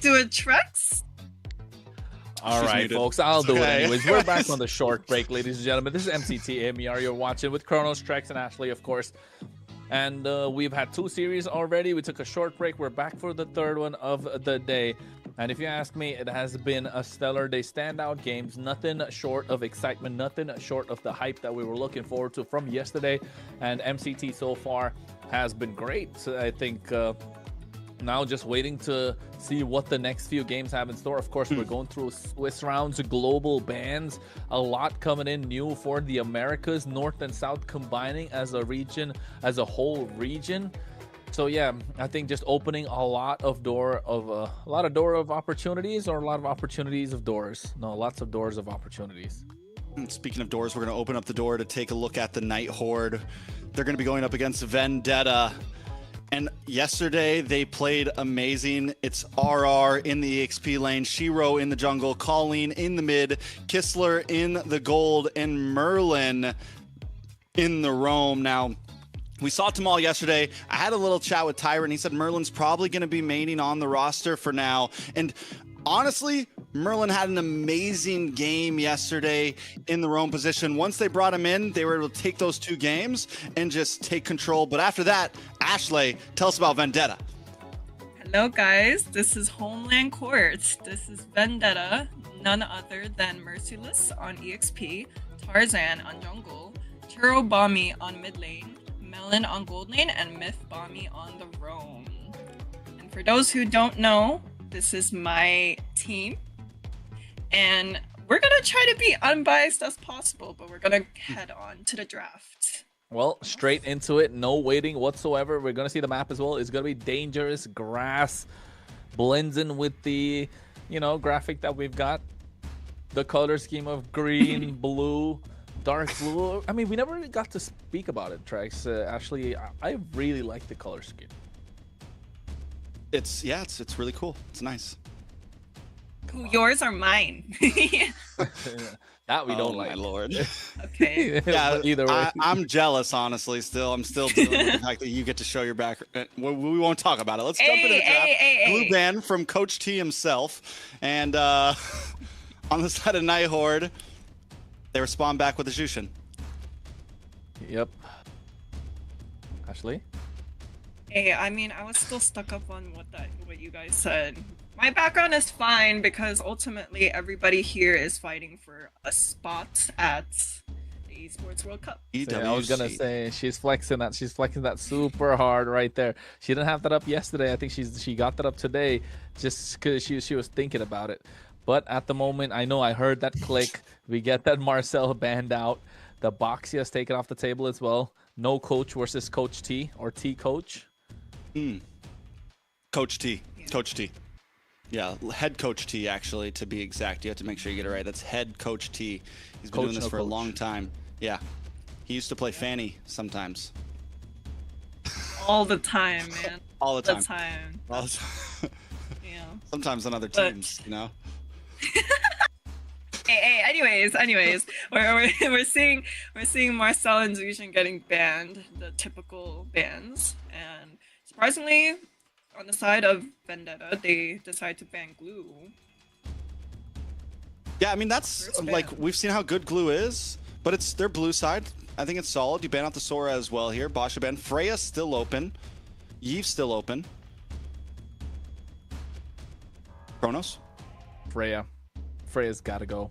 Do it, Trex. All She's right, muted. folks, I'll do it Okay. anyways. We're back on the short break, ladies and gentlemen. This is MCT AMER you're watching with Kronos, Trex, and Ashley, of course. And we've had 2 series already. We took a short break. We're back for the 3rd one of the day. And if you ask me, it has been a stellar day. Standout games, nothing short of excitement, nothing short of the hype that we were looking forward to from yesterday. And MCT so far has been great. So I think now just waiting to see what the next few games have in store. Of course, we're going through Swiss rounds, global bans, a lot coming in new for the Americas, North and South combining as a region, as a whole region. So yeah, I think just opening a lot of door of opportunities, or a lot of opportunities of doors. No, lots of doors of opportunities. Speaking of doors, we're going to open up the door to take a look at the Night Horde. They're going to be going up against Vendetta. And yesterday they played amazing. It's RR in the EXP lane, Shiro in the jungle, Colleen in the mid, Kistler in the gold, and Merlin in the roam. Now, we saw Tamal yesterday. I had a little chat with Tyron. He said Merlin's probably going to be maining on the roster for now. And honestly, Merlin had an amazing game yesterday in the roam position. Once they brought him in, they were able to take those 2 games and just take control. But after that, Ashley, tell us about Vendetta. Hello, guys. This is Homeland Court. This is Vendetta, none other than Merciless on EXP, Tarzan on jungle, Churro Bommy on mid lane, Melon on gold lane, and Myth Bommy on the roam. And for those who don't know, this is my team. And we're going to try to be unbiased as possible, but we're going to head on to the draft. Well, straight into it, no waiting whatsoever. We're going to see the map as well. It's going to be dangerous grass, blends in with the, graphic that we've got. The color scheme of green, blue, dark blue. I mean, we never really got to speak about it, Trex. Actually, I really like the color scheme. It's really cool. It's nice. Ooh, yours are mine. That we don't oh, like. my lord. Okay. Yeah, either way. I'm jealous, honestly. I'm still dealing with the fact that you get to show your back. We won't talk about it. Let's jump into the draft. Blue ban from Coach T himself. And on the side of Night Horde, they respond back with a Jushin. Yep. Ashley? Hey, I mean, I was still stuck up on what you guys said. My background is fine because ultimately everybody here is fighting for a spot at the Esports World Cup. So, I was gonna say she's flexing that. She's flexing that super hard right there. She didn't have that up yesterday. I think she got that up today, just because she was thinking about it. But at the moment, I know I heard that click. We get that Marcel banned out. The Boxy has taken off the table as well. No coach versus Coach T or T coach. Coach T. Coach T. Yeah, head coach T, actually, to be exact. You have to make sure you get it right. That's head coach T. He's been doing this for a long time. Yeah. He used to play Fanny sometimes. All the time, man. All the time. All the time. Yeah. Sometimes on other teams, Hey, anyways, we're seeing Marcel and Zushin getting banned, the typical bans, and surprisingly, on the side of Vendetta, they decide to ban Glue. Yeah, I mean, that's like, we've seen how good Glue is, but it's their blue side. I think it's solid. You ban out the Sora as well here. Basha ban. Freya's still open. Yeve's still open. Kronos? Freya's got to go.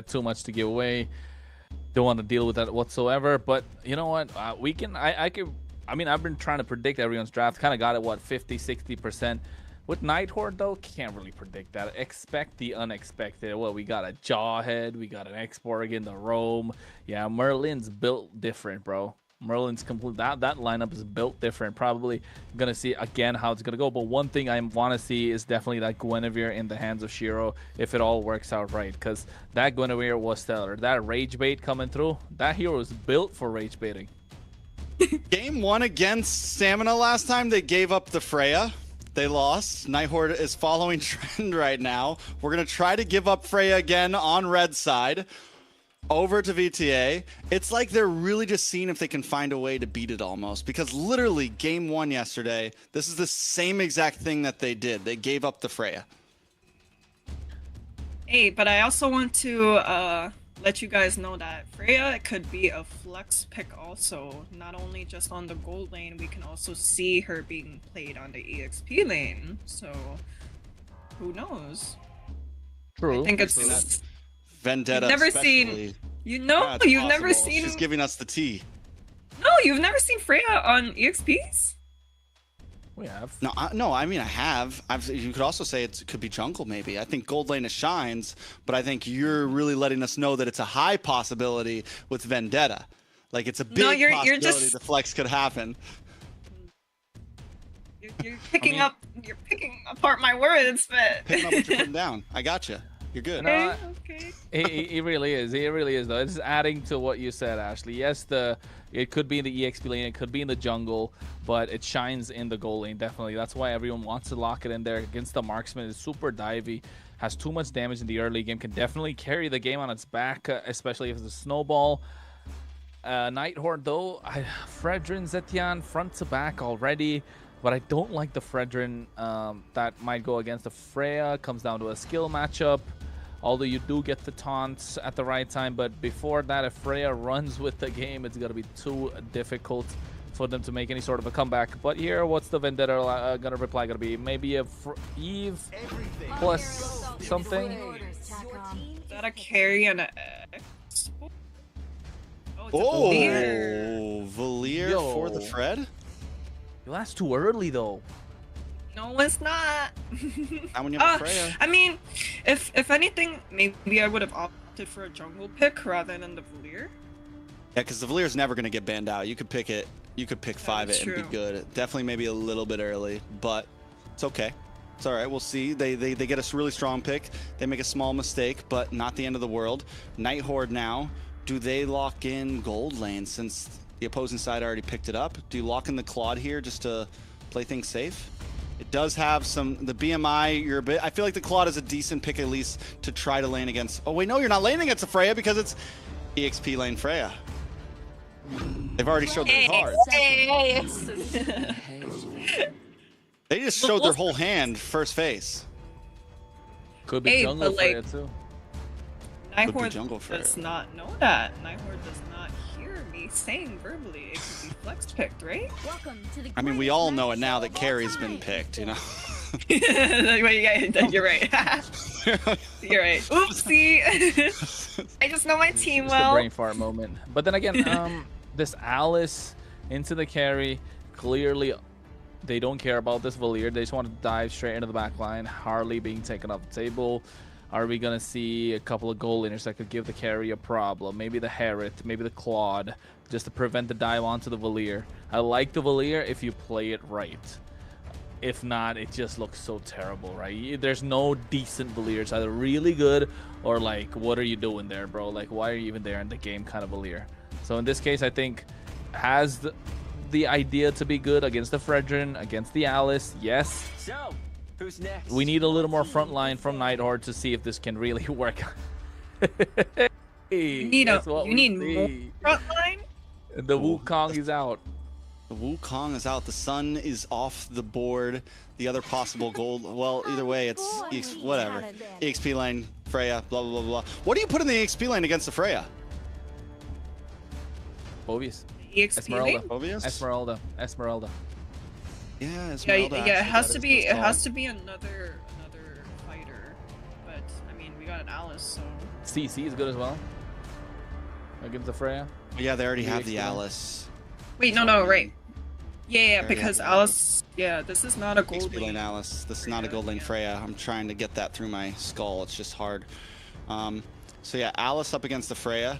Too much to give away. Don't want to deal with that whatsoever. But you know what? I mean, I've been trying to predict everyone's draft. Kind of got it, 50, 60%. With Night Horde, though, can't really predict that. Expect the unexpected. Well, we got a Jawhead. We got an X-Borg in the Roam. Yeah, Merlin's built different, bro. Merlin's complete. That lineup is built different. Probably going to see, again, how it's going to go. But one thing I want to see is definitely that Guinevere in the hands of Shiro, if it all works out right. Because that Guinevere was stellar. That Rage Bait coming through, that hero is built for Rage Baiting. Game 1 against Stamina last time, they gave up the Freya. They lost. Night Horde is following trend right now. We're going to try to give up Freya again on red side. over to VTA. It's like they're really just seeing if they can find a way to beat it almost, because literally game 1 yesterday, this is the same exact thing that they did. They gave up the Freya. Hey, but I also want to let you guys know that Freya could be a flex pick also. Not only just on the gold lane, we can also see her being played on the EXP lane. So, who knows? True. I think it's... Vendetta. You've never especially. seen... You know, Yeah, it's you've never possible. seen... She's giving us the tea. No, you've never seen Freya on EXPs? We have. No, I mean I have. You could also say it could be jungle maybe. I think gold lane is shines, but I think you're really letting us know that it's a high possibility with Vendetta. Like it's a big possibility just... the flex could happen. You're picking up... You're picking apart my words, but... Picking up what you're putting down. I got you. You're good. Okay. He really is. He really is, though. It's adding to what you said, Ashley. Yes, it could be in the EXP lane, it could be in the jungle, but it shines in the gold lane, definitely. That's why everyone wants to lock it in there against the marksman. It's super divey, has too much damage in the early game, can definitely carry the game on its back, especially if it's a snowball. Nighthorde, though, Fredrin, Zetian, front to back already, but I don't like the Fredrin that might go against the Freya. Comes down to a skill matchup. Although you do get the taunts at the right time, but before that, if Freya runs with the game, it's going to be too difficult for them to make any sort of a comeback. But here, what's the Vendetta going to reply going to be? Maybe a Eve plus something? Is that a carry and a X? Oh, Valier. Valier for the Fred? That's too early, though. No, it's not. Not when you have Freya. I mean, if anything, maybe I would have opted for a jungle pick rather than the Valier. Yeah, because the Valier's never going to get banned out. You could pick it. You could pick 5 it and be good. Definitely maybe a little bit early, but it's okay. It's all right. We'll see. They get a really strong pick. They make a small mistake, but not the end of the world. Nighthorde now. Do they lock in gold lane since the opposing side already picked it up? Do you lock in the Claude here just to play things safe? It does have the BMI. You're a bit. I feel like the Claude is a decent pick at least to try to lane against. Oh wait, no, you're not laning against a Freya because it's EXP lane Freya. They've already showed their cards. They just showed their whole hand first phase. Could be jungle Freya too. Nighthorde does not know that. Nighthorde does not hear me saying verbally. It could be flex picked, right? I mean, we all know it now that Carrie's been picked, you know? You're right. You're right. Oopsie. I just know my team well. Just a brain fart moment. But then again, this Alice into the carry, clearly they don't care about this Valier. They just want to dive straight into the back line. Harley being taken off the table. Are we going to see a couple of goal laners that could give the carry a problem? Maybe the Herrit, maybe the Claude, just to prevent the dive onto the Valier. I like the Valier if you play it right. If not, it just looks so terrible, right? There's no decent Valier. It's either really good or like, what are you doing there, bro? Like, why are you even there in the game kind of Valier? So in this case, I think has the idea to be good against the Fredrin, against the Alice, yes. So, who's next? We need a little more front line from Nighthorde to see if this can really work. You need more front line? The Wukong is out. The Wukong is out. The Sun is off the board. The other possible gold, well, either way, it's whatever. EXP lane, Freya, blah, blah, blah, blah. What do you put in the EXP lane against the Freya? Phobius. EXP Esmeralda. lane? Phobius? Esmeralda. Yeah, Esmeralda. Yeah, it has to be. It has to be another fighter. But I mean, we got an Alice, so. CC is good as well. Against the Freya. Yeah, they already have the Alice. Wait, no, right. Yeah, because Alice. Yeah, this is not a gold EXP lane Alice. This is not a gold lane Freya. I'm trying to get that through my skull. It's just hard. So yeah, Alice up against the Freya.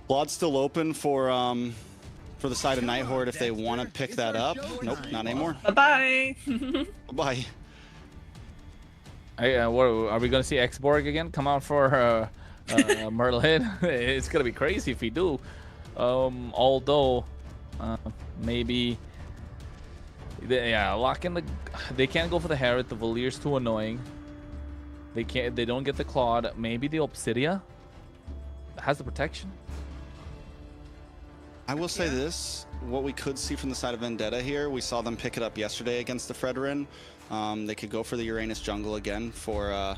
Claude's still open for the side of Nighthorde if they want to pick that up. Nope, not anymore. Bye-bye. Bye. Hey, what, are we going to see Xborg again come out for Merlin? It's going to be crazy if we do. Although, maybe... lock in the... They can't go for the Herrit. The Valier's too annoying. They don't get the Claude. Maybe the Obsidia? has the protection. I will say this, what we could see from the side of Vendetta here, we saw them pick it up yesterday against the Fredrin. They could go for the Uranus jungle again for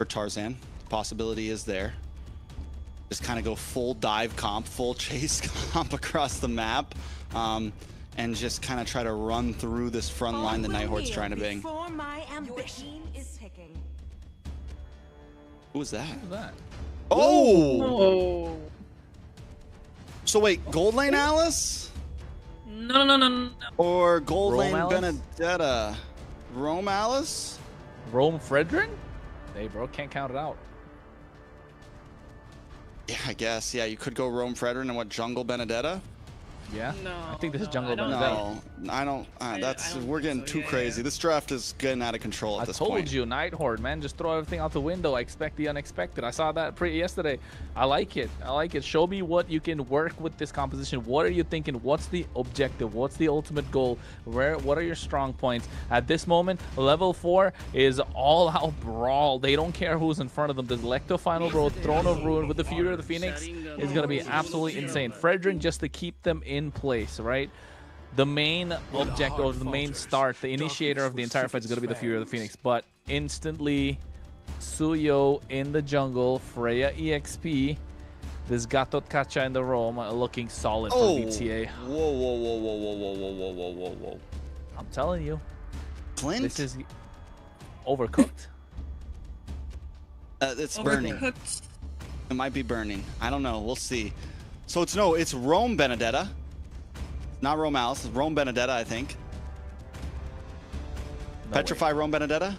Tarzan. The possibility is there. Just kind of go full dive comp, full chase comp across the map, and just kind of try to run through this front line the Nighthorde's trying to bang. Your team is picking. Who was that? Who's that? Oh! Oh. So wait, gold lane Alice? No. Or gold Rome lane Alice? Benedetta? Rome Alice? Rome Fredrin? Hey, bro, can't count it out. Yeah, I guess. Yeah, you could go Rome Fredrin and what, jungle Benedetta? Yeah? No, I think this is no, jungle I don't Benedetta. No, I don't. That's I don't we're getting think so, too yeah, crazy. yeah. This draft is getting out of control at I this told point. you, Nighthorde, man, just throw everything out the window. I expect the unexpected. I saw that yesterday. I like it. I like it. Show me what you can work with this composition. What are you thinking? What's the objective? What's the ultimate goal? What are your strong points? At this moment, level 4 is all out brawl. They don't care who's in front of them. The Lecto Final Road, Throne of Ruin with the Fury of the Phoenix is going to be absolutely insane. Fredrin just to keep them in place, right? The main object, or the main start, the initiator of the entire fight is going to be the Fury of the Phoenix. But instantly, Suyo in the jungle, Freya EXP, this Gatot Kacha in the roam, looking solid for VTA. Whoa. I'm telling you, Clint? this is overcooked. It's burning. Overcooked. It might be burning. I don't know. We'll see. So it's Rome Benedetta. Not Rome Alice. It's Rome Benedetta, I think. No Petrify Rome Benedetta?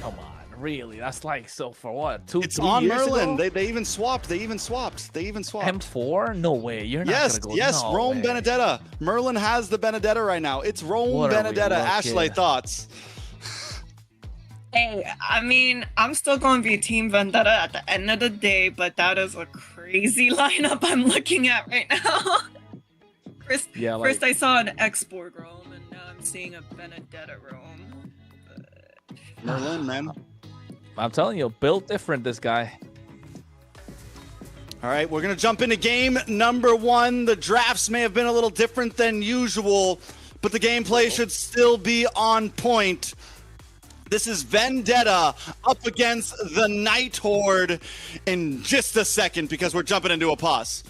Come on, really? That's like, so for what? 2-3 It's on years Merlin. ago? They even swapped. M4? No way. You're not Yes, gonna go. yes, No Rome way. Benedetta. Merlin has the Benedetta right now. It's Rome What are we Benedetta. looking? Ashley, thoughts? Hey, I mean, I'm still going to be Team Vendetta at the end of the day, but that is a crazy lineup I'm looking at right now. First, Yeah, first like- I saw an X-Borg roam, and now I'm seeing a Benedetta roam. Merlin, man. I'm telling you, built different, this guy. All right, we're going to jump into game number 1. The drafts may have been a little different than usual, but the gameplay should still be on point. This is Vendetta up against the Nighthorde in just a second because we're jumping into a pause.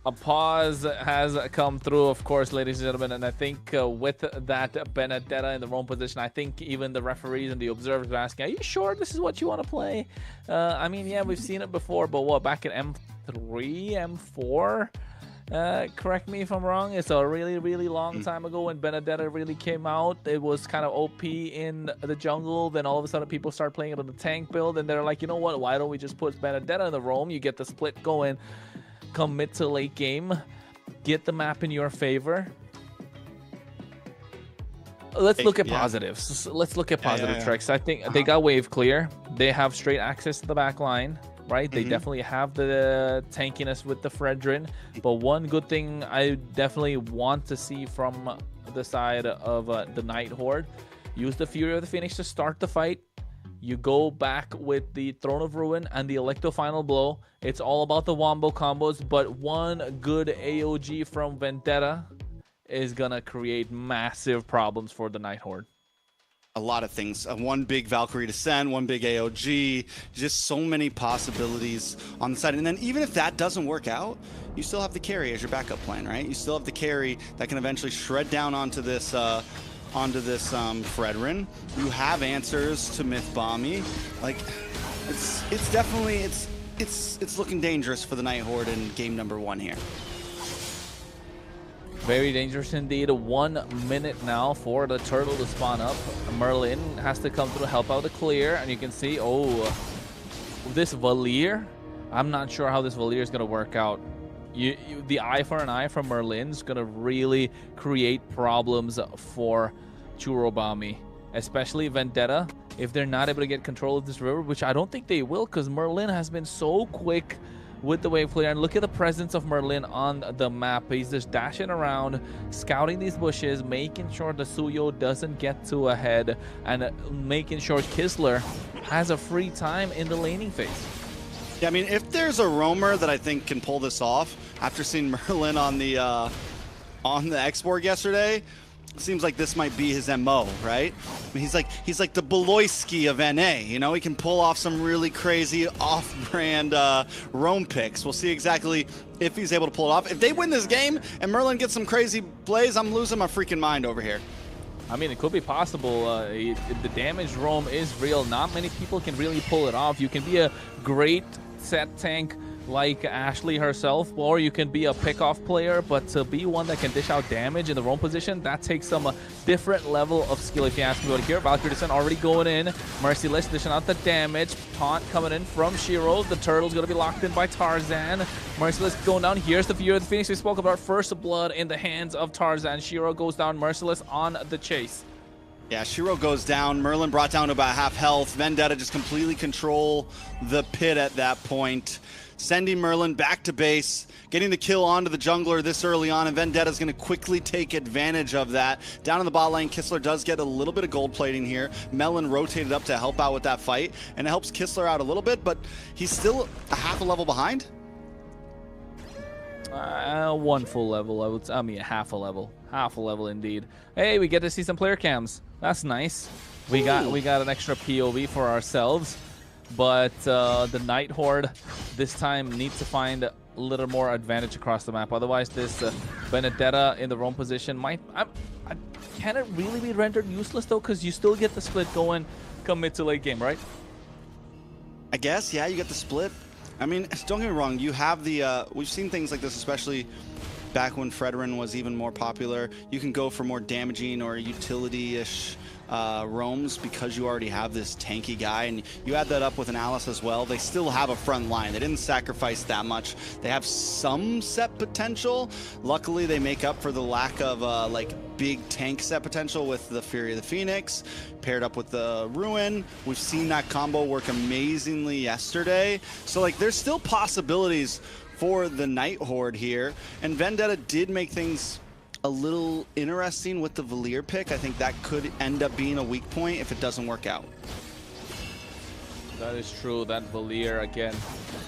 A pause has come through, of course, ladies and gentlemen, and I think with that Benedetta in the wrong position, I think even the referees and the observers are asking, are you sure this is what you want to play? I mean, yeah, we've seen it before, but what, back in M3, M4? Correct me if I'm wrong, it's a really, really long time ago when Benedetta really came out. It was kind of OP in the jungle, then all of a sudden people start playing it on the tank build, and they're like, you know what, why don't we just put Benedetta in the roam? You get the split going, come mid to late game, get the map in your favor. Let's look at positives. Let's look at positive tricks. I think they got wave clear. They have straight access to the back line, right? They definitely have the tankiness with the Fredrin. But one good thing I definitely want to see from the side of the Nighthorde, use the Fury of the Phoenix to start the fight. You go back with the Throne of Ruin and the Electo Final Blow. It's all about the wombo combos, but one good AOG from Vendetta is gonna create massive problems for the Nighthorde. A lot of things. One big Valkyrie Descent, one big AOG, just so many possibilities on the side. And then even if that doesn't work out, you still have the carry as your backup plan, right? You still have the carry that can eventually shred down onto this Fredrin. You have answers to Myth Bomby. Like, it's definitely it's looking dangerous for the Nighthorde in game number 1 here. Very dangerous indeed. 1 minute now for the turtle to spawn up. Merlin has to come through, help out the clear, and you can see, oh, this Valier. I'm not sure how this Valier is going to work out. The eye for an eye from Merlin is going to really create problems for Churobami, especially Vendetta. If they're not able to get control of this river, which I don't think they will, because Merlin has been so quick with the wave clear. And look at the presence of Merlin on the map. He's just dashing around, scouting these bushes, making sure the Suyo doesn't get too ahead, and making sure Kisler has a free time in the laning phase. Yeah, I mean, if there's a roamer that I think can pull this off, after seeing Merlin on the export yesterday, seems like this might be his MO, right? I mean, he's like the Beloyski of NA. You know, he can pull off some really crazy off-brand roam picks. We'll see exactly if he's able to pull it off. If they win this game and Merlin gets some crazy plays, I'm losing my freaking mind over here. I mean, it could be possible. The damage roam is real. Not many people can really pull it off. You can be a great set tank like Ashley herself, or you can be a pick-off player, but to be one that can dish out damage in the roam position, that takes some different level of skill, if you ask me. But here, Valkyrie Descent already going in. Merciless dishing out the damage. Taunt coming in from Shiro. The Turtle's going to be locked in by Tarzan. Merciless going down. Here's the Fury of the Phoenix we spoke about. First blood in the hands of Tarzan. Shiro goes down. Merciless on the chase. Yeah, Shiro goes down. Merlin brought down to about half health. Vendetta just completely control the pit at that point. Sending Merlin back to base, getting the kill onto the jungler this early on, and Vendetta's going to quickly take advantage of that. Down in the bot lane, Kisler does get a little bit of gold plating here. Melon rotated up to help out with that fight, and it helps Kisler out a little bit, but he's still a half a level behind. One full level, I mean half a level indeed. Hey, we get to see some player cams. That's nice. We got an extra POV for ourselves. But the Night Horde this time needs to find a little more advantage across the map. Otherwise, this Benedetta in the roam position might... can it really be rendered useless, though? Because you still get the split going come mid to late game, right? I guess, yeah, you get the split. I mean, don't get me wrong, you have the... we've seen things like this, especially back when Fredrin was even more popular. You can go for more damaging or utility-ish roams because you already have this tanky guy, and you add that up with an Alice as well. They still have a front line. They didn't sacrifice that much. They have some set potential. Luckily, they make up for the lack of like big tank set potential with the Fury of the Phoenix paired up with the Ruin. We've seen that combo work amazingly yesterday. So like, there's still possibilities for the Night Horde here, and Vendetta did make things a little interesting with the Valier pick. I think that could end up being a weak point if it doesn't work out. That is true. That Valier, again,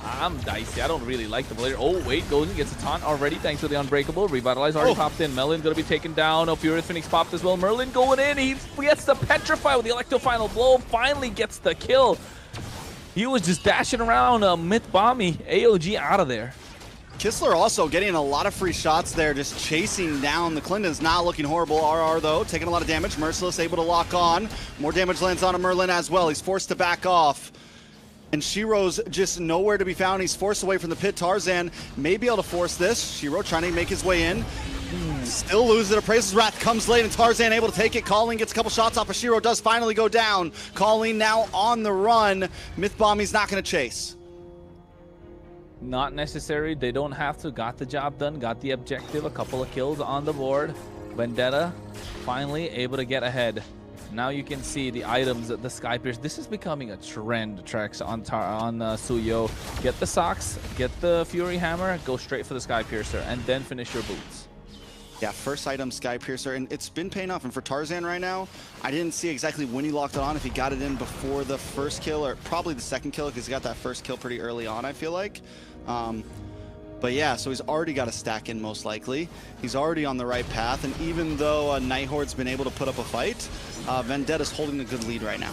I'm dicey. I don't really like the Valier. Oh, wait, goes and gets a taunt already thanks to the Unbreakable. Revitalize already popped in. Melon going to be taken down. Oh, Fury Phoenix popped as well. Merlin going in. He gets the Petrify with the Electro Final Blow. Finally gets the kill. He was just dashing around Myth Bomby. AOG out of there. Kisler also getting a lot of free shots there, just chasing down the Clintons. Not looking horrible. RR, though, taking a lot of damage. Merciless able to lock on. More damage lands on a Merlin as well. He's forced to back off. And Shiro's just nowhere to be found. He's forced away from the pit. Tarzan may be able to force this. Shiro trying to make his way in. Still loses it. Appraiser's Wrath comes late, and Tarzan able to take it. Colleen gets a couple shots off of Shiro. Does finally go down. Colleen now on the run. Myth Bomby's not going to chase. Not necessary. They don't have to. Got the job done. Got the objective. A couple of kills on the board. Vendetta finally able to get ahead. Now you can see the items, the Sky Pierce. This is becoming a trend, Trex, on Suyo. Get the socks, get the Fury Hammer, go straight for the Sky Piercer, and then finish your boots. Yeah, first item, Sky Piercer, and it's been paying off. And for Tarzan right now, I didn't see exactly when he locked it on, if he got it in before the first kill, or probably the second kill, because he got that first kill pretty early on, I feel like. But yeah, so he's already got a stack in, most likely. He's already on the right path, and even though Night Horde's been able to put up a fight, Vendetta's holding a good lead right now.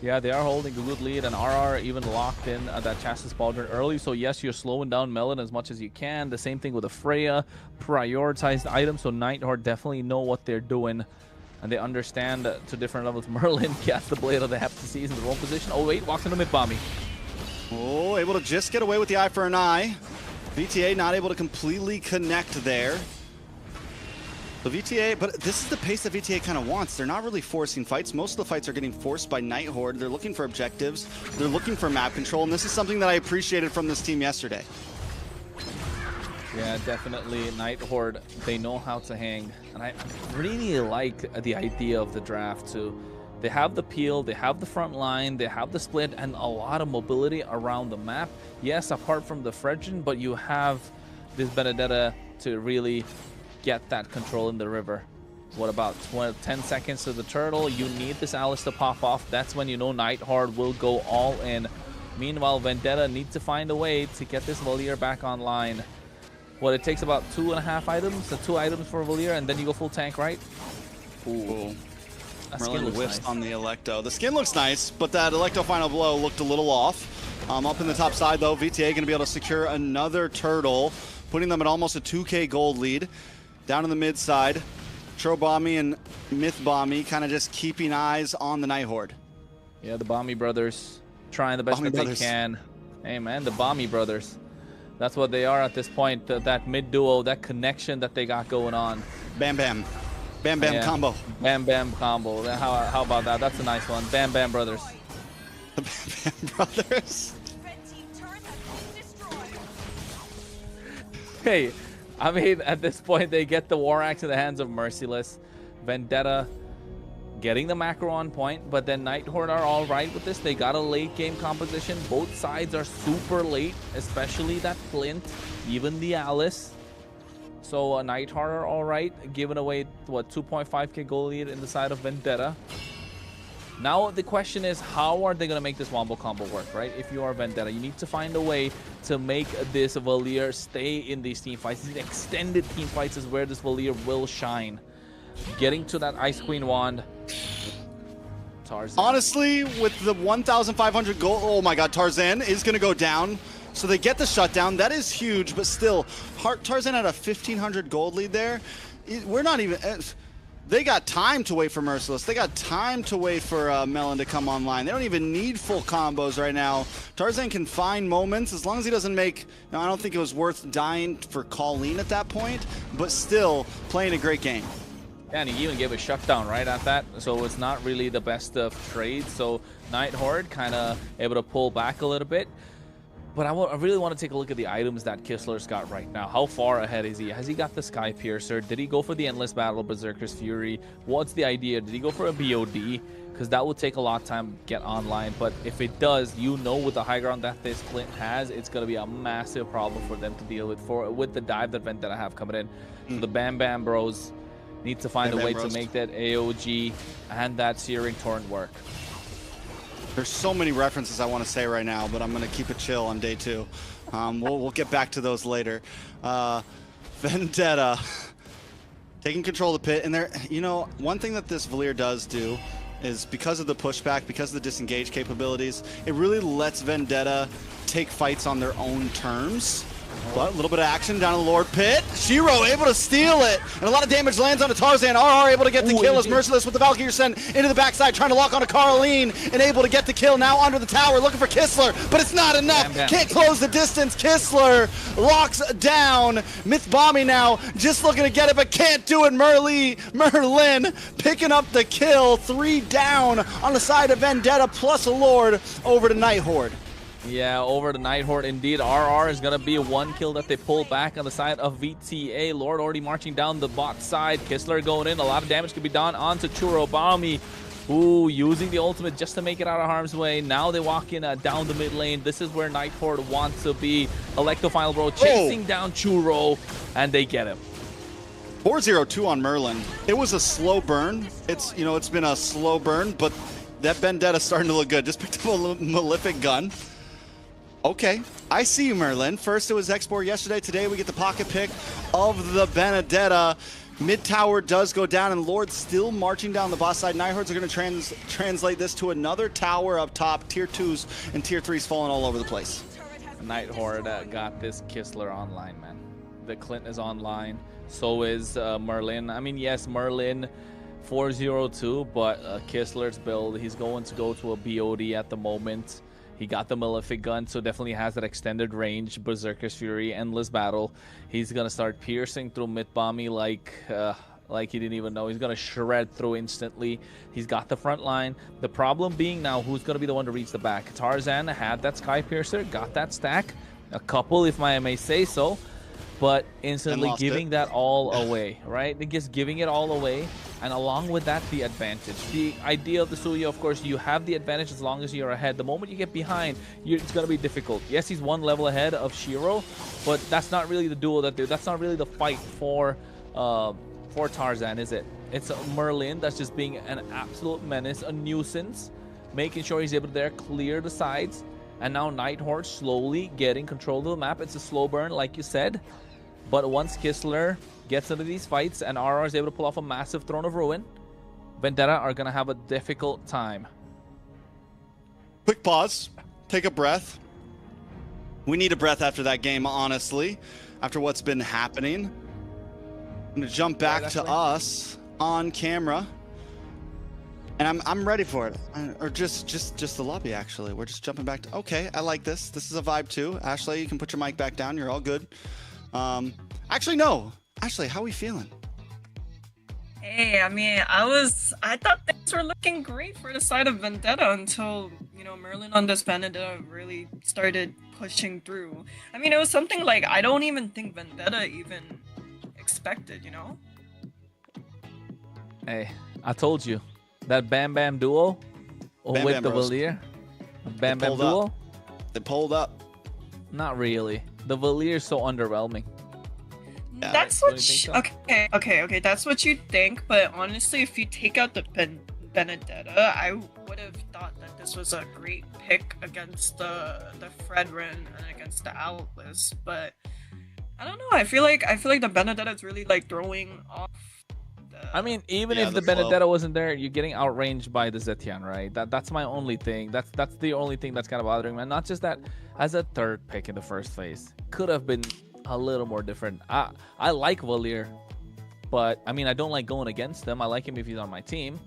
Yeah, they are holding a good lead, and RR even locked in that Chassis Pauldron early. So yes, you're slowing down Melon as much as you can. The same thing with the Freya, prioritized items, so Night Horde definitely know what they're doing, and they understand to different levels. Merlin gets the Blade of the Heptases in the wrong position. Oh wait, walks into mid-bomby. Oh, able to just get away with the eye for an eye. VTA not able to completely connect there. The VTA, but this is the pace that VTA kind of wants. They're not really forcing fights. Most of the fights are getting forced by Night Horde. They're looking for objectives. They're looking for map control, and this is something that I appreciated from this team yesterday. Yeah, definitely. Night Horde, they know how to hang. And I really like the idea of the draft to They have the peel, they have the front line, they have the split, and a lot of mobility around the map. Yes, apart from the Fredgen, but you have this Benedetta to really get that control in the river. What about 10 seconds to the turtle? You need this Alice to pop off. That's when you know Nightheart will go all in. Meanwhile, Vendetta needs to find a way to get this Valier back online. What, it takes about 2.5 items? So 2 items for Valier, and then you go full tank, right? Ooh. Merlin whiffs on the Electo. The skin looks nice, but that Electo final blow looked a little off. Up in the top side, though, VTA going to be able to secure another turtle, putting them at almost a 2K gold lead. Down in the mid side, Trobami and Mythbommy kind of just keeping eyes on the Nighthorde. Yeah, the Bommy brothers trying the best that they can. Hey, man, the Bommy brothers. That's what they are at this point. That mid duo, that connection that they got going on. Bam Bam. Bam Bam combo. Bam Bam combo. How about that? That's a nice one. Bam Bam brothers. The Bam Bam brothers. Hey, I mean, at this point, they get the War Axe in the hands of Merciless. Vendetta getting the macro on point, but then Nighthorde are all right with this. They got a late game composition. Both sides are super late, especially that Flint, even the Alice. So Nighthorde are all right, giving away, what, 2.5k gold lead in the side of Vendetta. Now the question is, how are they going to make this Wombo combo work, right? If you are Vendetta, you need to find a way to make this Valier stay in these team fights. These extended team fights is where this Valier will shine. Getting to that Ice Queen wand. Tarzan. Honestly, with the 1,500 gold, oh my god, Tarzan is going to go down. So they get the shutdown. That is huge, but still, Tarzan had a 1,500 gold lead there. We're not even... They got time to wait for Merciless. They got time to wait for Melon to come online. They don't even need full combos right now. Tarzan can find moments as long as he doesn't make... Now, I don't think it was worth dying for Colleen at that point, but still playing a great game. Yeah, and he even gave a shutdown right at that, so it's not really the best of trades. So Nighthorde kind of able to pull back a little bit. But I really want to take a look at the items that Kistler's got right now. How far ahead is he? Has he got the Sky Piercer? Did he go for the Endless Battle, Berserker's Fury? What's the idea? Did he go for a BOD? Because that will take a lot of time to get online. But if it does, you know, with the high ground that this Clint has, it's going to be a massive problem for them to deal with with the dive that Vendetta have coming in. So the Bam Bam Bros need to find a way to make that AOG and that Searing Torrent work. There's so many references I want to say right now, but I'm going to keep it chill on day 2. We'll get back to those later. Vendetta taking control of the pit, and there, you know, one thing that this Valier does do is because of the pushback, because of the disengage capabilities, it really lets Vendetta take fights on their own terms. But a little bit of action down in the Lord Pit. Shiro able to steal it. And a lot of damage lands onto Tarzan. RR able to get the kill as Merciless with the Valkyrie sent into the backside, trying to lock onto Caroline and able to get the kill now under the tower, looking for Kistler, but it's not enough. Can't close the distance. Kistler locks down. Mythbommy now just looking to get it, but can't do it. Merlin picking up the kill. 3 down on the side of Vendetta plus a Lord over to Nighthorde. Yeah, over to Nighthorde indeed. RR is going to be 1 kill that they pull back on the side of VTA. Lord already marching down the bot side. Kistler going in. A lot of damage can be done onto Churobami. Ooh, using the ultimate just to make it out of harm's way. Now they walk in down the mid lane. This is where Nighthorde wants to be. Electofile Bro chasing down Churo, and they get him. 4-0-2 on Merlin. It was a slow burn. It's been a slow burn, but that Vendetta's starting to look good. Just picked up a Malefic gun. Okay, I see you, Merlin. First it was Export yesterday. Today we get the pocket pick of the Benedetta. Mid tower does go down, and Lord still marching down the boss side. Nighthordes are going to translate this to another tower up top. Tier 2s and Tier 3s falling all over the place. Nighthorde got this Kistler online, man. The Clint is online. So is Merlin. I mean, yes, Merlin 4-0-2, but Kistler's build, he's going to go to a BOD at the moment. He got the Malefic gun, so definitely has that extended range. Berserker's Fury, Endless Battle. He's going to start piercing through Mythbommy like he didn't even know. He's going to shred through instantly. He's got the front line. The problem being now, who's going to be the one to reach the back? Tarzan had that Sky Piercer, got that stack. A couple, if I may say so. But instantly giving that all away, right? Just giving it all away. And along with that, the advantage. The idea of the Suya, of course, you have the advantage as long as you're ahead. The moment you get behind, it's going to be difficult. Yes, he's one level ahead of Shiro, but that's not really the duel that's not really the fight for Tarzan, is it? It's Merlin that's just being an absolute menace, a nuisance, making sure he's able to there clear the sides. And now Nighthorde slowly getting control of the map. It's a slow burn, like you said. But once Kistler gets into these fights and RR is able to pull off a massive Throne of Ruin, Vendetta are going to have a difficult time. Quick pause. Take a breath. We need a breath after that game, honestly, after what's been happening. I'm going to jump back to us on camera. And I'm ready for it. Or just the lobby, actually. We're just jumping back to... Okay, I like this. This is a vibe, too. Ashley, you can put your mic back down. You're all good. Actually, no. Ashley, how are we feeling? Hey, I mean, I thought things were looking great for the side of Vendetta until, you know, Merlin on this Vendetta really started pushing through. I mean, it was something like I don't even think Vendetta even expected, you know? Hey, I told you. That Bam Bam duo with the Valier. Bam Bam duo? They pulled up. Not really. The Valier is so underwhelming. Yeah, that's what okay, that's what you think, but honestly, if you take out the Benedetta, I would have thought that this was a great pick against the Fredrin and against the Atlas, but I don't know. I feel like the Benedetta is really like throwing off. I mean, even if the Benedetta wasn't there, you're getting outranged by the Zetian, right? That's my only thing. That's the only thing that's kind of bothering me. And not just that, as a third pick in the first phase, could have been a little more different. I like Valier, but I mean, I don't like going against him. I like him if he's on my team.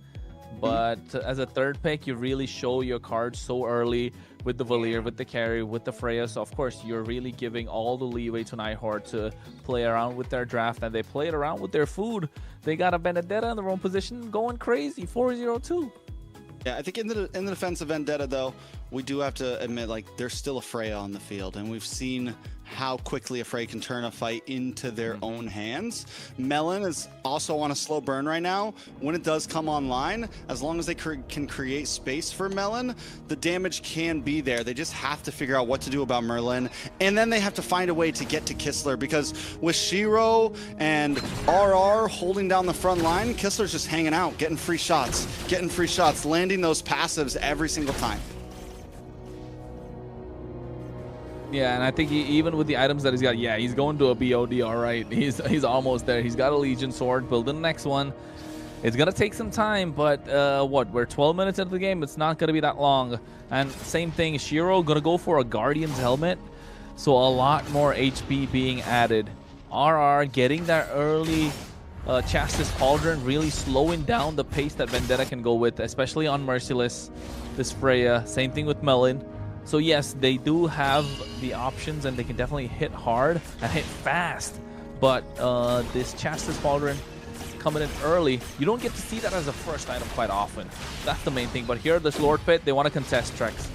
But as a third pick, you really show your cards so early with the Valier, with the carry, with the Freya. So, of course, you're really giving all the leeway to Nighthorde to play around with their draft. And they played around with their food. They got a Vendetta in their own position going crazy, 4-0-2. Yeah, I think in the defense of Vendetta, though, we do have to admit, like, there's still a Freya on the field. And we've seen how quickly a Frey can turn a fight into their own hands. Melon is also on a slow burn right now. When it does come online, as long as they can create space for Melon, the damage can be there. They just have to figure out what to do about Merlin. And then they have to find a way to get to Kistler, because with Shiro and RR holding down the front line, Kistler's just hanging out, getting free shots, landing those passives every single time. Yeah, and I think even with the items that he's got, yeah, he's going to a BOD, all right. He's almost there. He's got a Legion Sword, building the next one. It's going to take some time, but we're 12 minutes into the game. It's not going to be that long. And same thing, Shiro going to go for a Guardian's Helmet. So a lot more HP being added. RR getting that early Chastis Cauldron, really slowing down the pace that Vendetta can go with, especially on Merciless, this Freya. Same thing with Melon. So yes, they do have the options and they can definitely hit hard and hit fast. But this Chastis Cauldron coming in early, you don't get to see that as a first item quite often. That's the main thing. But here, this Lord Pit, they want to contest Trex.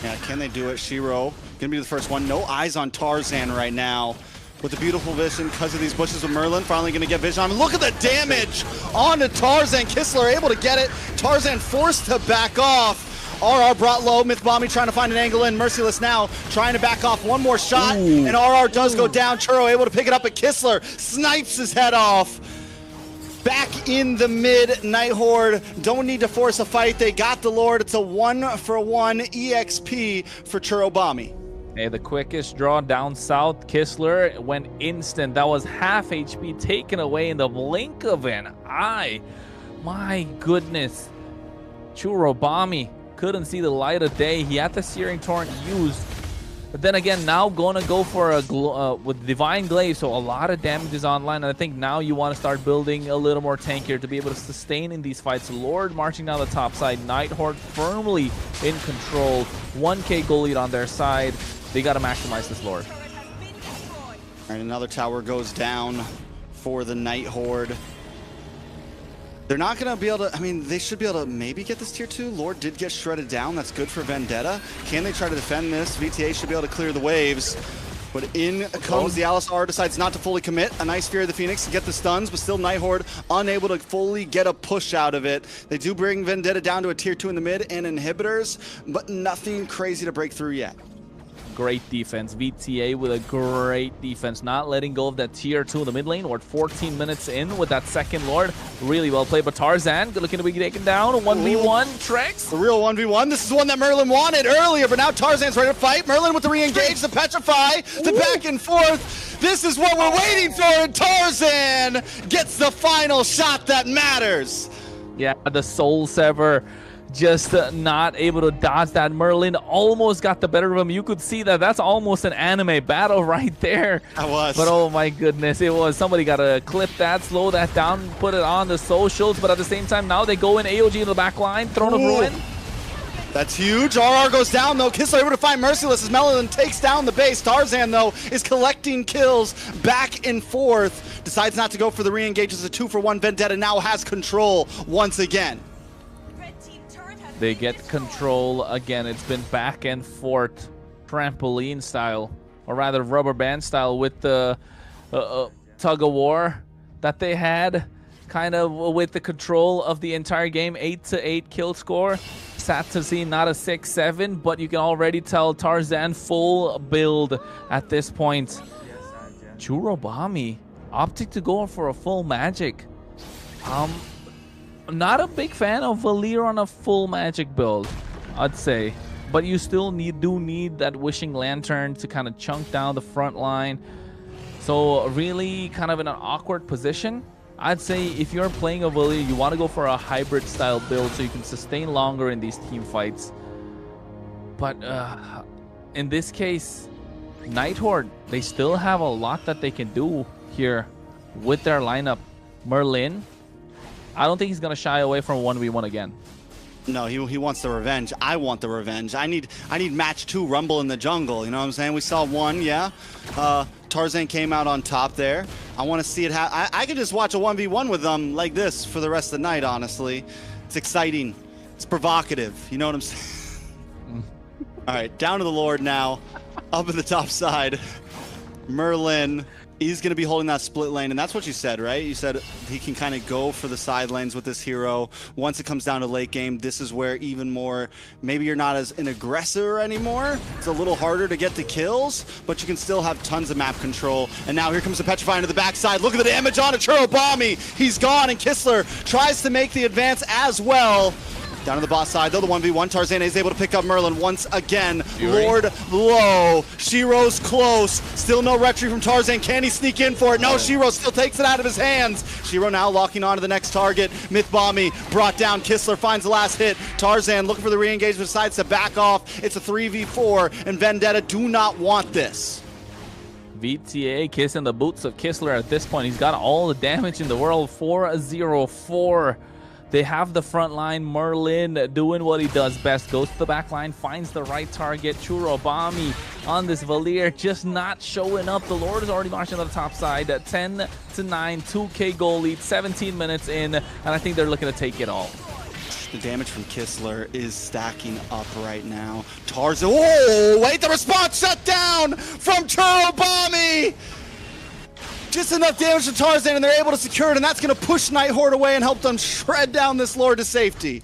Yeah, can they do it? Shiro gonna be the first one. No eyes on Tarzan right now. With the beautiful vision because of these bushes of Merlin, finally going to get vision on him. Look at the damage onto Tarzan. Kistler able to get it. Tarzan forced to back off. RR brought low. MLBB trying to find an angle in. Merciless now trying to back off. One more shot, and RR does go down. Churro able to pick it up, but Kistler snipes his head off. Back in the mid, Nighthorde don't need to force a fight. They got the Lord. It's a 1-for-1 EXP for Churro. Hey, the quickest draw down south. Kistler went instant. That was half HP taken away in the blink of an eye. My goodness. Churro couldn't see the light of day. He had the Searing Torrent used. But then again, now going to go for a with Divine Glaive, so a lot of damage is online. And I think now you want to start building a little more tankier to be able to sustain in these fights. Lord marching down the top side. Nighthorde firmly in control. 1K goal lead on their side. They got to maximize this Lord. All right, another tower goes down for the Nighthorde. They're not going to be able to, I mean, they should be able to maybe get this tier 2. Lord did get shredded down. That's good for Vendetta. Can they try to defend this? VTA should be able to clear the waves. But in comes the Alistar, decides not to fully commit. A nice Fear of the Phoenix to get the stuns, but still Nighthorde unable to fully get a push out of it. They do bring Vendetta down to a tier 2 in the mid and inhibitors, but nothing crazy to break through yet. Great defense. VTA with a great defense, not letting go of that tier 2 in the mid lane. We're 14 minutes in with that second Lord. Really well played, but Tarzan looking to be taken down. 1v1, Trex. The real 1v1. This is one that Merlin wanted earlier, but now Tarzan's ready to fight. Merlin with the re-engage, the petrify, the back and forth. This is what we're waiting for, and Tarzan gets the final shot that matters. Yeah, the Soul Sever. Just not able to dodge that. Merlin almost got the better of him. You could see that that's almost an anime battle right there. That was. But oh my goodness, it was. Somebody got to clip that, slow that down, put it on the socials. But at the same time, now they go in AOG in the back line. Throne of Ruin. That's huge. RR goes down, though. Kissler able to find Merciless as Merlin takes down the base. Tarzan, though, is collecting kills back and forth. Decides not to go for the re-engage as a 2-for-1. Vendetta now has control once again. They get control again. It's been back and forth, trampoline style, or rather rubber band style, with the tug of war that they had, kind of with the control of the entire game. 8-8 kill score. Sad to see not a 6-7, but you can already tell Tarzan full build at this point. Churobami opting to go for a full magic. Not a big fan of Valir on a full magic build, I'd say. But you still do need that Wishing Lantern to kind of chunk down the front line. So really kind of in an awkward position. I'd say if you're playing a Valir, you want to go for a hybrid style build so you can sustain longer in these team fights. But in this case, Nighthorde, they still have a lot that they can do here with their lineup. Merlin, I don't think he's going to shy away from 1v1 again. No, he wants the revenge. I want the revenge. I need match 2 Rumble in the jungle. You know what I'm saying? We saw one, yeah. Tarzan came out on top there. I want to see it happen. I could just watch a 1v1 with them like this for the rest of the night, honestly. It's exciting. It's provocative. You know what I'm saying? All right, down to the Lord now. Up at the top side. Merlin. He's going to be holding that split lane, and that's what you said, right? You said he can kind of go for the side lanes with this hero. Once it comes down to late game, this is where even more, maybe you're not as an aggressor anymore. It's a little harder to get the kills, but you can still have tons of map control. And now here comes the Petrify into the backside. Look at the damage on a Churobami. He's gone, and Kissler tries to make the advance as well. Down to the boss side, though, the 1v1. Tarzan is able to pick up Merlin once again. Lord low. Shiro's close. Still no retry from Tarzan. Can he sneak in for it? No, Shiro still takes it out of his hands. Shiro now locking on to the next target. Mythbommy brought down. Kissler finds the last hit. Tarzan looking for the re-engagement, decides to back off. It's a 3v4, and Vendetta do not want this. VTA kissing the boots of Kissler at this point. He's got all the damage in the world. 4-0-4. They have the front line. Merlin doing what he does best. Goes to the back line, finds the right target. Churobami on this Valir, just not showing up. The Lord is already marching on the top side. 10-9, 2k goal lead, 17 minutes in, and I think they're looking to take it all. The damage from Kissler is stacking up right now. Tarzan, oh, wait, the response shut down from Churobami! Just enough damage to Tarzan, and they're able to secure it, and that's going to push Nighthorde away and help them shred down this Lord to safety.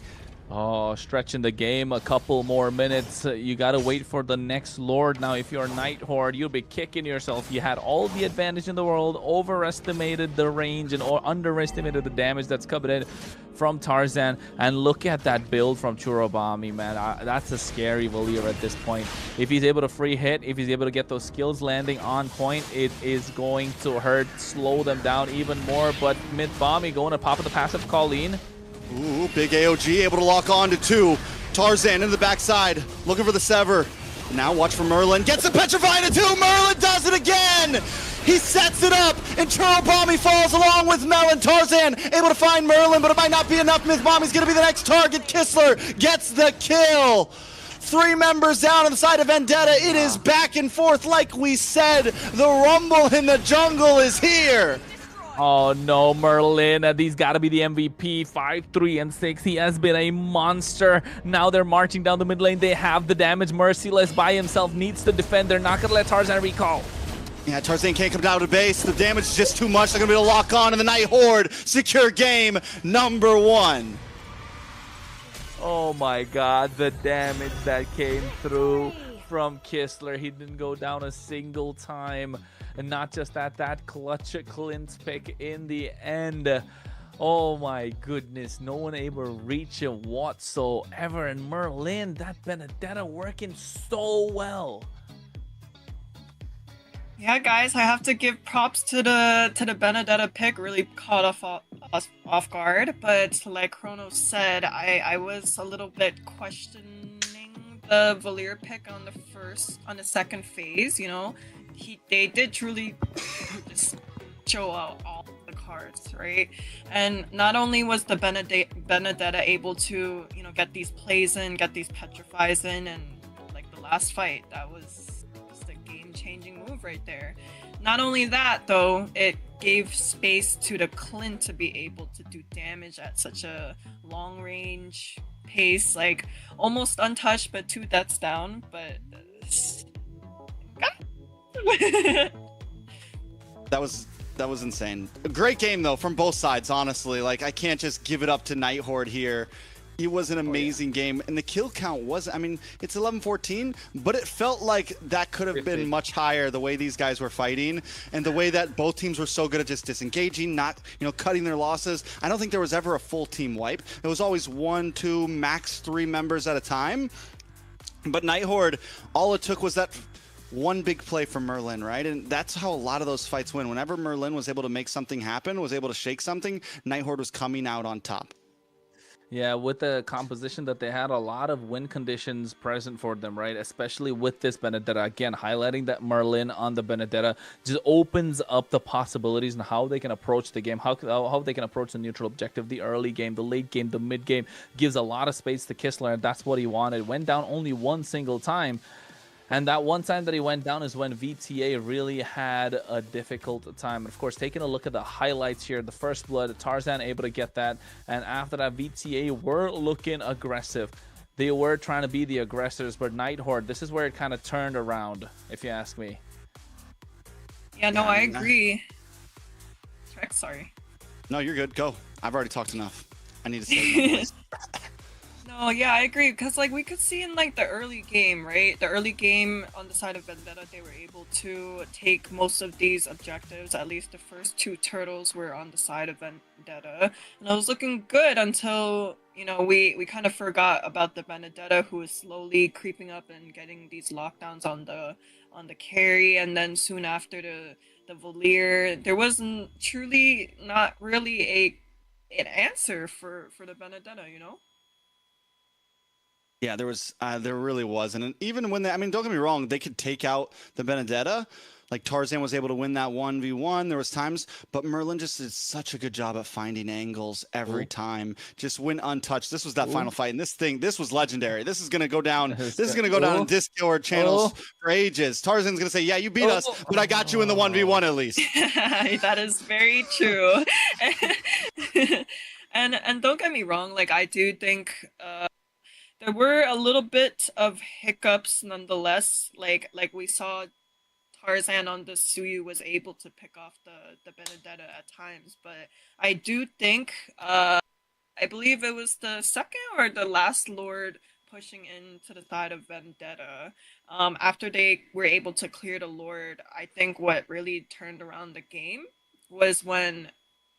Oh, stretching the game a couple more minutes. You got to wait for the next Lord. Now, if you're Nighthorde, you'll be kicking yourself. You had all the advantage in the world, overestimated the range, and underestimated the damage that's coming in from Tarzan. And look at that build from Churobami, man. That's a scary Valir at this point. If he's able to free hit, if he's able to get those skills landing on point, it is going to hurt, slow them down even more. But Mythbommy going to pop at the passive Colleen. Ooh, big AOG able to lock on to 2. Tarzan into the backside, looking for the Sever. Now watch for Merlin. Gets the Petrify into 2. Merlin does it again. He sets it up, and Churobami falls along with Melon. Tarzan able to find Merlin, but it might not be enough. Mythbommy's going to be the next target. Kissler gets the kill. 3 members down on the side of Vendetta. It is back and forth like we said. The rumble in the jungle is here. Oh no, Merlin, he's got to be the MVP. 5-3-6. He has been a monster. Now they're marching down the mid lane. They have the damage. Merciless by himself needs to defend. They're not going to let Tarzan recall. Yeah, Tarzan can't come down to base. The damage is just too much. They're going to be able to lock on, and the Night Horde secure game number 1. Oh my god, the damage that came through from Kistler. He didn't go down a single time. And not just that, that clutch Clint pick in the end. Oh my goodness, no one able to reach him whatsoever. And Merlin, that Benedetta working so well. Yeah, guys, I have to give props to the Benedetta pick. Really caught us off guard, but like Chronos said, I was a little bit questioning the Valier pick on the second phase. You know, they did truly just show out all the cards, right? And not only was the Benedetta able to, you know, get these plays in, get these petrifies in, and like the last fight, that was changing move right there. Not only that though, it gave space to the Clint to be able to do damage at such a long range pace, like almost untouched but 2 deaths down. But that was insane. A great game though from both sides, honestly. Like, I can't just give it up to Night Horde here. It was an amazing game, and the kill count wasn't, I mean, it's 11-14, but it felt like that could have been much higher the way these guys were fighting and the way that both teams were so good at just disengaging, not, you know, cutting their losses. I don't think there was ever a full team wipe. It was always 1, 2, max 3 members at a time. But Night Horde, all it took was that one big play from Merlin, right? And that's how a lot of those fights win. Whenever Merlin was able to make something happen, was able to shake something, Night Horde was coming out on top. Yeah, with the composition that they had, a lot of win conditions present for them, right? Especially with this Benedetta. Again, highlighting that Merlin on the Benedetta just opens up the possibilities and how they can approach the game, how they can approach the neutral objective, the early game, the late game, the mid game. Gives a lot of space to Kistler, and that's what he wanted. Went down only one single time. And that one time that he went down is when VTA really had a difficult time. And of course, taking a look at the highlights here, the first blood, Tarzan able to get that. And after that, VTA were looking aggressive. They were trying to be the aggressors, but Night Horde, this is where it kind of turned around, if you ask me. Yeah, no, I agree. Sorry. No, you're good. Go. I've already talked enough. I need to say No, yeah, I agree, because like we could see in like the early game, right? The early game on the side of Vendetta, they were able to take most of these objectives. At least the first 2 turtles were on the side of Vendetta, and it was looking good until, you know, we kind of forgot about the Benedetta, who was slowly creeping up and getting these lockdowns on the carry, and then soon after the Valier, there wasn't truly not really an answer for the Benedetta, you know. Yeah, there really was. And even when I mean, don't get me wrong, they could take out the Benedetta. Like, Tarzan was able to win that 1v1. There was times, but Merlin just did such a good job at finding angles every time. Just went untouched. This was that final fight, and this was legendary. This is gonna go down. This is gonna go down in Discord channels for ages. Tarzan's gonna say, "Yeah, you beat us, but I got you in the 1v1 at least." That is very true. and don't get me wrong. Like, I do think there were a little bit of hiccups nonetheless. Like we saw Tarzan on the Suyu was able to pick off the Benedetta at times, but I do think I believe it was the second or the last Lord pushing into the side of Vendetta. After they were able to clear the Lord, I think what really turned around the game was when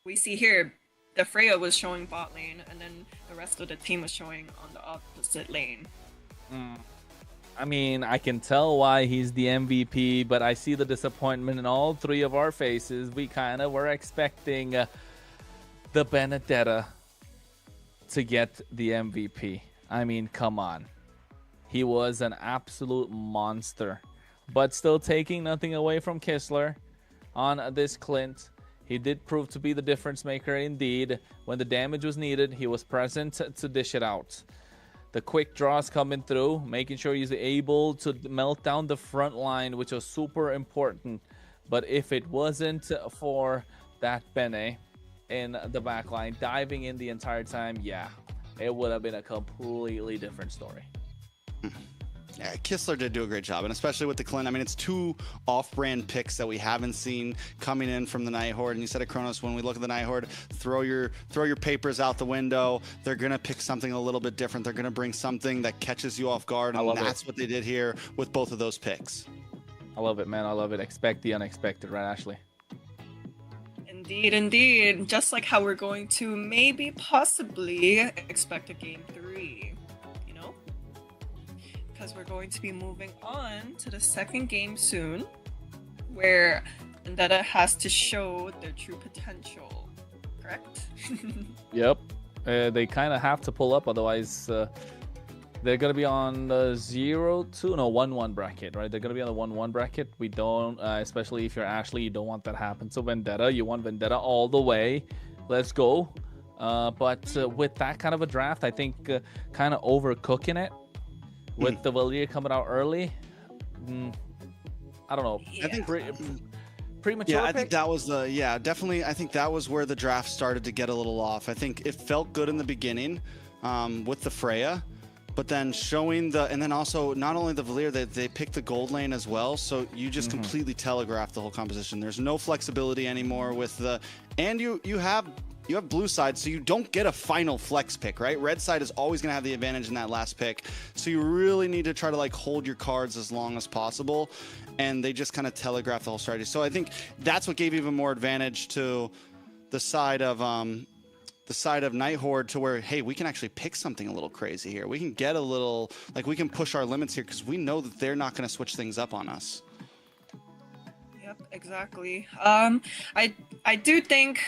we see here the Freya was showing bot lane, and then the rest of the team was showing on the opposite lane. I mean, I can tell why he's the MVP, but I see the disappointment in all 3 of our faces. We kind of were expecting the Benedetta to get the MVP. I mean, come on. He was an absolute monster, but still taking nothing away from Kistler on this Clint. He did prove to be the difference maker indeed. When the damage was needed, he was present to dish it out. The quick draws coming through, making sure he's able to melt down the front line, which was super important. But if it wasn't for that Bene in the back line, diving in the entire time, yeah, it would have been a completely different story. Yeah, Kistler did do a great job, and especially with the Clint. I mean, it's 2 off-brand picks that we haven't seen coming in from the Night Horde. And you said it, Kronos, when we look at the Night Horde, throw your papers out the window. They're gonna pick something a little bit different. They're gonna bring something that catches you off guard, and that's what they did here with both of those picks. I love it, man. I love it. Expect the unexpected, right, Ashley? Indeed, indeed. Just like how we're going to maybe, possibly expect a game 3. Because we're going to be moving on to the second game soon, where Vendetta has to show their true potential, correct? Yep. They kind of have to pull up, otherwise they're going to be on the 1-1 bracket, right? They're going to be on the 1-1 bracket. We don't, especially if you're Ashley, you don't want that to happen. So Vendetta, you want Vendetta all the way. Let's go. But with that kind of a draft, I think kind of overcooking it. With the Valier coming out early, I don't know. Yeah. I think premature. Yeah, I think that was definitely. I think that was where the draft started to get a little off. I think it felt good in the beginning with the Freya, but then showing and then also not only the Valier, they picked the gold lane as well. So you just completely telegraphed the whole composition. There's no flexibility anymore with and you have blue side, so you don't get a final flex pick, right? Red side is always going to have the advantage in that last pick. So you really need to try to like hold your cards as long as possible. And they just kind of telegraph the whole strategy. So I think that's what gave even more advantage to the side of Night Horde, to where, hey, we can actually pick something a little crazy here. We can get a little, like, we can push our limits here because we know that they're not going to switch things up on us. Yep, exactly. I do think,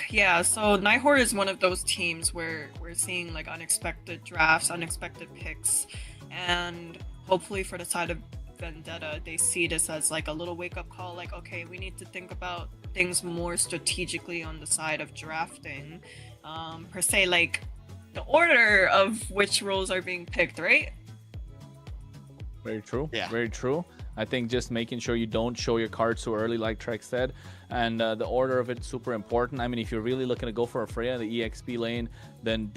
so Night Horde is one of those teams where we're seeing like unexpected drafts, unexpected picks, and hopefully for the side of Vendetta, they see this as like a little wake-up call, like, okay, we need to think about things more strategically on the side of drafting, per se, like the order of which roles are being picked, right? Very true. Yeah. Very true. I think just making sure you don't show your cards too early, like Trek said, and the order of it's super important. I mean, if you're really looking to go for a Freya in the EXP lane, then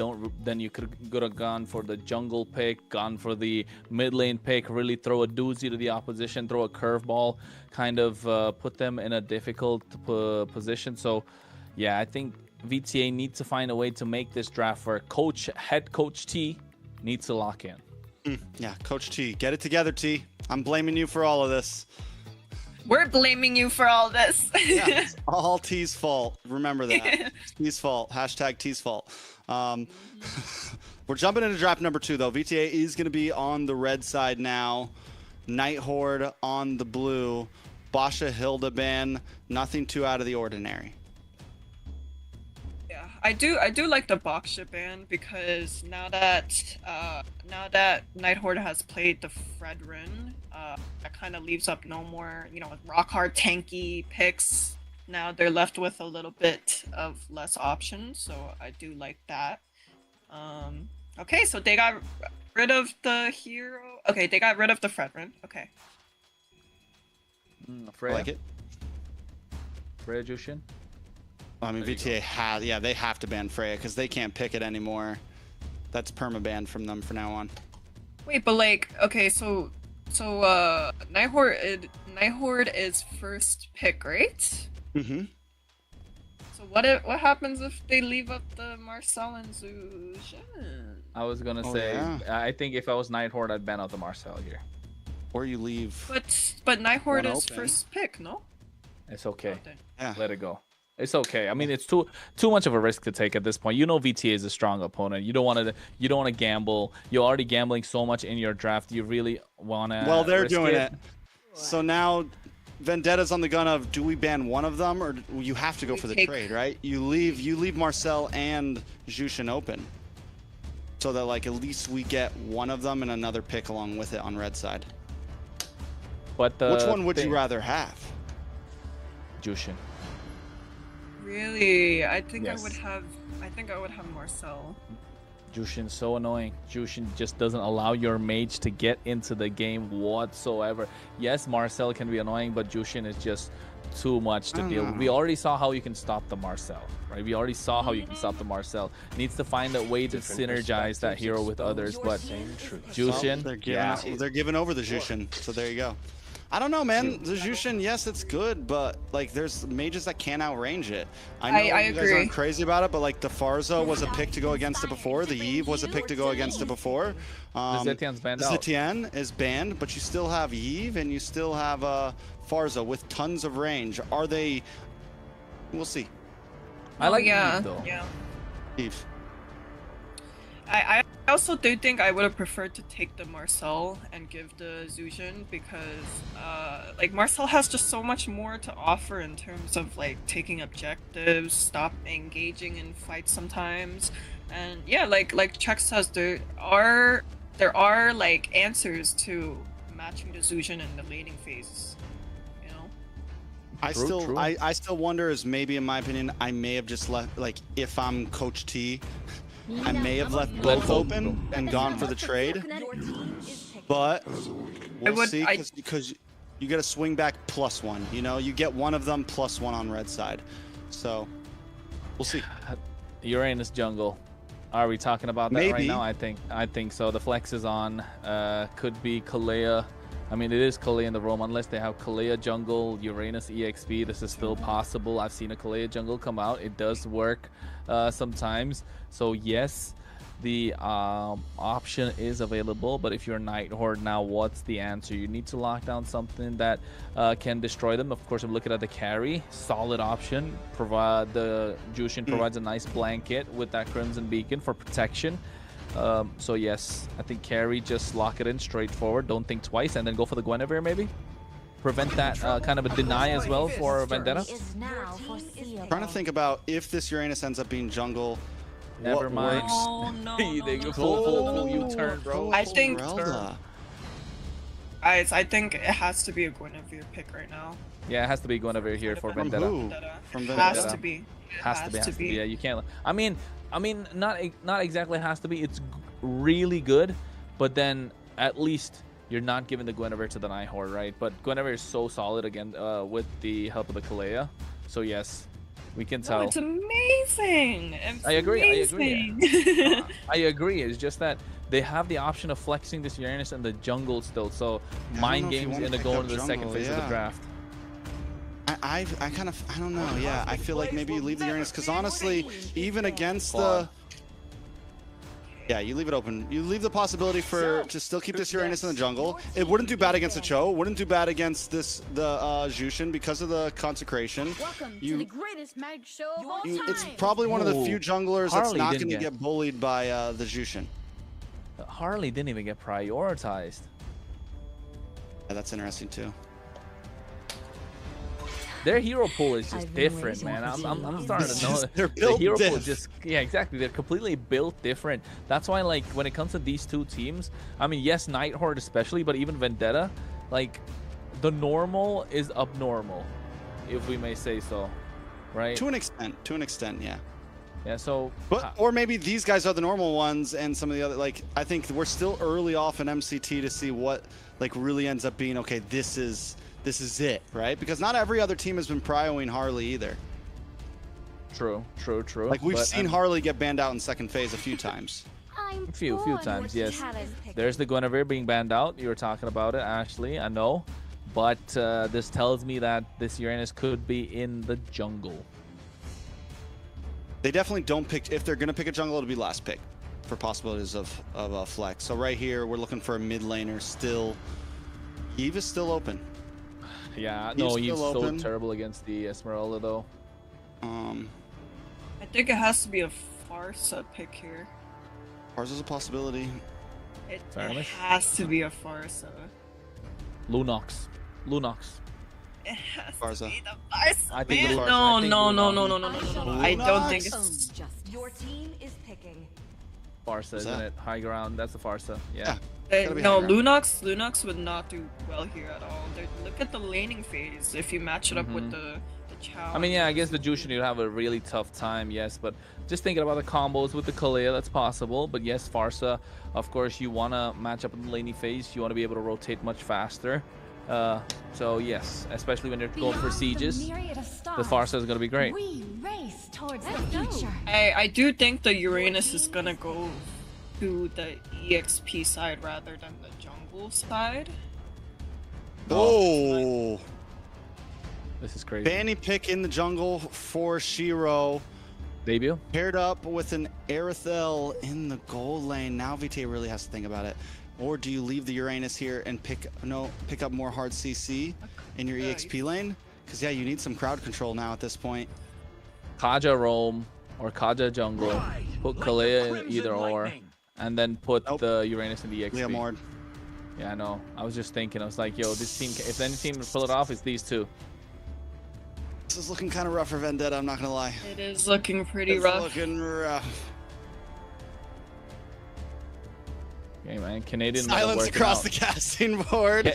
you could have gone for the jungle pick, gone for the mid lane pick, really throw a doozy to the opposition, throw a curveball, kind of put them in a difficult position. So, yeah, I think VTA needs to find a way to make this draft where head coach T needs to lock in. Yeah, Coach T, get it together, T. I'm blaming you for all of this. We're blaming you for all this. Yeah, it's all T's fault. Remember that. T's fault. Hashtag T's fault. We're jumping into draft number 2, though. VTA is going to be on the red side now. Night Horde on the blue. Basha Hildeban, nothing too out of the ordinary. Yeah, I do like the Baksha ban, because now that Night Horde has played the Fredrin, that kind of leaves up no more, rock hard tanky picks. Now they're left with a little bit of less options, so I do like that. Okay, so they got rid of the hero. Okay, they got rid of the Fredrin. Okay. Freya. I like it. Freya Jushin. I mean, VTA they have to ban Freya because they can't pick it anymore. That's perma-banned from them for now on. Wait, but like, okay, so Night Horde is first pick, right? Mm-hmm. So what happens if they leave up the Marcel and Zushin? I was gonna say, yeah. I think if I was Night Horde, I'd ban out the Marcel here. Or you leave. But Night Horde One is open. first pick, no? It's okay. Yeah. Let it go. It's okay. I mean, it's too much of a risk to take at this point. VTA is a strong opponent. You don't want to gamble. You're already gambling so much in your draft. You really want to. Well, they're doing it. So now Vendetta's on the gun of, do we ban one of them, or you have to go for the trade, right? You leave Marcel and Jushin open, so that like at least we get one of them and another pick along with it on red side. But which one would you rather have? Jushin. Really? I think Yes. I would have Marcel. Jushin's so annoying. Jushin just doesn't allow your mage to get into the game whatsoever. Yes, Marcel can be annoying, but Jushin is just too much to deal with. We already saw how you can stop the Marcel, right? We already saw how you can stop the Marcel. Needs to find a way to synergize that hero with others, but Jushin, they're giving over the Jushin, so there you go. I don't know, man. The Jushin, yes, it's good, but like there's mages that can't outrange it. I know you guys aren't crazy about it, but like the Farza was a pick to go against it before. The Eve was a pick to go against it before. the Zetian's banned out. Zetian is banned, but you still have Eve and you still have Farza with tons of range. Are they? We'll see. I like Eve though. Yeah. Eve. I also do think I would have preferred to take the Marcel and give the Zujin because like Marcel has just so much more to offer in terms of like taking objectives, stop engaging in fights sometimes, and yeah, like Chuck says, there are like answers to matching the Zujin in the laning phase. You know. I still wonder, is maybe in my opinion I may have just left, like if I'm Coach T, I may have left both open and gone for the trade, but we'll see because you get a swing back +1. You know, you get one of them +1 on red side, so we'll see. Uranus jungle. Are we talking about that right now? I think so. The flex is on. Could be Kalea. I mean, it is Kalea in the roam. Unless they have Kalea jungle, Uranus EXP, this is still possible. I've seen a Kalea jungle come out. It does work sometimes. So yes, the option is available. But if you're Night Horde now, what's the answer? You need to lock down something that can destroy them. Of course, I'm looking at the carry. Solid option. The Jushin provides a nice blanket with that Crimson Beacon for protection. So yes, I think carry, just lock it in straightforward. Don't think twice, and then go for the Guinevere maybe. Prevent that kind of a deny as well for Vendetta. Trying to think about if this Uranus ends up being jungle. Never mind. Oh, no, They go full U-turn, bro. I think I think it has to be a Guinevere pick right now. Yeah, it has to be Guinevere here for From Vendetta. who? From Vendetta. Has to be. Has to be. Yeah, you can't. I mean, not exactly has to be. It's really good, but then at least you're not giving the Guinevere to the Night Horde, right? But Guinevere is so solid again with the help of the Kalea. So yes, we can tell. Oh, it's amazing. I agree. Amazing. I agree. It's just that they have the option of flexing this Uranus in the jungle still. So mind games in the go into the second phase of the draft. I don't know. Yeah, I feel like maybe you leave the Uranus because honestly, even against the. Yeah, you leave it open. You leave the possibility to still keep this Uranus in the jungle. It wouldn't do bad against the Cho. Wouldn't do bad against the Jushin because of the consecration. Welcome to the greatest magic show of all time. It's probably one of the few junglers that's not going to get bullied by the Jushin. Harley didn't even get prioritized. Yeah, that's interesting too. Their hero pool is just different, man. I'm starting to know the hero pool is just, yeah, exactly. They're completely built different. That's why, like, when it comes to these two teams, I mean, yes, Night Horde especially, but even Vendetta, like, the normal is abnormal, if we may say so, right? To an extent, yeah. Yeah, so... But, or maybe these guys are the normal ones and some of the other, like, I think we're still early off in MCT to see what, like, really ends up being, okay, this is it, right? Because not every other team has been prioing Harley either. True. Like, we've seen Harley get banned out in second phase a few times. A few times, yes. There's the Guinevere being banned out. You were talking about it, Ashley, I know. But this tells me that this Uranus could be in the jungle. They definitely don't pick, if they're going to pick a jungle, it'll be last pick for possibilities of a flex. So right here, we're looking for a mid laner still. Eve is still open. Yeah, no, he's so terrible against the Esmeralda, though. I think it has to be a Farsa pick here. Farsa's a possibility. It has to be a Farsa. Lunox. It has Farsa. to be the Farsa. I think Man, no. I don't think it's... Your team is picking. Farsa, isn't it? High ground. That's the Farsa. Yeah. Gotta be No, high ground. Lunox would not do well here at all. Look at the laning phase if you match it up with the Chow. I mean, yeah, I guess the Jushin you'd have a really tough time, yes, but just thinking about the combos with the Kalia, that's possible. But yes, Farsa, of course, you want to match up in the laning phase. You want to be able to rotate much faster. So yes, especially when you're going for sieges, the Farsa is going to be great. We race towards the future. I do think the Uranus is gonna go to the EXP side rather than the jungle side. Oh, This is crazy. Fanny pick in the jungle for Shiro. Debut? Paired up with an Aerithel in the gold lane. Now VTA really has to think about it. Or do you leave the Uranus here and pick up more hard CC in your EXP lane? Because yeah, you need some crowd control now at this point. Kaja roam or Kaja jungle. Put Kalia in either or. And then put the Uranus in the EXP. Leomord. Yeah, I know. I was just thinking. I was like, yo, this team, if any team would pull it off, it's these two. This is looking kind of rough for Vendetta, I'm not going to lie. It is looking pretty It's rough. looking rough. Okay, man. Canadian Silence across the casting board.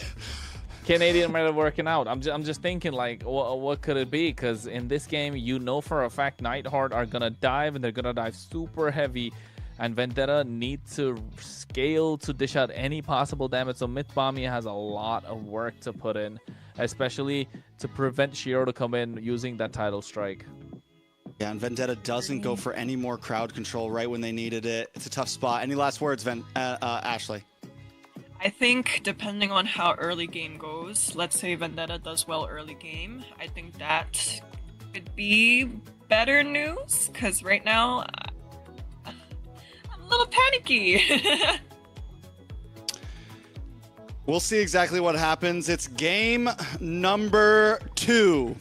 Canadian might have working out. I'm just thinking, like, what could it be? Because in this game, you know for a fact Nightheart are going to dive, and they're going to dive super heavy. And Vendetta need to scale to dish out any possible damage. So Mythbommy has a lot of work to put in, especially to prevent Shiro to come in using that title strike. Yeah, and Vendetta doesn't go for any more crowd control right when they needed it. It's a tough spot. Any last words, Ashley? I think depending on how early game goes, let's say Vendetta does well early game, I think that could be better news, because right now I'm a little panicky. We'll see exactly what happens. It's game number 2.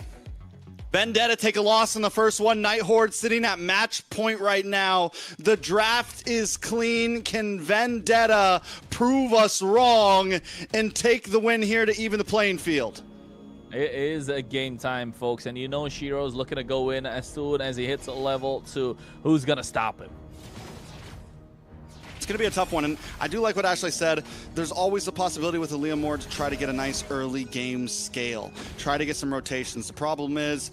Vendetta take a loss in the first one. Nighthorde sitting at match point right now. The draft is clean. Can Vendetta prove us wrong and take the win here to even the playing field? It is a game time, folks, and you know Shiro's looking to go in as soon as he hits a level 2. Who's gonna stop him? It's going to be a tough one, and I do like what Ashley said. There's always a possibility with the Leomord to try to get a nice early game scale, try to get some rotations. The problem is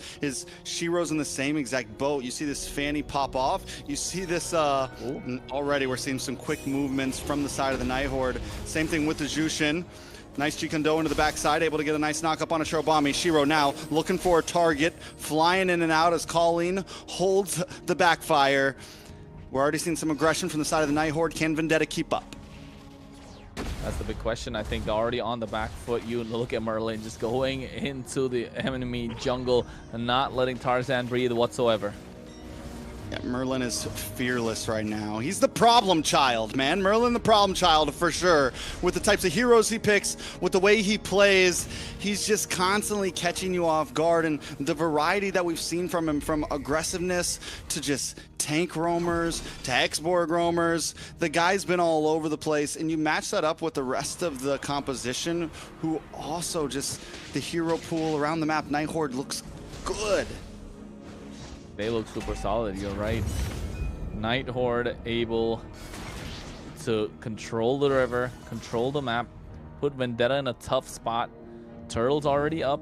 Shiro's in the same exact boat. You see this Fanny pop off. You see this already. We're seeing some quick movements from the side of the Nighthorde. Same thing with the Jushin. Nice Chikondo into the backside, able to get a nice knock up on a Shirobami. Shiro now looking for a target, flying in and out as Colleen holds the backfire. We're already seeing some aggression from the side of the Nighthorde. Can Vendetta keep up? That's the big question. I think already on the back foot. You look at Merlin just going into the enemy jungle and not letting Tarzan breathe whatsoever. Yeah, Merlin is fearless right now. He's the problem child, man. Merlin the problem child for sure. With the types of heroes he picks, with the way he plays, he's just constantly catching you off guard. And the variety that we've seen from him, from aggressiveness to just tank roamers to X-Borg roamers, the guy's been all over the place. And you match that up with the rest of the composition, who also just, the hero pool around the map, Nighthorde looks good. They look super solid, you're right. Nighthorde able to control the river, control the map, put Vendetta in a tough spot. Turtle's already up,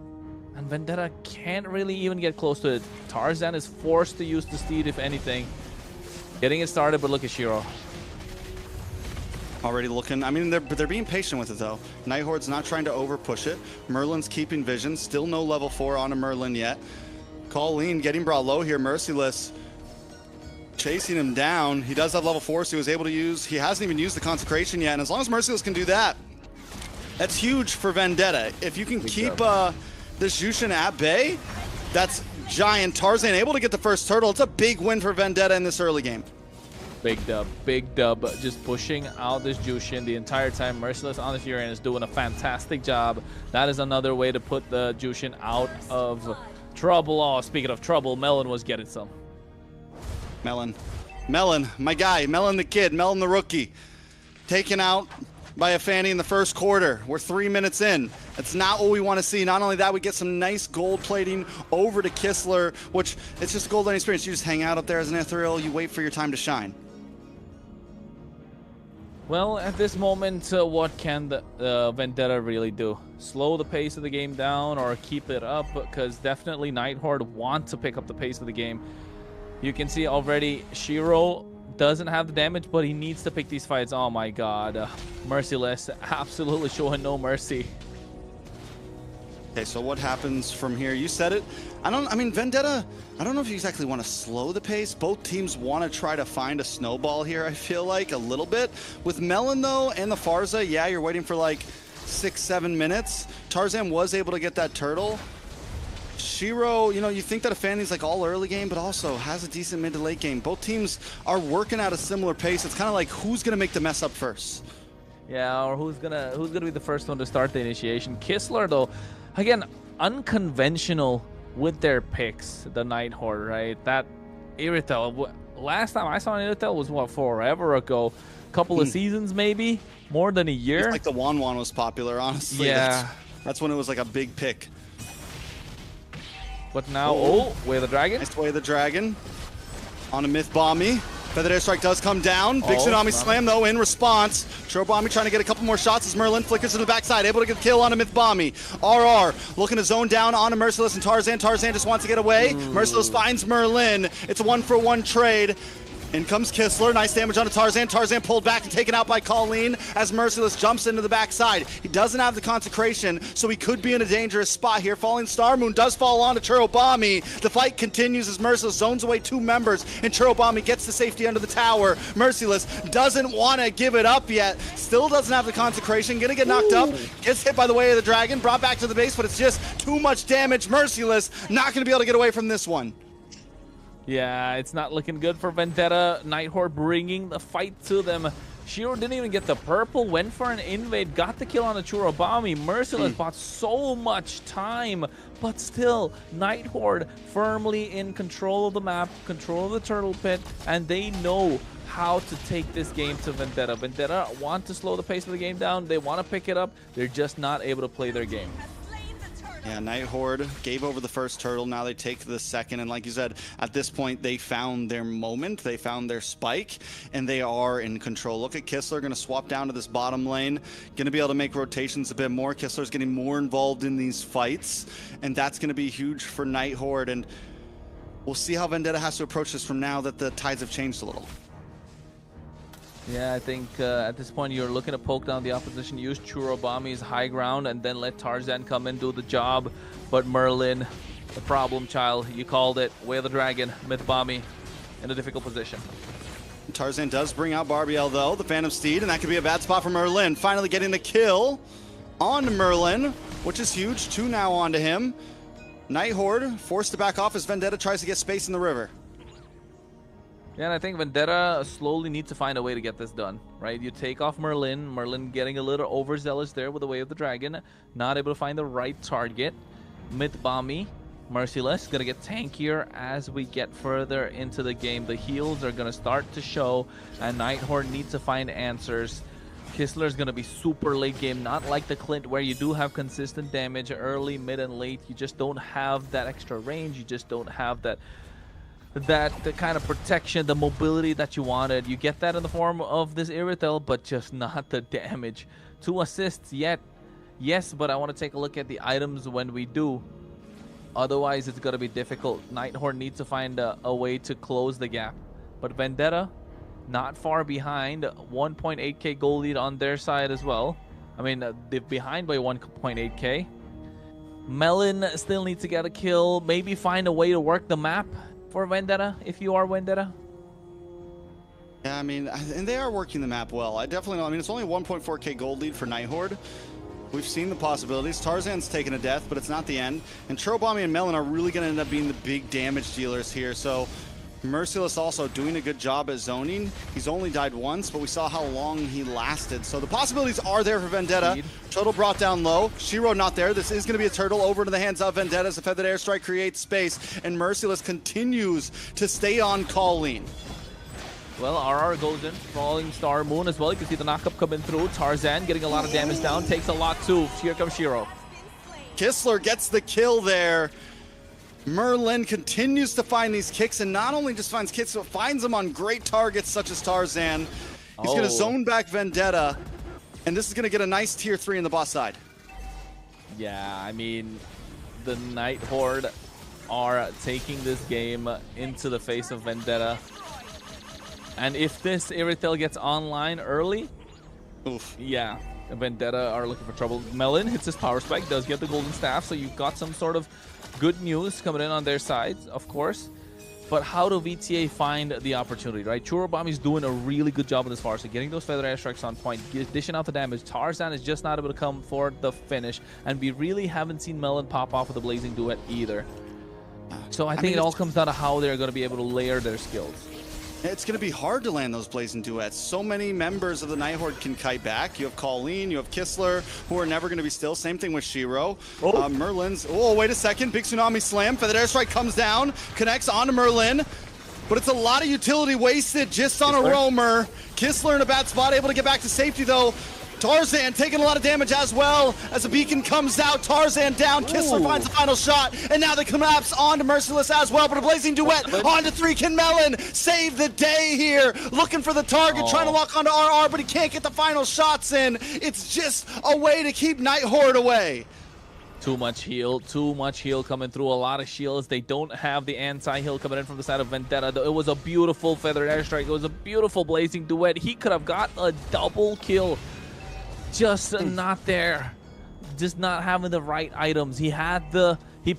and Vendetta can't really even get close to it. Tarzan is forced to use the steed, if anything. Getting it started, but look at Shiro. Already looking, I mean, they're being patient with it though. Nighthorde's not trying to over push it. Merlin's keeping vision, still no level 4 on a Merlin yet. Colleen getting brought low here, Merciless chasing him down. He does have level 4, so he was able to use, he hasn't even used the Consecration yet, and as long as Merciless can do that, that's huge for Vendetta. If you can keep this Jushin at bay, that's giant. Tarzan able to get the first turtle. It's a big win for Vendetta in this early game. Big dub, just pushing out this Jushin the entire time. Merciless on this Uranus doing a fantastic job. That is another way to put the Jushin out of trouble. Oh, speaking of trouble, Melon was getting some. Melon, my guy, Melon the kid, Melon the rookie. Taken out by a Fanny in the first quarter. We're 3 minutes in. That's not what we want to see. Not only that, we get some nice gold plating over to Kistler, which it's just a gold lane experience. You just hang out up there as an ethereal, you wait for your time to shine. Well, at this moment, what can the Vendetta really do? Slow the pace of the game down or keep it up? Because definitely Nighthorde want to pick up the pace of the game. You can see already Shiro doesn't have the damage, but he needs to pick these fights. Oh my god. Merciless. Absolutely showing no mercy. Okay, so what happens from here? You said it. I mean, Vendetta, I don't know if you exactly want to slow the pace. Both teams want to try to find a snowball here, I feel like, a little bit. With Melon, though, and the Farza, yeah, you're waiting for like 6-7 minutes. Tarzan was able to get that turtle. Shiro, you know, you think that Afani's like all early game, but also has a decent mid to late game. Both teams are working at a similar pace. It's kind of like who's going to make the mess up first. Yeah, or who's gonna be the first one to start the initiation. Kistler, though, again, unconventional with their picks, the Nighthorde, right? That Irithel, last time I saw an Irithel was, what, forever ago? Couple of seasons, maybe? More than a year? It's like the Wan was popular, honestly. Yeah. That's when it was like a big pick. But now, Way of the Dragon. Nice Way of the Dragon. On a Myth Bomby. Feathered Airstrike does come down. Big Tsunami Slam, though, in response. Tro Bomby trying to get a couple more shots as Merlin flickers to the backside, able to get a kill on a Myth Bomby. RR looking to zone down on a Merciless and Tarzan. Tarzan just wants to get away. Merciless finds Merlin. It's a 1-for-1 trade. In comes Kistler, nice damage on Tarzan. Tarzan pulled back and taken out by Colleen as Merciless jumps into the backside. He doesn't have the consecration, so he could be in a dangerous spot here. Falling Star Moon does fall on to Churobami. The fight continues as Merciless zones away 2 members, and Churobami gets to safety under the tower. Merciless doesn't want to give it up yet. Still doesn't have the consecration. Gonna get knocked up. Gets hit by the Way of the Dragon. Brought back to the base, but it's just too much damage. Merciless not gonna be able to get away from this one. Yeah, it's not looking good for Vendetta. Nighthorde bringing the fight to them. Shiro didn't even get the purple, went for an invade, got the kill on the Churobami. Merciless bought so much time, but still, Nighthorde firmly in control of the map, control of the turtle pit, and they know how to take this game to Vendetta. Vendetta want to slow the pace of the game down. They want to pick it up. They're just not able to play their game. Yeah, Nighthorde gave over the first turtle. Now they take the second. And like you said, at this point, they found their moment. They found their spike, and they are in control. Look at Kistler, going to swap down to this bottom lane. Going to be able to make rotations a bit more. Kistler's getting more involved in these fights, and that's going to be huge for Nighthorde. And we'll see how Vendetta has to approach this from now that the tides have changed a little. Yeah, I think at this point you're looking to poke down the opposition, use Churobami's high ground, and then let Tarzan come and do the job. But Merlin, the problem child, you called it. Way of the Dragon, Myth Bomby in a difficult position. Tarzan does bring out Barbiel, though, the Phantom Steed, and that could be a bad spot for Merlin. Finally getting the kill on Merlin, which is huge. 2 now onto him. Nighthorde forced to back off as Vendetta tries to get space in the river. Yeah, and I think Vendetta slowly needs to find a way to get this done, right? You take off Merlin. Merlin getting a little overzealous there with the Way of the Dragon. Not able to find the right target. Myth Bomby, Merciless, gonna get tankier as we get further into the game. The heals are gonna start to show, and Nighthorde needs to find answers. Kistler's gonna be super late game, not like the Clint where you do have consistent damage early, mid, and late. You just don't have that extra range. You just don't have the kind of protection, the mobility that you wanted. You get that in the form of this Irithel, but just not the damage. 2 assists yet. Yes, but I want to take a look at the items when we do. Otherwise, it's going to be difficult. Nighthorde needs to find a way to close the gap. But Vendetta, not far behind. 1.8k goal lead on their side as well. I mean, they're behind by 1.8k. Melon still needs to get a kill. Maybe find a way to work the map for Vendetta, if you are Vendetta. Yeah, I mean, and they are working the map well. I definitely know. I mean, it's only 1.4k gold lead for Nighthorde. We've seen the possibilities. Tarzan's taken a death, but it's not the end. And Churobami and Melon are really going to end up being the big damage dealers here. So Merciless also doing a good job at zoning. He's only died once, but we saw how long he lasted. So the possibilities are there for Vendetta. Turtle brought down low. Shiro not there. This is going to be a turtle over to the hands of Vendetta as the Feathered Airstrike creates space, and Merciless continues to stay on Colleen. Well, RR goes in, Falling Star Moon as well. You can see the knockup coming through. Tarzan getting a lot of damage down, takes a lot too. Here comes Shiro. Kistler gets the kill there. Merlin continues to find these kicks, and not only just finds kicks, but finds them on great targets such as Tarzan. He's going to Oh. zone back Vendetta, and this is going to get a nice tier 3 in the boss side. Yeah, I mean, the Night Horde are taking this game into the face of Vendetta. And if this Irithel gets online early, Oof. yeah, Vendetta are looking for trouble. Melon hits his power spike, does get the golden staff, so you've got some sort of good news coming in on their side, of course. But how do VTA find the opportunity, right? Churobami is doing a really good job in this far, so getting those feather airstrikes on point, dishing out the damage. Tarzan is just not able to come for the finish, and we really haven't seen Melon pop off with the Blazing Duet either. So I think it all comes down to how they're going to be able to layer their skills. It's going to be hard to land those Blazing Duets. So many members of the Night Horde can kite back. You have Colleen, you have Kistler, who are never going to be still. Same thing with Shiro. Merlin's, oh, wait a second. Big Tsunami Slam. Feather Airstrike comes down, connects onto Merlin. But it's a lot of utility wasted just on a roamer. Kistler in a bad spot, able to get back to safety, though. Tarzan taking a lot of damage as well as a beacon comes out. Tarzan down. Kistler finds the final shot, and now they collapse onto Merciless as well. But a Blazing Duet onto 3. Can Melon save the day here? Looking for the target, trying to lock onto RR, but he can't get the final shots in. It's just a way to keep Night Horde away. Too much heal coming through. A lot of shields. They don't have the anti-heal coming in from the side of Vendetta. It was a beautiful Feather Airstrike. It was a beautiful Blazing Duet. He could have got a double kill. Just not there. Just not having the right items. He had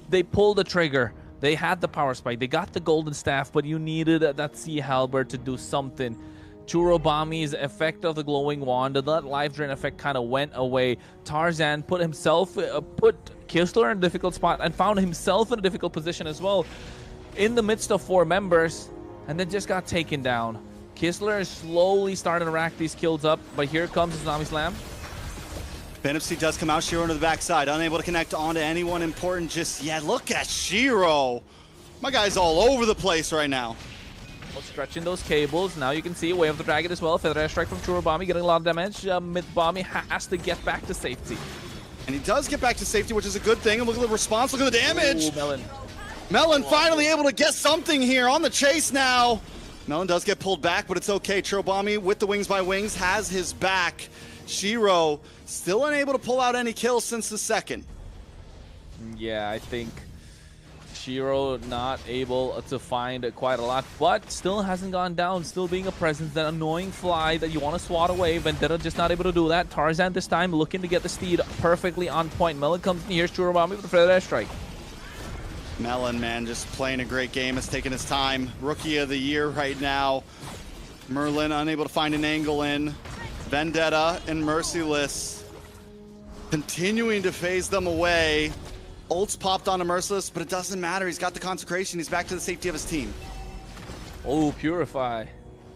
they pulled the trigger. They had the power spike. They got the golden staff, but you needed that Sea Halberd to do something. Churobami's effect of the glowing wand, that life drain effect kind of went away. Tarzan put Kistler in a difficult spot and found himself in a difficult position as well. In the midst of 4 members, and then just got taken down. Kistler is slowly starting to rack these kills up, but here comes the Tsunami Slam. Benefcy does come out. Shiro into the backside, unable to connect onto anyone important just yet. Look at Shiro. My guy's all over the place right now. Stretching those cables. Now you can see Way of the Dragon as well. Feather Airstrike from Churobami getting a lot of damage. Mid-Bami has to get back to safety. And he does get back to safety, which is a good thing. And look at the response. Look at the damage. Ooh, Melon. Melon finally able to get something here on the chase now. Melon does get pulled back, but it's okay. Churobami with the Wings by Wings has his back. Shiro still unable to pull out any kills since the second. Yeah, I think Shiro not able to find quite a lot, but still hasn't gone down, still being a presence. That annoying fly that you want to swat away. Vendetta just not able to do that. Tarzan this time looking to get the steed perfectly on point. Melon comes in. Here's Churobami with the Feather Airstrike. Melon, man, just playing a great game. It's taking his time. Rookie of the year right now. Merlin unable to find an angle in. Vendetta and Merciless continuing to phase them away. Ults popped onto Merciless, but it doesn't matter. He's got the consecration. He's back to the safety of his team. Oh, Purify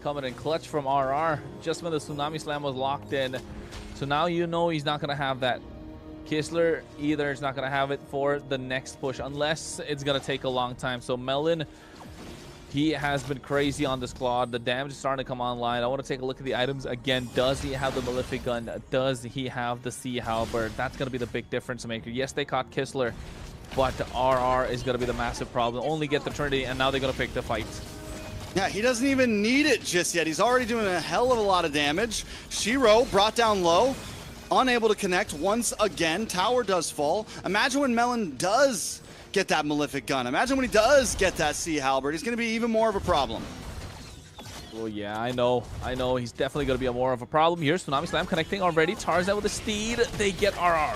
coming in clutch from RR just when the Tsunami Slam was locked in. So now you know he's not going to have that. Kistler either is not going to have it for the next push unless it's going to take a long time. So Melon, he has been crazy on this Claude. The damage is starting to come online. I want to take a look at the items again. Does he have the Malefic Gun? Does he have the Sea Halberd? That's going to be the big difference maker. Yes, they caught Kistler, but RR is going to be the massive problem. Only get the Trinity, and now they're going to pick the fight. Yeah, he doesn't even need it just yet. He's already doing a hell of a lot of damage. Shiro brought down low, unable to connect once again. Tower does fall. Imagine when Melon does get that Malefic Gun. Imagine when he does get that Sea Halberd. He's going to be even more of a problem. Well, yeah, I know. He's definitely going to be more of a problem. Here's Tsunami Slam connecting already. Tarzan with a steed. They get RR.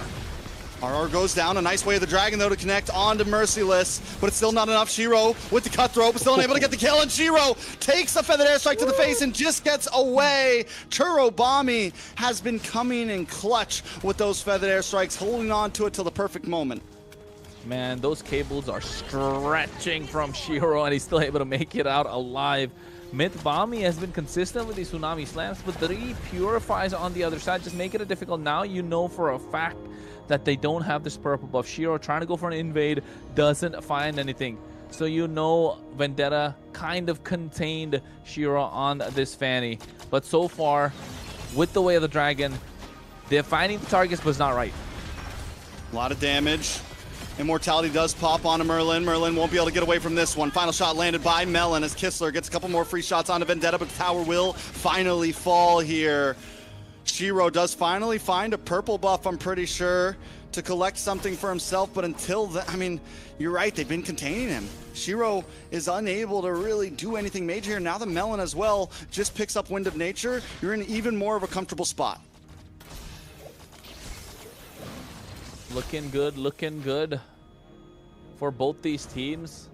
RR goes down. A nice Way of the Dragon, though, to connect onto Merciless, but it's still not enough. Shiro with the cutthroat, but still unable to get the kill, and Shiro takes a Feathered Airstrike to the face and just gets away. Churobami has been coming in clutch with those Feathered Airstrikes, holding on to it till the perfect moment. Man, those cables are stretching from Shiro, and he's still able to make it out alive. Myth-Bami has been consistent with these Tsunami Slams, but 3 Purifies on the other side just make it difficult. Now you know for a fact that they don't have this purple buff. Shiro trying to go for an invade, doesn't find anything. So you know Vendetta kind of contained Shiro on this Fanny. But so far, with the Way of the Dragon, they're finding the targets, but it's not right. A lot of damage. Immortality does pop onto Merlin. Merlin won't be able to get away from this one. Final shot landed by Melon as Kistler gets a couple more free shots onto Vendetta, but the tower will finally fall here. Shiro does finally find a purple buff, I'm pretty sure, to collect something for himself, but until then, I mean, you're right, they've been containing him. Shiro is unable to really do anything major here. Now the Melon as well just picks up Wind of Nature. You're in even more of a comfortable spot. Looking good for both these teams.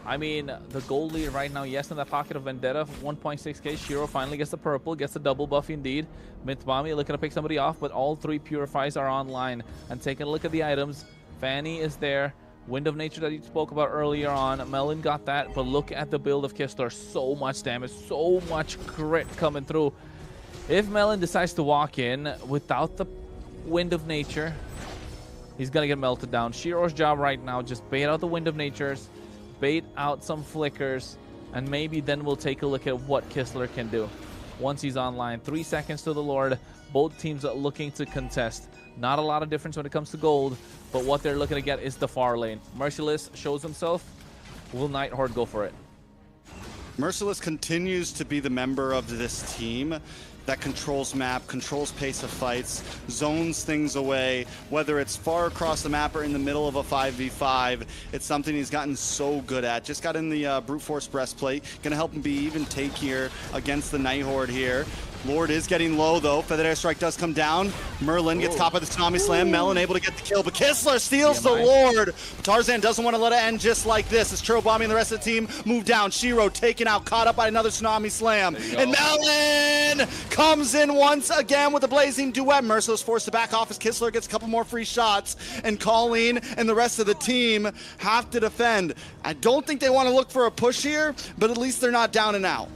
I mean, the gold lead right now, yes, in that pocket of Vendetta, 1.6k. Shiro finally gets the purple, gets the double buff indeed. Mythbommy looking to pick somebody off, but all three Purifies are online. And taking a look at the items, Fanny is there. Wind of Nature that you spoke about earlier on. Melon got that, but look at the build of Kistler. So much damage, so much crit coming through. If Melon decides to walk in without the Wind of Nature, he's going to get melted down. Shiro's job right now, just bait out the Wind of Natures, bait out some flickers, and maybe then we'll take a look at what Kistler can do once he's online. 3 seconds to the Lord. Both teams are looking to contest. Not a lot of difference when it comes to gold, but what they're looking to get is the far lane. Merciless shows himself. Will Nighthorde go for it? Merciless continues to be the member of this team that controls map, controls pace of fights, zones things away, whether it's far across the map or in the middle of a 5v5. It's something he's gotten so good at. Just got in the Brute Force Breastplate. Gonna help him be even takier against the Nighthorde here. Lord is getting low though. Feathered Airstrike does come down. Merlin gets caught by the Tsunami Slam. Melon able to get the kill, but Kistler steals the Lord. Tarzan doesn't want to let it end just like this as Churro Bomby and the rest of the team move down. Shiro taken out, caught up by another Tsunami Slam. And Melon comes in once again with a Blazing Duet. Merciless forced to back off as Kistler gets a couple more free shots, and Colleen and the rest of the team have to defend. I don't think they want to look for a push here, but at least they're not down and out.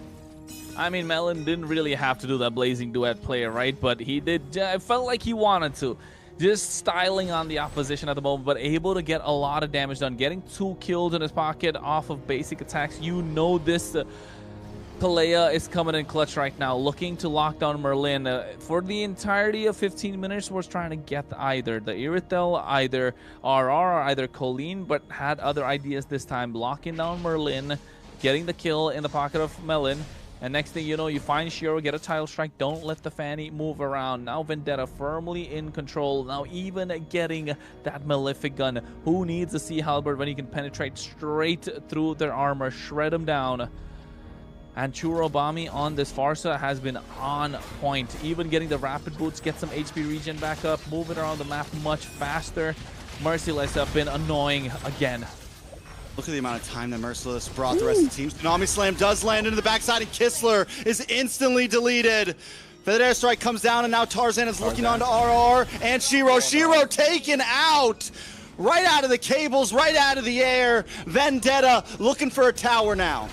I mean, Melon didn't really have to do that Blazing Duet play, right? But he did. It felt like he wanted to. Just styling on the opposition at the moment, but able to get a lot of damage done. Getting 2 kills in his pocket off of basic attacks. You know this Pelea is coming in clutch right now, looking to lock down Merlin. For the entirety of 15 minutes, was trying to get either the Irithel, either RR, or either Colleen, but had other ideas this time. Locking down Merlin, getting the kill in the pocket of Melon. And next thing you know, you find Shiro, get a Tidal Strike, don't let the Fanny move around. Now Vendetta firmly in control. Now even getting that Malefic Gun. Who needs a Sea Halberd when you can penetrate straight through their armor, shred them down? And Churro Bomby on this Farsa has been on point. Even getting the Rapid Boots, get some HP regen back up, moving around the map much faster. Merciless have been annoying again. Look at the amount of time that Merciless brought the rest of the team. Tsunami Slam does land into the backside, and Kistler is instantly deleted. Feathered Airstrike comes down, and now Tarzan is looking onto RR and Shiro. Shiro taken out! Right out of the cables, right out of the air. Vendetta looking for a tower now.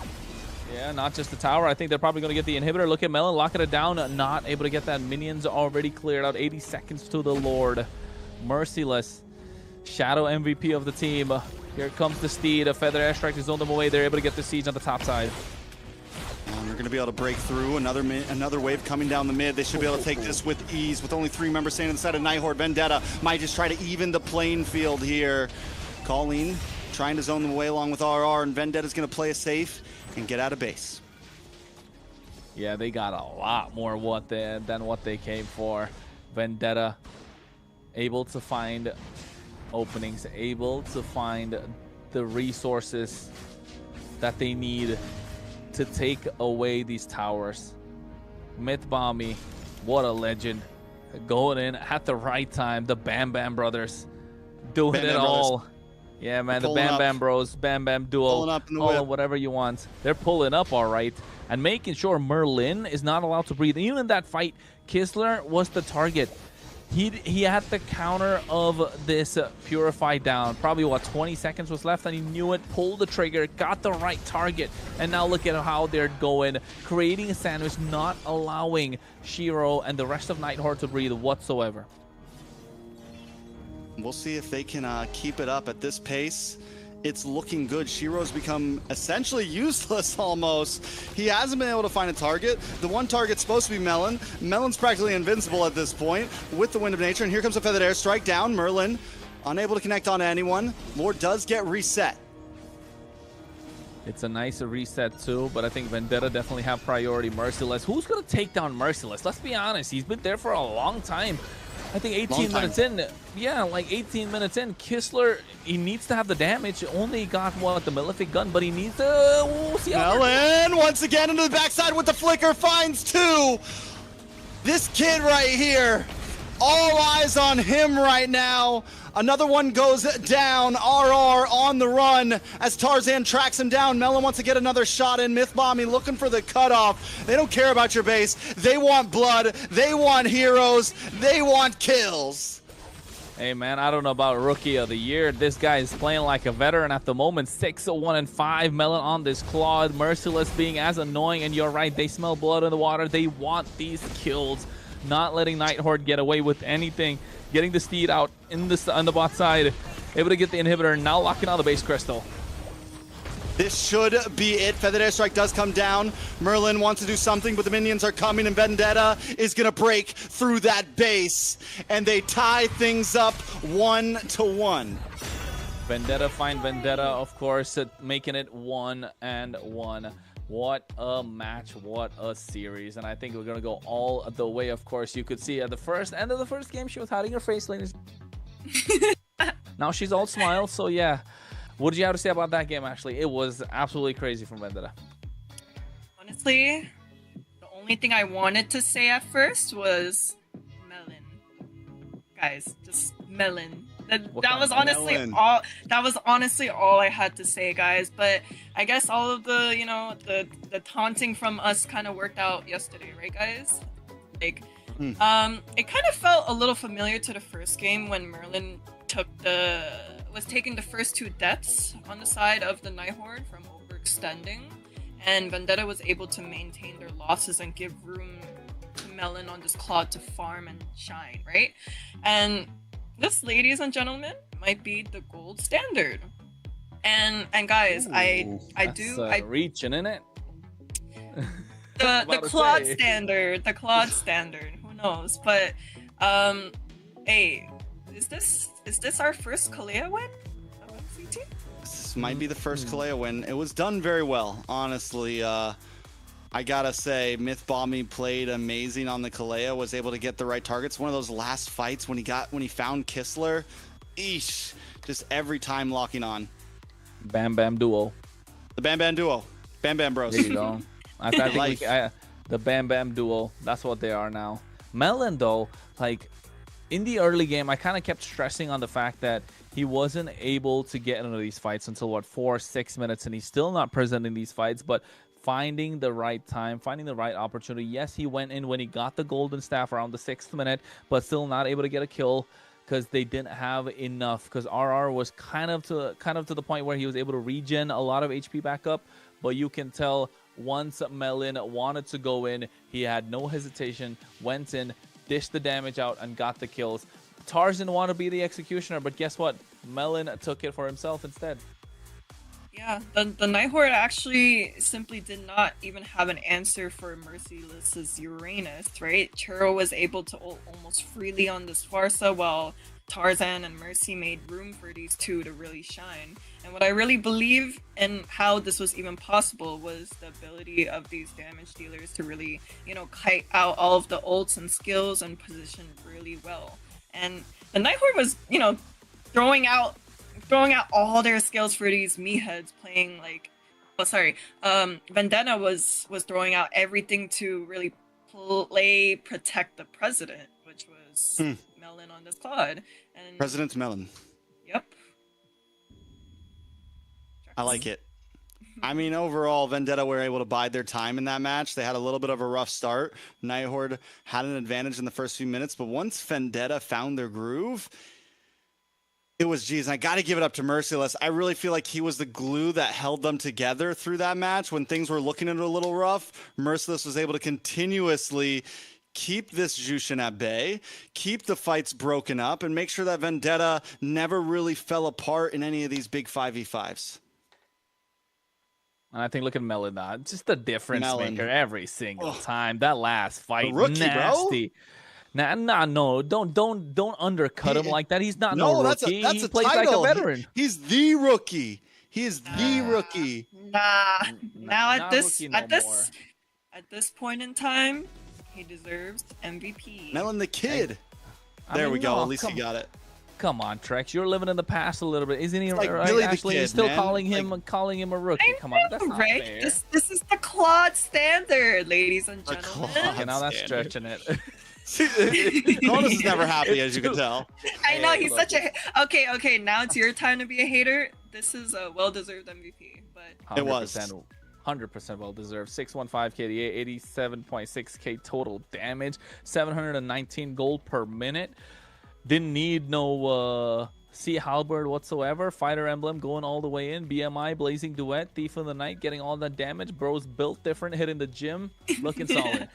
Yeah, not just the tower. I think they're probably going to get the inhibitor. Look at Melon locking it down. Not able to get that. Minions already cleared out. 80 seconds to the Lord. Merciless. Shadow MVP of the team. Here comes the Steed. A Feather Airstrike to zone them away. They're able to get the siege on the top side. And they're going to be able to break through. Another wave coming down the mid. They should be able to take this with ease. With only 3 members standing on the side of Nighthorde, Vendetta might just try to even the playing field here. Colleen trying to zone them away along with RR, and Vendetta's going to play it safe and get out of base. Yeah, they got a lot more than what they came for. Vendetta able to find openings, able to find the resources that they need to take away these towers. Mythbomby, what a legend. Going in at the right time. The Bam Bam brothers doing it all. Yeah, man, the Bam Bam bros, Bam Bam duo, all of whatever you want. They're pulling up all right and making sure Merlin is not allowed to breathe. Even in that fight, Kistler was the target. He had the counter of this Purify down. Probably, what, 20 seconds was left, and he knew it, pulled the trigger, got the right target, and now look at how they're going, creating a sandwich, not allowing Shiro and the rest of Nighthorde to breathe whatsoever. We'll see if they can keep it up at this pace. It's looking good. Shiro's become essentially useless almost. He hasn't been able to find a target. The one target's supposed to be Melon. Melon's practically invincible at this point with the Wind of Nature. And here comes a Feathered Airstrike down. Merlin unable to connect onto anyone. Lord does get reset. It's a nice reset too, but I think Vendetta definitely have priority. Merciless, who's gonna take down Merciless? Let's be honest, he's been there for a long time. I think 18 minutes in, yeah, like 18 minutes in, Kistler, he needs to have the damage. Only got what, the Malefic gun, but he needs to see Melon once again into the backside with the flicker, finds 2. This kid right here, all eyes on him right now. Another one goes down. RR on the run as Tarzan tracks him down. Melon wants to get another shot in. Mythbommy looking for the cutoff. They don't care about your base. They want blood. They want heroes. They want kills. Hey man, I don't know about Rookie of the Year. This guy is playing like a veteran at the moment. 6-1-5. Melon on this Claude. Merciless being as annoying, and you're right, they smell blood in the water. They want these kills. Not letting Nighthorde get away with anything. Getting the Steed out in on the bot side. Able to get the inhibitor. Now locking on the base crystal. This should be it. Feathered Airstrike does come down. Merlin wants to do something, but the minions are coming, and Vendetta is going to break through that base. And they tie things up 1-1. Vendetta find Vendetta, of course, making it 1-1. What a match, what a series. And I think we're going to go all the way, of course. You could see at the end of the first game, she was hiding her face, ladies. Now she's all smiles, so yeah. What did you have to say about that game, Ashley? It was absolutely crazy from Vendetta. Honestly, the only thing I wanted to say at first was melon. Guys, just melon. That was honestly all. That was honestly all I had to say, guys. But I guess all of the, the taunting from us kind of worked out yesterday, right, guys? Like, it kind of felt a little familiar to the first game when Merlin was taking the first 2 deaths on the side of the Nighthorde from overextending, and Vendetta was able to maintain their losses and give room to Melon on this Claude to farm and shine, right? And this, ladies and gentlemen, might be the gold standard. And guys, I do reaching in it. the Claude standard, who knows? But hey, is this our first Kalea win of MCT? This might be the first Kalea win. It was done very well, honestly. I gotta say, Mythbommy played amazing on the Kalea, was able to get the right targets. One of those last fights when he found Kistler, eesh, just every time locking on. Bam Bam duo. The Bam Bam duo. Bam Bam bros. There you go. I think the Bam Bam duo, that's what they are now. Melon though, like in the early game, I kind of kept stressing on the fact that he wasn't able to get into these fights until what, 4-6 minutes, and he's still not present in these fights, but finding the right time, finding the right opportunity. Yes, he went in when he got the golden staff around the 6th minute, but still not able to get a kill because they didn't have enough. Because RR was kind of to the point where he was able to regen a lot of HP back up, but you can tell once Melon wanted to go in, he had no hesitation, went in, dished the damage out, and got the kills. Tarzan wanted to be the executioner, but guess what? Melon took it for himself instead. Yeah, the Nighthorde actually simply did not even have an answer for Merciless's Uranus, right? Churro was able to ult almost freely on this Farsa, while Tarzan and Mercy made room for these two to really shine. And what I really believe in how this was even possible was the ability of these damage dealers to really, kite out all of the ults and skills and position really well. And the Nighthorde was, throwing out all their skills for these meatheads playing like, Vendetta was throwing out everything to really protect the president, which was Melon on this Claude. And President's Melon. Yep. I like it. I mean, overall, Vendetta were able to bide their time in that match. They had a little bit of a rough start. Nighthorde had an advantage in the first few minutes, but once Vendetta found their groove, it was, geez, and I got to give it up to Merciless. I really feel like he was the glue that held them together through that match. When things were looking a little rough, Merciless was able to continuously keep this Jushin at bay, keep the fights broken up, and make sure that Vendetta never really fell apart in any of these big 5v5s. And I think, look at Melon now. Just the difference maker every single time. That last fight, rookie, nasty. Bro. No, don't undercut him like that. He's not no rookie. That's he a plays title. like a veteran. He's the rookie. He is the rookie. Now at this more. at this point in time, he deserves MVP. Melon the kid. There we go. At least he got it. Come on, Trex. You're living in the past a little bit, isn't he? Like right? Billy the Actually, Kid, you're still man. calling him a rookie. Come on, that's not right? fair. This is the Claude standard, ladies and The gentlemen. Claude. Okay, now that's standard. stretching it. Cronus is never happy, as you can tell. I know he's such a okay. Now it's your time to be a hater. This is a well-deserved MVP, but It was 100% well deserved. 615 KDA, 87.6k total damage, 719 gold per minute. Didn't need no Sea Halberd whatsoever. Fighter emblem going all the way in. BMI, Blazing Duet, Thief of the Night, getting all that damage. Bro's built different, hitting the gym, looking solid.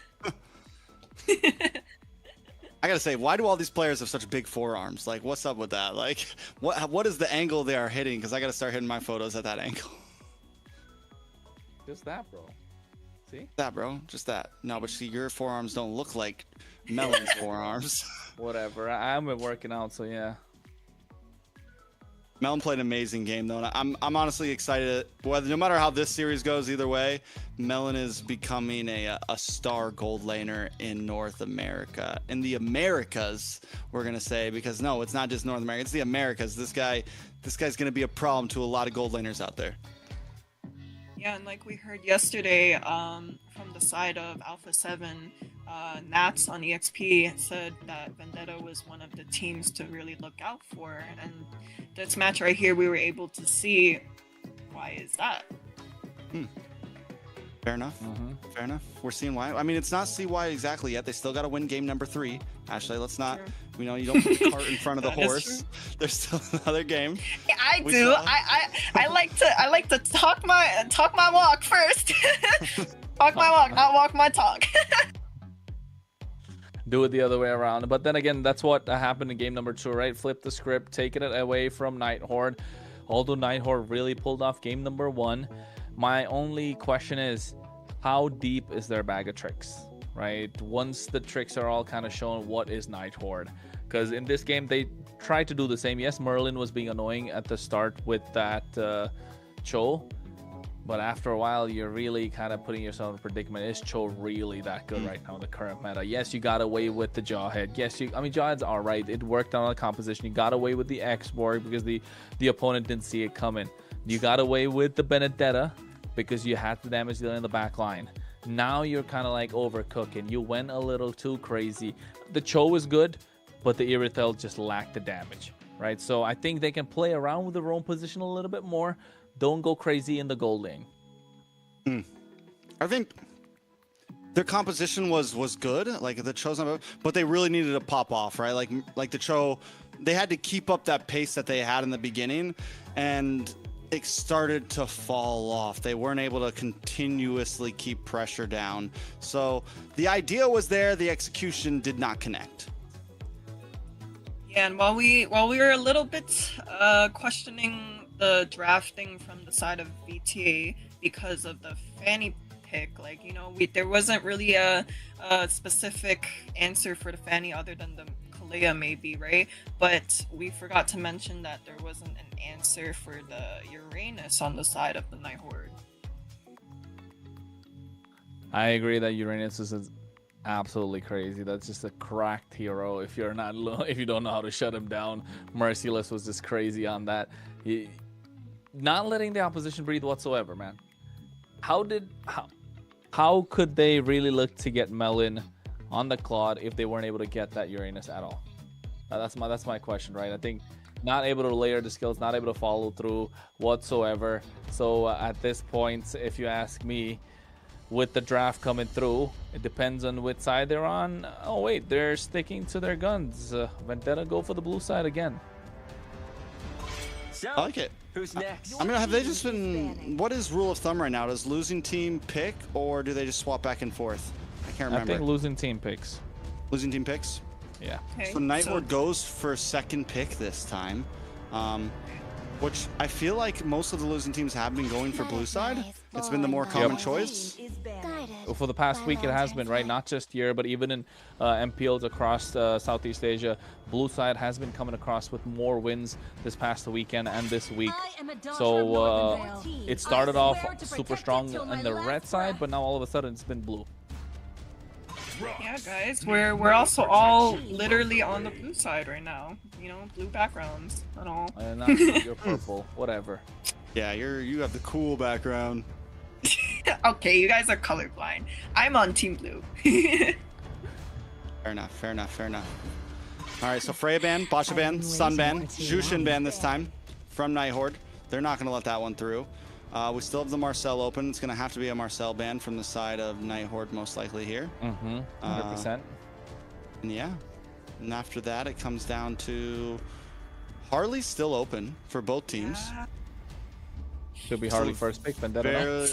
I gotta say, why do all these players have such big forearms? Like, what's up with that? Like, what is the angle they are hitting? Because I gotta start hitting my photos at that angle. Just that, bro. See? That, bro. Just that. No, but see, your forearms don't look like Melon's forearms. Whatever. I've been working out, so yeah. Melon played an amazing game, though, and I'm honestly excited. No matter how this series goes, either way, Melon is becoming a star gold laner in North America. In the Americas, we're gonna say, because no, it's not just North America; it's the Americas. This guy's gonna be a problem to a lot of gold laners out there. yeah, and like we heard yesterday, from the side of Alpha 7, Nats on EXP said that Vendetta was one of the teams to really look out for, and this match right here, we were able to see why is that. Fair enough. Fair enough. We're seeing why. I mean, it's not see why exactly yet. They still got to win game number 3. Ashley, let's not. True. You don't put the cart in front of the That is horse. There's still another game. Yeah, I We do. saw- I like to talk my walk first. Talk my walk, not walk my talk. Do it the other way around. But then again, that's what happened in game number 2, right? Flip the script, taking it away from Nighthorde. Although Nighthorde really pulled off game number 1, my only question is, how deep is their bag of tricks, right? Once the tricks are all kind of shown, what is Nighthorde? Because in this game, they tried to do the same. Yes, Merlin was being annoying at the start with that Cho. But after a while, you're really kind of putting yourself in a predicament. Is Cho really that good right now in the current meta? Yes, you got away with the Jawhead. Yes, Jawhead's all right. It worked on the composition. You got away with the X-Borg because the opponent didn't see it coming. You got away with the Benedetta because you had the damage dealing in the back line. Now you're kind of like overcooking. You went a little too crazy. The Cho was good, but the Irithel just lacked the damage, right? So I think they can play around with the roam position a little bit more. Don't go crazy in the gold lane. I think their composition was good, like the Cho's not, but they really needed to pop off, right? Like the Cho, they had to keep up that pace that they had in the beginning, and it started to fall off. They weren't able to continuously keep pressure down. So the idea was there, the execution did not connect. Yeah, and while we were a little bit questioning the drafting from the side of VTA because of the Fanny pick, like, there wasn't really a specific answer for the Fanny other than the Kalea maybe, right? But we forgot to mention that there wasn't an answer for the Uranus on the side of the Nighthorde. I agree that Uranus is absolutely crazy. That's just a cracked hero. If you don't know how to shut him down, Merciless was just crazy on that. Not letting the opposition breathe whatsoever, man. How could they really look to get Melon on the Claude if they weren't able to get that Uranus at all? That's my question, right? I think not able to layer the skills, not able to follow through whatsoever. So at this point, if you ask me, with the draft coming through, it depends on which side they're on. Oh wait, they're sticking to their guns. Vendetta go for the blue side again. I like it. Who's next? I mean, have they just been... What is rule of thumb right now? Does losing team pick, or do they just swap back and forth? I can't remember. I think losing team picks. Losing team picks? Yeah. Okay, So Nighthorde goes for second pick this time. which I feel like most of the losing teams have been going for blue side. It's been the more common choice. For the past week, it has been, right? Not just here, but even in MPLs across Southeast Asia, blue side has been coming across with more wins this past weekend and this week. So it started off super strong on the red side, but now all of a sudden it's been blue. Yeah, guys, we're also all literally on the blue side right now. You know, blue backgrounds and all. Not you're purple, whatever. Yeah, you have the cool background. Okay, you guys are colorblind. I'm on team blue. Fair enough, fair enough, fair enough. All right, so Freya ban, Basha ban, Sun ban, Jushin ban this time from Night Horde. They're not going to let that one through. We still have the Marcel open. It's going to have to be a Marcel ban from the side of Night Horde, most likely here. 100%. And yeah, and after that, it comes down to Harley's still open for both teams. Should be Harley first pick, Vendetta. Barely-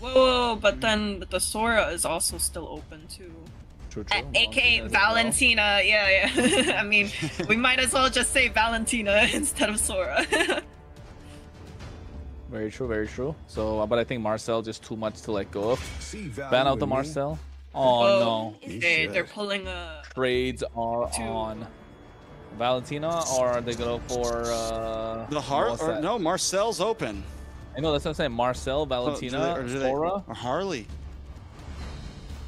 Whoa, but then the Sora is also still open too. True. AKA Valentina, yeah. I mean, we might as well just say Valentina instead of Sora. Very true, very true. So, but I think Marcel just too much to let go of. Ban out the Marcel. Oh no. Okay, they're pulling a... Trades are on Valentina, or are they go for the heart? Or no, Marcel's open. I know, that's what I'm saying. Marcel, Valentina, Sora, or Harley.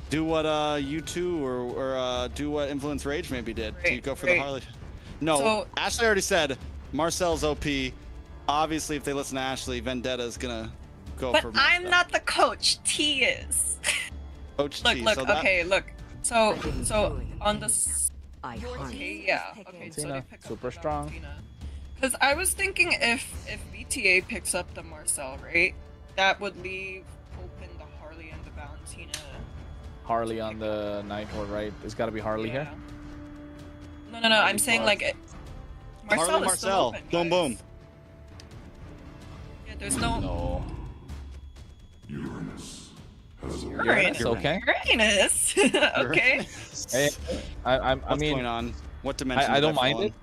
Do what U2 or do what Influence Rage maybe did. You go for the Harley. No, So- Ashley already said Marcel's OP. Obviously, if they listen to Ashley, Vendetta is gonna go But for Marcel. I'm not the coach. T is. Coach Look, T, look, so that- okay, look. So on the... Okay, yeah. Okay, so they Valentina, pick up super the strong. Because I was thinking if VTA picks up the Marcel, right, that would leave open the Harley and the Valentina. Harley on the Night Horde, right? There's got to be Harley here. No, I'm saying like Marcel Harley, is still Marcel, open, boom, guys. boom. Yeah, there's no... No. Uranus, okay. Uranus. Okay. Hey, I What's mean, going on? What dimension? I did don't fall mind in? it.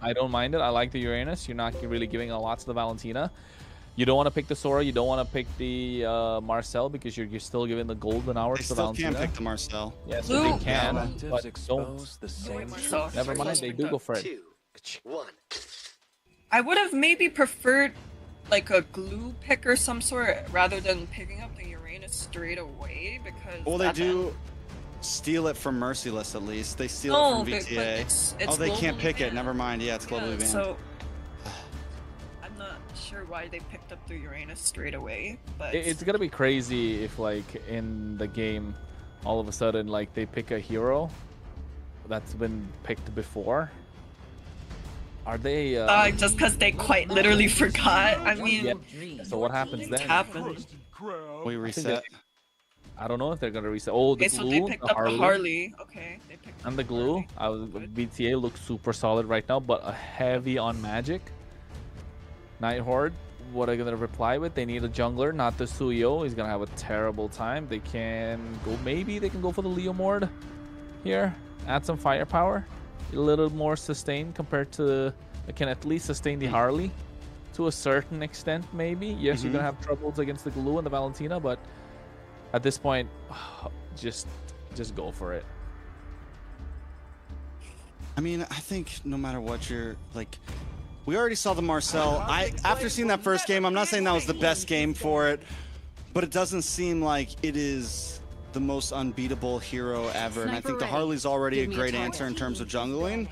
I don't mind it. I like the Uranus. You're not really giving a lot to the Valentina. You don't want to pick the Sora. You don't want to pick the Marcel because you're still giving the golden hours They to still Valentina. can pick the Marcel. Yes, Blue. they can, but don't. the same Marcel. Never mind. They do go for it. 2, 1. I would have maybe preferred like a glue pick or some sort rather than picking up the Uranus straight away because... Well, they that do steal it from Merciless at least. They steal No, it from but VTA. it's Oh, they can't globally pick it. banned. Never mind. Yeah, it's globally banned. So I'm not sure why they picked up the Uranus straight away, but It's gonna be crazy if, like, in the game, all of a sudden, like, they pick a hero that's been picked before. Are they? just because they quite literally forgot. I mean, Yeah. So what happens things then? happen. We reset. I don't know if they're gonna reset. Oh, the Okay, so glue, they picked the up Harley, the Harley. Okay, they picked up and the glue. BTA looks super solid right now, but a heavy on magic. Night Horde, what are they gonna reply with? They need a jungler, not the Suyo. He's gonna have a terrible time. They can go. Maybe they can go for the Leomord here. Add some firepower. A little more sustained compared to. They can at least sustain the Harley to a certain extent, maybe. Yes, you're gonna have troubles against the glue and the Valentina, but at this point, just go for it. I mean, I think no matter what you're like, we already saw the Marcel. After seeing that first game, I'm not saying that was the best game for it, but it doesn't seem like it is the most unbeatable hero ever. And I think the Harley's already a great answer in terms of jungling.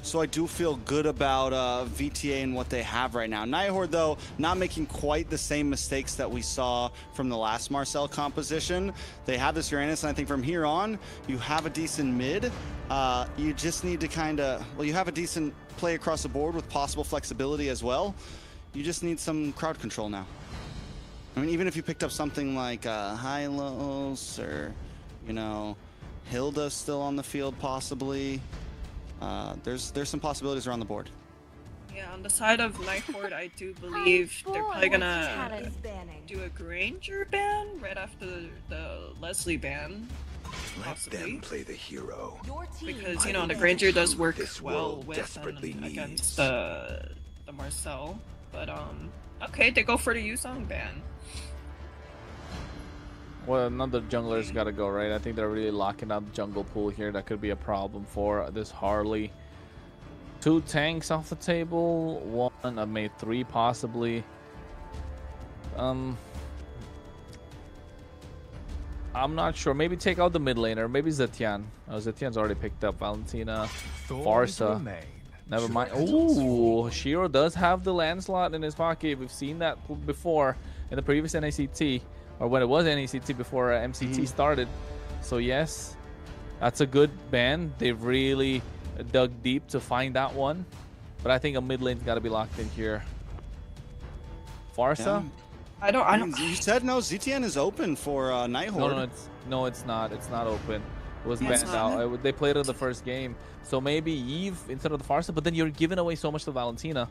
So I do feel good about VTA and what they have right now. Night Horde, though, not making quite the same mistakes that we saw from the last Marcel composition. They have this Uranus, and I think from here on, you have a decent mid. You just need to kind of, well, you have a decent play across the board with possible flexibility as well. You just need some crowd control now. I mean, even if you picked up something like Hylos or, you know, Hilda still on the field possibly, there's some possibilities around the board. Yeah, on the side of Night Horde, I do believe they're probably gonna do a Granger ban right after the Leslie ban. Possibly. Play the hero. Because, you know, the Granger does work well with and against the Marcel. But okay, they go for the Yuzong ban. Well, another jungler's got to go, right? I think they're really locking out the jungle pool here. That could be a problem for this Harley. 2 tanks off the table. 1, I made 3 possibly. I'm not sure. Maybe take out the mid laner. Maybe Zetian. Oh, Zetian's already picked up Valentina. Farsa. Never mind. Ooh, Shiro does have the Lancelot in his pocket. We've seen that before in the previous NACT, or when it was NACT before MCT started. So yes, that's a good ban. They've really dug deep to find that one. But I think a mid lane's got to be locked in here. Farsa? Yeah. I don't. You said no. ZTN is open for Nighthorde. No, it's not. It's not open. It was banned out. They played it in the first game. So maybe Eve instead of the Farsa, but then you're giving away so much to Valentina,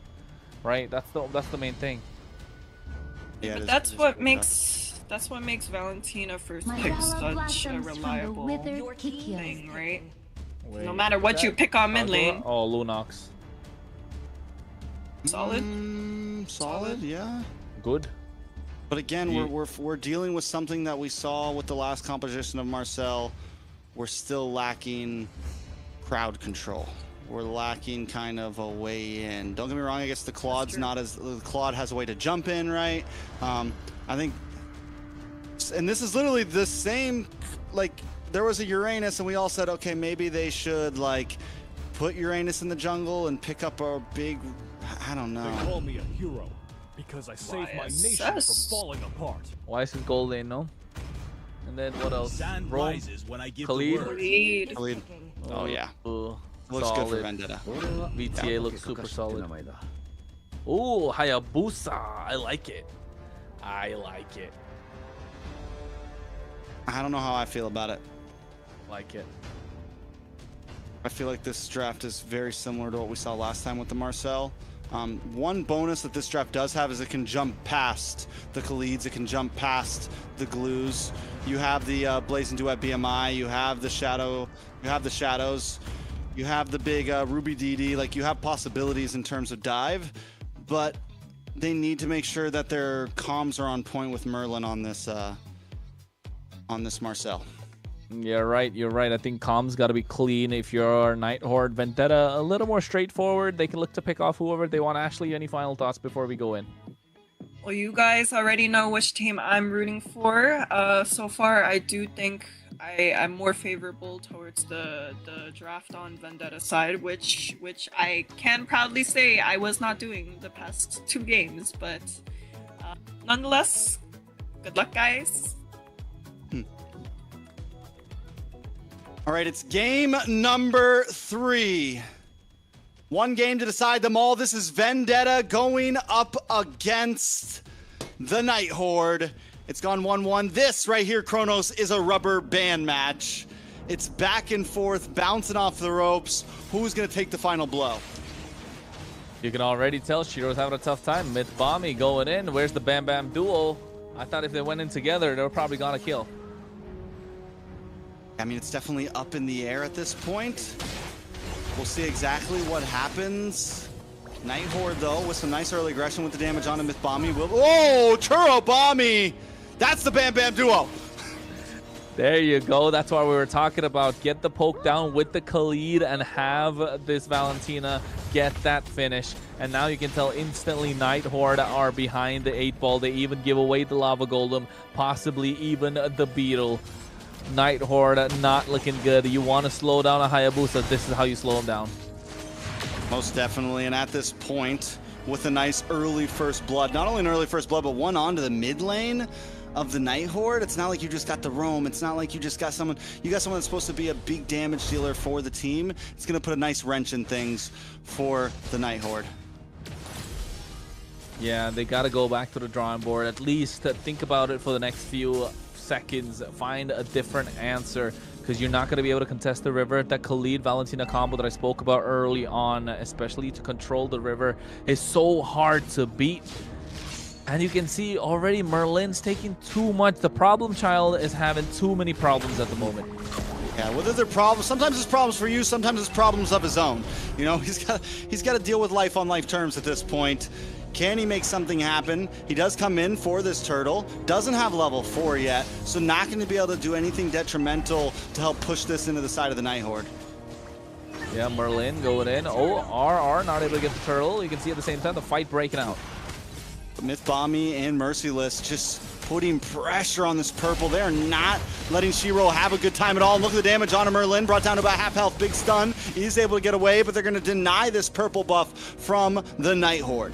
right? That's the main thing. Yeah, that's what makes Valentina first pick such a reliable thing, right? Wait, no matter what you pick on mid lane. Oh, Lunox. Solid. Solid, yeah. Good. But again, we're dealing with something that we saw with the last composition of Marcel. We're still lacking crowd control. We're lacking kind of a way in. Don't get me wrong. I guess the Claude's not as the Claude has a way to jump in, right? I think, and this is literally the same. Like there was a Uranus, and we all said, okay, maybe they should like put Uranus in the jungle and pick up a big. I don't know. They call me a hero because I saved my nation from falling apart. Why is it gold lane, no? And then what else? Rome, Khalid. Khalid. Oh yeah. Looks Solid. good for Vendetta. VTA looks super solid. Ooh, Hayabusa. I like it. I like it. I don't know how I feel about it. Like it. I feel like this draft is very similar to what we saw last time with the Marcel. One bonus that this draft does have is it can jump past the Khalids, it can jump past the Glues. You have the Blazing Duet BMI, you have the Shadow, you have the Shadows, you have the big Ruby DD. Like you have possibilities in terms of dive, but they need to make sure that their comms are on point with Merlin on this Marcel. Yeah, right. You're right. I think comms got to be clean. If you're Nighthorde, Vendetta, a little more straightforward. They can look to pick off whoever they want. Ashley, any final thoughts before we go in? Well, you guys already know which team I'm rooting for. So far, I do think I'm more favorable towards the draft on Vendetta side, which I can proudly say I was not doing the past 2 games. But nonetheless, good luck, guys. All right, it's game number 3. 1 game to decide them all. This is Vendetta going up against the Nighthorde. It's gone 1-1. This right here, Kronos, is a rubber band match. It's back and forth, bouncing off the ropes. Who's going to take the final blow? You can already tell Shiro's having a tough time. Myth-Bomby going in. Where's the Bam Bam duo? I thought if they went in together, they were probably going to kill. I mean, it's definitely up in the air at this point. We'll see exactly what happens. Nighthorde, though, with some nice early aggression with the damage on him. Myth-Bomby will... Oh, Churro-Bomby! That's the Bam Bam duo! There you go. That's what we were talking about. Get the poke down with the Khalid and have this Valentina get that finish. And now you can tell instantly Nighthorde are behind the 8-ball. They even give away the Lava Golem, possibly even the Beetle. Nighthorde not looking good. You want to slow down a Hayabusa, this is how you slow him down. Most definitely, and at this point, with a nice early first blood, not only an early first blood, but one onto the mid lane of the Nighthorde. It's not like you just got the roam. It's not like you just got someone, that's supposed to be a big damage dealer for the team. It's going to put a nice wrench in things for the Nighthorde. Yeah, they got to go back to the drawing board. At least think about it for the next few seconds. Find a different answer, because you're not going to be able to contest the river. That Khalid Valentina combo that I spoke about early on, especially to control the river, is so hard to beat. And you can see already Merlin's taking too much. The problem child is having too many problems at the moment. Yeah, whether they're problems, sometimes it's problems for you, sometimes it's problems of his own. You know, he's got to deal with life on life terms at this point. Can he make something happen? He does come in for this turtle. Doesn't have level 4 yet, so not going to be able to do anything detrimental to help push this into the side of the Night Horde. Yeah, Merlin going in. Oh, RR not able to get the turtle. You can see at the same time the fight breaking out. Myth Bomby and Merciless just putting pressure on this purple. They are not letting Shiro have a good time at all. And look at the damage on Merlin, brought down to about half health. Big stun. He's able to get away, but they're going to deny this purple buff from the Night Horde.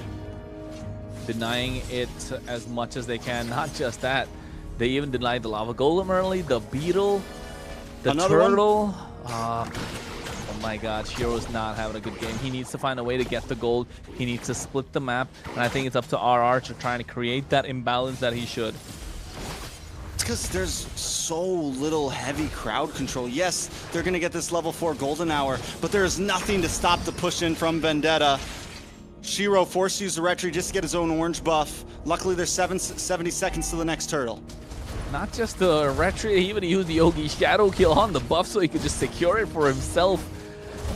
Denying it as much as they can. Not just that, they even denied the lava golem early, the beetle, the Another turtle. Oh my god, Shiro's not having a good game. He needs to find a way to get the gold. He needs to split the map, and I think it's up to RR to try and create that imbalance that he should. It's because there's so little heavy crowd control. Yes, they're going to get this level 4 golden hour, but there's nothing to stop the push in from Vendetta. Shiro forced to use the retreat just to get his own orange buff. Luckily, there's 70 seconds to the next turtle. Not just the retreat, he even used the Yogi Shadow Kill on the buff so he could just secure it for himself.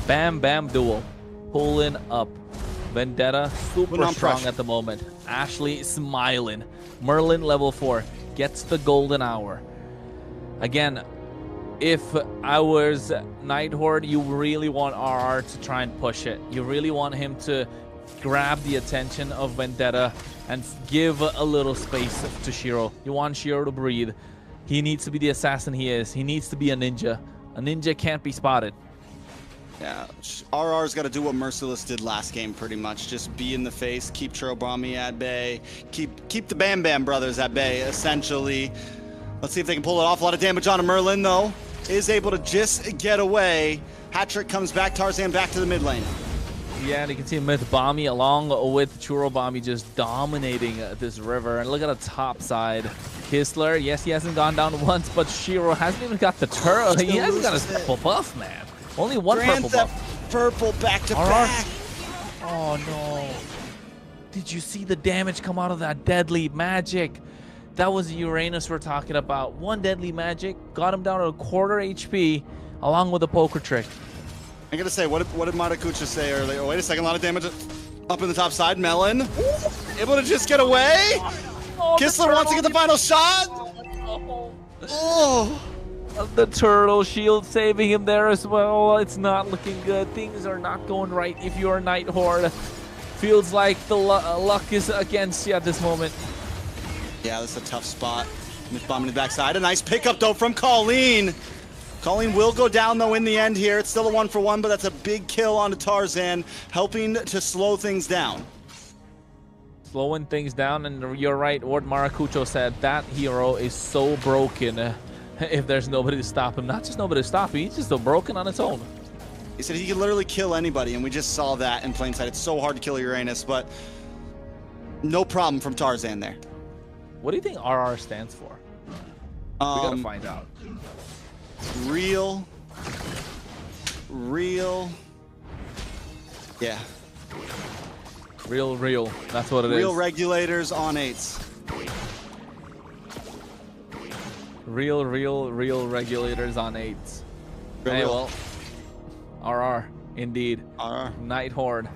Bam Bam duel. Pulling up. Vendetta super strong at the moment. Ashley smiling. Merlin level 4 gets the golden hour. Again, if I was Night Horde, you really want RR to try and push it. You really want him to grab the attention of Vendetta and give a little space to Shiro. You want Shiro to breathe. He needs to be the assassin he is. He needs to be a ninja. A ninja can't be spotted. Yeah, RR's got to do what Merciless did last game pretty much. Just be in the face, keep Churobami at bay, keep the Bam Bam brothers at bay, essentially. Let's see if they can pull it off. A lot of damage on Merlin, though. Is able to just get away. Hat-trick comes back, Tarzan back to the mid lane. Yeah, and you can see Myth Bomby along with Churobami just dominating this river. And look at the top side. Kistler, yes, he hasn't gone down once, but Shiro hasn't even got the turtle. He hasn't got his purple buff, man. Only one purple buff. Purple back to back. Oh, no. Did you see the damage come out of that deadly magic? That was the Uranus we're talking about. One deadly magic got him down to a quarter HP along with a poker trick. I gotta say, what did Maracucha say earlier? Oh, wait a second, a lot of damage up in the top side. Melon, able to just get away. Kistler wants to get the final shot. Oh. The turtle shield saving him there as well. It's not looking good. Things are not going right if you're a Night Horde. Feels like the luck is against you at this moment. Yeah, this is a tough spot. Myth Bomb in the backside. A nice pickup, though, from Colleen. Colleen will go down, though, in the end here. It's still a 1-for-1, but that's a big kill onto Tarzan, helping to slow things down. Slowing things down, and you're right. What Maracucho said, that hero is so broken if there's nobody to stop him. Not just nobody to stop him, he's just so broken on its own. He said he can literally kill anybody, and we just saw that in plain sight. It's so hard to kill Uranus, but no problem from Tarzan there. What do you think RR stands for? We gotta find out. Real. Yeah. Real. That's what it is. Real regulators on 8s. Real regulators on 8s. Hey, well, RR, indeed. RR. Night Horde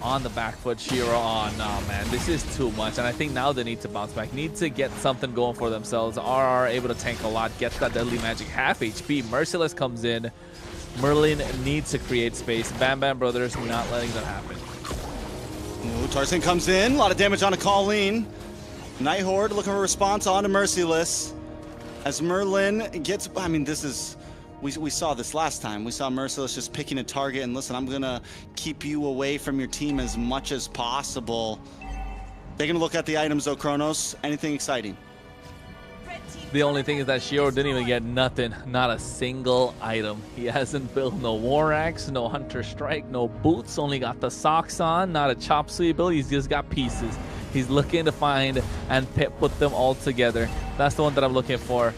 on the back foot. Shiro, oh no, man, this is too much. And I think now they need to bounce back. Need to get something going for themselves. RR able to tank a lot, get that deadly magic, half HP. Merciless comes in. Merlin needs to create space. Bam Bam Brothers not letting that happen. Ooh, Tarzan comes in. A lot of damage on a Colleen. Night Horde looking for a response on a Merciless. As Merlin gets, I mean, this is, we saw this last time. We saw Merciless just picking a target and listen, I'm going to keep you away from your team as much as possible. They're going to look at the items though, Kronos. Anything exciting? The only thing is that Shiro didn't even get nothing. Not a single item. He hasn't built no War Axe, no Hunter Strike, no boots. Only got the socks on. Not a chop suey ability. He's just got pieces. He's looking to find and put them all together. That's the one that I'm looking for.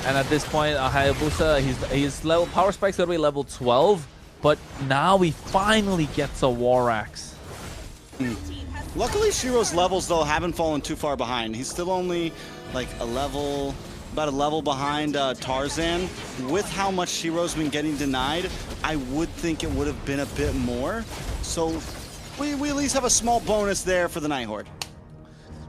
And at this point, Hayabusa, his level power spike's gonna be level 12, but now he finally gets a War Axe. Luckily, Shiro's levels though haven't fallen too far behind. He's still only like about a level behind Tarzan. With how much Shiro's been getting denied, I would think it would have been a bit more. So we at least have a small bonus there for the Night Horde.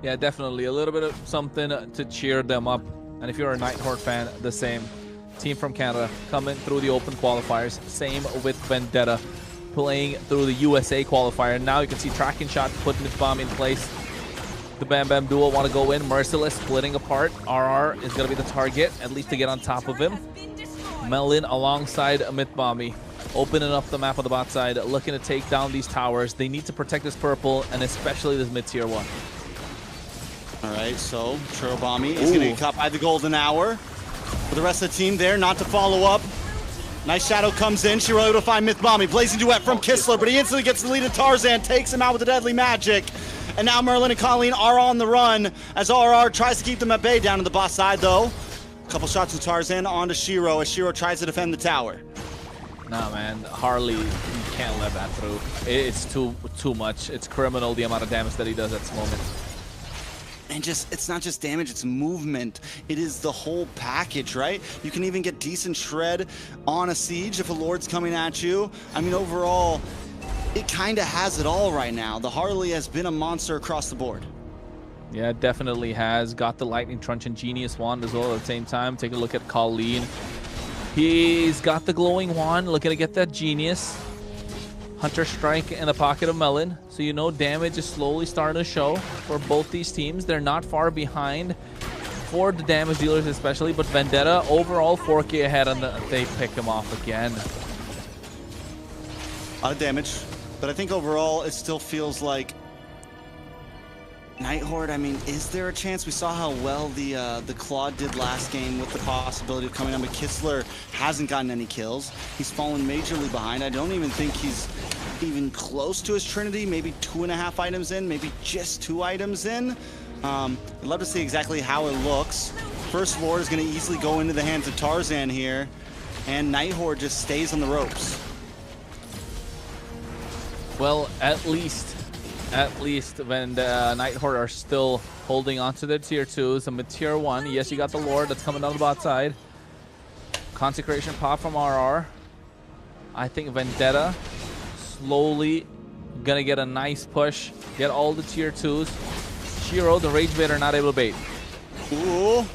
Yeah, definitely. A little bit of something to cheer them up. And if you're a Night Horde fan, the same. Team from Canada coming through the open qualifiers. Same with Vendetta playing through the USA qualifier. Now you can see tracking shot, putting his bomb in place. The Bam Bam duo want to go in. Merciless splitting apart. RR is going to be the target, at least to get on top of him. Melon alongside Mythbomby, opening up the map on the bot side, looking to take down these towers. They need to protect this purple, and especially this mid-tier one. All right, so Churobami is going to get caught by the golden hour. For the rest of the team there, not to follow up. Nice shadow comes in. Shiro able to find Mythbomby. Blazing duet from Kistler, but he instantly gets the lead, and Tarzan takes him out with the deadly magic. And now Merlin and Colleen are on the run as RR tries to keep them at bay down to the boss side, though. A couple shots from Tarzan onto Shiro as Shiro tries to defend the tower. Nah, man, Harley, you can't let that through. It's too much. It's criminal the amount of damage that he does at this moment. And just, it's not just damage, it's movement. It is the whole package, right? You can even get decent shred on a siege if a Lord's coming at you. I mean, overall, it kind of has it all right now. The Harley has been a monster across the board. Yeah, it definitely has. Got the Lightning Truncheon Genius Wand as well at the same time. Take a look at Colleen. He's got the glowing wand, looking to get that Genius. Hunter Strike in the pocket of Melon. So you know damage is slowly starting to show for both these teams. They're not far behind for the damage dealers especially, but Vendetta overall 4K ahead, and they pick him off again. A lot of damage, but I think overall it still feels like Night Horde. I mean, is there a chance? We saw how well the Claude did last game with the possibility of coming on, but Kistler hasn't gotten any kills. He's fallen majorly behind. I don't even think he's even close to his Trinity. Maybe 2.5 items in, maybe just 2 items in. I'd love to see exactly how it looks. First Lord is going to easily go into the hands of Tarzan here, and Night Horde just stays on the ropes. Well, at least when the Night Horde are still holding on to their tier 2s, and with tier 1, yes, you got the Lord that's coming down the bot side. Consecration pop from RR. I think Vendetta slowly gonna get a nice push, get all the tier 2s. Shiro, the Rage Baiter, not able to bait. Ooh,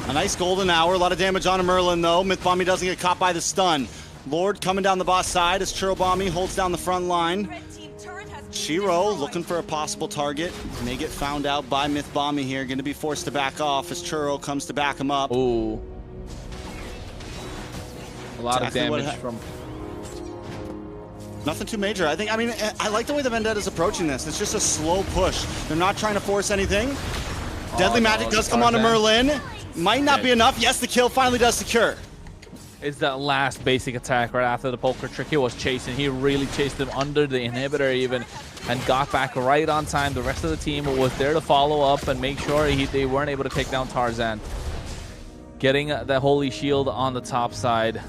a nice golden hour. A lot of damage on Merlin, though. Mythbomby doesn't get caught by the stun. Lord coming down the boss side as Churobami holds down the front line. Shiro looking for a possible target. May get found out by Mythbomby here. Going to be forced to back off as Churro comes to back him up. Ooh. A lot of damage from... Nothing too major. I mean, I like the way the Vendetta's approaching this. It's just a slow push. They're not trying to force anything. Deadly Magic does come onto Merlin. Might not be enough. Yes, the kill finally does secure. It's that last basic attack right after the poker trick. He was chasing. He really chased him under the inhibitor even, and got back right on time. The rest of the team was there to follow up and make sure they weren't able to take down Tarzan. Getting the Holy Shield on the top side.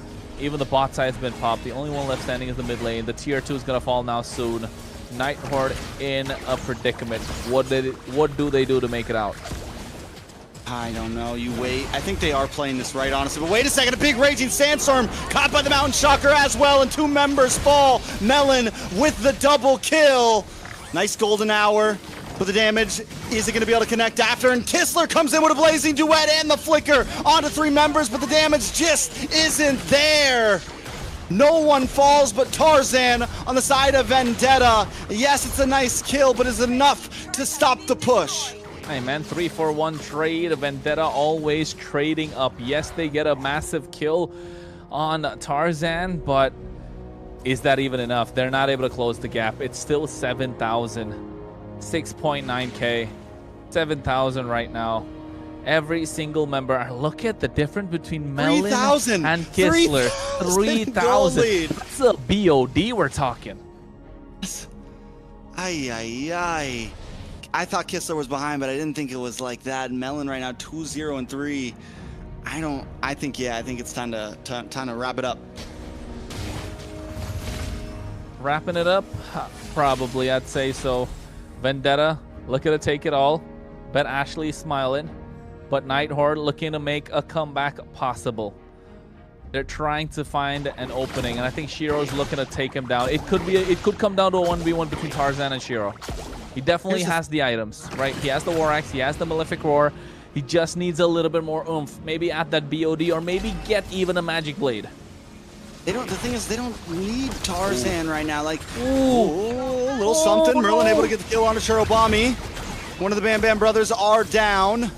Even the bot side has been popped. The only one left standing is the mid lane. The tier 2 is going to fall now soon. Night Horde in a predicament. What do they do to make it out? I don't know. You wait. I think they are playing this right, honestly. But wait a second. A big raging sandstorm caught by the Mountain Shocker as well, and 2 members fall. Melon with the double kill. Nice golden hour. But the damage, is it going to be able to connect after? And Kistler comes in with a blazing duet and the flicker onto 3 members, but the damage just isn't there. No one falls but Tarzan on the side of Vendetta. Yes, it's a nice kill, but is it enough to stop the push? Hey man, 3-for-1 trade. Vendetta always trading up. Yes, they get a massive kill on Tarzan, but is that even enough? They're not able to close the gap. It's still 7,000. 6.9k, 7,000 right now. Every single member. Look at the difference between Melon and Kistler. 3,000. That's a BOD we're talking. Ay. I thought Kistler was behind, but I didn't think it was like that. Melon right now 2-0-3. I think it's time to wrap it up. Wrapping it up? Probably, I'd say so. Vendetta looking to take it all. Bet Ashley smiling. But Night Horde looking to make a comeback possible. They're trying to find an opening, and I think Shiro's looking to take him down. It could come down to a 1v1 between Tarzan and Shiro. He definitely has the items, right? He has the War Axe, he has the Malefic Roar. He just needs a little bit more oomph. Maybe add that BOD, or maybe get even a Magic Blade. They don't. The thing is, they don't need Tarzan right now. Like, a little something. Merlin able to get the kill on Shirobami. One of the Bam Bam brothers are down,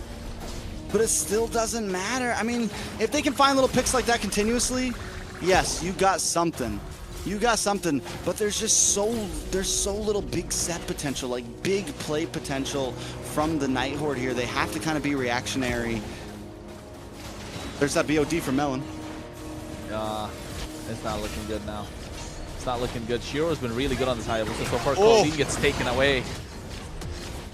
but it still doesn't matter. I mean, if they can find little picks like that continuously, yes, you got something. You got something, but there's so little big set potential, like big play potential from the Night Horde here. They have to kind of be reactionary. There's that BOD for Melon. It's not looking good now. It's not looking good. Shiro's been really good on this high level so far. Colleen gets taken away.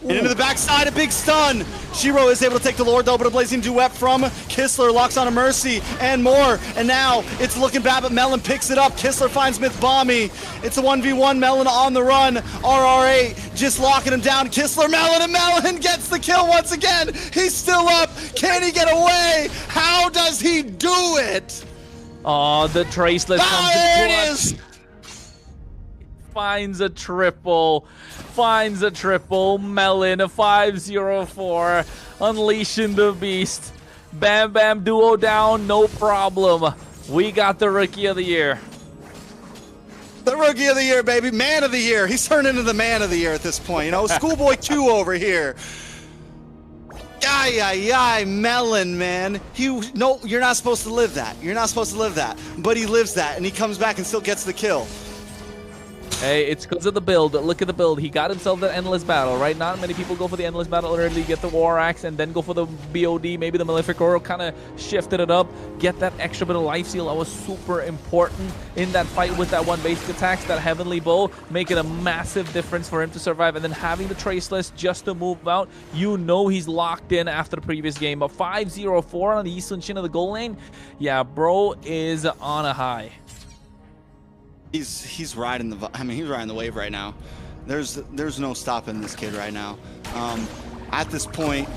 And into the backside, a big stun. Shiro is able to take the Lord though, but a Blazing Duet from Kistler locks on a Mercy and more. And now it's looking bad, but Melon picks it up. Kistler finds Mythbommy. It's a 1v1, Melon on the run. RR8 just locking him down. Kistler, Melon, and Melon gets the kill once again. He's still up. Can he get away? How does he do it? Oh, the Traceless comes in clutch. Finds a triple. Melon, a 5-0-4. Unleashing the beast. Bam Bam duo down, no problem. We got the Rookie of the Year. The Rookie of the Year, baby. Man of the Year. He's turned into the Man of the Year at this point. You know, Schoolboy 2 over here. Melon, man. No, you're not supposed to live that. You're not supposed to live that. But he lives that, and he comes back and still gets the kill. Hey, it's because of the build. Look at the build. He got himself the Endless Battle, right? Not many people go for the Endless Battle early, get the War Axe, and then go for the BOD, maybe the Malefic Roar, kind of shifted it up, get that extra bit of life steal. That was super important in that fight with that one basic attacks, that Heavenly Bow, making a massive difference for him to survive. And then having the Traceless just to move out, you know he's locked in after the previous game. But 5-0-4 on the Eastern Shin of the goal lane, yeah, bro is on a high. He's riding the. I mean, he's riding the wave right now. There's no stopping this kid right now. At this point,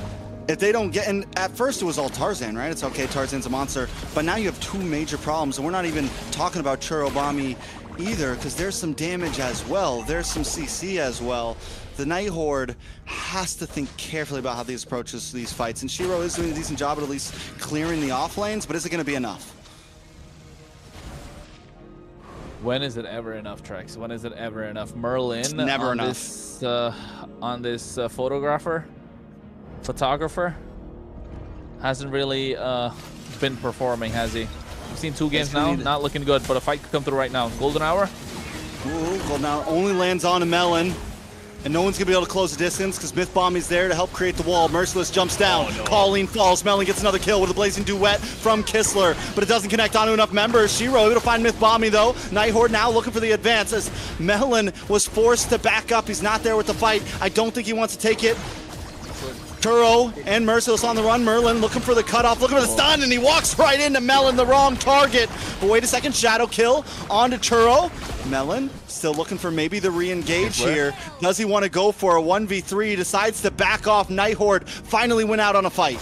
if they don't get, and at first it was all Tarzan, right? It's okay, Tarzan's a monster, but now you have two major problems, and we're not even talking about Churobami either, because there's some damage as well. There's some CC as well. The Night Horde has to think carefully about how they approach these fights, and Shiro is doing a decent job at least clearing the off lanes, but is it going to be enough? When is it ever enough, Trex? When is it ever enough? Merlin it's never on enough. This photographer hasn't really been performing, has he? We've seen 2 games now, not looking good, but a fight could come through right now. Golden Hour? Ooh, Golden Hour only lands on a Melon. And no one's going to be able to close the distance because Mythbomby's there to help create the wall. Merciless jumps down. Oh, no. Colleen falls. Melon gets another kill with a Blazing Duet from Kistler, but it doesn't connect onto enough members. Shiro able to find Mythbomby though. Night Horde now looking for the advance as Melon was forced to back up. He's not there with the fight. I don't think he wants to take it. Turo and Merciless on the run. Merlin looking for the cutoff, looking for the stun, and he walks right into Melon, the wrong target. But wait a second, shadow kill onto Turo. Melon still looking for maybe the re-engage here. Does he want to go for a 1v3? Decides to back off. Night Horde finally went out on a fight.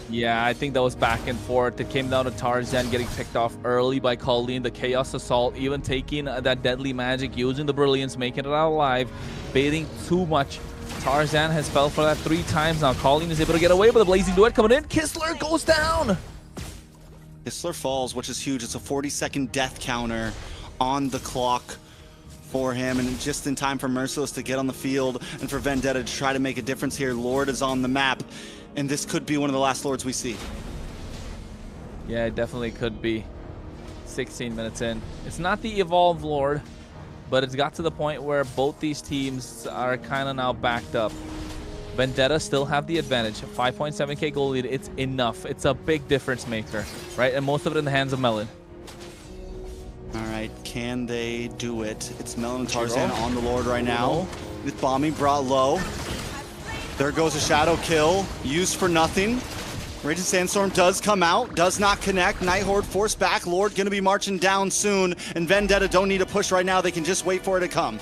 Yeah, I think that was back and forth. It came down to Tarzan getting picked off early by Colleen, the Chaos Assault, even taking that deadly magic, using the Brilliance, making it out alive, baiting too much. Tarzan has fell for that 3 times now. Colleen is able to get away with a Blazing Duet coming in. Kistler goes down. Kistler falls, which is huge. It's a 40-second death counter on the clock for him, and just in time for Merciless to get on the field and for Vendetta to try to make a difference here. Lord is on the map, and this could be one of the last Lords we see. Yeah, it definitely could be. 16 minutes in. It's not the Evolved Lord, but it's got to the point where both these teams are kind of now backed up. Vendetta still have the advantage. 5.7k goal lead, it's enough. It's a big difference maker, right? And most of it in the hands of Melon. All right, can they do it? It's Melon and Tarzan on the Lord right now. Mythbomby brought low. There goes a shadow kill, used for nothing. Raging Sandstorm does come out, does not connect. Night Horde forced back. Lord gonna be marching down soon, and Vendetta don't need a push right now. They can just wait for it to come.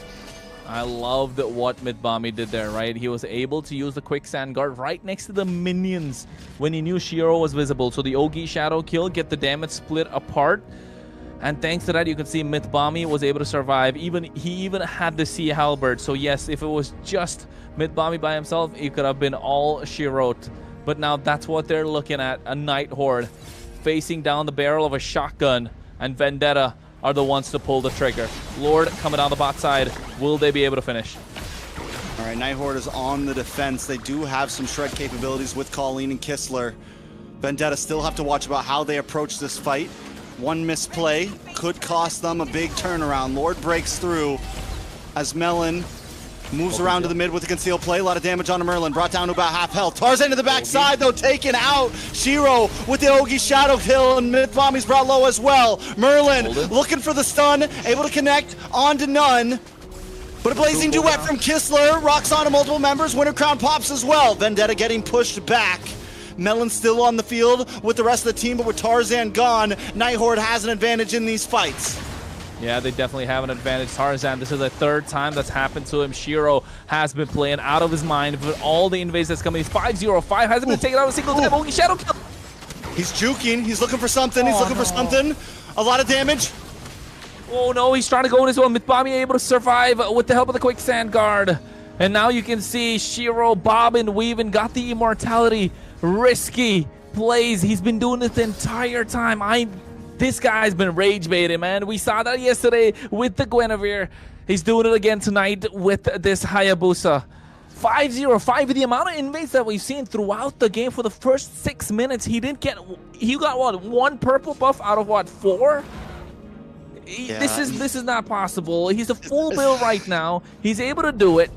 I loved what MLBB did there, right? He was able to use the quicksand guard right next to the minions when he knew Shiro was visible. So the Ogi shadow kill, get the damage split apart. And thanks to that, you can see MLBB was able to survive. He even had the Sea Halberd. So yes, if it was just MLBB by himself, it could have been all Shiro. But now that's what they're looking at. A Night Horde facing down the barrel of a shotgun. And Vendetta are the ones to pull the trigger. Lord coming down the bot side. Will they be able to finish? All right, Night Horde is on the defense. They do have some shred capabilities with Colleen and Kistler. Vendetta still have to watch about how they approach this fight. One misplay could cost them a big turnaround. Lord breaks through as Melon moves around to the mid with a concealed play. A lot of damage on Merlin, brought down to about half health. Tarzan to the backside though, taken out. Shiro with the Ogi shadow kill, and MLBB's brought low as well. Merlin looking for the stun, able to connect onto none. But a blazing duet from Kistler, rocks onto multiple members. Winter Crown pops as well. Vendetta getting pushed back. Melon still on the field with the rest of the team, but with Tarzan gone, Night Horde has an advantage in these fights. Yeah, they definitely have an advantage. Tarzan, this is the third time that's happened to him. Shiro has been playing out of his mind with all the invades that's coming. He's 5-0-5, hasn't been taken out a single time. Ogi shadow kill. He's juking, he's looking for something, for something. A lot of damage. Oh no, he's trying to go in as well. MLBB able to survive with the help of the quicksand guard. And now you can see Shiro bobbing, weaving, got the immortality. Risky plays. He's been doing this the entire time. This guy's been rage baiting, man. We saw that yesterday with the Guinevere. He's doing it again tonight with this Hayabusa. 5-0-5 with the amount of invades that we've seen throughout the game for the first 6 minutes. He got what, 1 purple buff out of what, 4? Yeah. This is not possible. He's a full build right now. He's able to do it.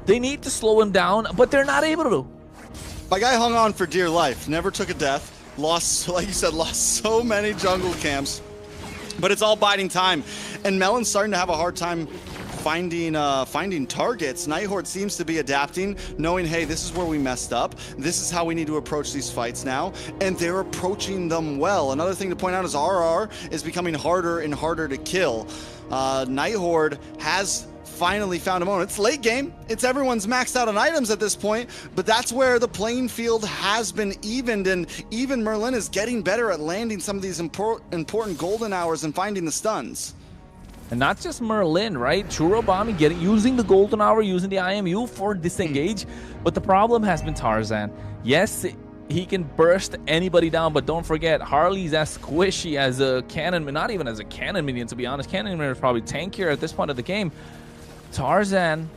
They need to slow him down, but they're not able to. My guy hung on for dear life, never took a death, lost, like you said, lost so many jungle camps, but it's all biding time. And Melon's starting to have a hard time finding targets. Night Horde seems to be adapting, knowing, hey, this is where we messed up. This is how we need to approach these fights now, and they're approaching them well. Another thing to point out is RR is becoming harder and harder to kill. Night Horde has finally found a moment. It's late game. It's everyone's maxed out on items at this point, but that's where the playing field has been evened, and even Merlin is getting better at landing some of these important golden hours and finding the stuns. And not just Merlin, right? Churobami using the golden hour, using the IMU for disengage, but the problem has been Tarzan. Yes, he can burst anybody down, but don't forget, Harley's as squishy as a cannon, not even as a cannon minion, to be honest. Cannon minion is probably tankier at this point of the game. Tarzan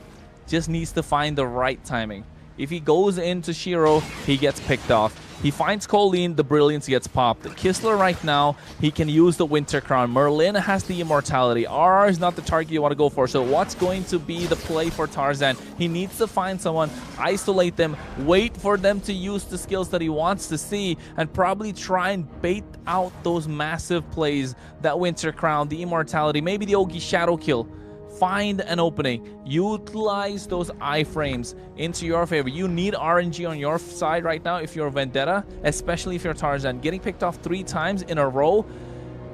just needs to find the right timing. If he goes into Shiro, he gets picked off. He finds Colleen, the brilliance gets popped. Kistler right now, he can use the Winter Crown. Merlin has the immortality. RR is not the target you want to go for. So what's going to be the play for Tarzan? He needs to find someone, isolate them, wait for them to use the skills that he wants to see, and probably try and bait out those massive plays. That Winter Crown, the immortality, maybe the Ogi shadow kill. Find an opening, utilize those iframes into your favor. You need RNG on your side right now if you're Vendetta, especially if you're Tarzan. Getting picked off 3 times in a row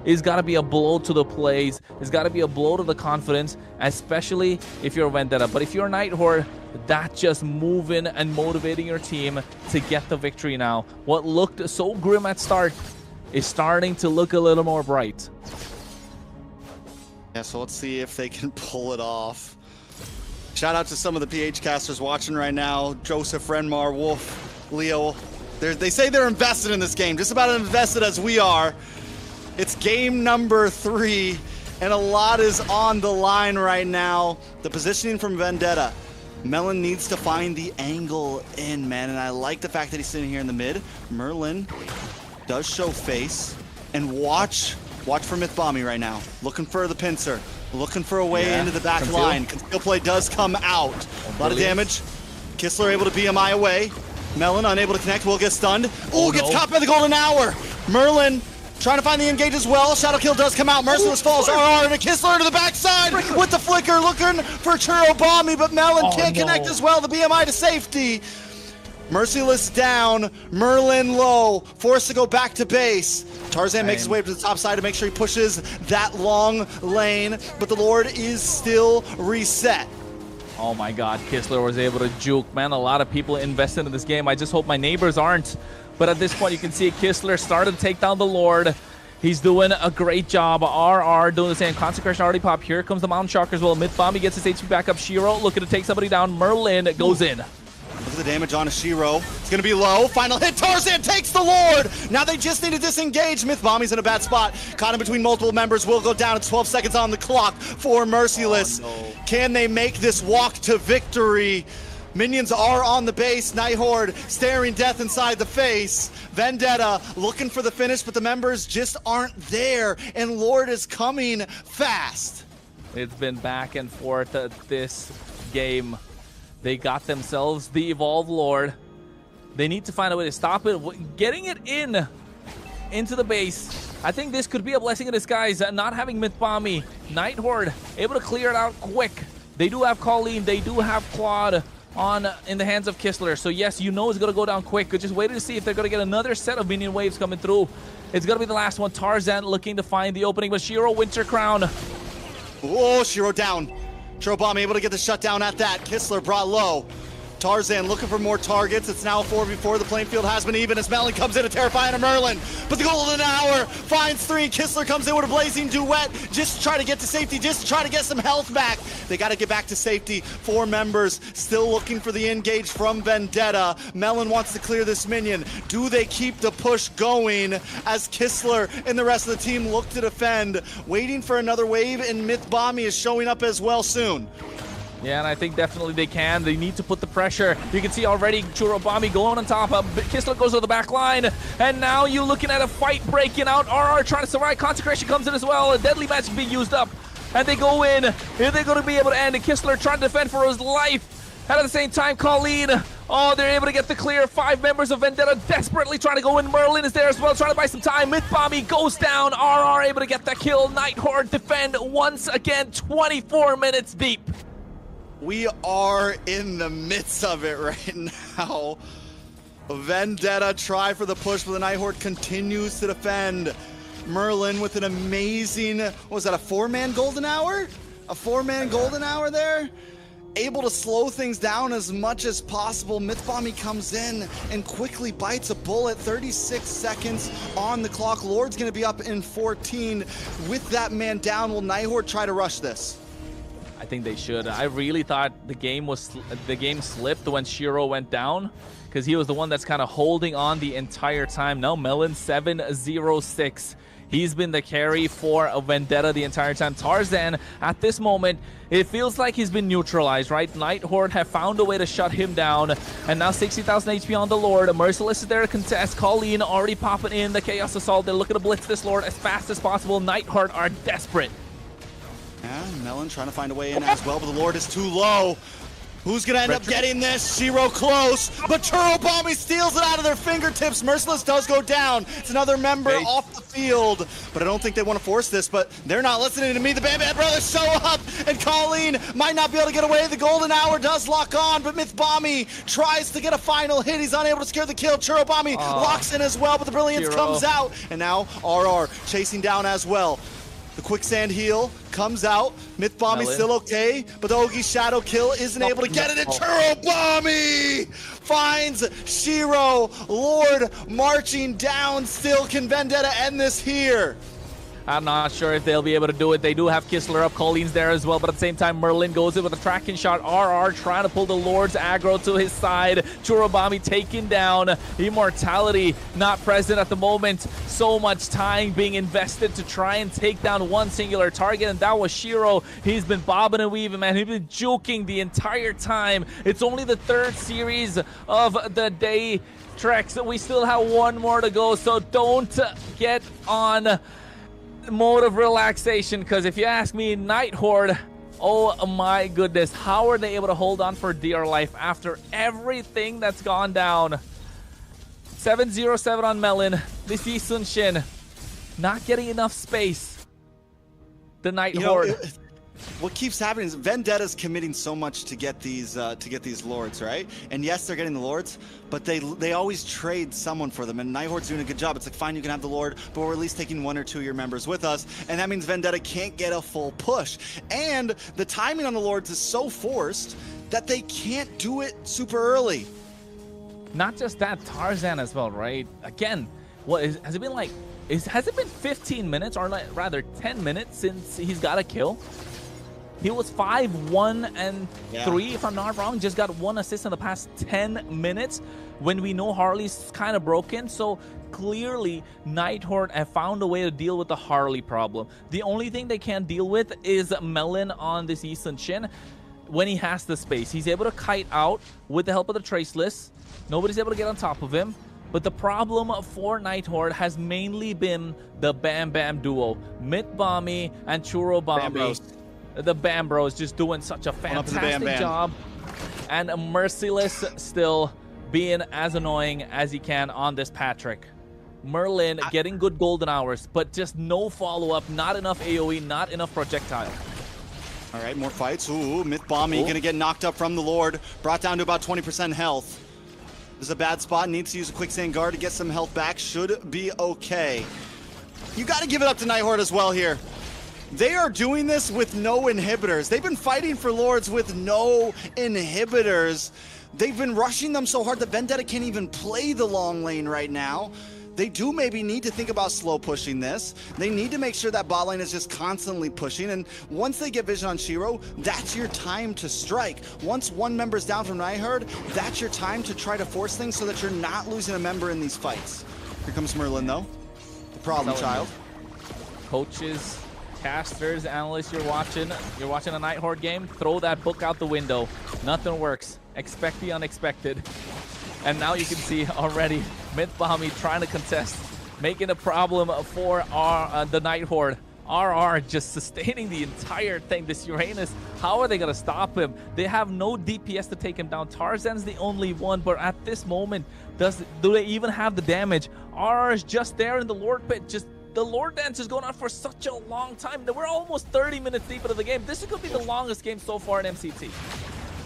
is got to be a blow to the plays. It's got to be a blow to the confidence, especially if you're Vendetta. But if you're Night Horde, that's just moving and motivating your team to get the victory now. What looked so grim at start is starting to look a little more bright. Yeah, so let's see if they can pull it off. Shout out to some of the PH casters watching right now. Joseph, Renmar, Wolf, Leo. They say they're invested in this game, just about as invested as we are. It's game number 3, and a lot is on the line right now. The positioning from Vendetta. Melon needs to find the angle in, man, and I like the fact that he's sitting here in the mid. Merlin does show face, and watch for MLBB right now. Looking for the pincer. Looking for a way into the back line. Conceal play does come out. A lot of damage. Kistler able to BMI away. Melon unable to connect. Will get stunned. Ooh, gets caught by the golden hour. Merlin trying to find the engage as well. Shadow kill does come out. Merciless falls. RR and a Kistler to the backside with the flicker. Looking for Churobami, but Melon can't connect as well. The BMI to safety. Merciless down, Merlin low, forced to go back to base. Tarzan makes his way to the top side to make sure he pushes that long lane, but the Lord is still reset. Oh my god, Kistler was able to juke. Man, a lot of people invested in this game. I just hope my neighbors aren't. But at this point, you can see Kistler started to take down the Lord. He's doing a great job. RR doing the same. Consecration already popped. Here comes the Mountain Shocker as well. Mythbomb gets his HP back up. Shiro looking to take somebody down. Merlin goes in. Look at the damage on Shiro. It's going to be low. Final hit. Tarzan takes the Lord. Now they just need to disengage. Mythbomb's in a bad spot. Caught in between multiple members. Will go down. It's 12 seconds on the clock for Merciless. Oh, no. Can they make this walk to victory? Minions are on the base. Nighthorde staring death inside the face. Vendetta looking for the finish, but the members just aren't there. And Lord is coming fast. It's been back and forth this game. They got themselves the Evolve Lord. They need to find a way to stop it. Getting it into the base. I think this could be a blessing in disguise. Not having Mythbomb. Nighthorde able to clear it out quick. They do have Colleen. They do have Claude in the hands of Kistler. So yes, you know it's going to go down quick. Just waiting to see if they're going to get another set of minion waves coming through. It's going to be the last one. Tarzan looking to find the opening, but Shiro Winter Crown. Oh, Shiro down. Trobomb able to get the shutdown at that. Kistler brought low. Tarzan looking for more targets. It's now 4v4. The playing field has been even as Melon comes in to terrify Merlin. But the golden hour finds 3. Kistler comes in with a blazing duet. Just to try to get to safety, just to try to get some health back. They got to get back to safety. 4 members still looking for the engage from Vendetta. Melon wants to clear this minion. Do they keep the push going as Kistler and the rest of the team look to defend? Waiting for another wave, and Mythbomb is showing up as well soon. Yeah, and I think definitely they can. They need to put the pressure. You can see already Churobami going on top. Kistler goes to the back line. And now you're looking at a fight breaking out. RR trying to survive. Consecration comes in as well. A deadly magic being used up. And they go in. Are they going to be able to end? And Kistler trying to defend for his life. And at the same time, Colleen. Oh, they're able to get the clear. 5 members of Vendetta desperately trying to go in. Merlin is there as well, trying to buy some time. Mythbomb goes down. RR able to get that kill. Nighthorde defend once again. 24 minutes deep. We are in the midst of it right now. Vendetta try for the push, but the Nighthorde continues to defend. Merlin with an amazing, what was that, a 4-man golden hour? A 4-man golden hour there? Able to slow things down as much as possible. Mythbomb comes in and quickly bites a bullet. 36 seconds on the clock. Lord's going to be up in 14. With that man down, will Nighthorde try to rush this? I think they should. I really thought the game slipped when Shiro went down, because he was the one that's kind of holding on the entire time. Now Melon 7-0-6. He's been the carry for Vendetta the entire time. Tarzan, at this moment, it feels like he's been neutralized, right? Nighthorde have found a way to shut him down. And now 60,000 HP on the Lord. Merciless is there to contest. Colleen already popping in the Chaos Assault. They're looking to blitz this Lord as fast as possible. Nighthorde are desperate. Yeah, Melon trying to find a way in as well, but the Lord is too low. Who's going to end up getting this? Shiro close, but Churobami steals it out of their fingertips. Merciless does go down. It's another member off the field, but I don't think they want to force this, but they're not listening to me. The Bam Bam Brothers show up, and Colleen might not be able to get away. The golden hour does lock on, but Mythbomb tries to get a final hit. He's unable to secure the kill. Churobami locks in as well, but the Brilliance comes out, and now RR chasing down as well. The quicksand heal comes out. Mythbomb is still okay, but the Ogi Shadow kill isn't able to get it. And Churobami finds Shiro. Lord marching down still. Can Vendetta end this here? I'm not sure if they'll be able to do it. They do have Kistler up. Colleen's there as well, but at the same time, Merlin goes in with a tracking shot. RR trying to pull the Lord's aggro to his side. Churobami taken down. Immortality not present at the moment. So much time being invested to try and take down one singular target, and that was Shiro. He's been bobbing and weaving, man. He's been joking the entire time. It's only the 3rd series of the day treks. We still have one more to go, so don't get on mode of relaxation, because if you ask me, Nighthorde, oh my goodness, how are they able to hold on for dear life after everything that's gone down? 7-0-7 on Melon. This is Sunshin not getting enough space. The Nighthorde. what keeps happening is Vendetta's committing so much to get these lords, right? And yes, they're getting the lords, but they always trade someone for them. And Nighthorde's doing a good job. It's like, fine, you can have the lord, but we're at least taking 1 or 2 of your members with us, and that means Vendetta can't get a full push. And the timing on the lords is so forced that they can't do it super early. Not just that, Tarzan as well, right? Again, has it been like? Has it been 15 minutes, or rather 10 minutes since he's got a kill? He was 5, 1, and 3, if I'm not wrong. Just got 1 assist in the past 10 minutes when we know Harley's kind of broken. So clearly, Nighthorde have found a way to deal with the Harley problem. The only thing they can't deal with is Melon on this Yi Sun-shin. When he has the space, he's able to kite out with the help of the Traceless. Nobody's able to get on top of him. But the problem for Nighthorde has mainly been the Bam Bam duo, MLBB and Churro Bombi. The Bam Bros just doing such a fantastic job, and Merciless still being as annoying as he can on this Patrick. Merlin getting good golden hours, but just no follow-up, not enough AoE, not enough projectile. All right, more fights. Ooh, MLBB gonna get knocked up from the Lord, brought down to about 20% health. This is a bad spot, needs to use a quicksand guard to get some health back. Should be okay. You got to give it up to Nighthorde as well here. They are doing this with no inhibitors. They've been fighting for lords with no inhibitors. They've been rushing them so hard that Vendetta can't even play the long lane right now. They do maybe need to think about slow pushing this. They need to make sure that bot lane is just constantly pushing, and once they get vision on Shiro, that's your time to strike. Once one member's down from Nighthorde, that's your time to try to force things so that you're not losing a member in these fights. Here comes Merlin though, the problem child. Coaches, casters, analysts, you're watching a Nighthorde game, throw that book out the window. Nothing works. Expect the unexpected. And now you can see already MLBB trying to contest, making a problem for the Nighthorde. RR just sustaining the entire thing. This Uranus, how are they going to stop him? They have no DPS to take him down. Tarzan's the only one, but at this moment, do they even have the damage? RR is just there in the Lord Pit. The Lord Dance is going on for such a long time. We're almost 30 minutes deep into the game. This is going to be the longest game so far in MCT.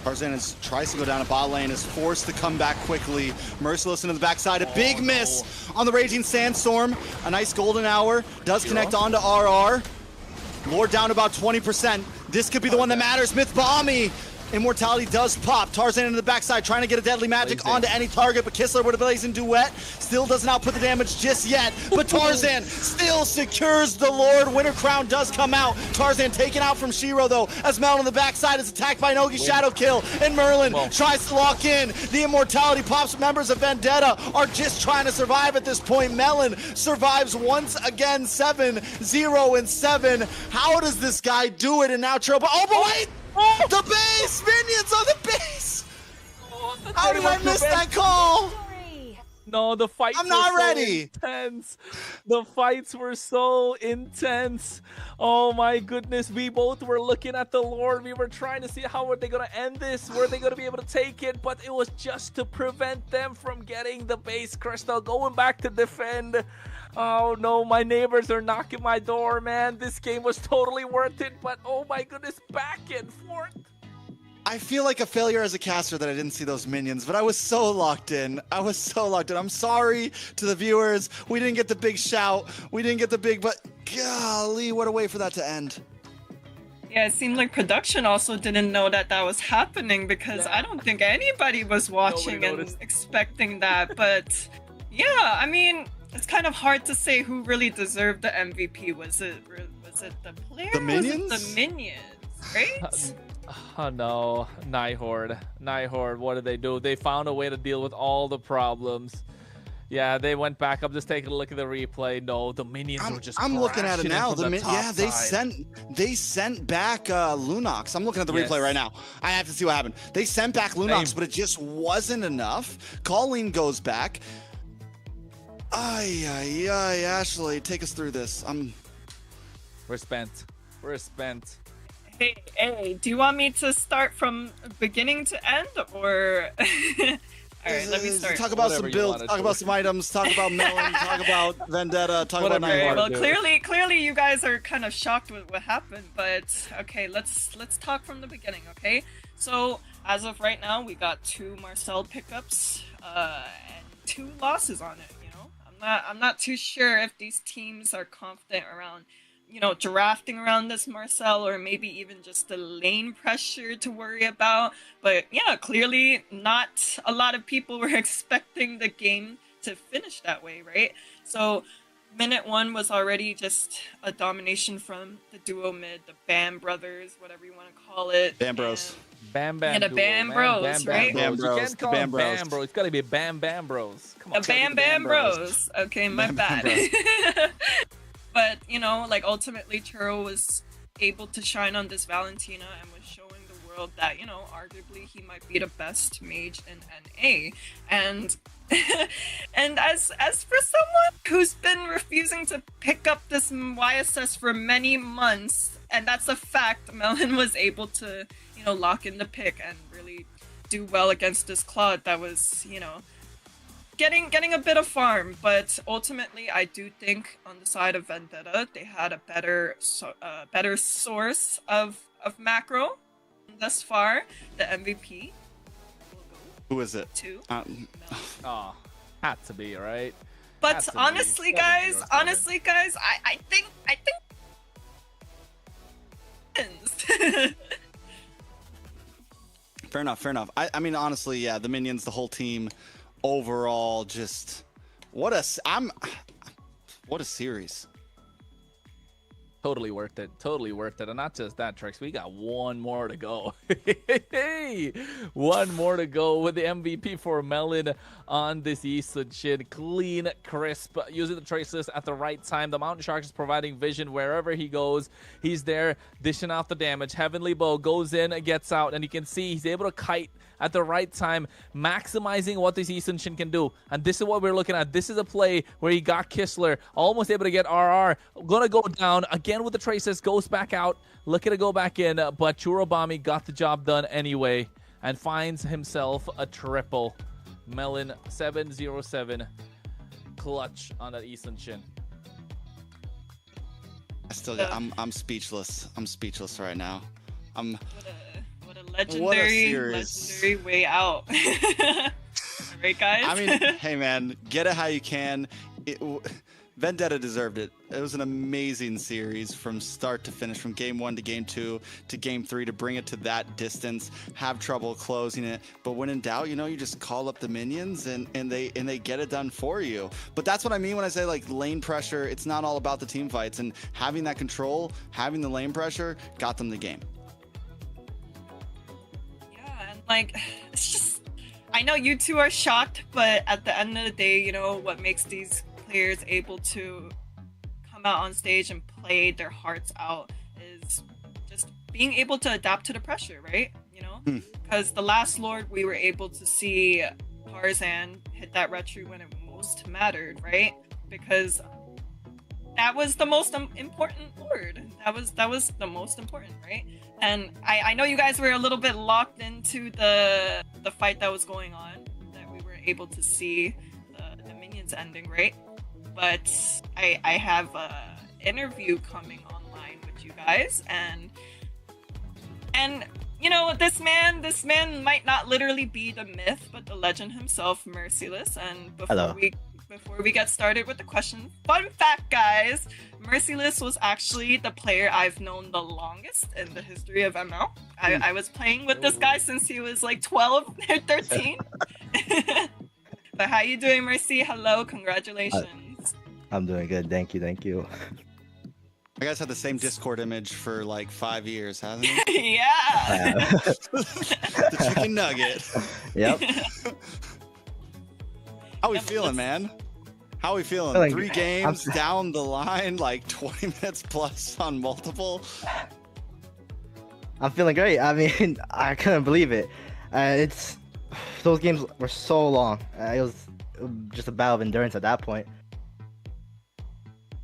Tarzan tries to go down a bot lane, is forced to come back quickly. Merciless into the backside, a big miss on the Raging Sandstorm. A nice golden hour, does connect onto RR. Lord down about 20%. This could be the one that matters. MLBB, immortality does pop. Tarzan into the backside, trying to get a deadly magic onto any target, but Kistler with a blazing duet still doesn't output the damage just yet. But Tarzan still secures the Lord. Winter Crown does come out. Tarzan taken out from Shiro though, as Melon on the backside is attacked by Nogi. Shadow kill, and Merlin tries to lock in. The immortality pops. Members of Vendetta are just trying to survive at this point. Melon survives once again, 7-0-7. How does this guy do it? And now Tropa. Oh, but wait! The base! Minions on the base! How did I miss that call? No, the fights I'm not ready. Intense. The fights were so intense. Oh my goodness. We both were looking at the Lord. We were trying to see how are they going to end this. Were they going to be able to take it? But it was just to prevent them from getting the base crystal. Going back to defend. Oh no, my neighbors are knocking my door, man. This game was totally worth it. But oh my goodness, back and forth. I feel like a failure as a caster that I didn't see those minions, but I was so locked in. I'm sorry to the viewers. We didn't get the big shout. We didn't get the big, but golly, what a way for that to end. Yeah, it seemed like production also didn't know that was happening, because I don't think anybody was watching and expecting that. But yeah, I mean, it's kind of hard to say who really deserved the MVP. Was it the player? The minions? Was it the minions, right? Oh no, Nighthorde, what did they do? They found a way to deal with all the problems. Yeah, they went back. I'm just taking a look at the replay. No, the minions were just I'm looking at it now. They side. sent back Lunox. I'm looking at the replay right now. I have to see what happened. They sent back Lunox, but it just wasn't enough. Colleen goes back. Ay, Ashley, take us through this. We're spent. Hey, do you want me to start from beginning to end, or All right, let me start. Talk about Whatever some you builds, wanna talk do. about some items, talk about Melon, talk about Vendetta, talk Whatever about you Okay, wanna well, do. clearly, you guys are kind of shocked with what happened, but okay, let's talk from the beginning, okay? So as of right now, we got 2 Marcel pickups, and 2 losses on it. You know, I'm not too sure if these teams are confident around, you know, drafting around this Marcel, or maybe even just the lane pressure to worry about. But yeah, clearly not a lot of people were expecting the game to finish that way, right? So minute 1 was already just a domination from the duo mid, the Bam brothers, whatever you want to call it. Bam Bros. Bam Bam. Yeah, the duo, Bam man. Bros, Bam, right? Bam Bam Bros. You Bros, can't call the them Bam Bros. Bam Bros. It's gotta be Bam Bam Bros. Come The on. Bam Bam Bros. Okay, my Bam Bam bad. But, you know, like ultimately Churro was able to shine on this Valentina and was showing the world that, you know, arguably he might be the best mage in NA. And and as for someone who's been refusing to pick up this YSS for many months, and that's a fact, Melon was able to, you know, lock in the pick and really do well against this Claude that was, you know, getting a bit of farm. But ultimately I do think on the side of Vendetta they had a better source of macro thus far. The MVP will go Who is it? to Um, Melon. Oh, had to be, right? But Has to be. honestly, Gotta be guys, I think wins. Fair enough. I mean, honestly, yeah, the minions, the whole team, overall, just what a series. Totally worth it. And not just that, Trex. We got 1 more to go. Hey, 1 more to go with the MVP for Melon on this Eastern Shin. Clean, crisp, using the traceless at the right time. The Mountain Shark is providing vision wherever he goes. He's there dishing out the damage. Heavenly Bow goes in, gets out, and you can see he's able to kite at the right time, maximizing what this Eastern Shin can do. And this is what we're looking at. This is a play where he got Kistler, almost able to get RR. Gonna go down again with the traces, goes back out, looking to go back in, but Churobami got the job done anyway and finds himself a triple. Melon 707 clutch on that Eastern Shin. I'm speechless. I'm speechless right now. What a legendary way out. Right, guys? I mean, hey man, get it how you can. Vendetta deserved it. It was an amazing series from start to finish, from game 1 to game 2 to game 3, to bring it to that distance, have trouble closing it. But when in doubt, you know, you just call up the minions and they get it done for you. But that's what I mean when I say like lane pressure. It's not all about the team fights, and having that control, having the lane pressure got them the game. Yeah, and like, it's just, I know you two are shocked, but at the end of the day, you know, what makes these players able to come out on stage and play their hearts out is just being able to adapt to the pressure, right? You know, because the last Lord, we were able to see Tarzan hit that retro when it most mattered, right? Because that was the most important Lord. That was the most important, right? And I know you guys were a little bit locked into the fight that was going on, that we were able to see the minions ending, right? But I have a interview coming online with you guys, and you know, this man might not literally be the myth, but the legend himself, Merciless. And before we get started with the question, fun fact, guys, Merciless was actually the player I've known the longest in the history of ML. I was playing with this guy since he was like 12 or 13. But how you doing, Mercy? Hello, congratulations. I'm doing good. Thank you. You guys had the same Discord image for like 5 years, hasn't it? Yeah. The chicken nugget. Yep. How we feeling, man? How we feeling? Feeling 3 good. games down the line, like 20 minutes plus on multiple. I'm feeling great. I mean, I couldn't believe it. Those games were so long. It was just a battle of endurance at that point.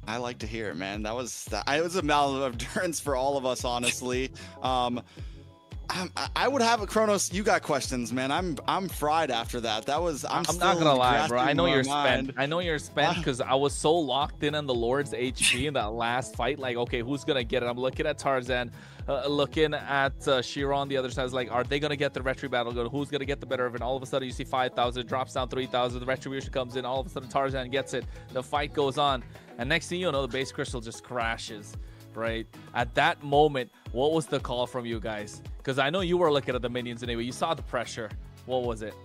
I like to hear it, man. It was a battle of endurance for all of us, honestly. I would have a Kronos. You got questions, man. I'm fried after that. That was. I'm not gonna lie, bro. I know grasping you're my mind. spent. I know you're spent because I was so locked in on the Lord's HP in that last fight. Like, okay, who's gonna get it? I'm looking at Tarzan, looking at Shiro on the other side. It's like, are they gonna get the retri battle go? Who's gonna get the better of it? And all of a sudden, you see 5,000, it drops down 3,000. The retribution comes in. All of a sudden, Tarzan gets it. The fight goes on, and next thing you know, the base crystal just crashes. Right at that moment, what was the call from you guys? Because I know you were looking at the minions anyway. You saw the pressure. What was it?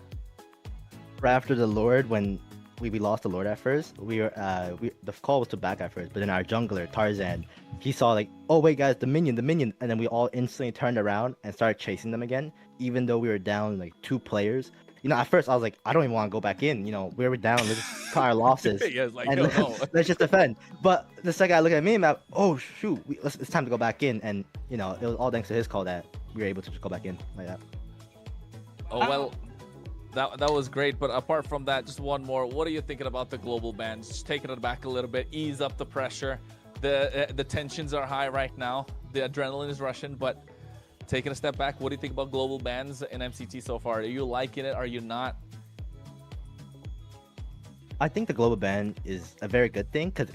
Right after the Lord, when we lost the Lord at first, the call was to back at first, but then our jungler Tarzan, he saw like, oh wait guys, the minion, and then we all instantly turned around and started chasing them again, even though we were down like 2 players. You know, at first I was like, I don't even want to go back in. You know, we were down. Let's just cut our losses. Yeah, like, and let's just defend. But the second I look at me, I'm like, oh shoot, it's time to go back in. And you know, it was all thanks to his call that we were able to just go back in like that. Oh well, that was great. But apart from that, just one more. What are you thinking about the global bans? Just taking it back a little bit, ease up the pressure. The tensions are high right now. The adrenaline is rushing, but. Taking a step back, what do you think about global bans in MCT so far? Are you liking it? Are you not? I think the global ban is a very good thing because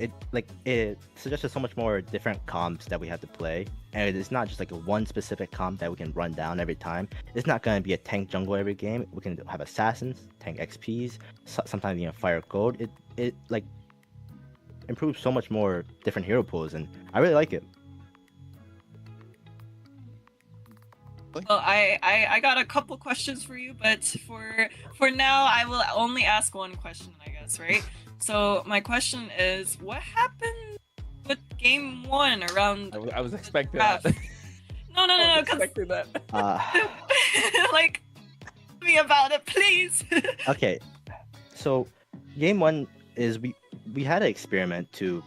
it suggests so much more different comps that we have to play, and it's not just like a one specific comp that we can run down every time. It's not going to be a tank jungle every game. We can have assassins, tank XPs, sometimes even fire gold. It like improves so much more different hero pools, and I really like it. Well, I got a couple questions for you, but for now, I will only ask one question, I guess, right? So my question is, what happened with game 1 around? I was expecting that. No, expecting that. Like, tell me about it, please. Okay, so game 1 is we had an experiment to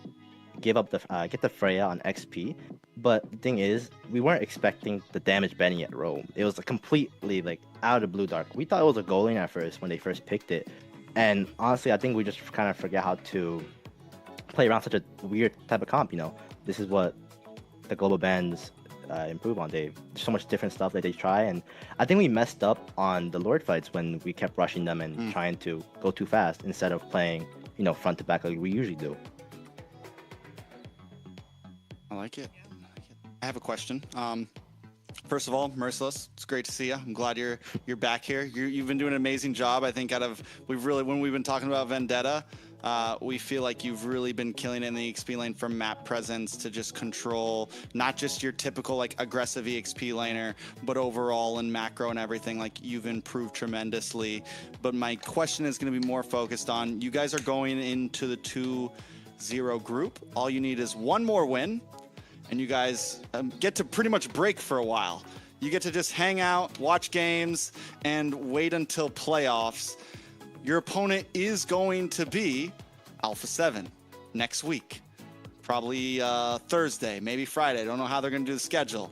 give up the get the Freya on XP. But the thing is, we weren't expecting the damage banning at Rome. It was completely like out of the blue dark. We thought it was a goal lane at first when they first picked it. And honestly, I think we just kind of forget how to play around such a weird type of comp, you know. This is what the global bans improve on. There's so much different stuff that they try. And I think we messed up on the Lord fights when we kept rushing them and trying to go too fast instead of playing, you know, front to back like we usually do. I like it. I have a question. First of all, Merciless, it's great to see you. I'm glad you're back here. You've been doing an amazing job. I think when we've been talking about Vendetta, we feel like you've really been killing it in the XP lane, from map presence to just control, not just your typical like aggressive EXP laner, but overall in macro and everything. Like, you've improved tremendously. But my question is going to be more focused on, you guys are going into the 2-0 group. All you need is one more win, and you guys get to pretty much break for a while. You get to just hang out, watch games, and wait until playoffs. Your opponent is going to be Alpha 7 next week. Probably Thursday, maybe Friday. I don't know how they're going to do the schedule.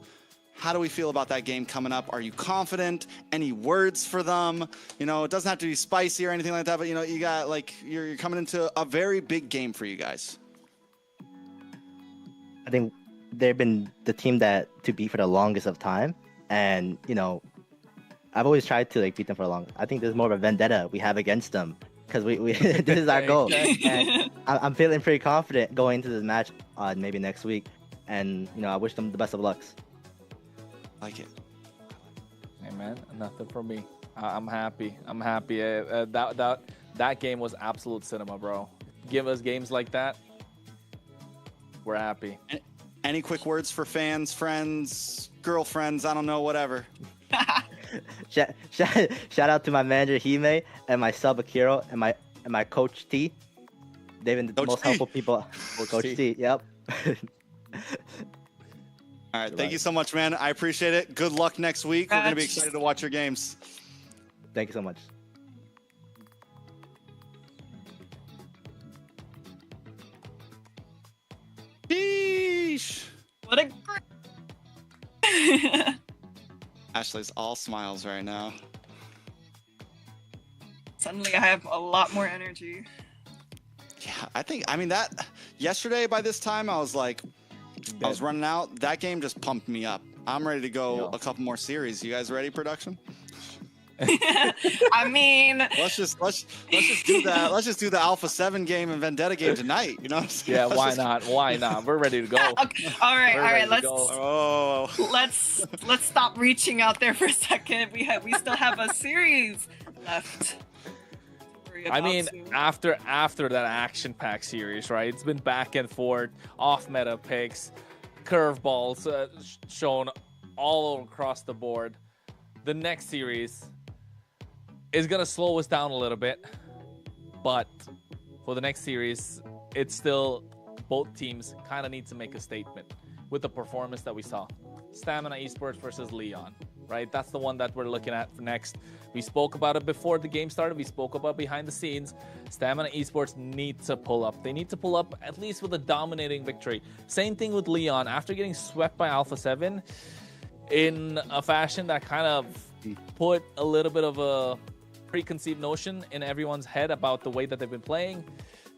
How do we feel about that game coming up? Are you confident? Any words for them? You know, it doesn't have to be spicy or anything like that, but you know, you got like, you're coming into a very big game for you guys. I think they've been the team to beat for the longest of time, and you know, I've always tried to like beat them for long. I think there's more of a vendetta we have against them because we this is our goal. And I'm feeling pretty confident going into this match maybe next week, and you know, I wish them the best of lucks. Like it. Hey man, nothing from me. I'm happy. I'm happy. That game was absolute cinema, bro. Give us games like that, we're happy. Any quick words for fans, friends, girlfriends, I don't know, whatever. Shout out to my manager Hime and my sub Akiro and my coach T. They've been the most helpful people. Coach T, yep. All right, thank you so much, man. I appreciate it. Good luck next week. We're going to be excited to watch your games. Thank you so much. Sheesh. What a great... Ashley's all smiles right now. Suddenly I have a lot more energy. Yeah, I mean that yesterday by this time I was like, I was running out. That game just pumped me up. I'm ready to go a couple more series. You guys ready, production? I mean, let's just do that. Let's just do the Alpha 7 game and Vendetta game tonight. You know what I'm saying? Yeah, why not? Why not? We're ready to go. Okay. All right. Let's Let's stop reaching out there for a second. We still have a series left. I mean, after that action-packed series, right? It's been back and forth, off-meta picks, curveballs shown all across the board. The next series is gonna slow us down a little bit, but for the next series, it's still both teams kind of need to make a statement with the performance that we saw. Stamina Esports versus Leon, right? That's the one that we're looking at for next. We spoke about it before the game started. We spoke about behind the scenes. Stamina Esports need to pull up. They need to pull up at least with a dominating victory. Same thing with Leon. After getting swept by Alpha 7 in a fashion that kind of put a little bit of a preconceived notion in everyone's head about the way that they've been playing.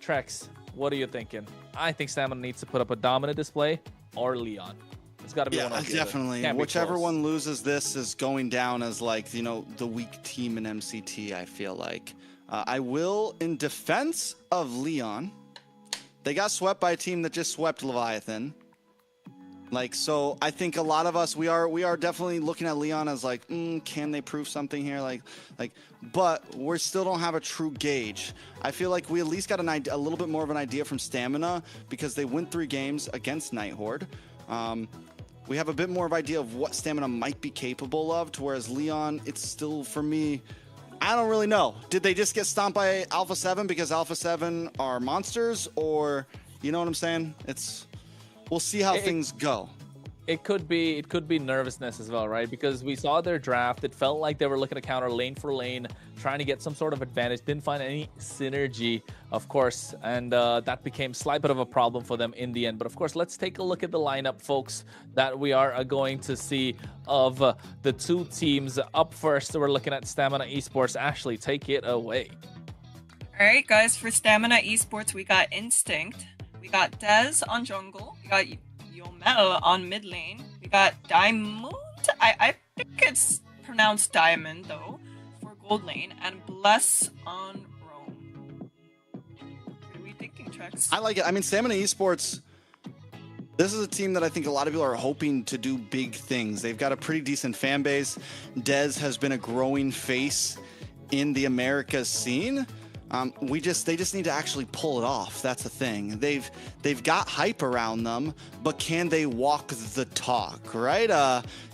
Trex, what are you thinking? I think Stamina needs to put up a dominant display, or Leon. It's got to be one of the definitely. Whichever one loses this is going down as, like, you know, the weak team in MCT, I feel like. I will, in defense of Leon, they got swept by a team that just swept Leviathan. Like, so I think a lot of us, we are definitely looking at Leon as like, can they prove something here? Like, but we still don't have a true gauge. I feel like we at least got a little bit more of an idea from Stamina because they win 3 games against Night Horde. We have a bit more of idea of what Stamina might be capable of, to whereas Leon, it's still, for me, I don't really know. Did they just get stomped by Alpha 7 because Alpha 7 are monsters, or, you know what I'm saying? We'll see how things go. It could be nervousness as well, right? Because we saw their draft. It felt like they were looking to counter lane for lane, trying to get some sort of advantage. Didn't find any synergy, of course, and that became a slight bit of a problem for them in the end. But of course, let's take a look at the lineup, folks, that we are going to see of the 2 teams. Up first, we're looking at Stamina Esports. Ashley, take it away. All right, guys, for Stamina Esports, we got Instinct. We got Dez on jungle. We got Yomel on mid lane. We got Diamond. I think it's pronounced Diamond, though, for gold lane. And Bless on Roam. What are we thinking, Trex? I like it. I mean, Stamina Esports, this is a team that I think a lot of people are hoping to do big things. They've got a pretty decent fan base. Dez has been a growing face in the Americas scene. They just need to actually pull it off. That's the thing. They've got hype around them, but can they walk the talk, right?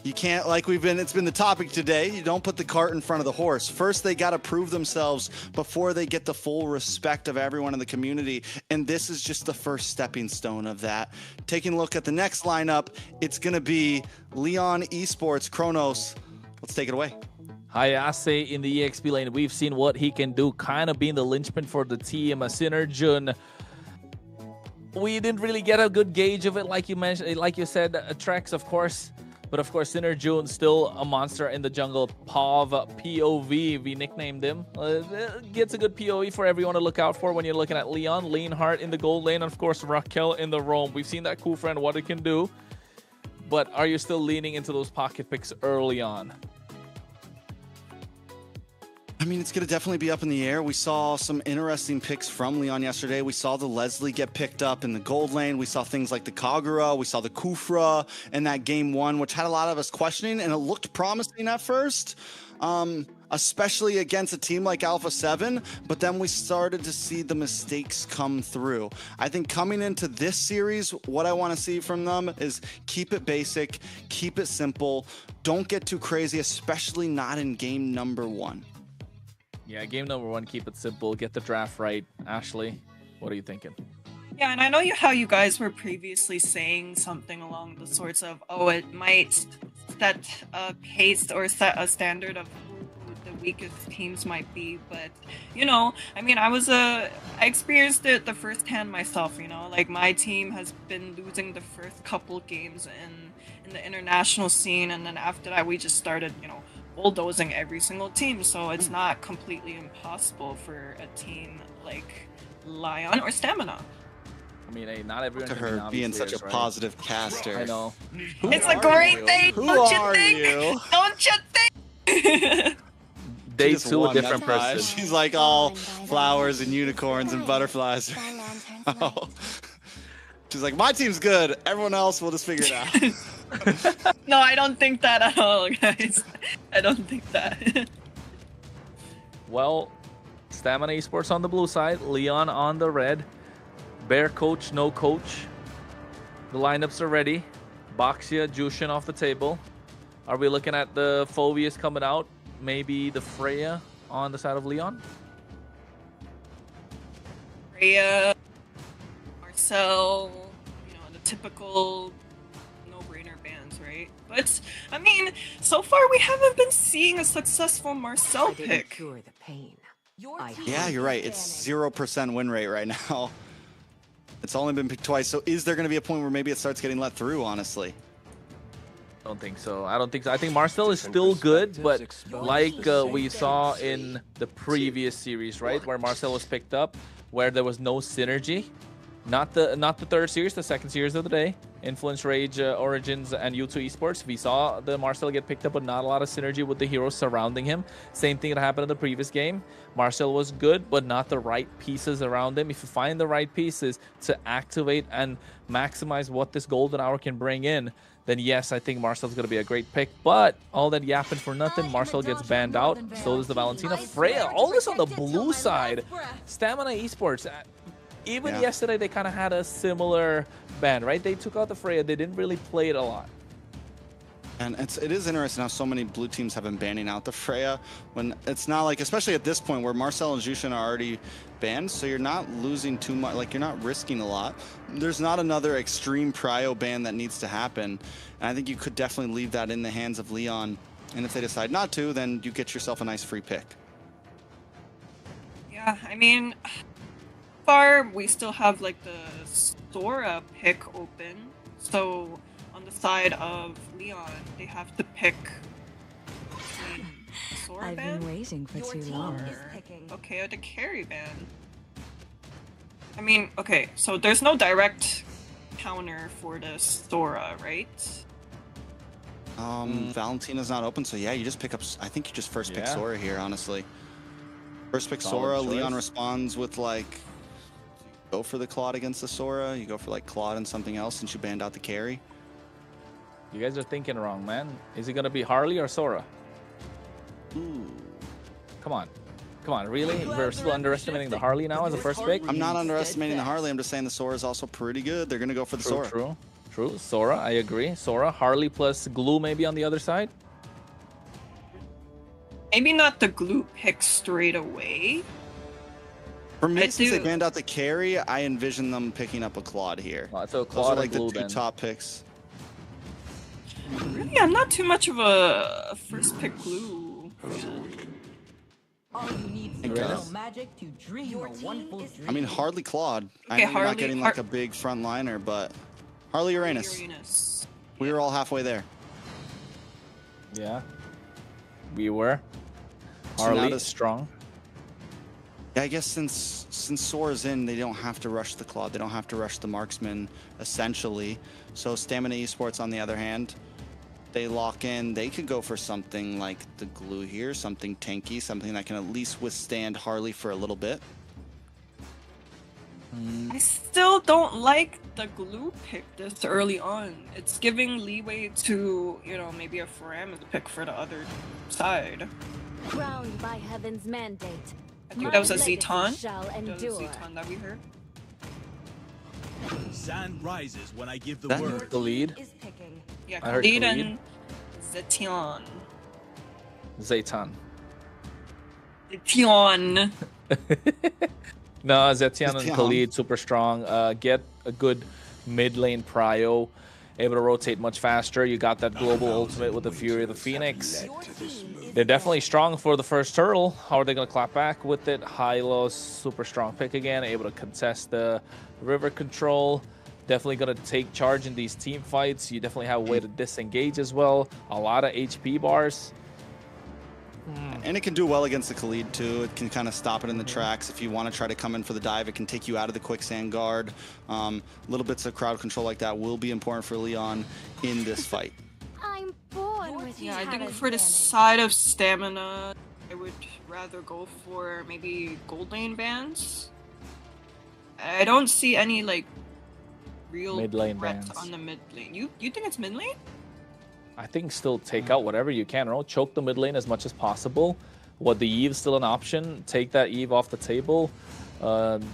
You can't, it's been the topic today. You don't put the cart in front of the horse. First, they got to prove themselves before they get the full respect of everyone in the community. And this is just the first stepping stone of that. Taking a look at the next lineup, it's going to be Leon Esports. Kronos, let's take it away. Hayase in the EXP lane. We've seen what he can do, kind of being the linchpin for the team. Synerjun, we didn't really get a good gauge of it, like you mentioned, like you said, Trex, of course. But of course, Synerjun still a monster in the jungle. POV, we nicknamed him. Gets a good POV for everyone to look out for when you're looking at Leon. Leonhardt in the gold lane, and of course, Raquel in the roam. We've seen that cool friend, what it can do. But are you still leaning into those pocket picks early on? I mean, it's going to definitely be up in the air. We saw some interesting picks from Leon yesterday. We saw the Leslie get picked up in the gold lane. We saw things like the Kagura. We saw the Kufra in that game 1, which had a lot of us questioning, and it looked promising at first, especially against a team like Alpha 7. But then we started to see the mistakes come through. I think coming into this series, what I want to see from them is keep it basic, keep it simple. Don't get too crazy, especially not in game number 1. Yeah, game number 1, keep it simple, get the draft right. Ashley, what are you thinking? Yeah, and I know how you guys were previously saying something along the sorts of, it might set a pace or set a standard of who the weakest teams might be, but, you know, I mean, I experienced it the first hand myself, you know, like my team has been losing the first couple games in the international scene, and then after that we just started, you know, bulldozing every single team, so it's not completely impossible for a team like Lion or Stamina. I mean, hey, not everyone Look at can be her being such a Navi's, right? positive caster. I know. It's a great thing. Who Don't you are think? you? Don't you think? Day She just 2, a won, different that's why. person. She's like all flowers and unicorns and butterflies. She's like, my team's good. Everyone else will just figure it out. No, I don't think that at all, guys. I don't think that. Well, Stamina Esports on the blue side, Leon on the red. Bear coach, no coach. The lineups are ready. Baxia, Jushin off the table. Are we looking at the Phobias coming out? Maybe the Freya on the side of Leon? Rhea, Marcel, the typical no-brainer bands, right? But, I mean, so far we haven't been seeing a successful Marcel pick. Cure the pain. Yeah, you're right. It's 0% win rate right now. It's only been picked twice. So is there going to be a point where maybe it starts getting let through, honestly? I don't think so. I don't think so. I think Marcel is still good, but like we saw in the previous series, right, where Marcel was picked up, where there was no synergy. Not the third series, the second series of the day. Influence, Rage, Origins, and U2 Esports. We saw the Marcel get picked up, but not a lot of synergy with the heroes surrounding him. Same thing that happened in the previous game. Marcel was good, but not the right pieces around him. If you find the right pieces to activate and maximize what this golden hour can bring in, then yes, I think Marcel's going to be a great pick. But all that yapping for nothing. Marcel gets banned out. So does the Valentina. Freya, all this on the blue side. Stamina Esports. Even yesterday, they kind of had a similar ban, right? They took out the Freya. They didn't really play it a lot. And it is interesting how so many blue teams have been banning out the Freya when it's not like, especially at this point where Marcel and Jushin are already banned, so you're not losing too much, like you're not risking a lot. There's not another extreme prio ban that needs to happen, and I think you could definitely leave that in the hands of Leon, and if they decide not to, then you get yourself a nice free pick. Yeah, I mean, far we still have like the Sora pick open, so on the side of Leon, they have to pick between Sora I've ban been waiting for too long. okay, or the carry ban. I mean, okay, so there's no direct counter for the Sora, right? Valentina's not open, so yeah, you just pick up. I think you just first pick Sora here, honestly. First pick Solid Sora. choice. Leon responds with like, go for the Claude against the Sora. You go for like Claude and something else since you banned out the carry. You guys are thinking wrong, man. Is it going to be Harley or Sora? Ooh. Come on. Come on, really? We're still underestimating the Harley now as a first pick? I'm not underestimating the Harley. I'm just saying the Sora is also pretty good. They're going to go for the Sora. True. Sora, I agree. Sora, Harley plus Glue maybe on the other side? Maybe not the glue pick straight away. For me, since they banned out the carry, I envision them picking up a Claude here. So Those Claude are like and Glue the two then. top picks. Really, I'm not too much of a first pick glue fan. All you need is Okay. magic to dream a wonderful dream. I mean, Harley Claude. I Okay, know you're not Harley- getting like a big front liner, but Harley Uranus. We were all halfway there. Yeah. We were. So now Harley does- strong. Yeah, I guess since Sora's in, they don't have to rush the Claude. They don't have to rush the Marksman, essentially. So Stamina Esports, on the other hand, they lock in. They could go for something like the glue here, something tanky, something that can at least withstand Harley for a little bit. I still don't like the glue pick this early on. It's giving leeway to, maybe a Faramis pick for the other side. Crowned by heaven's mandate. I think My that was a legacy Zeton. shall That was a endure. Zeton that we heard. Sand rises when I give the That word. the lead. Yeah, I heard Khalid Khalid. and Zetion. Zaytan. Zetion. No, Zetian and Zetian. Khalid, super strong. Get a good mid lane prio. Able to rotate much faster. You got that global ultimate with the Fury of the Phoenix. They're definitely strong for the first turtle. How are they going to clap back with it? Hylos, super strong pick again. Able to contest the river control. Definitely going to take charge in these team fights. You definitely have a way to disengage as well. A lot of HP bars. And it can do well against the Khalid too. It can kind of stop it in the tracks. If you want to try to come in for the dive, it can take you out of the quicksand guard. Little bits of crowd control like that will be important for Leon in this fight. I'm bored with Yeah, I think for the side of stamina, I would rather go for maybe gold lane bans. I don't see any like real Mid lane threat bans. on the mid lane. You think it's mid lane? I think still take out whatever you can, right? Choke the mid lane as much as possible. What the Eve's still an option. Take that Eve off the table. I mean,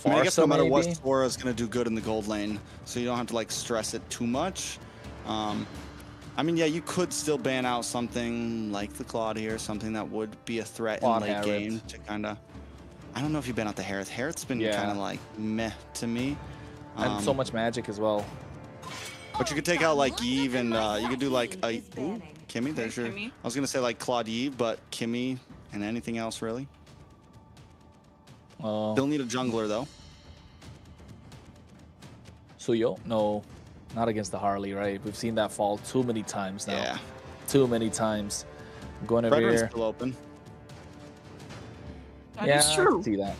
I guess no matter what, maybe? Sora is going to do good in the gold lane, so you don't have to like stress it too much. I mean, yeah, you could still ban out something like the Claude here, something that would be a threat Claude in late Harrod. game to kind of. I don't know if you ban out the Harith. Harith's been Yeah. kind of like meh to me. And so much magic as well. But you could take out like Eve and you could do like a Kimmy. There's your. Kimmy. I was gonna say like Claude Eve, but Kimmy and anything else really. Still need a jungler though. Suyo? No, not against the Harley, right? We've seen that fall too many times now. Yeah. Too many times. I'm going over Veteran's here. still open. That Yeah, is I true. can see that.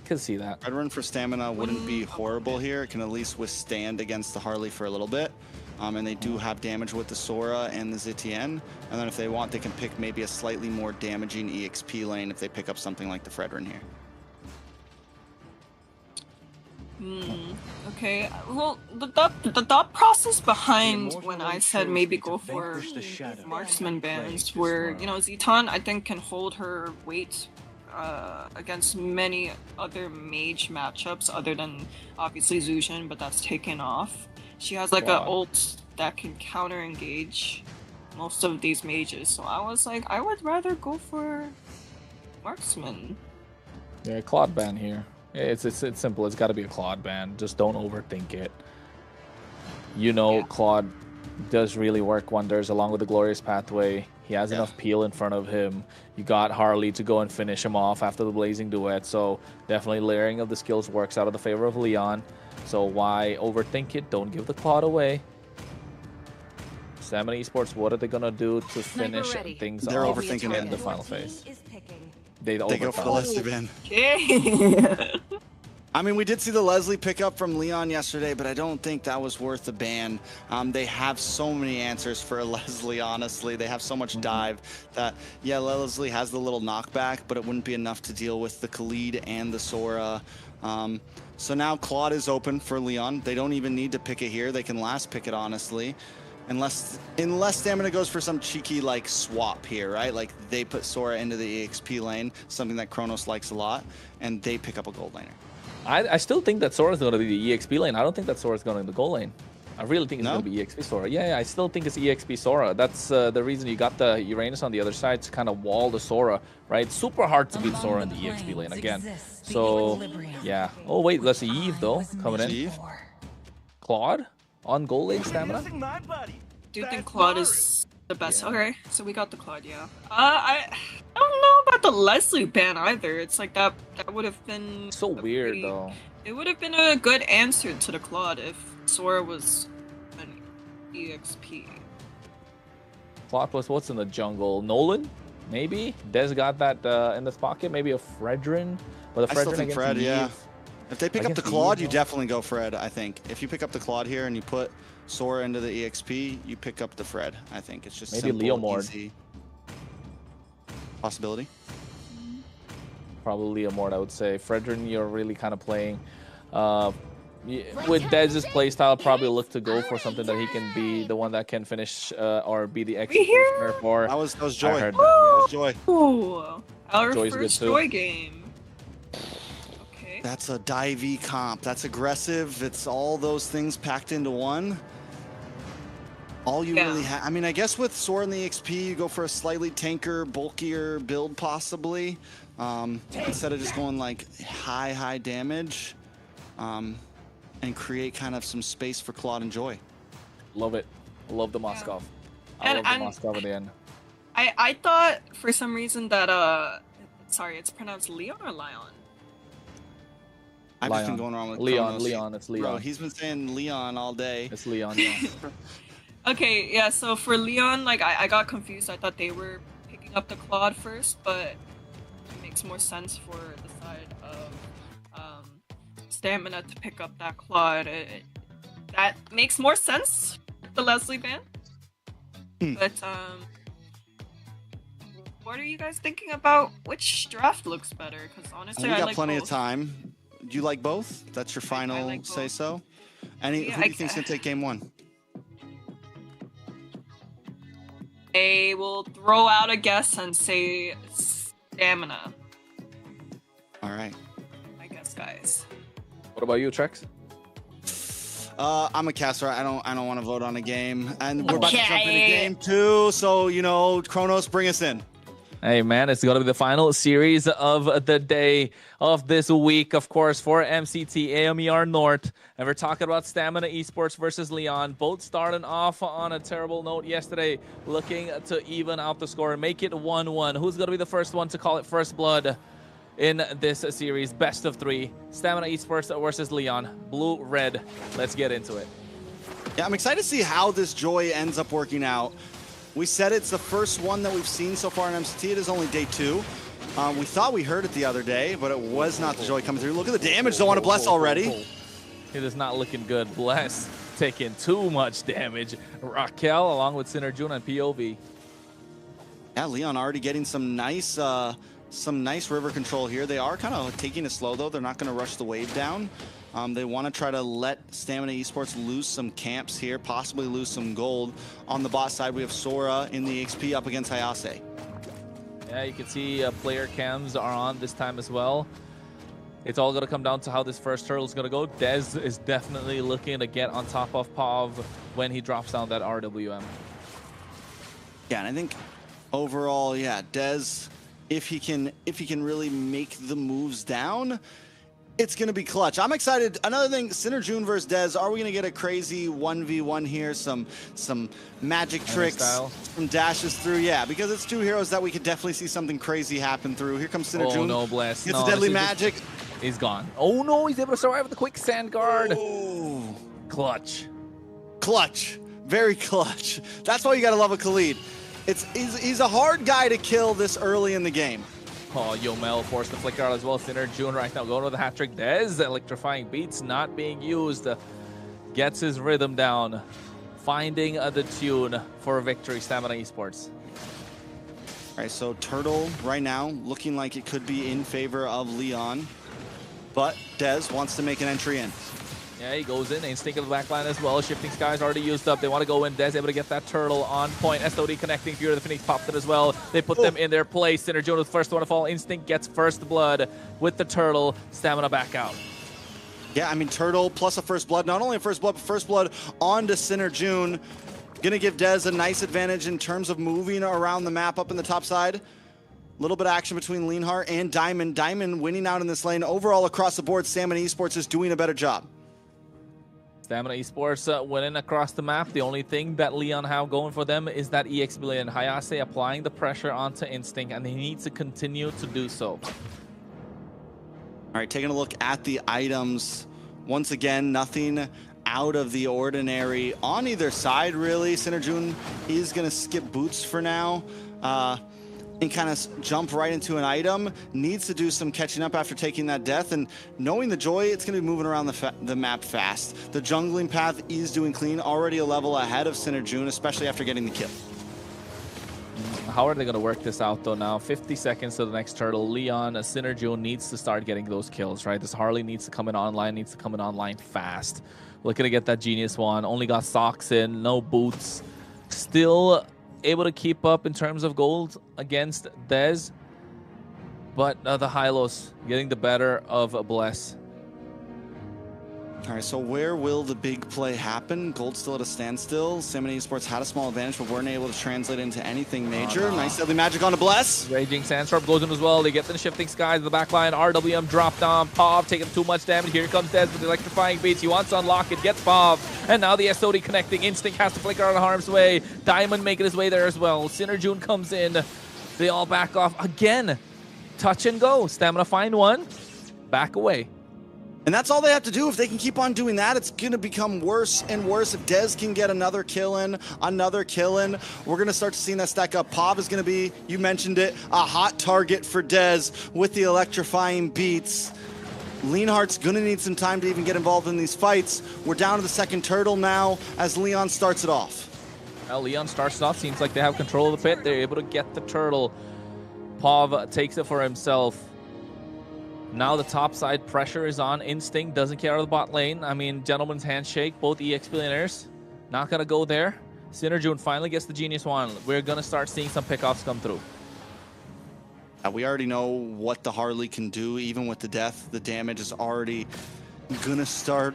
Could see that. Veteran for stamina wouldn't be horrible here. It can at least withstand against the Harley for a little bit. And they do have damage with the Sora and the Zitian. And then if they want, they can pick maybe a slightly more damaging EXP lane if they pick up something like the Fredrin here. Okay, well, the thought process behind when I said maybe go for marksman bans where, you know, Zitan I think can hold her weight against many other mage matchups other than obviously Zushin, but that's taken off. She has like a ult that can counter engage most of these mages, so I was like, I would rather go for marksman. Yeah, Claude ban here. It's simple. It's got to be a Claude ban. Just don't overthink it. You know, Claude does really work wonders along with the Glorious Pathway. He has enough peel in front of him. You got Harley to go and finish him off after the Blazing Duet. So definitely layering of the skills works out of the favor of Leon. So why overthink it? Don't give the Claude away. Stamina Esports, what are they going to do to finish things They're off overthinking in it. the final phase? They They go for the Leslie ban. Okay. I mean, we did see the Leslie pick up from Leon yesterday, but I don't think that was worth the ban. They have so many answers for a Leslie, honestly. They have so much dive that, yeah, Leslie has the little knockback, but it wouldn't be enough to deal with the Khalid and the Sora. So now Claude is open for Leon. They don't even need to pick it here. They can last pick it, honestly. Unless Stamina goes for some cheeky like swap here, right? Like they put Sora into the EXP lane, something that Kronos likes a lot, and they pick up a gold laner. I still think that Sora's going to be the EXP lane. I don't think that Sora's going to the goal lane. I really think it's going to be EXP Sora. Yeah, I still think it's EXP Sora. That's the reason you got the Uranus on the other side to kind of wall the Sora, right? It's super hard to beat Sora in the EXP lane again. So, yeah. Oh, wait, that's Eve, though, coming in. Eve? Claude on goal lane stamina? Do you think Claude is the best? Okay, so we got the Claude, yeah. I don't know about the Leslie ban either. It's like that would have been So weird, though. It would have been a good answer to the Claude if Sora was an EXP. Claude plus what's in the jungle? Nolan? Maybe? Dez got that in this pocket. Maybe a Fredrin? But a I still Fredrin think against Fred, Eve. yeah. If they pick up the Against Claude, Eve, you though. definitely go Fred, I think. If you pick up the Claude here and you put Sora into the EXP, you pick up the Fred, I think. It's just Maybe simple, Leo Mord. easy. Possibility. Probably a Mort, I would say. Fredrin, you're really kind of playing. With Dez's playstyle, probably look to go for something that he can be the one that can finish or be the executioner for. That was Joy. I heard Yeah, that, that was Joy. Ooh, our Joy's good first too. Joy game. Okay. That's a divey comp. That's aggressive. It's all those things packed into one. All you really have. I mean, I guess with Sora and the XP, you go for a slightly tanker, bulkier build, possibly. Instead of just going like high damage. And create kind of some space for Claude and Joy. Love it. Love the Moskov. I And- love the Moskov at the end. I thought for some reason that sorry, it's pronounced Leon or Lion? I've just been Leon. going wrong with Leon, Kronos. Leon, it's Leon. Bro, he's been saying Leon all day. It's Leon, yeah. Okay, yeah, so for Leon, like I got confused. I thought they were picking picking up the Claude first, but it makes more sense for the side of Stamina to pick up that Claude. That makes more sense with the Leslie ban. But what are you guys thinking about which draft looks better? Because honestly, we got like plenty both. of time. Do you like both? That's your final like both. say so? Who do you think's going to take game one? I will throw out a guess and say Stamina. All right. I guess, guys. What about you, Trex? I'm a caster. I don't want to vote on a game, and we're about to jump into game 2. So Kronos, bring us in. Hey man, it's gonna be the final series of the day of this week, of course, for MCT AMER North. And we're talking about Stamina Esports versus Leon. Both starting off on a terrible note yesterday, looking to even out the score and make it 1-1. Who's gonna be the first one to call it first blood in this series? Best of 3. Stamina Esports versus Leon. Blue, red. Let's get into it. Yeah, I'm excited to see how this Joy ends up working out. We said it's the first one that we've seen so far in MCT. It is only day 2. We thought we heard it the other day, but it was not the Joy coming through. Look at the damage done on a Bless already. It is not looking good. Bless taking too much damage. Raquel along with Synerjun and POV. Yeah, Leon already getting some nice river control here. They are kind of taking it slow though. They're not going to rush the wave down. They want to try to let Stamina Esports lose some camps here, possibly lose some gold. On the bot side, we have Sora in the XP up against Hayase. Yeah, you can see player cams are on this time as well. It's all going to come down to how this first turtle is going to go. Dez is definitely looking to get on top of Pav when he drops down that RWM. Yeah, and I think overall, yeah, Dez, if he can really make the moves down, it's going to be clutch. I'm excited. Another thing, Synerjun versus Dez. Are we going to get a crazy 1v1 here? Some magic tricks, some dashes through? Yeah, because it's 2 heroes that we could definitely see something crazy happen through. Here comes Synerjun. Oh, no, Bless. Gets a deadly magic. He's gone. Oh, no, he's able to survive with the quick sand guard. Oh. Clutch. Clutch. Very clutch. That's why you got to love a Khalid. He's a hard guy to kill this early in the game. Oh, Yomel forced the flicker out as well. Synerjun right now going to the hat trick. Dez, electrifying beats not being used. Gets his rhythm down. Finding the tune for a victory, Stamina Esports. All right, so Turtle right now looking like it could be in favor of Leon. But Dez wants to make an entry in. Yeah, he goes in. Instinct of the backline as well. Shifting Sky's already used up. They want to go in. Dez able to get that turtle on point. SOD connecting. Fury of the Phoenix popped it as well. They put them in their place. Synerjun was the first one to fall. Instinct gets first blood with the turtle. Stamina back out. Yeah, I mean, Turtle plus a first blood. Not only a first blood, but first blood onto Synerjun. Gonna give Dez a nice advantage in terms of moving around the map up in the top side. A little bit of action between Leonhart and Diamond. Diamond winning out in this lane. Overall, across the board, Stamina Esports is doing a better job. Stamina Esports winning across the map. The only thing that Leon have going for them is that EX Billion. Hayase applying the pressure onto Instinct, and he needs to continue to do so. All right, taking a look at the items. Once again, nothing out of the ordinary on either side, really. Synerjun is going to skip boots for now. And kind of jump right into an item. Needs to do some catching up after taking that death, and knowing the Joy, it's going to be moving around the map fast. The jungling path is doing clean, already a level ahead of Synerjun, especially after getting the kill. How are they going to work this out though now? 50 seconds to the next turtle. Leon, Synerjun needs to start getting those kills, right? This Harley needs to come in online fast. Looking to get that Genius one. Only got socks in, no boots. Still able to keep up in terms of gold against Dez, but the Hylos getting the better of Bless. All right, so where will the big play happen? Gold still at a standstill. Stamina Esports had a small advantage, but weren't able to translate into anything major. Nice deadly magic on a Bless. Raging Sandstorm goes in as well. They get the Shifting Skies, the backline. RWM dropped on. Pav taking too much damage. Here comes Dez with the electrifying beats. He wants to unlock it, gets Pav. And now the SOD connecting. Instinct has to flicker out of harm's way. Diamond making his way there as well. Synerjun comes in. They all back off again. Touch and go. Stamina find one. Back away. And that's all they have to do. If they can keep on doing that, it's going to become worse and worse. If Dez can get another kill in, we're going to start to see that stack up. Pav is going to be, you mentioned it, a hot target for Dez with the electrifying beats. Leonhardt's going to need some time to even get involved in these fights. We're down to the second turtle now as Leon starts it off. Well, Leon starts it off. Seems like they have control of the pit. They're able to get the turtle. Pav takes it for himself. Now the top side pressure is on. Instinct doesn't care out of the bot lane. I mean, gentleman's handshake. Both EX billionaires not going to go there. Synerjun finally gets the Genius Wand. We're going to start seeing some pickoffs come through. We already know what the Harley can do. Even with the death, the damage is already going to start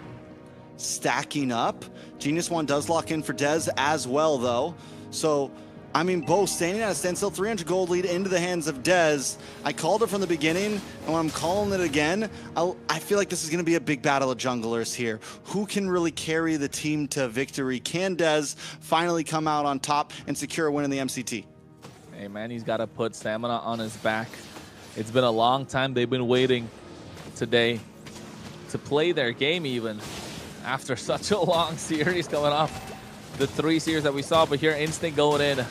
stacking up. Genius Wand does lock in for Dez as well, though. So, I mean, both standing at a standstill, 300 gold lead into the hands of Dez. I called it from the beginning, and when I'm calling it again, I feel like this is going to be a big battle of junglers here. Who can really carry the team to victory? Can Dez finally come out on top and secure a win in the MCT? Hey, man, he's got to put stamina on his back. It's been a long time. They've been waiting today to play their game even after such a long series coming off the 3 series that we saw. But here, Instinct going in.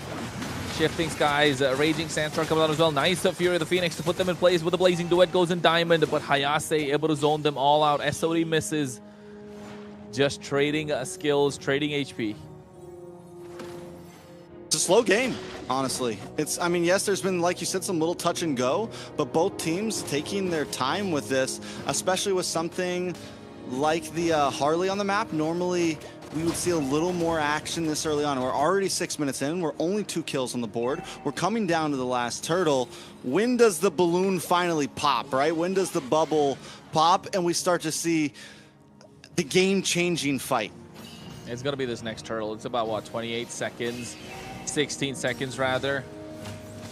Shifting Skies, Raging Sandstorm coming out as well. Nice of Fury of the Phoenix to put them in place with the Blazing Duet goes in Diamond. But Hayase able to zone them all out. SOD misses. Just trading skills, trading HP. It's a slow game, honestly. I mean, yes, there's been, like you said, some little touch and go, but both teams taking their time with this, especially with something like the Harley on the map. Normally, we would see a little more action this early on. We're already 6 minutes in. We're only 2 kills on the board. We're coming down to the last turtle. When does the balloon finally pop, right? When does the bubble pop and we start to see the game-changing fight? It's going to be this next turtle. It's about, what, 28 seconds? 16 seconds, rather.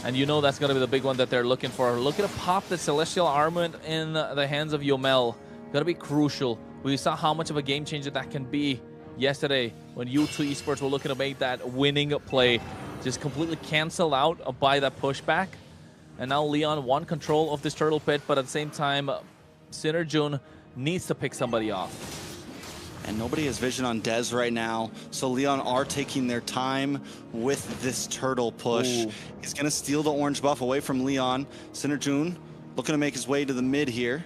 And you know that's going to be the big one that they're looking for. Looking to pop the Celestial Armament in the hands of Yomel. Going to be crucial. We saw how much of a game changer that can be yesterday when U2 Esports were looking to make that winning play. Just completely cancel out by that pushback. And now Leon won control of this turtle pit, but at the same time, Synerjun needs to pick somebody off. And nobody has vision on Dez right now, so Leon are taking their time with this turtle push. Ooh. He's going to steal the orange buff away from Leon. Synerjun looking to make his way to the mid here.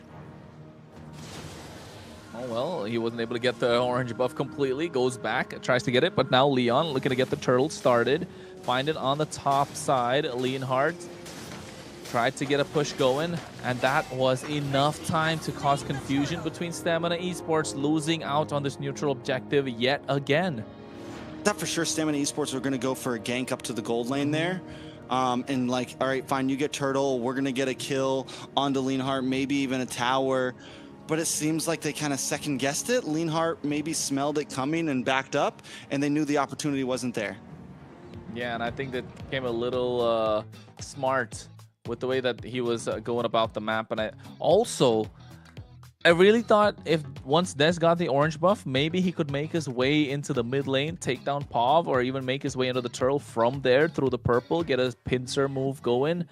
Oh, well, he wasn't able to get the orange buff completely. Goes back, tries to get it, but now Leon looking to get the turtle started. Find it on the top side. Leonhardt tried to get a push going, and that was enough time to cause confusion between Stamina Esports, losing out on this neutral objective yet again. That for sure, Stamina Esports are going to go for a gank up to the gold lane there. And like, all right, fine, you get turtle. We're going to get a kill onto Leonhardt, maybe even a tower. But it seems like they kind of second-guessed it. Leonhardt maybe smelled it coming and backed up, and they knew the opportunity wasn't there. Yeah, and I think that became a little smart with the way that he was going about the map. And I really thought if once Dez got the orange buff, maybe he could make his way into the mid lane, take down Pav, or even make his way into the turtle from there through the purple, get a pincer move going.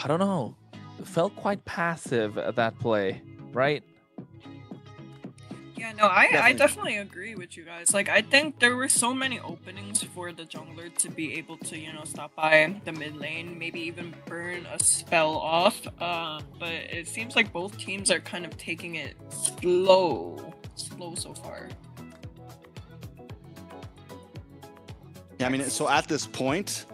I don't know. It felt quite passive at that play, right? Yeah, no, I definitely agree with you guys. Like, I think there were so many openings for the jungler to be able to, you know, stop by the mid lane, maybe even burn a spell off. But it seems like both teams are kind of taking it slow so far. Yeah, I mean, so at this point,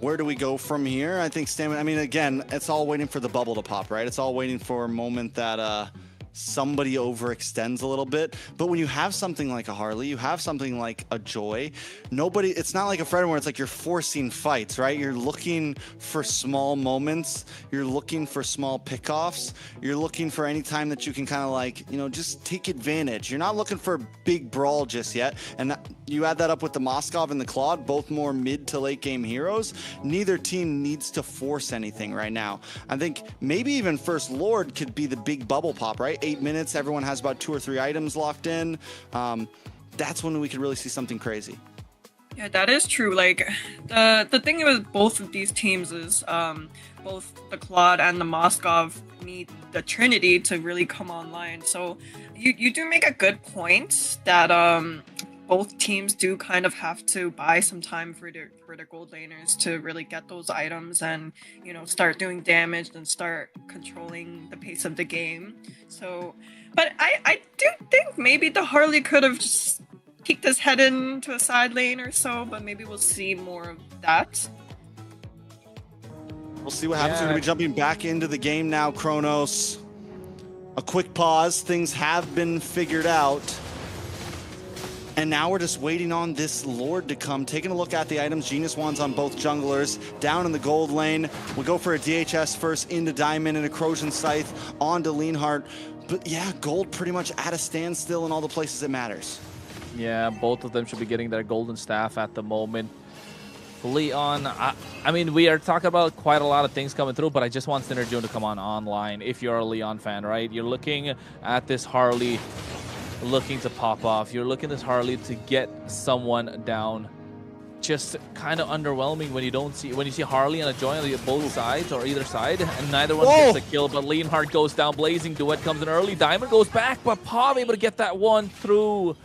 where do we go from here? I think Stamina, I mean, again, it's all waiting for the bubble to pop, right? It's all waiting for a moment that somebody overextends a little bit. But when you have something like a Harley, you have something like a Joy, it's not like a Fred where it's like you're forcing fights, right? You're looking for small moments. You're looking for small pickoffs. You're looking for any time that you can kind of like, you know, just take advantage. You're not looking for a big brawl just yet. And you add that up with the Moskov and the Claude, both more mid to late game heroes. Neither team needs to force anything right now. I think maybe even First Lord could be the big bubble pop, right? 8 minutes, everyone has about 2 or 3 items locked in. That's when we could really see something crazy. Yeah, that is true. Like the thing with both of these teams is both the Claude and the Moskov need the Trinity to really come online. So you do make a good point that both teams do kind of have to buy some time for their gold laners to really get those items and, you know, start doing damage and start controlling the pace of the game. So, but I do think maybe the Harley could have just peeked his head into a side lane or so, but maybe we'll see more of that. We'll see what happens. We're going to be jumping back into the game now, Kronos. A quick pause. Things have been figured out. And now we're just waiting on this Lord to come. Taking a look at the items. Genius Wands on both junglers. Down in the gold lane. We go for a DHS first into Diamond and a Corrosion Scythe onto Leonhardt. But yeah, gold pretty much at a standstill in all the places it matters. Yeah, both of them should be getting their golden staff at the moment. Leon, I mean, we are talking about quite a lot of things coming through, but I just want Synergy to come on online if you're a Leon fan, right? You're looking at this Harley looking to pop off. You're looking at this Harley to get someone down. Just kind of underwhelming when you see Harley and a Joy on both sides or either side, and neither one gets a kill, but Leonhardt goes down. Blazing Duet comes in early. Diamond goes back, but Pav able to get that one through.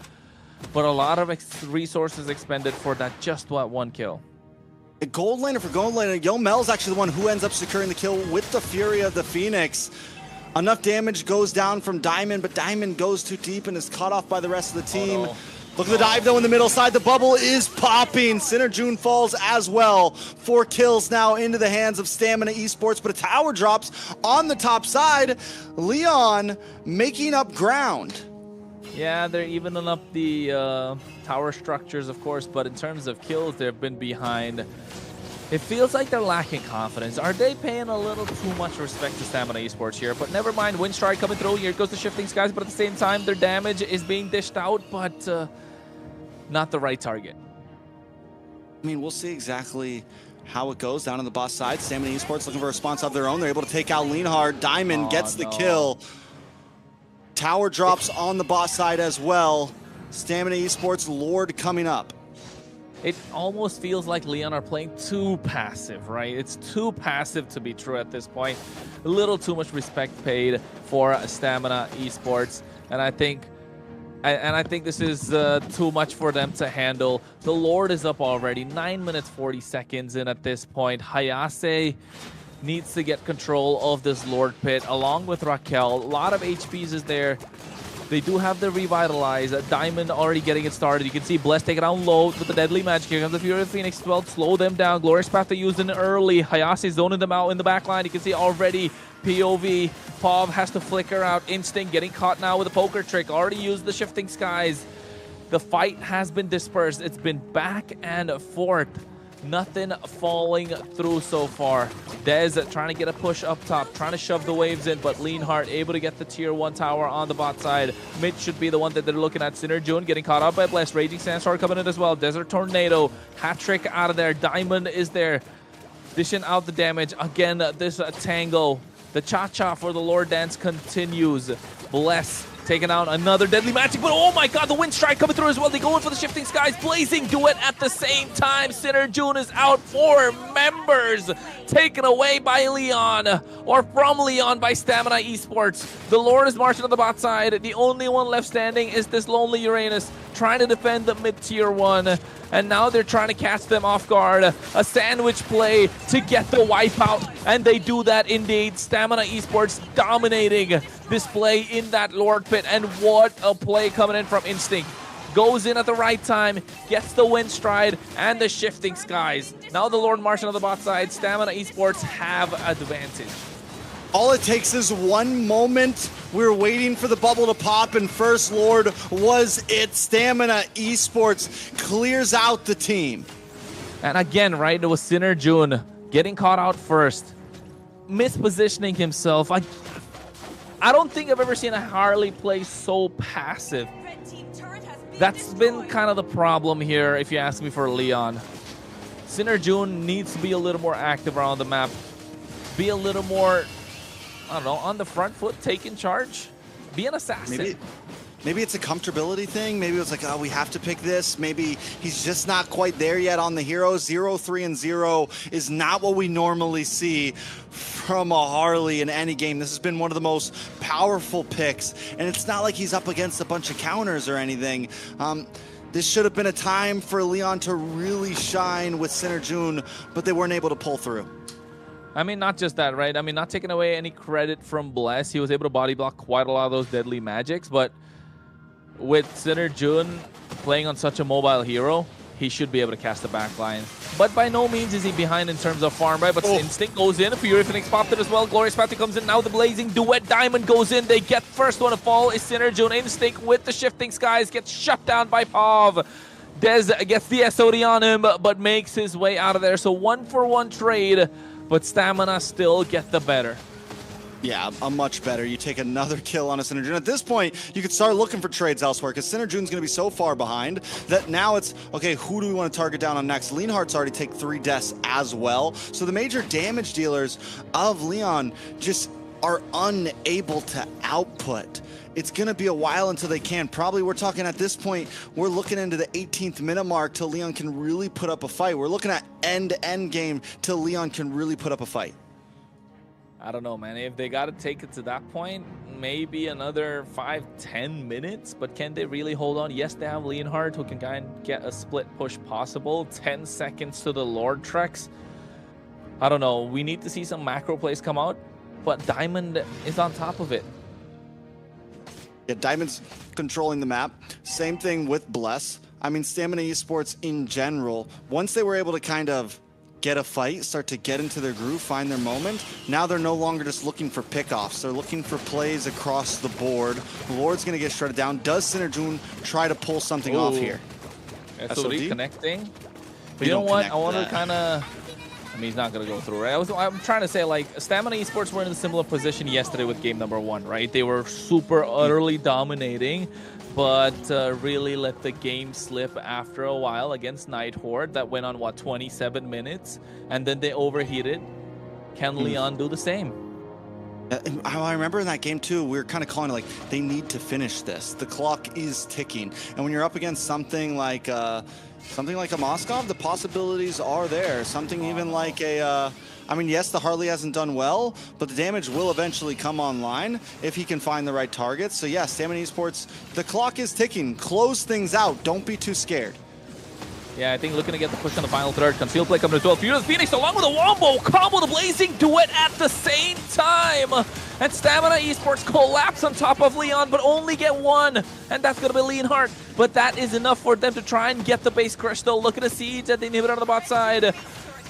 But a lot of resources expended for that just one kill. A gold laner for gold laner. Yomel's actually the one who ends up securing the kill with the Fury of the Phoenix. Enough damage goes down from Diamond, but Diamond goes too deep and is caught off by the rest of the team. Oh, no. Look at the dive though in the middle side. The bubble is popping. Synerjune falls as well. 4 kills now into the hands of Stamina Esports, but a tower drops on the top side. Leon making up ground. Yeah, they're evening up the tower structures, of course, but in terms of kills, they've been behind. It feels like they're lacking confidence. Are they paying a little too much respect to Stamina Esports here? But never mind, Windstrike coming through. Here goes the Shifting Skies, but at the same time, their damage is being dished out, but not the right target. I mean, we'll see exactly how it goes down on the boss side. Stamina Esports looking for a response of their own. They're able to take out Leonhardt. Diamond gets the kill. Tower drops on the boss side as well. Stamina Esports Lord coming up. It almost feels like Leon are playing too passive, right? It's too passive to be true at this point. A little too much respect paid for Stamina Esports, and I think this is too much for them to handle. The Lord is up already, 9 minutes 40 seconds in at this point. Hayase needs to get control of this Lord Pit along with Raquel. A lot of HPs is there. They do have the Revitalize. Diamond already getting it started. You can see Bless take it down low with the Deadly Magic. Here comes the Fury of Phoenix 12. Slow them down. Glorious Path to use in early. Hayase zoning them out in the back line. You can see already POV. Pav has to flicker out. Instinct getting caught now with a poker trick. Already used the Shifting Skies. The fight has been dispersed. It's been back and forth. Nothing falling through so far. Dez trying to get a push up top, trying to shove the waves in, but Leonhardt able to get the tier 1 tower on the bot side. Mid should be the one that they're looking at. Synerjune getting caught up by Bless. Raging Sandstorm coming in as well. Desert Tornado. Hat trick out of there. Diamond is there. Dishing out the damage. Again, this tango. The cha-cha for the Lord Dance continues. Bless taking out another Deadly Magic, but oh my god, the Wind Strike coming through as well. They go in for the Shifting Skies. Blazing Duet at the same time. Synerjune is out. 4 members taken away by Leon, or from Leon by Stamina Esports. The Lord is marching on the bot side. The only one left standing is this lonely Uranus trying to defend the mid-tier 1. And now they're trying to catch them off guard. A sandwich play to get the wipeout, and they do that indeed. Stamina Esports dominating this play in that Lord Pit, and what a play coming in from Instinct. Goes in at the right time, gets the Wind Stride and the Shifting Skies. Now the Lord marching on the bot side. Stamina Esports have advantage. All it takes is one moment. We're waiting for the bubble to pop, and First Lord was it. Stamina Esports clears out the team. And again, right, it was Synerjune getting caught out first, mispositioning himself. I don't think I've ever seen a Harley play so passive. That's been kind of the problem here, if you ask me, for Leon. Synerjune needs to be a little more active around the map. Be a little more, I don't know, on the front foot, taking charge. Be an assassin. Maybe it's a comfortability thing. Maybe it's like, oh, we have to pick this. Maybe he's just not quite there yet on the hero. 0, 3, and 0 is not what we normally see from a Harley in any game. This has been one of the most powerful picks, and it's not like he's up against a bunch of counters or anything. This should have been a time for Leon to really shine with Synerjun, but they weren't able to pull through. I mean, not just that, right? I mean, not taking away any credit from Bless. He was able to body block quite a lot of those deadly magics, but with Synerjun playing on such a mobile hero, he should be able to cast the backline. But by no means is he behind in terms of farm, right? But Instinct goes in. Fury Phoenix popped it as well. Glorious Path comes in. Now the Blazing Duet Diamond goes in. They get first one to fall is Synerjun. Instinct with the Shifting Skies gets shut down by Pav. Dez gets the SOD on him, but makes his way out of there. So 1-for-1 trade, but Stamina still get the better. Yeah, a much better. You take another kill on a Synerjun. At this point, you could start looking for trades elsewhere because Synerjun's going to be so far behind that now it's, okay, who do we want to target down on next? Leonhardt's already take 3 deaths as well. So the major damage dealers of Leon just are unable to output. It's going to be a while until they can. Probably we're talking at this point, we're looking into the 18th minute mark till Leon can really put up a fight. We're looking at end-to-end game till Leon can really put up a fight. I don't know, man. If they got to take it to that point, maybe another 5-10 minutes. But can they really hold on? Yes, they have Leonhardt who can kind of get a split push possible. 10 seconds to the Lord Treks. I don't know. We need to see some macro plays come out. But Diamond is on top of it. Yeah, Diamond's controlling the map. Same thing with Bless. I mean, Stamina Esports in general, once they were able to kind of get a fight, start to get into their groove, find their moment, now they're no longer just looking for pickoffs. They're looking for plays across the board. Lord's going to get shredded down. Does Synerjun try to pull something off here? SOD connecting. But you know what? I want to kind of... I mean, he's not going to go through, right? I'm trying to say, like, Stamina Esports were in a similar position yesterday with game number 1, right? They were super utterly dominating, but really let the game slip after a while against Night Horde. That went on, what, 27 minutes? And then they overheated. Can Leon do the same? I remember in that game, too, we were kind of calling it like, they need to finish this. The clock is ticking. And when you're up against something like a Moskov, the possibilities are there. Something even like a... I mean, yes, the Harley hasn't done well, but the damage will eventually come online if he can find the right targets. So, yeah, Stamina Esports, the clock is ticking. Close things out. Don't be too scared. Yeah, I think looking to get the push on the final third. Concealed play coming as well. Furious Phoenix along with a wombo combo, the Blazing Duet at the same time. And Stamina Esports collapse on top of Leon, but only get one. And that's going to be Leonhardt. But that is enough for them to try and get the base crush, though. Look at the siege at the inhibitor on the bot side.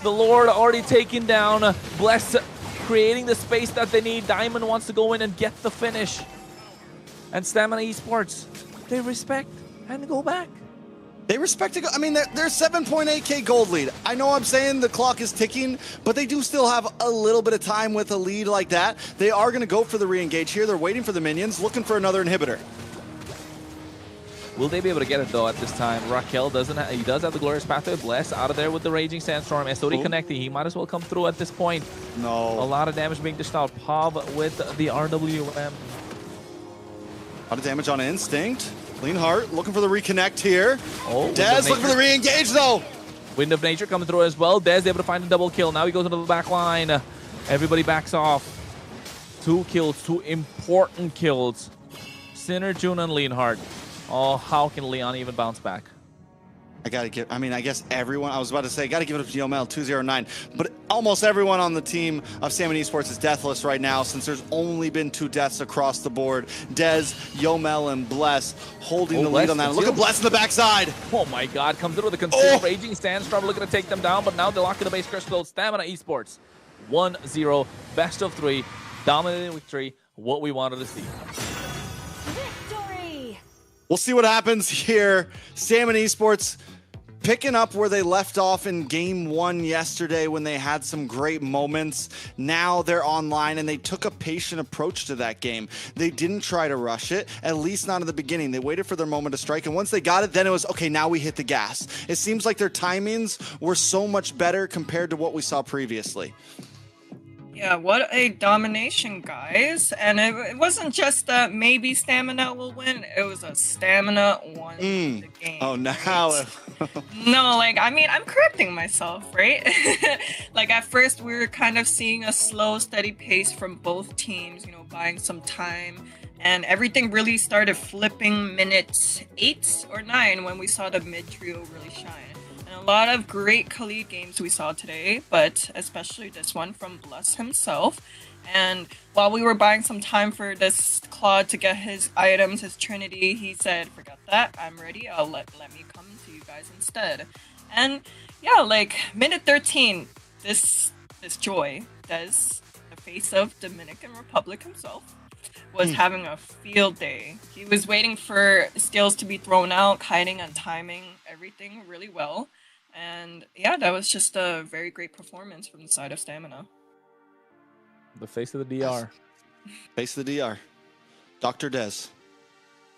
The Lord already taken down. Bless creating the space that they need. Diamond wants to go in and get the finish. And Stamina Esports, they respect and go back. They respect it. I mean, they're 7.8k gold lead. I know I'm saying the clock is ticking, but they do still have a little bit of time with a lead like that. They are going to go for the re-engage here. They're waiting for the minions, looking for another inhibitor. Will they be able to get it, though, at this time? Raquel doesn't he does have the Glorious Pathway. Bless out of there with the Raging Sandstorm. SOD connecting. He might as well come through at this point. No. A lot of damage being dished out. Pav with the RWM. A lot of damage on Instinct. Leonhardt looking for the reconnect here. Oh, Dez looking for the re-engage, though. Wind of Nature coming through as well. Dez able to find a double kill. Now he goes into the back line. Everybody backs off. 2 kills, 2 important kills. Synerjun and Leonhardt. Oh, how can Leon even bounce back? I guess everyone, I was about to say, got to give it up to Yomel 209, but almost everyone on the team of Stamina Esports is deathless right now since there's only been 2 deaths across the board. Dez, Yomel, and Bless holding the lead on that. Look at Bless in the backside. Oh my God, comes in with a concealed Raging Sandstorm looking to take them down, but now they're locked in the base crystal. Stamina Esports 1-0, best of 3, dominating victory, what we wanted to see. Victory! We'll see what happens here. Stamina Esports picking up where they left off in game 1 yesterday when they had some great moments. Now they're online and they took a patient approach to that game. They didn't try to rush it, at least not in the beginning. They waited for their moment to strike, and once they got it, then it was, okay, now we hit the gas. It seems like their timings were so much better compared to what we saw previously. Yeah, what a domination, guys. And it wasn't just maybe stamina will win, it was a stamina won the game. Oh, now. Right? No, like, I mean, I'm correcting myself, right? Like, at first, we were kind of seeing a slow, steady pace from both teams, you know, buying some time. And everything really started flipping minute 8 or 9 when we saw the mid trio really shine. And a lot of great Khalid games we saw today, but especially this one from Bless himself. And while we were buying some time for this Claude to get his items, his Trinity, he said, forget that, I'm ready, let me come to you guys instead. And yeah, like minute 13, this Joy, Des, the face of Dominican Republic himself, was having a field day. He was waiting for skills to be thrown out, kiting and timing everything really well. And yeah, that was just a very great performance from the side of Stamina. The face of the DR. Face of the DR. Dr. Des.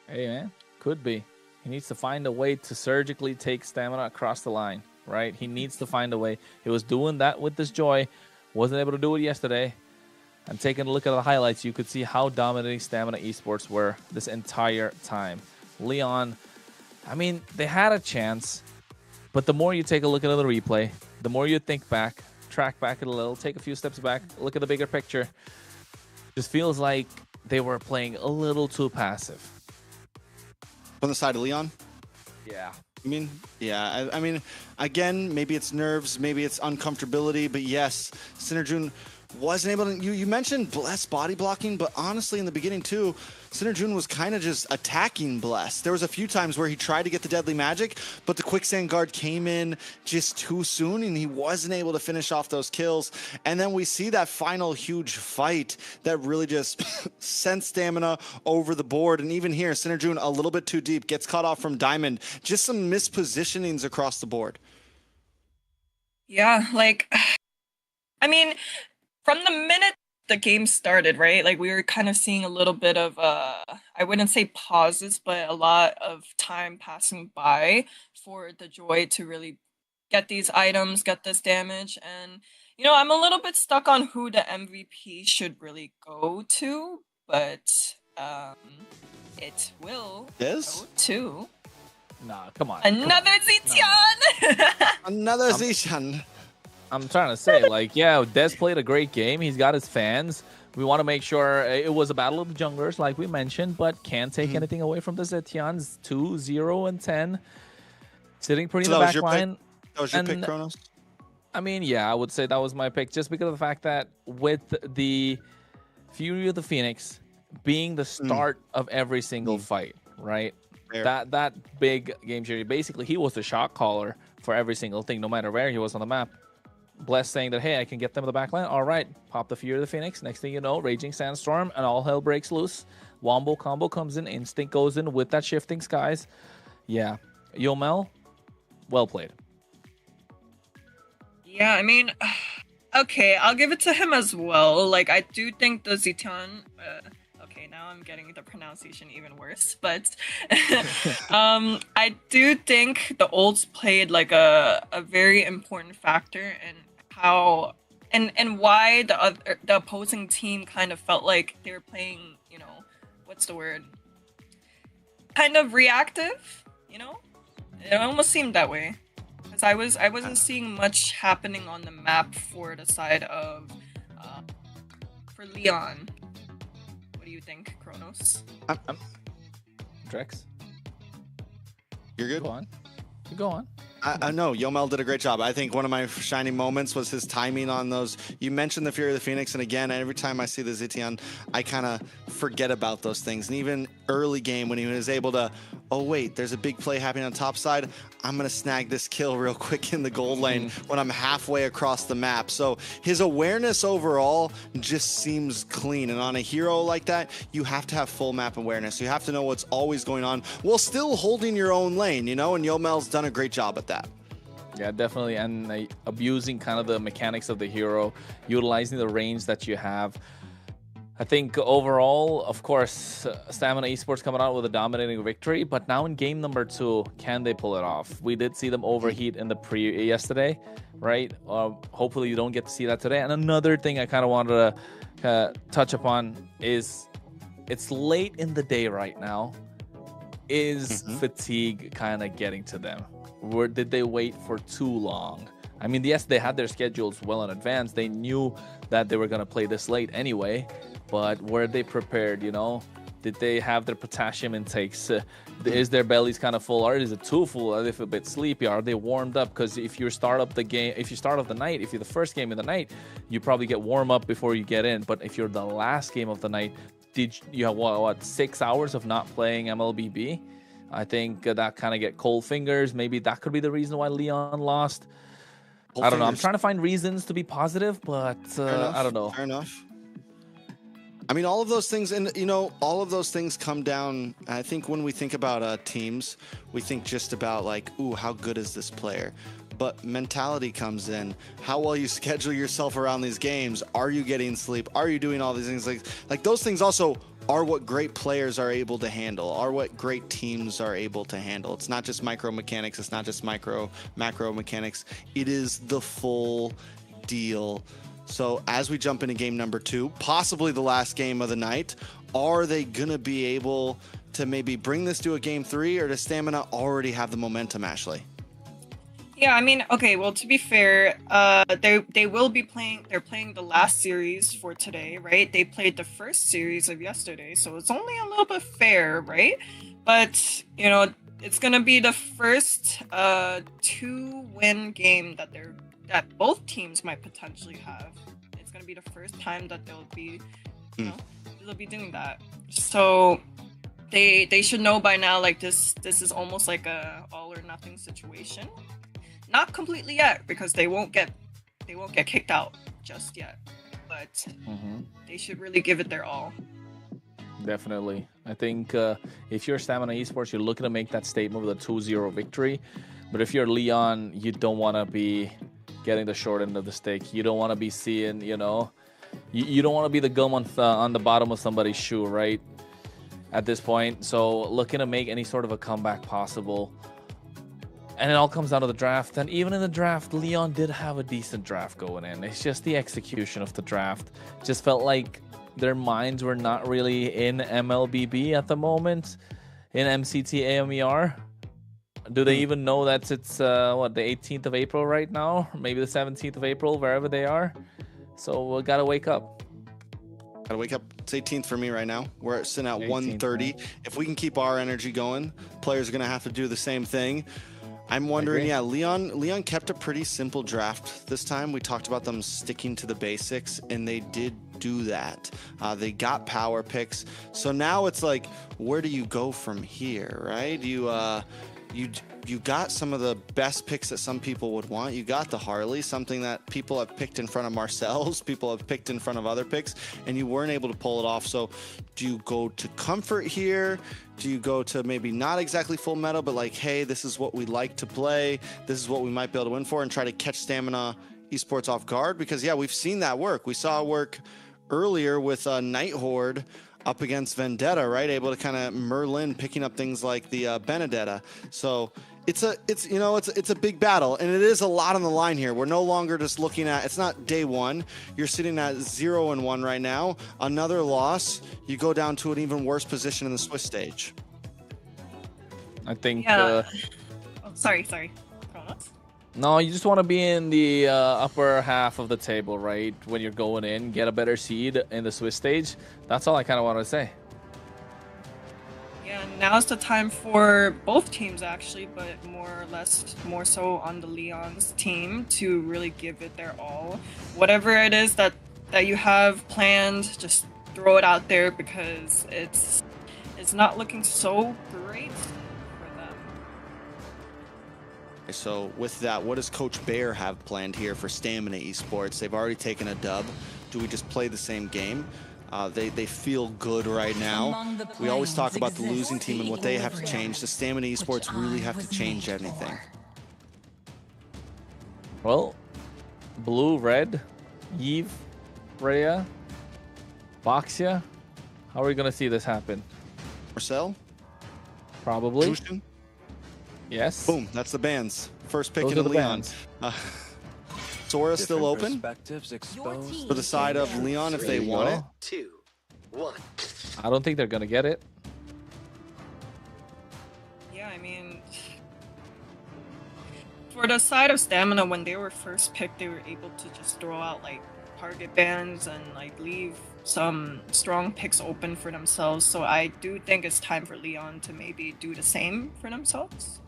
Hey, man. Could be. He needs to find a way to surgically take Stamina across the line, right? He needs to find a way. He was doing that with this Joy. Wasn't able to do it yesterday. And taking a look at the highlights, you could see how dominating Stamina Esports were this entire time. Leon, I mean, they had a chance, but the more you take a look at the replay, the more you think back, track back a little, take a few steps back, look at the bigger picture, just feels like they were playing a little too passive. On the side of Leon? Yeah. I mean, yeah. I mean, again, maybe it's nerves, maybe it's uncomfortability, but yes, Synerjun wasn't able to. You mentioned Bless body blocking, but honestly, in the beginning too, Synerjun was kind of just attacking Bless. There was a few times where he tried to get the deadly magic, but the quicksand guard came in just too soon, and he wasn't able to finish off those kills. And then we see that final huge fight that really just sent Stamina over the board. And even here, Synerjun a little bit too deep, gets caught off from Diamond. Just some mispositionings across the board. Yeah, like, I mean, from the minute the game started, right? Like, we were kind of seeing a little bit of, I wouldn't say pauses, but a lot of time passing by for the Joy to really get these items, get this damage. And, you know, I'm a little bit stuck on who the MVP should really go to, but it will go to... Nah, come on. Another Zetian! Another Zetian. I'm trying to say, like, yeah, Des played a great game. He's got his fans. We want to make sure it was a battle of the junglers, like we mentioned, but can't take anything away from the Zetians. 2, 0, and 10. Sitting pretty in the back line. That was your pick, Kronos? I mean, yeah, I would say that was my pick, just because of the fact that with the Fury of the Phoenix being the start of every single fight, right? That big game theory. Basically, he was the shot caller for every single thing, no matter where he was on the map. Bless saying that, hey, I can get them in the back line. All right, pop the Fury of the Phoenix. Next thing you know, Raging Sandstorm, and all hell breaks loose. Wombo combo comes in, Instinct goes in with that Shifting Skies. Yeah, Yomel, well played. Yeah, I mean, okay, I'll give it to him as well. Like, I do think the Zetian... okay, now I'm getting the pronunciation even worse, but I do think the Olds played like a very important factor in how and why the opposing team kind of felt like they were playing, you know, what's the word? Kind of reactive, you know? It almost seemed that way. Because I wasn't seeing much happening on the map for the side of for Leon. What do you think, Kronos? Drex? You're good? Go on. You go on. I know Yomel did a great job. I think one of my shining moments was his timing on those. You mentioned the Fury of the Phoenix, and again, every time I see the Zetian, I kind of forget about those things. And even early game when he was able to, oh wait, there's a big play happening on top side. I'm gonna snag this kill real quick in the gold lane when I'm halfway across the map. So his awareness overall just seems clean. And on a hero like that, you have to have full map awareness. You have to know what's always going on while still holding your own lane, you know. And Yomel's done a great job at that. Yeah, definitely. And abusing kind of the mechanics of the hero, utilizing the range that you have. I think overall, of course, Stamina Esports coming out with a dominating victory, but now in game number 2, can they pull it off? We did see them overheat in the yesterday, right? Hopefully you don't get to see that today. And another thing I kind of wanted to touch upon is it's late in the day right now. Is fatigue kind of getting to them? Or did they wait for too long? I mean, yes, they had their schedules well in advance. They knew that they were going to play this late anyway. But were they prepared, you know? Did they have their potassium intakes? Is their bellies kind of full, or is it too full? Are they a bit sleepy? Are they warmed up? Because if you start up the game, if you start off the night, if you're the first game of the night, you probably get warm up before you get in. But if you're the last game of the night, did you have what 6 hours of not playing MLBB? I think that kind of get cold fingers. Maybe that could be the reason why Leon lost. I don't know. I'm trying to find reasons to be positive, but I don't know. Fair enough. I mean, all of those things, and you know, all of those things come down. I think when we think about teams, we think just about like, ooh, how good is this player? But mentality comes in. How well you schedule yourself around these games. Are you getting sleep? Are you doing all these things? Like those things also are what great players are able to handle, are what great teams are able to handle. It's not just micro mechanics. It's not just macro mechanics. It is the full deal. So as we jump into game number 2, possibly the last game of the night, are they going to be able to maybe bring this to a game 3, or does Stamina already have the momentum, Ashley? Yeah, I mean, okay, well, to be fair, they will be playing, they're playing the last series for today, right? They played the first series of yesterday, so it's only a little bit fair, right? But, you know, it's going to be the first 2-win game that both teams might potentially have. It's going to be the first time that they'll be, you know, they'll be doing that. So they should know by now, like this is almost like a all or nothing situation. Not completely yet, because they won't get kicked out just yet. But they should really give it their all. Definitely. I think if you're Stamina Esports, you're looking to make that statement with a 2-0 victory. But if you're Leon, you don't want to be getting the short end of the stick. You don't want to be seeing, you know, you don't want to be the gum on the bottom of somebody's shoe, right? At this point. So looking to make any sort of a comeback possible. And it all comes down to the draft. And even in the draft, Leon did have a decent draft going in. It's just the execution of the draft. Just felt like their minds were not really in MLBB at the moment, in MCT AMER. Do they even know that it's the 18th of April right now? Maybe the 17th of April, wherever they are. So we gotta wake up. Gotta wake up. It's 18th for me right now. We're sitting at 1:30. If we can keep our energy going, players are gonna have to do the same thing. I'm wondering, yeah, Leon kept a pretty simple draft this time. We talked about them sticking to the basics, and they did do that. They got power picks. So now it's like, where do you go from here, right? You got some of the best picks that some people would want. You got the Harley, something that people have picked in front of Marcel's, people have picked in front of other picks, and you weren't able to pull it off. So do you go to comfort here? Do you go to maybe not exactly full meta, but like, hey, this is what we like to play. This is what we might be able to win for, and try to catch Stamina Esports off guard? Because, yeah, we've seen that work. We saw it work earlier with Night Horde up against Vendetta, right? Able to kind of Merlin picking up things like the Benedetta. So it's a big battle, and it is a lot on the line here. We're no longer just looking at, it's not day one. You're sitting at 0-1 right now. Another loss, you go down to an even worse position in the Swiss stage. I think. Yeah. Sorry. Kronos? No, you just want to be in the upper half of the table, right? When you're going in, get a better seed in the Swiss stage. That's all I kind of want to say. Yeah, now's the time for both teams actually, but more so on the Leon's team to really give it their all. Whatever it is that you have planned, just throw it out there, because it's not looking so great for them. So with that, what does Coach Bear have planned here for Stamina Esports? They've already taken a dub. Do we just play the same game? They feel good right now. We always talk about the losing team and what they have to change. The Stamina Esports really have to change anything. Well, blue, red, Eve, Rhea, Boxia? How are we gonna see this happen? Marcel? Probably. Jushin? Yes. Boom, that's the bans. First pick Those in are the Leon. bans. Sora still open Perspectives exposed. for the side of Leon if they want it. 2, 1. I don't think they're gonna get it. Yeah, I mean, for the side of Stamina, when they were first picked, they were able to just throw out like target bans and like leave some strong picks open for themselves. So I do think it's time for Leon to maybe do the same for themselves.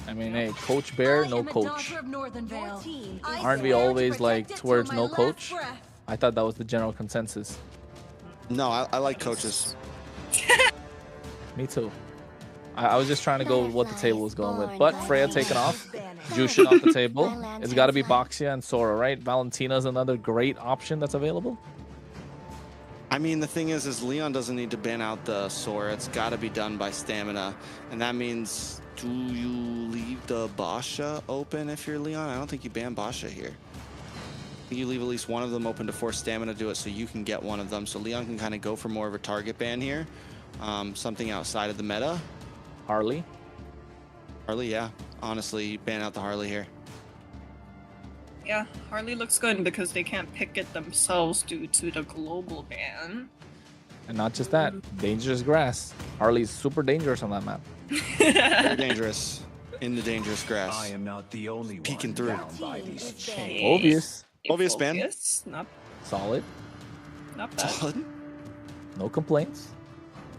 I mean, hey, Coach Bear, no coach. Aren't we swear to always like protect it towards till no my coach? last breath. I thought that was the general consensus. No, I like coaches. Me too. I was just trying to go with what the table was going with. But Freya taken off. Jushin off the table. It's got to be Boxia and Sora, right? Valentina's another great option that's available. I mean, the thing is Leon doesn't need to ban out the Sora. It's got to be done by Stamina. And that means, do you leave the Basha open if you're Leon? I don't think you ban Basha here. I think you leave at least one of them open to force Stamina to do it so you can get one of them. So Leon can kind of go for more of a target ban here. Something outside of the meta. Harley. Harley, yeah. Honestly, you ban out the Harley here. Yeah, Harley looks good because they can't pick it themselves due to the global ban. And not just that, dangerous grass. Harley's super dangerous on that map. Very dangerous. In the dangerous grass. I am not the only Peeking one through. bound by these chains. Obvious. Obvious ban. Obvious. Not Solid. bad. Solid. No complaints.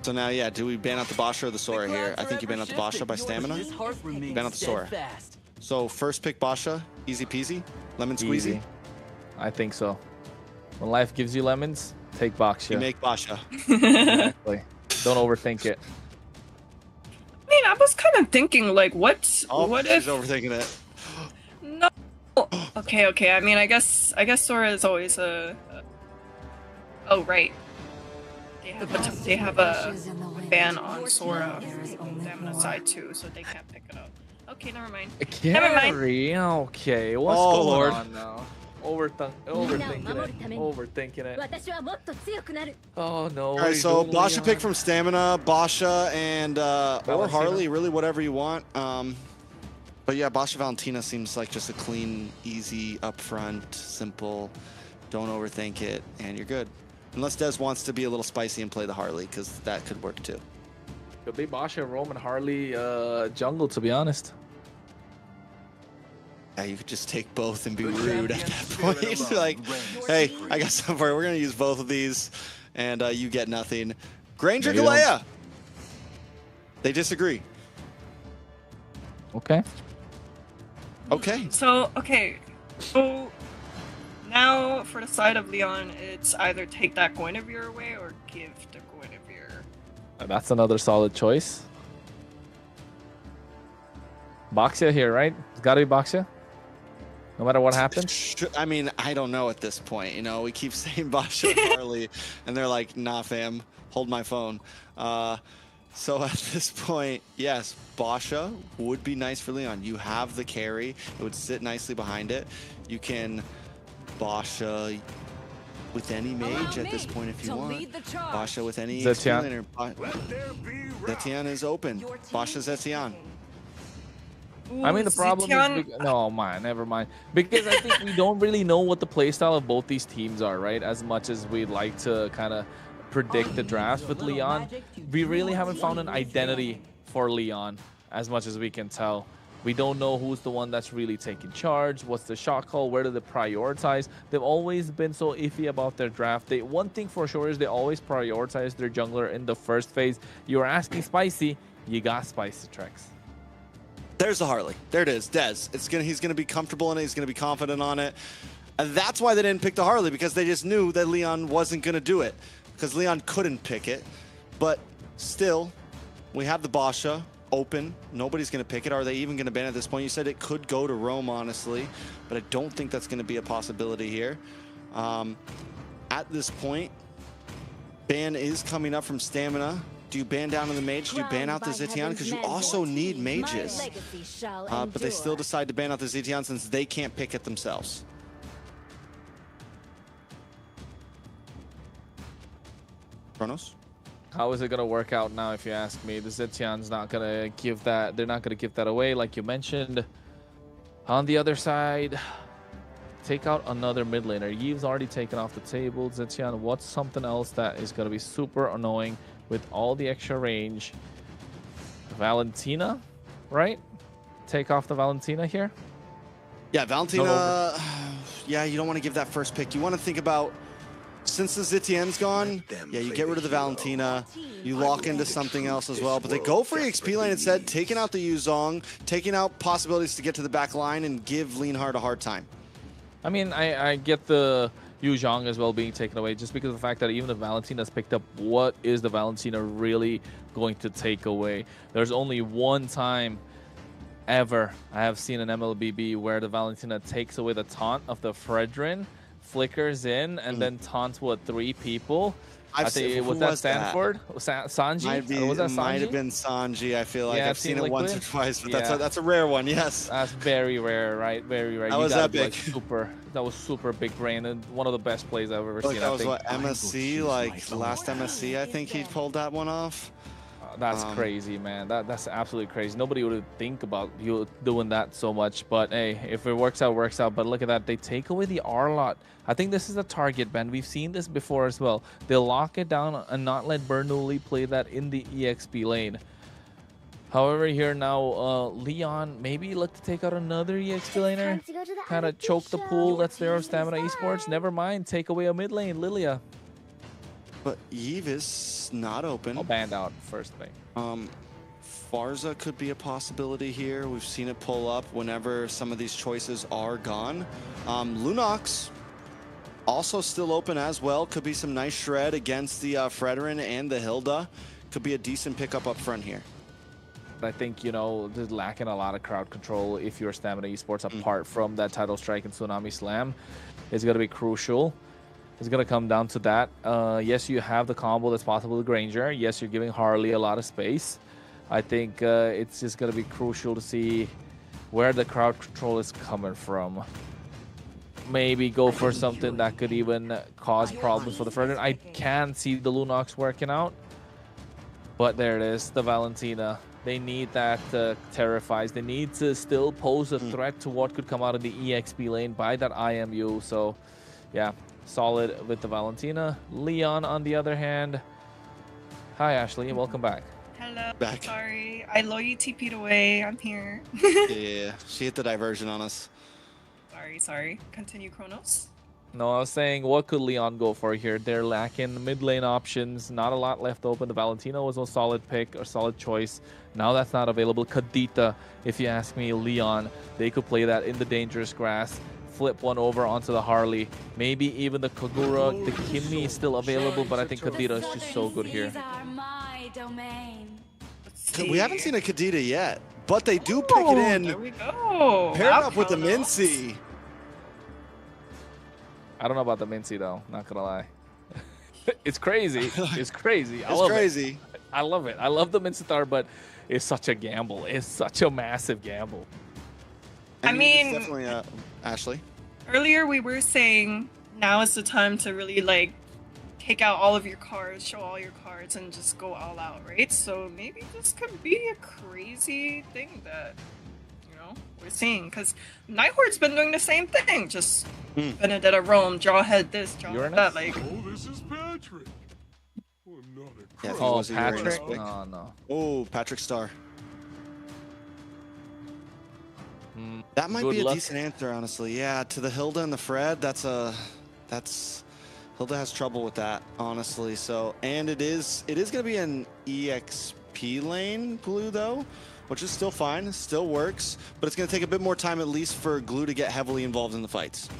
So now, yeah, do we ban out the Basha or the Sora here? I think you ban out the Basha by Stamina. Ban out the Sora. So first pick Basha, easy peasy, lemon squeezy. Easy. I think so. When life gives you lemons, take Boxia. You make Basha. Exactly. Don't overthink it. I mean, I was kind of thinking, like, what? Oh, what she's if? overthinking it. No. Okay. I mean, I guess Sora is always a. Oh right. They have a ban on Sora on Stamina side too, so they can't pick it up. Okay, never mind. Never mind. Carry, okay. What's Oh, going Lord. on now? Overthinking it. Oh no. All right, so Basha pick from Stamina, Basha, and or Valentina. Harley, really whatever you want. But yeah, Basha Valentina seems like just a clean, easy, upfront, simple. Don't overthink it, and you're good. Unless Dez wants to be a little spicy and play the Harley, because that could work too. Could be Basha, Roman, Harley, jungle, to be honest. Yeah, you could just take both and be rude at that point. Like, hey, I got something for you. We're going to use both of these, and you get nothing. Granger No, you don't. Galea. They disagree. Okay. Okay. So now for the side of Leon, it's either take that Guinevere away or give the Guinevere. That's another solid choice. Boxia here, right? It's got to be Boxia. No matter what happens. I mean, I don't know at this point. You know, we keep saying Basha and Harley, and they're like, nah, fam, hold my phone. So at this point, yes, Basha would be nice for Leon. You have the carry. It would sit nicely behind it. You can Basha with any mage at this point if you want. Basha with any Zetian. Zetian is open. Basha Zetian. I mean, the problem is... No, man, never mind. Because I think we don't really know what the playstyle of both these teams are, right? As much as we'd like to kind of predict the drafts with Leon, we really haven't found an identity for Leon as much as we can tell. We don't know who's the one that's really taking charge, what's the shot call, where do they prioritize. They've always been so iffy about their draft. One thing for sure is they always prioritize their jungler in the first phase. You're asking Spicy, you got Spicy Trex. There's the Harley. There it is. Dez. He's gonna be comfortable in it. He's gonna be confident on it. And that's why they didn't pick the Harley, because they just knew that Leon wasn't gonna do it. Because Leon couldn't pick it. But still, we have the Basha open. Nobody's gonna pick it. Are they even gonna ban it at this point? You said it could go to Rome, honestly, but I don't think that's gonna be a possibility here. At this point, ban is coming up from Stamina. Do you ban down to the mage? Do you ban out the Zetian? Because you also need mages. But they still decide to ban out the Zetian since they can't pick it themselves. Kronos? How is it gonna work out now? If you ask me, the Zetian's not gonna give that. They're not gonna give that away, like you mentioned. On the other side, take out another mid laner. Yeve's already taken off the table. Zetian, what's something else that is gonna be super annoying with all the extra range? Valentina, right? Take off the Valentina here. Yeah, Valentina. Yeah, you don't want to give that first pick. You want to think about, since the Zitian's gone, yeah, you get rid of the Valentina. You lock into something else as well. But they go for EXP lane instead, taking out the Yuzong, taking out possibilities to get to the back line and give Leonhard a hard time. I mean, I get the Yu Zhang as well being taken away just because of the fact that even if Valentina's picked up, what is the Valentina really going to take away? There's only one time ever I have seen an MLBB where the Valentina takes away the taunt of the Fredrin, flickers in, and then taunts, what, 3 people? I think was that Stanford? Sanji? Was that Sanji? Might have been Sanji. I feel like Yeah, I've seen it once or twice, but Yeah. that's a rare one. Yes, That's very rare, right? Very rare. That You was gotta be, epic. That was super big brain and one of the best plays I've ever like seen. that I was think what MSC, like last MSC. I think he pulled that one off. That's crazy, man. That's absolutely crazy. Nobody would think about you doing that so much. But hey, if it works out, works out. But look at that. They take away the R lot. I think this is a target ban. We've seen this before as well. They'll lock it down and not let Bernoulli play that in the EXP lane. However, here now, Leon maybe look to take out another EXP laner. Kind of choke the pool that's there of Stamina Esports. Never mind. Take away a mid lane, Lilia. But Yve is not open. I'll banned out first thing. Farza could be a possibility here. We've seen it pull up whenever some of these choices are gone. Lunox also still open as well. Could be some nice shred against the Fredrin and the Hilda. Could be a decent pickup up front here. I think, you know, they're lacking a lot of crowd control if you're Stamina Esports, apart from that title strike and Tsunami Slam. It's going to be crucial. It's going to come down to that. Yes, you have the combo that's possible with Granger. Yes, you're giving Harley a lot of space. I think it's just going to be crucial to see where the crowd control is coming from. Maybe go for something that could even cause problems for the Fredrin. I can see the Lunox working out. But there it is, the Valentina. They need that Terrifies. They need to still pose a threat to what could come out of the EXP lane by that IMU. So, yeah. Solid with the Valentina. Leon, on the other hand. Hi, Ashley. Welcome back. Hello. Back. Sorry. I Loyi TP'd away. I'm here. Yeah, she hit the diversion on us. Sorry. Continue, Kronos. No, I was saying, what could Leon go for here? They're lacking mid lane options. Not a lot left open. The Valentina was a solid pick, or solid choice. Now that's not available. Kadita, if you ask me, Leon, they could play that in the dangerous grass. Flip one over onto the Harley. Maybe even the Kagura. The Kimmy is still available, but I think Kadita is just so good here. We haven't seen a Kadita yet, but they do pick it in. There we go. Paired up with the Mincy. I don't know about the Mincy, though. Not going to lie. It's crazy. It's crazy. It's crazy. I love it. I love the Mincetar, but it's such a gamble. It's such a massive gamble. I mean, it's definitely Ashley. Earlier we were saying now is the time to really like take out all of your cards, show all your cards, and just go all out, right? So maybe this could be a crazy thing that, you know, we're seeing. Because Nighthorde's been doing the same thing. Just Benedetta roam, draw head this, draw that. Like, Oh, this is Patrick. Oh, not a Yeah, if he Oh, was a Uranus Patrick? pick. Oh, no. Oh, Patrick Star. That might Good be a luck. decent answer, honestly. Yeah, to the Hilda and the Fred, that's Hilda has trouble with that, honestly. So, and it is going to be an EXP lane, Glue, though, which is still fine, still works, but it's going to take a bit more time at least for Glue to get heavily involved in the fights.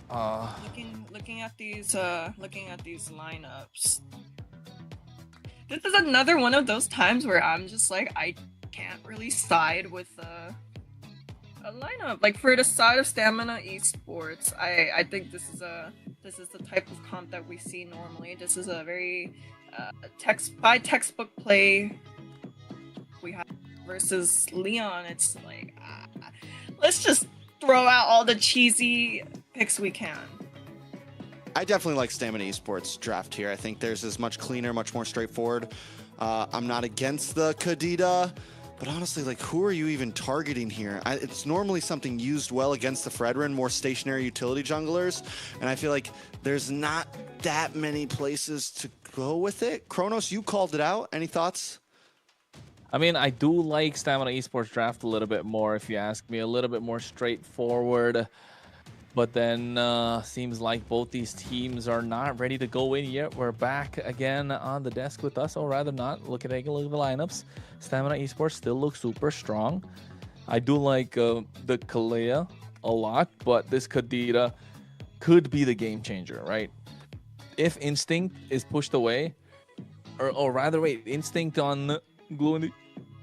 well, looking at these lineups. This is another one of those times where I'm just like, I can't really side with a lineup. Like for the side of Stamina Esports, I think this is the type of comp that we see normally. This is a very textbook play we have versus Leon. It's like let's just throw out all the cheesy picks we can. I definitely like Stamina Esports draft here. I think theirs is much cleaner, much more straightforward. I'm not against the Kadita, but honestly, like, who are you even targeting here? It's normally something used well against the Fredrin, more stationary utility junglers, and I feel like there's not that many places to go with it. Kronos, you called it out. Any thoughts? I mean, I do like Stamina Esports draft a little bit more, if you ask me. A little bit more straightforward. But then seems like both these teams are not ready to go in yet. We're back again on the desk with us, or rather not. Look at the lineups. Stamina Esports still looks super strong. I do like the Kalea a lot, but this Kadita could be the game changer, right? If Instinct is pushed away, or rather, wait, Instinct on Glue in the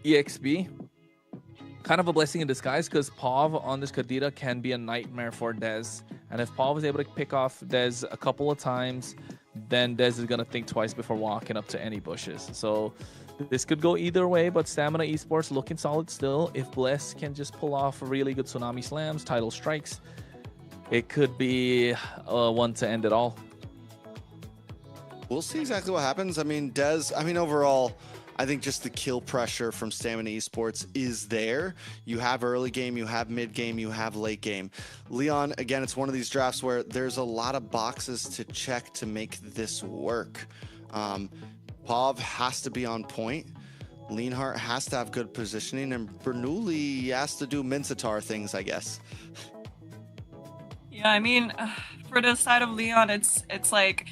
EXP, kind of a blessing in disguise, because Pav on this Kadita can be a nightmare for Dez. And if Pav is able to pick off Dez a couple of times, then Dez is going to think twice before walking up to any bushes. So this could go either way, but Stamina Esports looking solid still. If Bless can just pull off really good Tsunami Slams, Tidal Strikes, it could be one to end it all. We'll see exactly what happens. I mean, overall, I think just the kill pressure from Stamina Esports is there. You have early game, you have mid game, you have late game. Leon, again, it's one of these drafts where there's a lot of boxes to check to make this work. Pav has to be on point. Leanhart has to have good positioning, and Bernoulli has to do Mincetar things, I guess. Yeah, I mean, for the side of Leon, it's like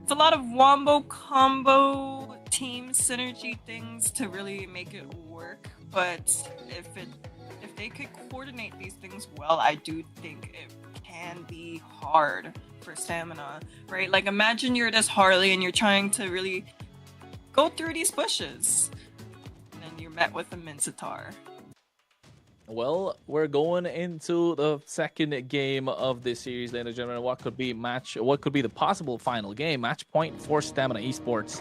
it's a lot of wombo combo team synergy things to really make it work. But if they could coordinate these things well, I do think it can be hard for Stamina, right? Like, imagine you're this Harley and you're trying to really go through these bushes, and then you're met with a Mincetar. Well, we're going into the second game of this series, ladies and gentlemen. What could be the possible final game? Match point for Stamina Esports.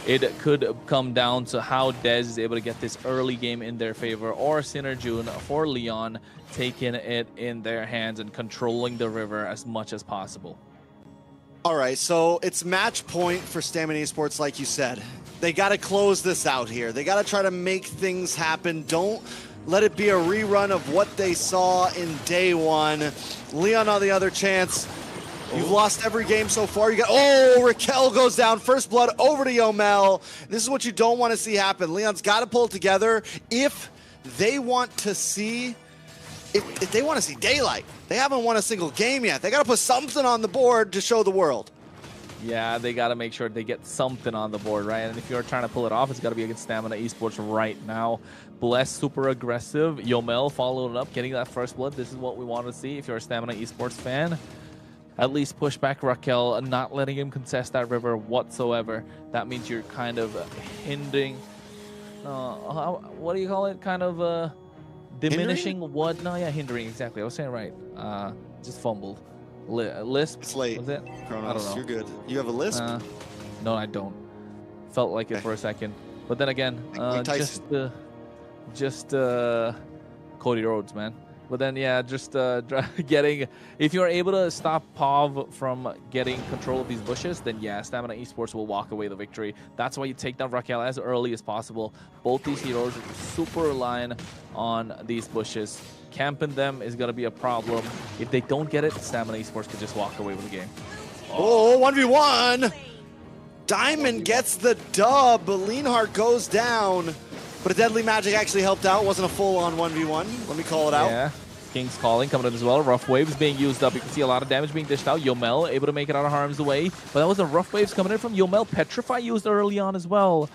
It could come down to how Dez is able to get this early game in their favor, or Synerjun for Leon taking it in their hands and controlling the river as much as possible. All right, so it's match point for Stamina Esports, like you said. They got to close this out here. They got to try to make things happen. Don't let it be a rerun of what they saw in day one. Leon on the other chance. You've lost every game so far. Raquel goes down. First blood over to Yomel. This is what you don't want to see happen. Leon's got to pull it together if they want to see if they want to see daylight. They haven't won a single game yet. They got to put something on the board to show the world. Yeah, they got to make sure they get something on the board, right? And if you're trying to pull it off, it's got to be against Stamina Esports right now. Bless, super aggressive. Yomel following it up, getting that first blood. This is what we want to see if you're a Stamina Esports fan. At least push back Raquel, not letting him contest that river whatsoever. That means you're kind of hindering, what do you call it? Kind of diminishing hindering? What? No, yeah, hindering, exactly. I was saying right. Just fumbled. Lisp? It's late. Was it? Kronos, I don't know. you're good. You have a lisp? No, I don't. Felt like it for a second. But then again, just Cody Rhodes, man. But then, yeah, just getting... If you're able to stop Pav from getting control of these bushes, then yeah, Stamina Esports will walk away the victory. That's why you take down Raquel as early as possible. Both these heroes are super reliant on these bushes. Camping them is going to be a problem. If they don't get it, Stamina Esports could just walk away with the game. Oh, 1v1! Diamond gets the dub, but Leanhart goes down. But a Deadly Magic actually helped out. Wasn't a full-on 1v1. Let me call it out. Yeah, King's Calling coming in as well. Rough Waves being used up. You can see a lot of damage being dished out. Yomel able to make it out of harm's way. But that was a Rough Waves coming in from Yomel. Petrify used early on as well.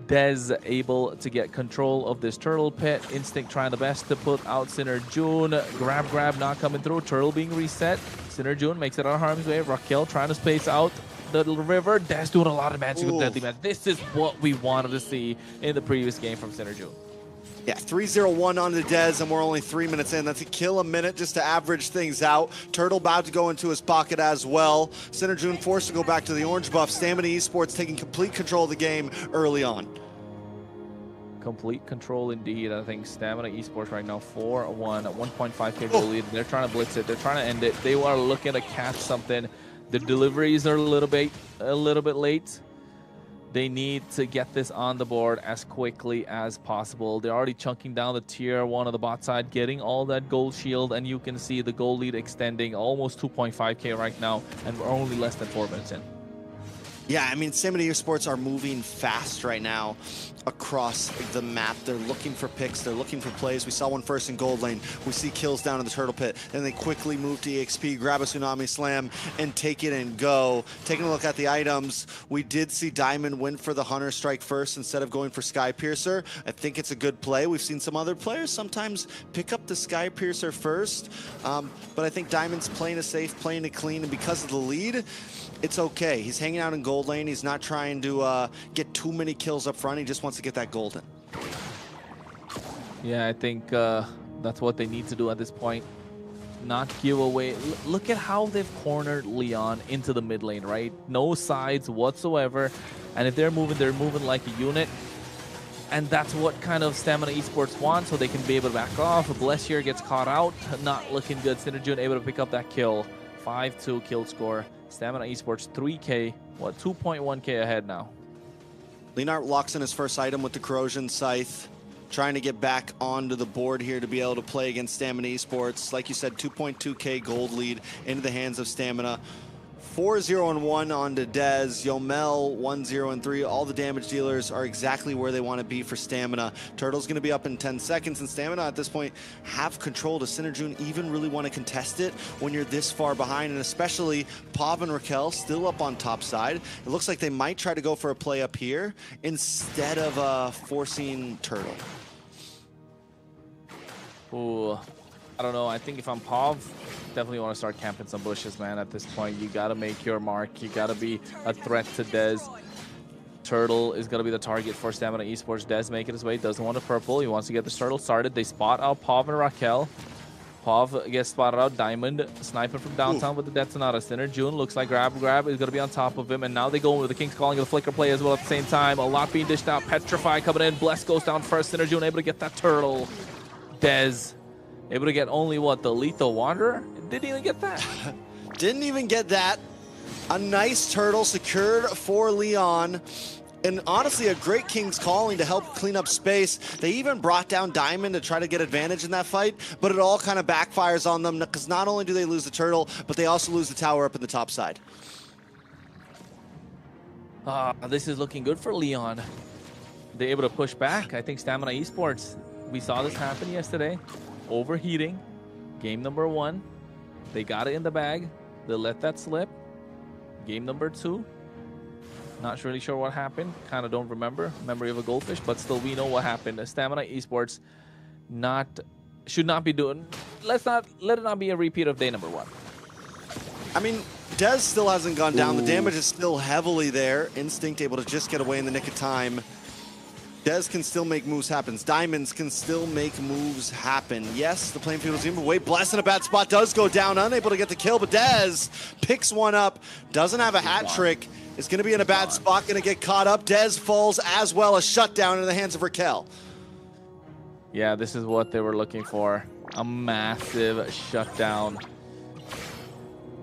Dez able to get control of this Turtle Pit. Instinct trying the best to put out Synerjun. Grab not coming through. Turtle being reset. Synerjun makes it out of harm's way. Raquel trying to space out the river. Dez doing a lot of magic with Deadly Magic. This is what we wanted to see in the previous game from Synerjun. Yeah, 3-0-1 on the Dez, and we're only 3 minutes in. That's a kill a minute just to average things out. Turtle about to go into his pocket as well. Synerjun forced to go back to the orange buff. Stamina Esports taking complete control of the game early on. Complete control indeed. I think Stamina Esports right now 4-1, 1.5k goal lead. They're trying to blitz it. They're trying to end it. They are looking to catch something. The deliveries are a little bit late. They need to get this on the board as quickly as possible. They're already chunking down the tier 1 of the bot side, getting all that gold shield, and you can see the goal lead extending almost 2.5k right now, and we're only less than 4 minutes in. Yeah, I mean, Stamina Esports are moving fast right now across the map. They're looking for picks. They're looking for plays. We saw one first in gold lane. We see kills down in the turtle pit. Then they quickly move to EXP, grab a Tsunami Slam, and take it and go. Taking a look at the items, we did see Diamond win for the Hunter Strike first instead of going for Sky Piercer. I think it's a good play. We've seen some other players sometimes pick up the Sky Piercer first, but I think Diamond's playing it safe, playing it clean, and because of the lead, it's okay. He's hanging out in gold lane. He's not trying to get too many kills up front. He just wants to get that golden. Yeah, I think that's what they need to do at this point. Not give away. Look at how they've cornered Leon into the mid lane, right? No sides whatsoever. And if they're moving like a unit. And that's what kind of Stamina Esports want, so they can be able to back off. Bless here gets caught out. Not looking good. Synergy able to pick up that kill. 5-2 kill score. Stamina Esports 3k, 2.1k ahead now. Leonard locks in his first item with the Corrosion Scythe, trying to get back onto the board here to be able to play against Stamina Esports. Like you said, 2.2k gold lead into the hands of Stamina. 4-0-1 onto Dez, Yomel 1-0-3. All the damage dealers are exactly where they want to be for Stamina. Turtle's going to be up in 10 seconds, and Stamina at this point have control. Does Synerjun even really want to contest it when you're this far behind? And especially Pav and Raquel still up on top side. It looks like they might try to go for a play up here instead of forcing Turtle. Ooh, I don't know. I think if I'm Pav, definitely want to start camping some bushes, man. At this point, you got to make your mark. You got to be a threat to Dez. Turtle is going to be the target for Stamina Esports. Dez making his way. Doesn't want a purple. He wants to get the Turtle started. They spot out Pav and Raquel. Pav gets spotted out. Diamond sniping from downtown with the Detonata Center. June looks like grab is going to be on top of him. And now they go in with the King's Calling of the Flicker play as well at the same time. A lot being dished out. Petrify coming in. Bless goes down first. Center June able to get that Turtle. Dez able to get only what? The Lethal Wanderer? Didn't even get that. Didn't even get that. A nice Turtle secured for Leon. And honestly, a great King's Calling to help clean up space. They even brought down Diamond to try to get advantage in that fight, but it all kind of backfires on them because not only do they lose the Turtle, but they also lose the tower up in the top side. This is looking good for Leon. They're able to push back. I think Stamina Esports, we saw this happen yesterday. Overheating. Game number 1. They got it in the bag. They let that slip. Game number 2. Not really sure what happened. Kind of don't remember. Memory of a goldfish, but still we know what happened. Stamina Esports should not be doing. Let it not be a repeat of day number 1. I mean, Dez still hasn't gone down. The damage is still heavily there. Instinct able to just get away in the nick of time. Dez can still make moves happen. Diamonds can still make moves happen. Yes, the playing field is even away. Bless in a bad spot, does go down, unable to get the kill, but Dez picks one up, doesn't have a hat trick, is going to be in a bad spot, going to get caught up. Dez falls as well, a shutdown into the hands of Raquel. Yeah, this is what they were looking for. A massive shutdown.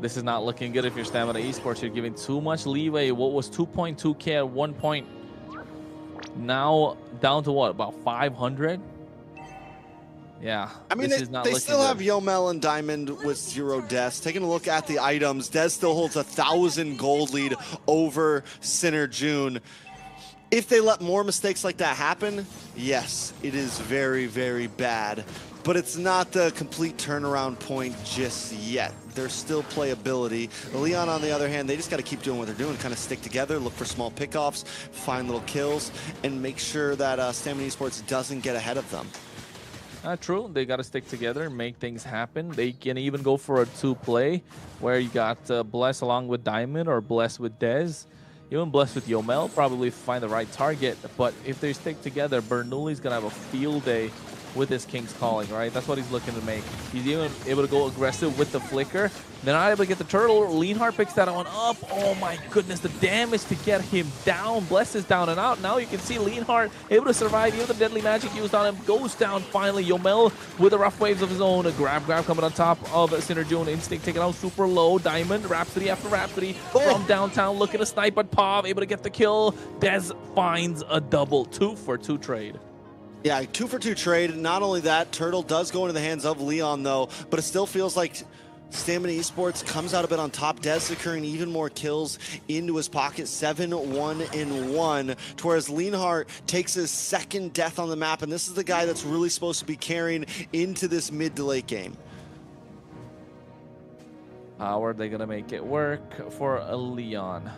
This is not looking good if you're Stamina Esports. You're giving too much leeway. What was 2.2k at one point? Now down to what, about 500? Yeah, I mean, they still have Yomel and Diamond with 0 deaths. Taking a look at the items, Dez still holds 1,000 gold lead over Sinner June. If they let more mistakes like that happen, yes, it is very, very bad. But it's not the complete turnaround point just yet. There's still playability. Leon, on the other hand, they just got to keep doing what they're doing, kind of stick together, look for small pickoffs, find little kills, and make sure that Stamina Esports doesn't get ahead of them. True. They got to stick together, make things happen. They can even go for a 2-play where you got Bless along with Diamond or Bless with Dez. Even Bless with Yomel, probably find the right target. But if they stick together, Bernoulli's going to have a field day with his King's Calling, right? That's what he's looking to make. He's even able to go aggressive with the flicker. They're not able to get the turtle. Leonhardt picks that one up. Oh my goodness, the damage to get him down. Bless is down and out. Now you can see Leonhardt able to survive. Even the deadly magic used on him goes down finally. Yomel with the rough waves of his own. A grab coming on top of Synerjun. Instinct taken out super low. Diamond, Rhapsody after Rhapsody from downtown looking to snipe, but Pav able to get the kill. Dez finds a double. 2-for-2 trade. Yeah, 2-for-2 trade. Not only that, Turtle does go into the hands of Leon though, but it still feels like Stamina Esports comes out a bit on top. Dez securing even more kills into his pocket, 7-1-1, to whereas Leonhardt takes his second death on the map, and this is the guy that's really supposed to be carrying into this mid to late game. How are they gonna make it work for a Leon?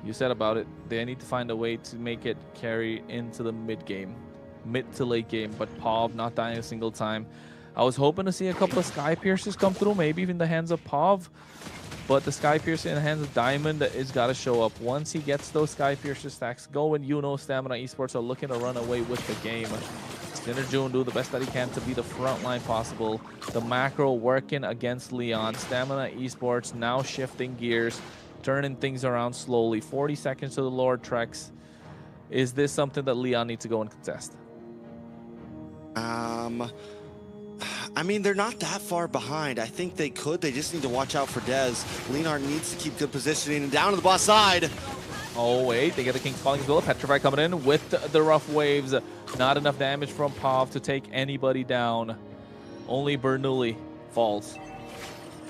You said about it, they need to find a way to make it carry into the mid to late game, but Pav not dying a single time. I was hoping to see a couple of Sky Piercers come through, maybe even the hands of Pav, but the Sky Piercer in the hands of Diamond is got to show up. Once he gets those Sky Piercer stacks going, you know Stamina Esports are looking to run away with the game. Synerjun do the best that he can to be the front line possible. The macro working against Leon. Stamina Esports now shifting gears, turning things around slowly. 40 seconds to the Lord Trex. Is this something that Leon needs to go and contest? I mean, they're not that far behind. I think they could. They just need to watch out for Dez. Leonhardt needs to keep good positioning. And down to the boss side. Oh, wait. They get the King's Calling as well. Petrify coming in with the rough waves. Not enough damage from Pav to take anybody down. Only Bernoulli falls.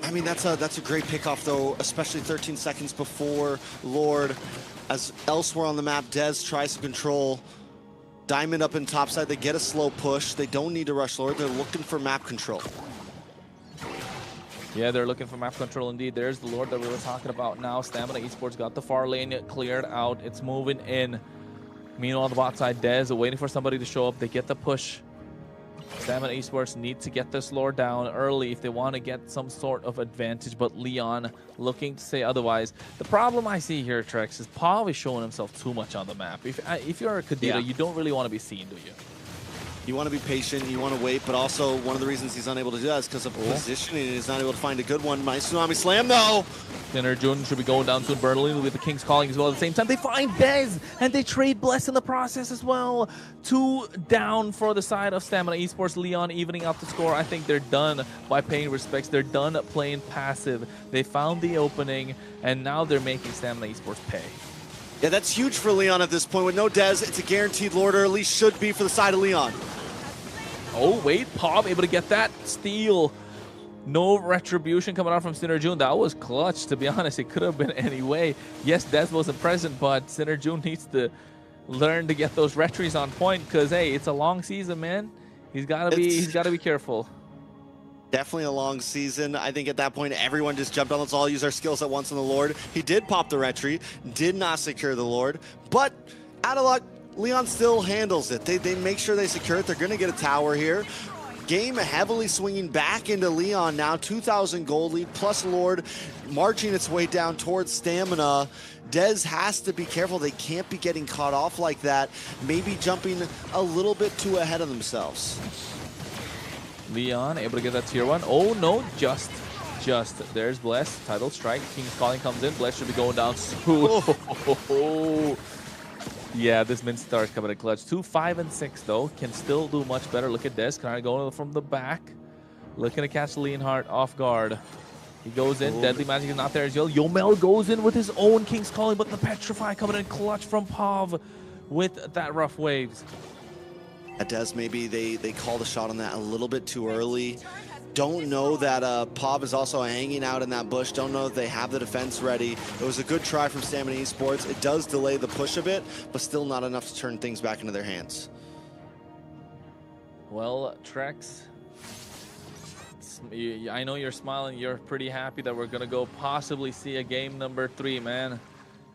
I mean, that's a great pickoff, though, especially 13 seconds before Lord. As elsewhere on the map, Dez tries to control Diamond up in topside. They get a slow push. They don't need to rush Lord. They're looking for map control. Yeah, they're looking for map control indeed. There's the Lord that we were talking about now. Stamina Esports got the far lane cleared out. It's moving in. Meanwhile, on the bot side, Dez waiting for somebody to show up. They get the push. Stamina Esports need to get this Lord down early if they want to get some sort of advantage, but Leon looking to say otherwise. The problem I see here, Trex, is Pav is showing himself too much on the map. If you're a Kadira, you don't really want to be seen, do you? You want to be patient, you want to wait, but also one of the reasons he's unable to do that is because of positioning, and he's not able to find a good one. My Tsunami Slam, though! Synerjun should be going down soon. Burnley with the King's Calling as well at the same time. They find Dez, and they trade Bless in the process as well. 2 down for the side of Stamina Esports. Leon evening out the score. I think they're done by paying respects. They're done playing passive. They found the opening, and now they're making Stamina Esports pay. Yeah, that's huge for Leon at this point. With no Dez, it's a guaranteed Lord, or at least should be for the side of Leon. Oh, wait, Pav able to get that steal. No retribution coming out from Synerjun. That was clutch, to be honest. It could have been any way. Yes, Dez wasn't present, but Synerjun needs to learn to get those retries on point because, hey, it's a long season, man. He's got to be careful. Definitely a long season. I think at that point, everyone just jumped on. Let's all use our skills at once on the Lord. He did pop the retry, did not secure the Lord, but out of luck, Leon still handles it. They make sure they secure it. They're going to get a tower here. Game heavily swinging back into Leon now. 2,000 gold lead plus Lord marching its way down towards Stamina. Dez has to be careful. They can't be getting caught off like that. Maybe jumping a little bit too ahead of themselves. Leon able to get that tier 1. Oh no, just. There's Bless. Tidal Strike. King's Calling comes in. Bless should be going down soon. Oh. Yeah, this Min Star is coming in clutch. 2, 5, and 6 though. Can still do much better. Look at this. Kind of going from the back. Looking to catch Leonhardt off guard. He goes in. Deadly Magic is not there as well. Yomel goes in with his own King's Calling, but the Petrify coming in clutch from Pav with that rough waves. At Dez, maybe they called a shot on that a little bit too early. Don't know that Pav is also hanging out in that bush. Don't know if they have the defense ready. It was a good try from Stamina Esports. It does delay the push a bit, but still not enough to turn things back into their hands. Well, Trex, I know you're smiling. You're pretty happy that we're going to go possibly see a game number 3, man.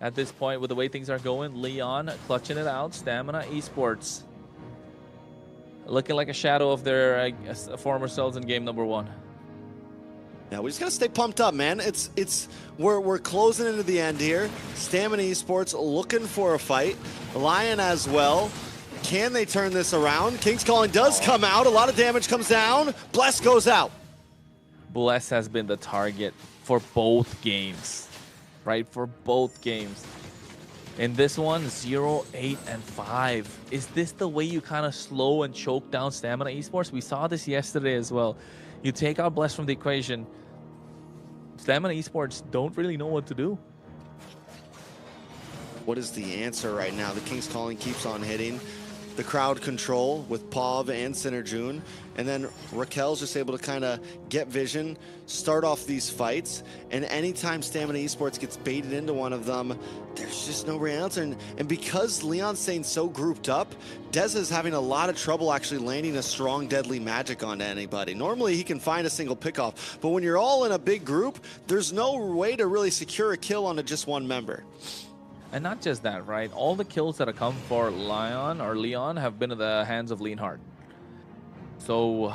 At this point, with the way things are going, Leon clutching it out. Stamina Esports looking like a shadow of their former selves in game number 1. Yeah, we just gotta stay pumped up, man. We're closing into the end here. Stamina Esports looking for a fight. Lion as well. Can they turn this around? King's Calling does come out. A lot of damage comes down. Bless goes out. Bless has been the target for both games, right? For both games. In this one, 0, 8, and 5. Is this the way you kind of slow and choke down Stamina Esports? We saw this yesterday as well. You take out Bless from the equation. Stamina Esports don't really know what to do. What is the answer right now? The King's Calling keeps on hitting. The crowd control with Pav and Synerjun. And then Raquel's just able to kind of get vision, start off these fights. And anytime Stamina Esports gets baited into one of them, there's just no real answer. And because Leon's staying so grouped up, Dez is having a lot of trouble actually landing a strong, deadly magic onto anybody. Normally, he can find a single pickoff. But when you're all in a big group, there's no way to really secure a kill onto just one member. And not just that, right? All the kills that have come for Leon have been in the hands of Leonhardt. So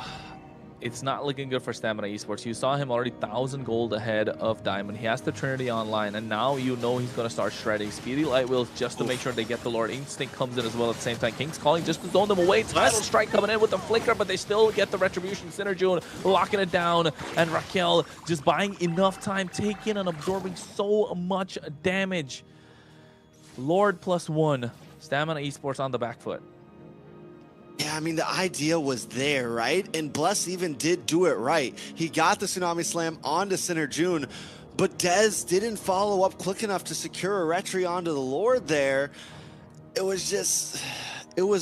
it's not looking good for Stamina Esports. You saw him already 1,000 gold ahead of Diamond. He has the Trinity online, and now you know he's going to start shredding. Speedy Light Wheels just to make sure they get the Lord. Instinct comes in as well at the same time. King's Calling just to zone them away. Tidal Strike coming in with the Flicker, but they still get the Retribution. Synerjun locking it down, and Raquel just buying enough time, taking and absorbing so much damage. Lord +1, Stamina Esports on the back foot. Yeah, I mean, the idea was there, right? And Bless even did do it right. He got the Tsunami Slam onto Synerjun, but Dez didn't follow up quick enough to secure a retry onto the Lord there. It was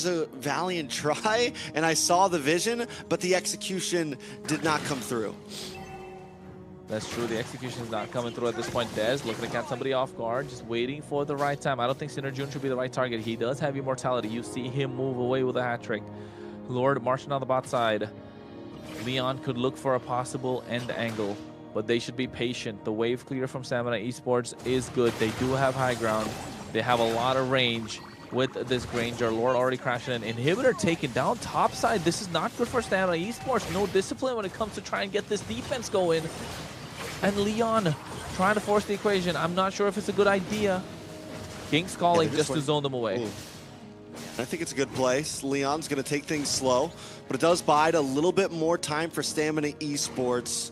a valiant try, and I saw the vision, but the execution did not come through. That's true. The execution is not coming through at this point. Dez looking to catch somebody off guard, just waiting for the right time. I don't think Synerjun should be the right target. He does have immortality. You see him move away with a hat trick. Lord marching on the bot side. Leon could look for a possible end angle, but they should be patient. The wave clear from Stamina Esports is good. They do have high ground. They have a lot of range with this Granger. Lord already crashing in. Inhibitor taken down top side. This is not good for Stamina Esports. No discipline when it comes to trying to get this defense going. And Leon trying to force the equation. I'm not sure if it's a good idea. King's Calling just to zone them away. I think it's a good play. Leon's going to take things slow, but it does bide a little bit more time for Stamina Esports.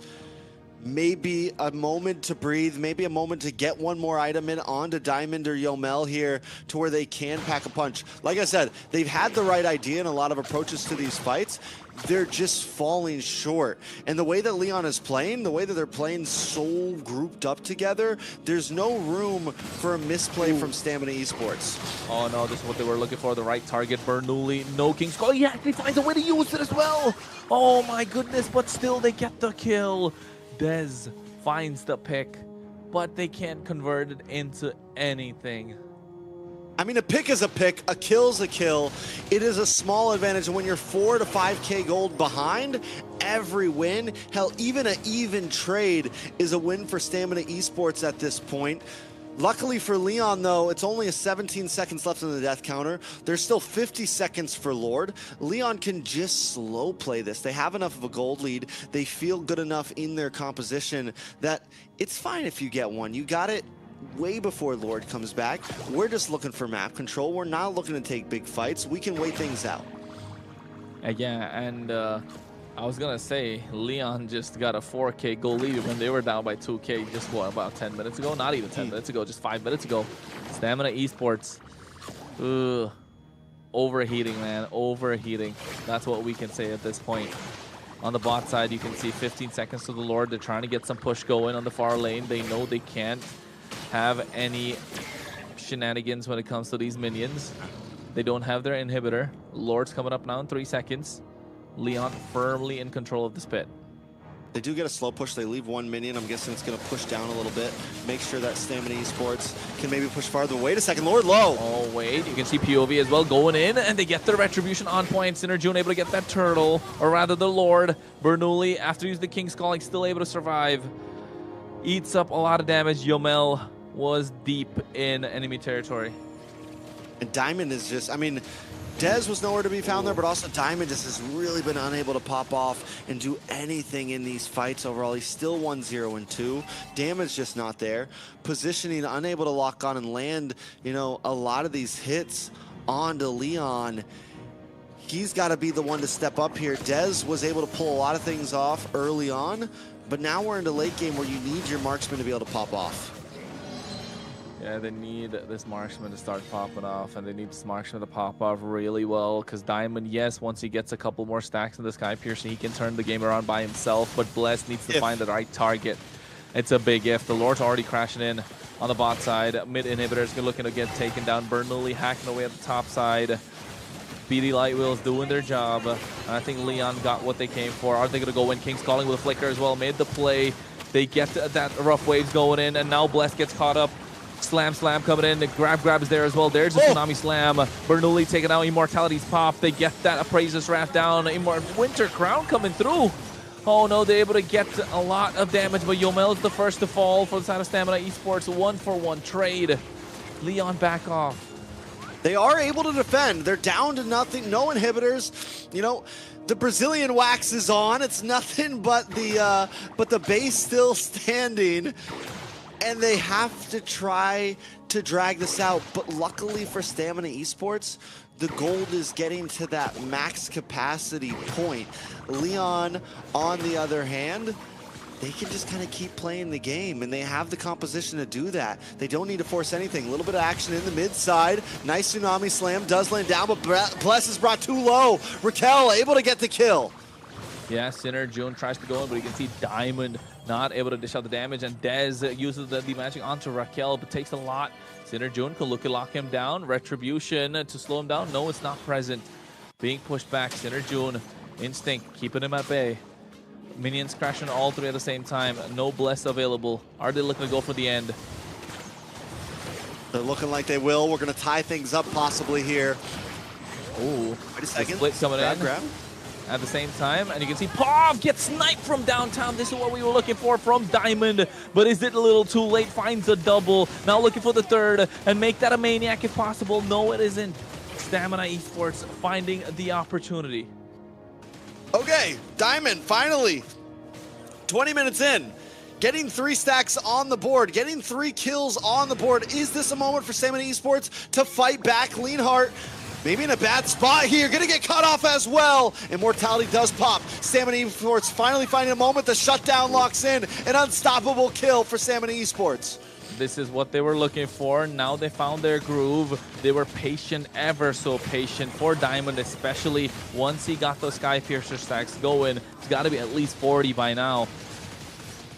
Maybe a moment to breathe, maybe a moment to get one more item in onto Diamond or Yomel here to where they can pack a punch. Like I said, they've had the right idea and a lot of approaches to these fights. They're just falling short. And the way that Leon is playing, the way that they're playing so grouped up together, there's no room for a misplay from Stamina Esports. Oh no, this is what they were looking for, the right target. Bernoulli, no King's Call. He actually finds a way to use it as well. Oh my goodness, but still they get the kill. Dez finds the pick, but they can't convert it into anything. I mean, a pick is a pick, a kill's a kill. It is a small advantage, and when you're 4 to 5K gold behind, every win, hell, even an even trade is a win for Stamina Esports at this point. Luckily for Leon, though, it's only 17 seconds left in the death counter. There's still 50 seconds for Lord. Leon can just slow play this. They have enough of a gold lead. They feel good enough in their composition that it's fine if you get one. You got it way before Lord comes back. We're just looking for map control. We're not looking to take big fights. We can wait things out. Yeah, and I was gonna say Leon just got a 4K goal lead when they were down by 2K just what, about 10 minutes ago? Not even 10 minutes ago, just 5 minutes ago. Stamina Esports, overheating, man, overheating. That's what we can say at this point. On the bot side, you can see 15 seconds to the Lord. They're trying to get some push going on the far lane. They know they can't have any shenanigans when it comes to these minions. They don't have their inhibitor. Lord's coming up now in 3 seconds. Leon firmly in control of this pit. They do get a slow push. They leave one minion. I'm guessing it's going to push down a little bit. Make sure that Stamina Esports can maybe push farther. Wait a second. Lord low. Oh, wait. You can see POV as well going in, and they get their Retribution on point. Synerjun able to get that turtle, or rather the Lord. Bernoulli, after using the King's Calling, still able to survive. Eats up a lot of damage. Yomel was deep in enemy territory. And Diamond is just, I mean, Dez was nowhere to be found there, but also Diamond just has really been unable to pop off and do anything in these fights overall. He's still 1-0-2. Damage just not there. Positioning, unable to lock on and land, you know, a lot of these hits onto Leon. He's got to be the one to step up here. Dez was able to pull a lot of things off early on, but now we're into late game where you need your marksman to be able to pop off. Yeah, they need this marksman to start popping off, and they need this marksman to pop off really well, because Diamond, yes, once he gets a couple more stacks in the Sky Piercer, he can turn the game around by himself, but Bless needs to find the right target. It's a big if. The Lord's already crashing in on the bot side. Mid inhibitors looking to get taken down. Bernoulli hacking away at the top side. BD Lightwheel's doing their job. And I think Leon got what they came for. Are they going to go in? King's calling with a flicker as well. Made the play. They get that rough waves going in, and now Bless gets caught up. Slam coming in. The grab is there as well. There's a Tsunami Slam. Bernoulli taking out Immortality's pop. They get that Appraiser's Wrath down. Winter Crown coming through. Oh no, they're able to get a lot of damage, but Yomel's the first to fall for the side of Stamina Esports. 1-for-1 trade. Leon back off. They are able to defend. They're down to nothing, no inhibitors. You know, the Brazilian wax is on. It's nothing but the base still standing. And they have to try to drag this out. But luckily for Stamina Esports, the gold is getting to that max capacity point. Leon, on the other hand, they can just kind of keep playing the game, and they have the composition to do that. They don't need to force anything. A little bit of action in the mid side. Nice Tsunami Slam does land down, but Bless is brought too low. Raquel able to get the kill. Yeah, Sinner June tries to go in, but you can see Diamond not able to dish out the damage, and Dez uses the magic onto Raquel, but takes a lot. Sinner June can lock him down. Retribution to slow him down. No, it's not present. Being pushed back. Sinner June, Instinct, keeping him at bay. Minions crashing all three at the same time. No Bless available. Are they looking to go for the end? They're looking like they will. We're going to tie things up possibly here. Oh, wait a second. Split coming in. Grab. At the same time, and you can see Pov get sniped from downtown. This is what we were looking for from Diamond, but is it a little too late? Finds a double. Now looking for the third, and make that a Maniac if possible. No, it isn't. Stamina Esports finding the opportunity. Okay, Diamond finally, 20 minutes in, getting 3 stacks on the board, getting 3 kills on the board. Is this a moment for Stamina Esports to fight back? Leanhart maybe in a bad spot here, gonna get cut off as well. Immortality does pop. Stamina Esports finally finding a moment. The shutdown locks in. An unstoppable kill for Stamina Esports. This is what they were looking for. Now they found their groove. They were patient, ever so patient for Diamond, especially once he got those Sky Piercer stacks going. It's got to be at least 40 by now.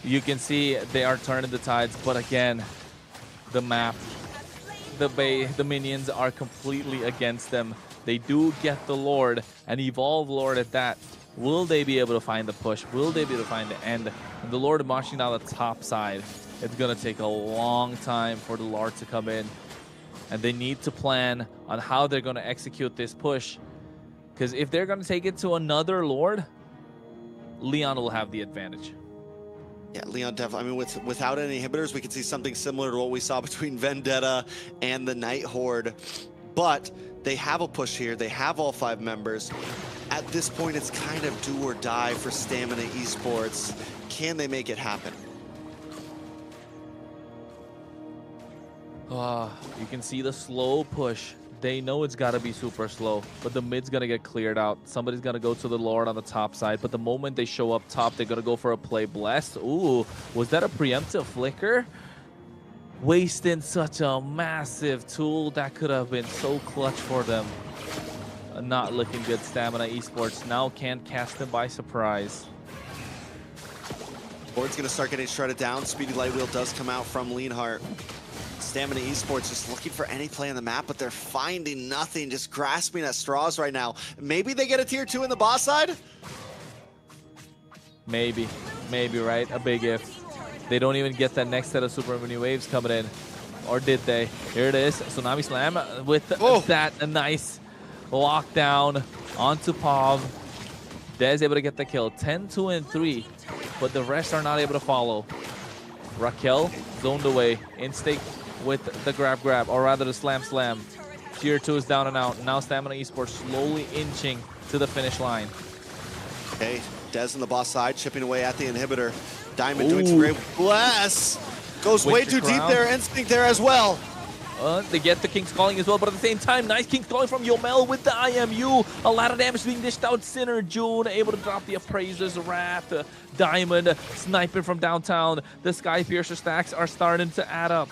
You can see they are turning the tides, but again, the map, the minions are completely against them. They do get the Lord, and Evolve Lord at that. Will they be able to find the push? Will they be able to find the end? And the Lord marching down the top side. It's going to take a long time for the Lord to come in. And they need to plan on how they're going to execute this push. Because if they're going to take it to another Lord, Leon will have the advantage. Yeah, Leon definitely. I mean, without any inhibitors, we could see something similar to what we saw between Vendetta and the Night Horde. But they have a push here. They have all 5 members. At this point, it's kind of do or die for Stamina Esports. Can they make it happen? You can see the slow push. They know it's got to be super slow, but the mid's going to get cleared out. Somebody's going to go to the Lord on the top side, but the moment they show up top, they're going to go for a play blessed. Ooh, was that a preemptive flicker? Wasting such a massive tool. That could have been so clutch for them. Not looking good. Stamina Esports now can't cast them by surprise. Board's going to start getting shredded down. Speedy Lightwheel does come out from Leanhart. Stamina Esports just looking for any play on the map, but they're finding nothing, just grasping at straws right now. Maybe they get a tier 2 in the boss side? Maybe, right? A big if. They don't even get that next set of super mini waves coming in. Or did they? Here it is. Tsunami Slam with that a nice lockdown onto Pav. Dez able to get the kill. 10, 2, and 3. But the rest are not able to follow. Raquel zoned away. Instinct with the grab, or rather the slam. Tier 2 is down and out. Now Stamina Esports slowly inching to the finish line. Okay, Dez on the boss side, chipping away at the inhibitor. Diamond doing some great. Bless goes way too deep there. Instinct there as well. They get the King's Calling as well, but at the same time, nice King's Calling from Yomel with the IMU. A lot of damage being dished out. Sinner, June, able to drop the Appraiser's Wrath. Diamond, sniping from downtown. The Sky Piercer stacks are starting to add up.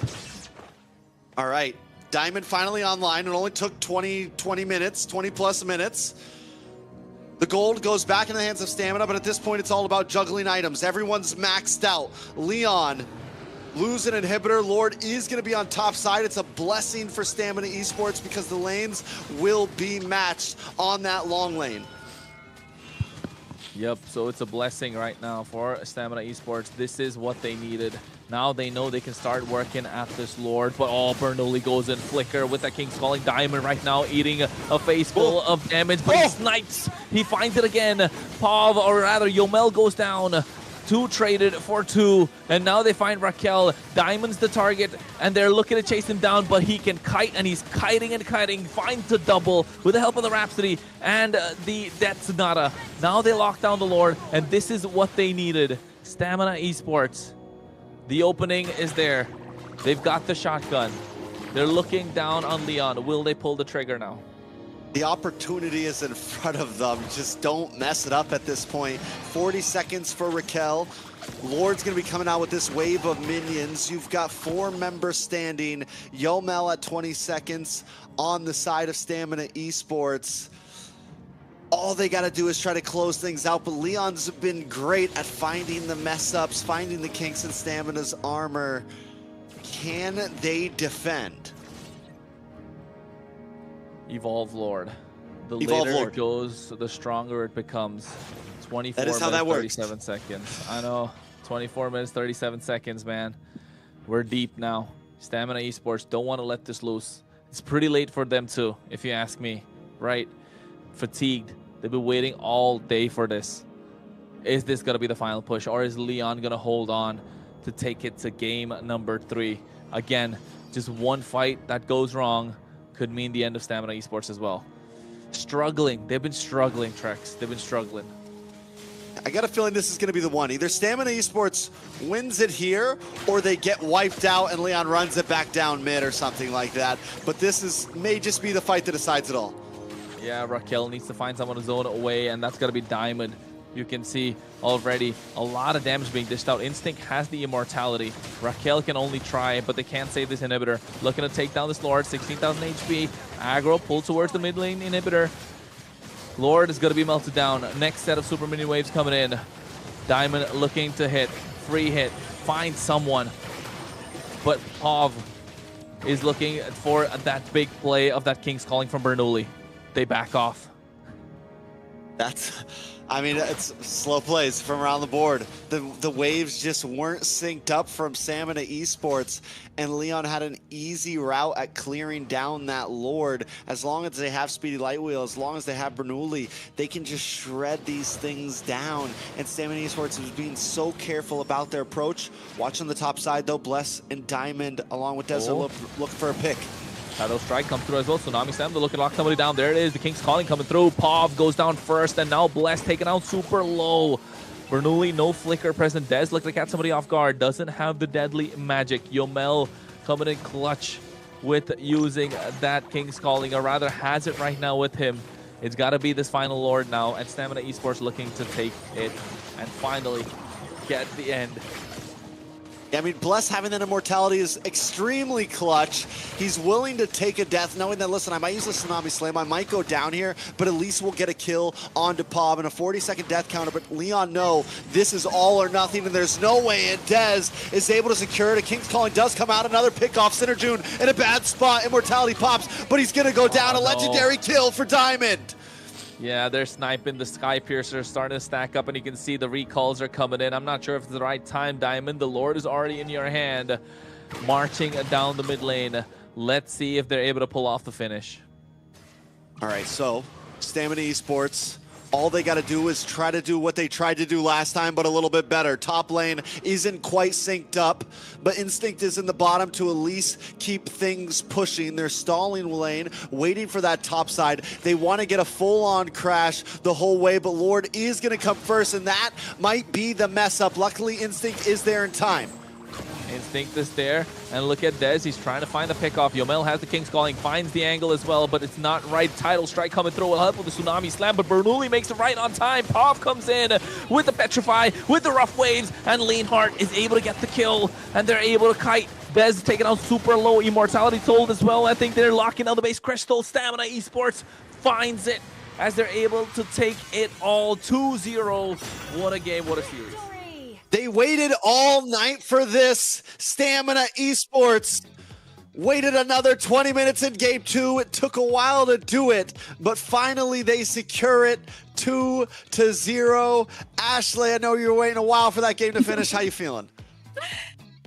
All right, Diamond finally online. It only took 20 minutes, 20 plus minutes. The gold goes back in the hands of Stamina, but at this point, it's all about juggling items. Everyone's maxed out. Leon lose an inhibitor. Lord is going to be on top side. It's a blessing for Stamina Esports because the lanes will be matched on that long lane. Yep, so it's a blessing right now for Stamina Esports. This is what they needed. Now they know they can start working at this Lord, but Bernoulli goes in. Flicker with that King's Calling. Diamond right now eating a face full of damage, but he snipes. He finds it again. Pav, or rather Yomel, goes down. 2 traded for 2, and now they find Raquel. Diamond's the target, and they're looking to chase him down, but he can kite, and he's kiting and kiting. Finds the double with the help of the Rhapsody and the Death Sonata. Now they lock down the Lord, and this is what they needed. Stamina Esports. The opening is there. They've got the shotgun. They're looking down on Leon. Will they pull the trigger now? The opportunity is in front of them. Just don't mess it up at this point. 40 seconds for Raquel. Lord's going to be coming out with this wave of minions. You've got 4 members standing. Yomel at 20 seconds on the side of Stamina Esports. All they got to do is try to close things out, but Leon's been great at finding the mess-ups, finding the kinks in Stamina's armor. Can they defend? Evolve Lord. The Evolve later Lord it goes, the stronger it becomes. 24 that is how minutes, that works. 37 seconds. I know. 24 minutes, 37 seconds, man. We're deep now. Stamina Esports don't want to let this loose. It's pretty late for them too, if you ask me. Right? Fatigued. They've been waiting all day for this. Is this going to be the final push, or is Leon going to hold on to take it to game number 3? Again, just one fight that goes wrong could mean the end of Stamina Esports as well. Struggling. They've been struggling, Trex. They've been struggling. I got a feeling this is going to be the one. Either Stamina Esports wins it here, or they get wiped out and Leon runs it back down mid or something like that. But this may just be the fight that decides it all. Yeah, Raquel needs to find someone to zone away, and that's got to be Diamond. You can see already a lot of damage being dished out. Instinct has the immortality. Raquel can only try, but they can't save this inhibitor. Looking to take down this Lord, 16,000 HP. Aggro pulled towards the mid lane inhibitor. Lord is going to be melted down. Next set of super minion waves coming in. Diamond looking to hit. Free hit. Find someone. But Pav is looking for that big play of that King's Calling from Bernoulli. They back off. It's slow plays from around the board. The waves just weren't synced up from Stamina Esports, and Leon had an easy route at clearing down that Lord. As long as they have Speedy Lightwheel, as long as they have Bernoulli, they can just shred these things down. And Stamina Esports is being so careful about their approach. Watch on the top side though, Bless and Diamond along with Desert look for a pick. Shadow Strike comes through as well. Tsunami Slam to look to lock somebody down. There it is. The King's Calling coming through. Pav goes down first, and now Bless taken out super low. Bernoulli, no flicker present. Des looked like had somebody off guard. Doesn't have the deadly magic. Yomel coming in clutch with using that King's Calling, or rather has it right now with him. It's got to be this final Lord now, and Stamina Esports looking to take it and finally get the end. I mean, Bless having that immortality is extremely clutch. He's willing to take a death, knowing that, listen, I might use the Tsunami Slam, I might go down here, but at least we'll get a kill onto Pav and a 40-second death counter. But Leon, no, this is all or nothing, and there's no way. And Dez is able to secure it. A King's Calling does come out, another pick off. Synerjune in a bad spot. Immortality pops, but he's going to go down. A legendary kill for Diamond. Yeah, they're sniping. The Sky Piercer starting to stack up, and you can see the recalls are coming in. I'm not sure if it's the right time, Diamond. The Lord is already in your hand, marching down the mid lane. Let's see if they're able to pull off the finish. All right, so Stamina Esports, all they got to do is try to do what they tried to do last time, but a little bit better. Top lane isn't quite synced up, but Instinct is in the bottom to at least keep things pushing. They're stalling lane, waiting for that top side. They want to get a full-on crash the whole way, but Lord is going to come first, and that might be the mess up. Luckily, Instinct is there in time. Instinct is there, and look at Dez. He's trying to find the pickoff. Yomel has the King's Calling, finds the angle as well, but it's not right. Tidal Strike coming through will help with the Tsunami Slam, but Bernoulli makes it right on time. Pov comes in with the Petrify, with the Rough Waves, and Leanhart is able to get the kill, and they're able to kite. Dez taking out super low. Immortality Told as well. I think they're locking down the base. Crystal Stamina Esports finds it as they're able to take it all 2-0. What a game, what a series. They waited all night for this. Stamina Esports waited another 20 minutes in game 2. It took a while to do it, but finally they secure it 2-0. Ashley, I know you were waiting a while for that game to finish. How you feeling?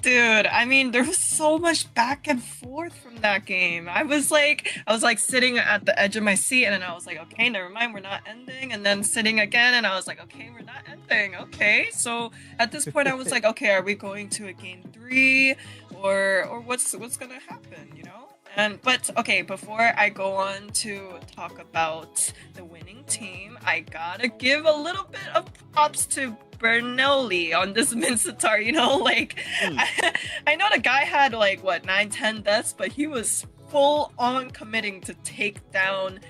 Dude, I mean, there was so much back and forth from that game. I was like sitting at the edge of my seat, and then I was like, okay, never mind, we're not ending. And then sitting again, and I was like, okay, we're not ending. Okay, so at this point, I was like, okay, are we going to a game 3, or what's gonna happen? You know? But okay, before I go on to talk about the winning team, I gotta give a little bit of props to Bernoulli on this Mincetar, you know, like I know the guy had like what 9-10 deaths, but he was full on committing to take down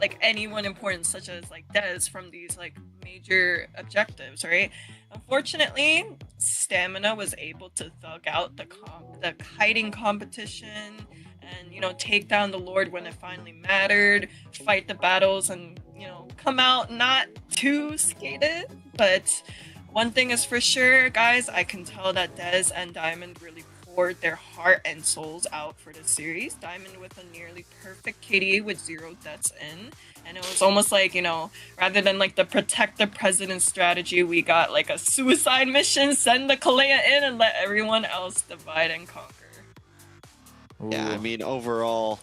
like anyone important such as like Dez from these like major objectives, right? Unfortunately, Stamina was able to thug out the kiting competition and, you know, take down the Lord when it finally mattered, fight the battles, and, you know, come out not too skated. But one thing is for sure, guys, I can tell that Dez and Diamond really poured their heart and souls out for this series. Diamond with a nearly perfect KDA with 0 deaths in. And it was almost like, you know, rather than like the protect the president strategy, we got like a suicide mission, send the Kalea in and let everyone else divide and conquer. Yeah, I mean, overall,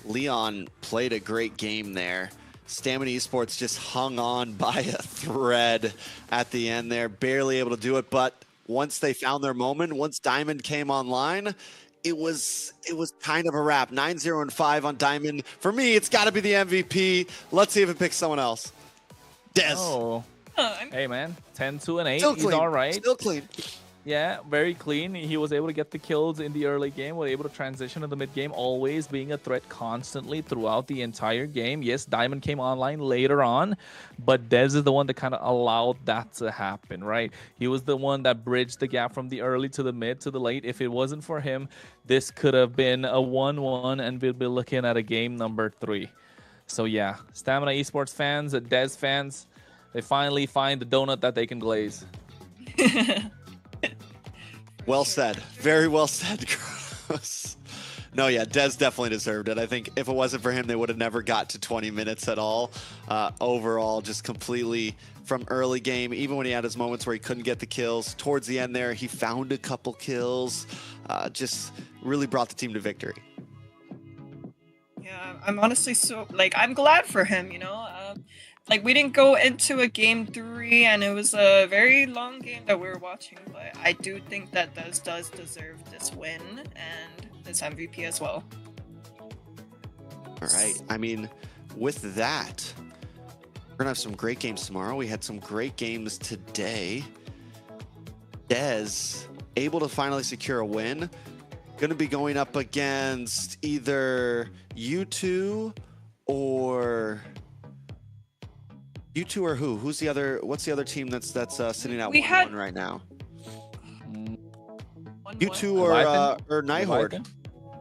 Leon played a great game there. Stamina Esports just hung on by a thread at the end there, barely able to do it. But once they found their moment, once Diamond came online, it was kind of a wrap. 9-0-5 on Diamond. For me, it's got to be the MVP. Let's see if it picks someone else. Dez. Oh. Hey, man. 10-2-8. Still He's clean. all right. Still clean. Yeah, very clean. He was able to get the kills in the early game, was able to transition to the mid game, always being a threat constantly throughout the entire game. Yes, Diamond came online later on, but Dez is the one that kind of allowed that to happen, right? He was the one that bridged the gap from the early to the mid to the late. If it wasn't for him, this could have been a 1-1, and we'd be looking at a game number 3. So yeah, Stamina Esports fans, Dez fans, they finally find the donut that they can glaze. Well said. Very well said, Kronos. No, yeah, Dez definitely deserved it. I think if it wasn't for him, they would have never got to 20 minutes at all. Overall, just completely from early game, even when he had his moments where he couldn't get the kills, towards the end there, he found a couple kills, just really brought the team to victory. Yeah, I'm honestly so, like, I'm glad for him, you know? Like, we didn't go into a game 3, and it was a very long game that we were watching, but I do think that Dez does deserve this win and this MVP as well. All right. I mean, with that, we're going to have some great games tomorrow. We had some great games today. Dez able to finally secure a win. Going to be going up against either U2 or... U2 or who? Who's the other? What's the other team that's sitting at 1-1 right now? U2 or Nighthorde?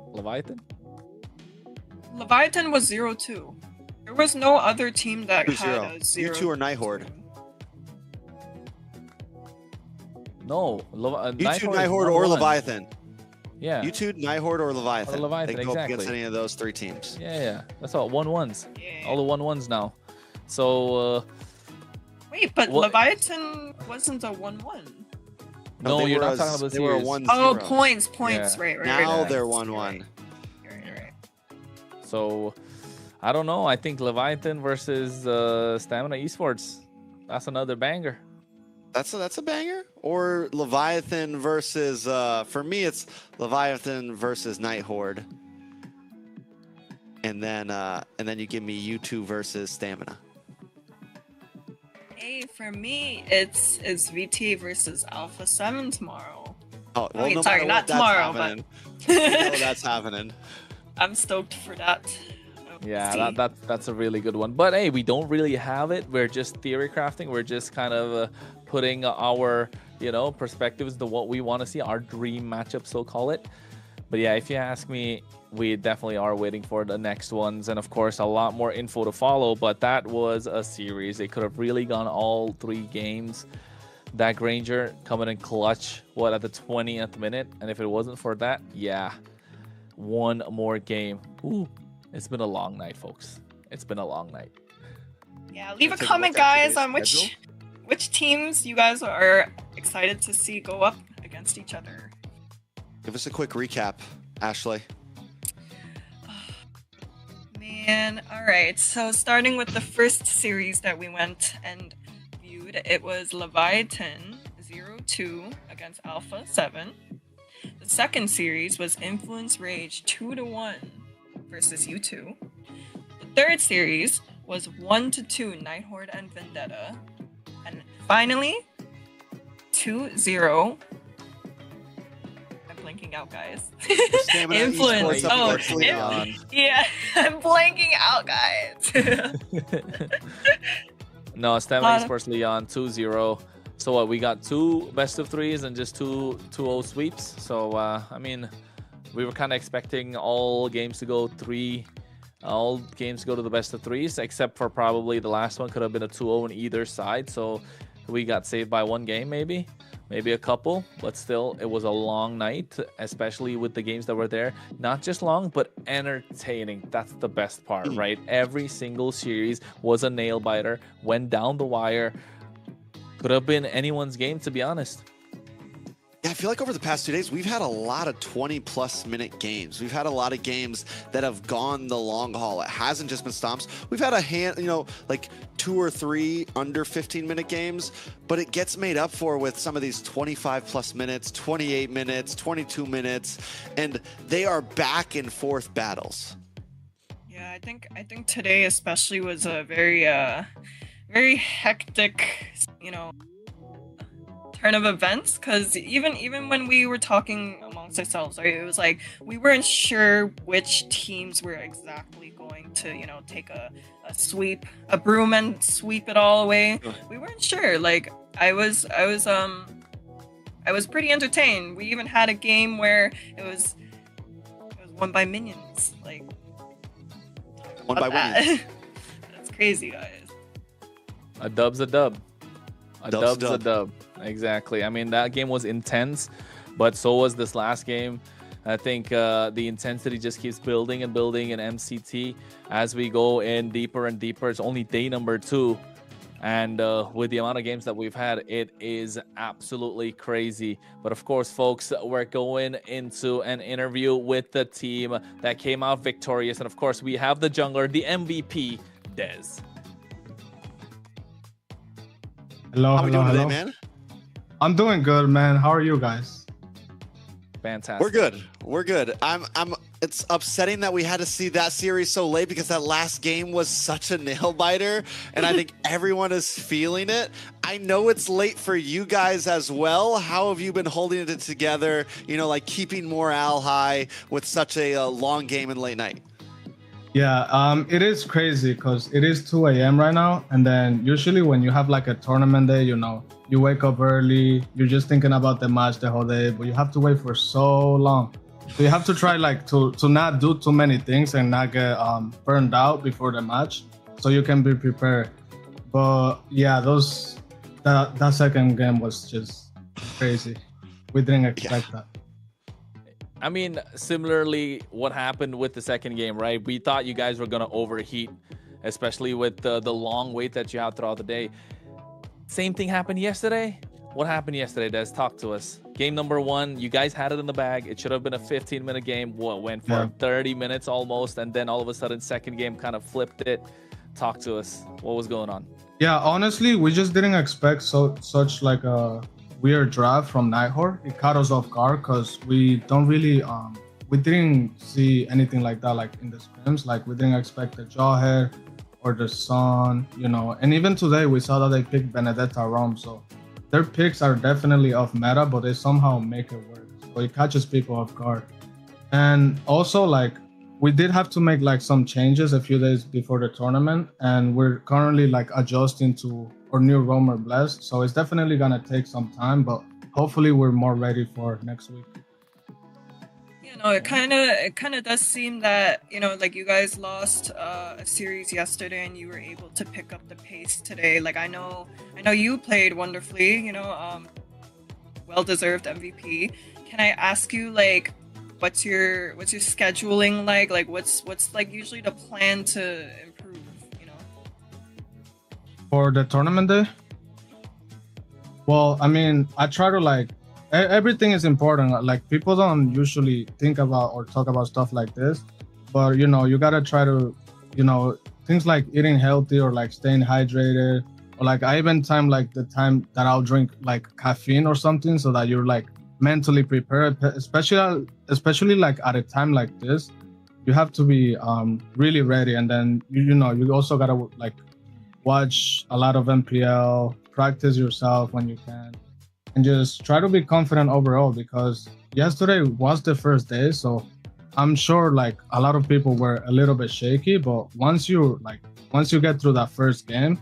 Leviathan? Leviathan was 0-2. There was no other team that had a 0. U2 or Nighthorde? No, U2, Nighthorde, or Leviathan. Yeah. U2, Nighthorde, or Leviathan. Or Leviathan, they go exactly. up against any of those 3 teams. Yeah. That's all 1-1s. Yeah. All the 1-1s now. So. Wait, but Leviathan wasn't a 1-1. No, you're not talking about they were a 1-0. 1-0. Oh, points, Yeah. right. Now right. they're 1-1. Right. So, I don't know. I think Leviathan versus Stamina Esports. That's another banger. That's a banger. Or Leviathan versus for me it's Leviathan versus Nighthorde. And then you give me U2 versus Stamina. Hey, for me, it's VT versus Alpha 7 tomorrow. Oh, well, Wait, no sorry, matter not what, that's tomorrow, happening. but You know that's happening. I'm stoked for that. Yeah, that's a really good one. But hey, we don't really have it. We're just theory crafting. We're just kind of putting our, perspectives to what we want to see, our dream matchup, so call it. But yeah, if you ask me, we definitely are waiting for the next ones. And of course, a lot more info to follow. But that was a series. It could have really gone all 3 games. That Granger coming in clutch, at the 20th minute. And if it wasn't for that, yeah, one more game. Ooh, it's been a long night, folks. It's been a long night. Yeah, leave a comment, guys, on which teams you guys are excited to see go up against each other. Give us a quick recap, Ashley. Man, all right. So starting with the first series that we went and viewed, it was Leviathan 0-2 against Alpha 7. The second series was Influence Rage 2-1 versus U2. The third series was 1-2 Nighthorde and Vendetta. And finally, 2-0. I'm blanking out, guys. Influence. Oh, yeah. I'm blanking out, guys. No, Stamina Esports Leon 2-0. So what? We got 2 best of 3s and just 2-0 sweeps. So I mean, we were kind of expecting all games to go to the best of 3s, except for probably the last one could have been a 2-0 on either side. So we got saved by 1 game, maybe a couple, but still, it was a long night, especially with the games that were there. Not just long, but entertaining. That's the best part, right? Every single series was a nail biter, went down the wire. Could have been anyone's game, to be honest. Yeah, I feel like over the past 2 days, we've had a lot of 20-plus minute games. We've had a lot of games that have gone the long haul. It hasn't just been stomps. We've had a hand, like 2 or 3 under 15-minute games, but it gets made up for with some of these 25-plus minutes, 28 minutes, 22 minutes, and they are back and forth battles. Yeah, I think today especially was a very hectic, turn of events, because even when we were talking amongst ourselves, right, it was like we weren't sure which teams were exactly going to take a sweep, a broom, and sweep it all away. We weren't sure. Like I was pretty entertained. We even had a game where it was won by minions. Like won by minions. That's crazy, guys. A dub's a dub. Dub's a dub. Exactly. I mean, that game was intense, but so was this last game. I think the intensity just keeps building and building in MCT as we go in deeper and deeper. It's only day number 2. And with the amount of games that we've had, it is absolutely crazy. But of course, folks, we're going into an interview with the team that came out victorious. And of course, we have the jungler, the MVP, Dez. Hello, How are we doing today, man? I'm doing good, man. How are you guys? Fantastic. We're good. It's upsetting that we had to see that series so late because that last game was such a nail biter, and I think everyone is feeling it. I know it's late for you guys as well. How have you been holding it together? Like keeping morale high with such a long game and late night. Yeah, it is crazy because it is 2 a.m. right now, and then usually when you have like a tournament day, you wake up early, you're just thinking about the match the whole day, but you have to wait for so long. So you have to try to not do too many things and not get burned out before the match, so you can be prepared. But yeah, that second game was just crazy. We didn't expect that. I mean, similarly, what happened with the second game, right? We thought you guys were going to overheat, especially with the long wait that you have throughout the day. Same thing happened yesterday. What happened yesterday, Des? Talk to us. Game number 1, you guys had it in the bag. It should have been a 15-minute game. Went for 30 minutes almost, and then all of a sudden, second game kind of flipped it. Talk to us. What was going on? Yeah, honestly, we just didn't expect such like a weird draft from Nighthorde. It caught us off guard because we don't really we didn't see anything like that like in the scrims. Like we didn't expect the Jawhead or the Sun, and even today we saw that they picked Benedetta Rom. So their picks are definitely off meta, but they somehow make it work. so it catches people off guard. And also, like, we did have to make like some changes a few days before the tournament, and we're currently like adjusting to our new roamer blast. So it's definitely gonna take some time, but hopefully we're more ready for next week. You know, it kind of does seem that, you know, like you guys lost a series yesterday and you were able to pick up the pace today. Like I know you played wonderfully, you know, well-deserved MVP. Can I ask you, like, what's your scheduling like? Like what's like usually the plan to improve, you know? For the tournament day? Well, I mean, I try to like everything is important. Like people don't usually think about or talk about stuff like this, but you know, you gotta try to, you know, things like eating healthy or like staying hydrated, or like I even time like the time that I'll drink like caffeine or something so that you're like mentally prepared, especially like at a time like this. You have to be really ready, and then you know you also gotta like watch a lot of MPL, practice yourself when you can, and just try to be confident overall, because yesterday was the first day, so I'm sure like a lot of people were a little bit shaky, but once you get through that first game,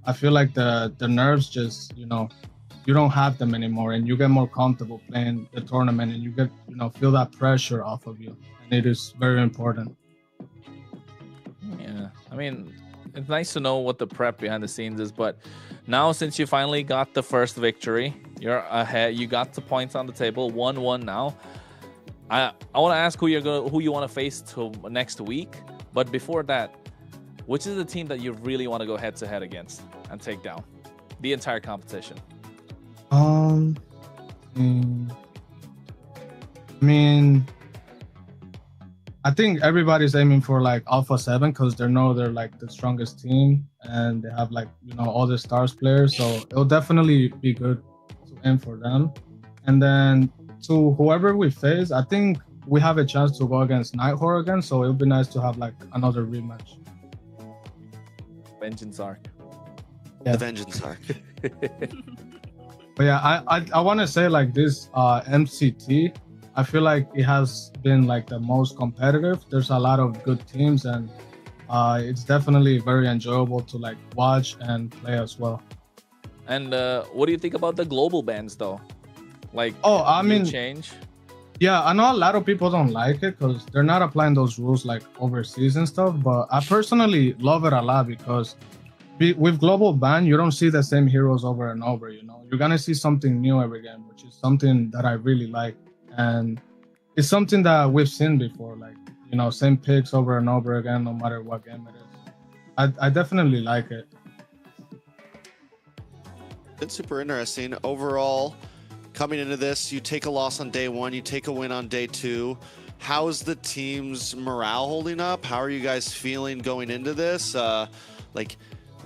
I feel like the nerves just, you know, you don't have them anymore, and you get more comfortable playing the tournament, and you get, you know, feel that pressure off of you, and it is very important. Yeah, I mean, it's nice to know what the prep behind the scenes is, but now since you finally got the first victory, you're ahead, you got the points on the table, 1-1 now. I want to ask who you want to face to next week, but before that, which is the team that you really want to go head to head against and take down the entire competition? I mean, I think everybody's aiming for like Alpha 7 because they know they're like the strongest team and they have like, you know, all the stars players. So it'll definitely be good to aim for them. And then to whoever we face, I think we have a chance to go against Nighthawk again. So it'll be nice to have like another rematch. Vengeance arc. Yeah. The Vengeance arc. But yeah, I want to say like this MCT, I feel like it has been like the most competitive. There's a lot of good teams, and it's definitely very enjoyable to like watch and play as well. And what do you think about the global bans though? Like, I mean, change? Yeah, I know a lot of people don't like it because they're not applying those rules like overseas and stuff, but I personally love it a lot because with global ban, you don't see the same heroes over and over, you know. You're gonna see something new every game, which is something that I really like. And it's something that we've seen before, like, you know, same picks over and over again, no matter what game it is. I definitely like it. Been super interesting. Overall, coming into this, you take a loss on day one, you take a win on day two. How's the team's morale holding up? How are you guys feeling going into this? Like,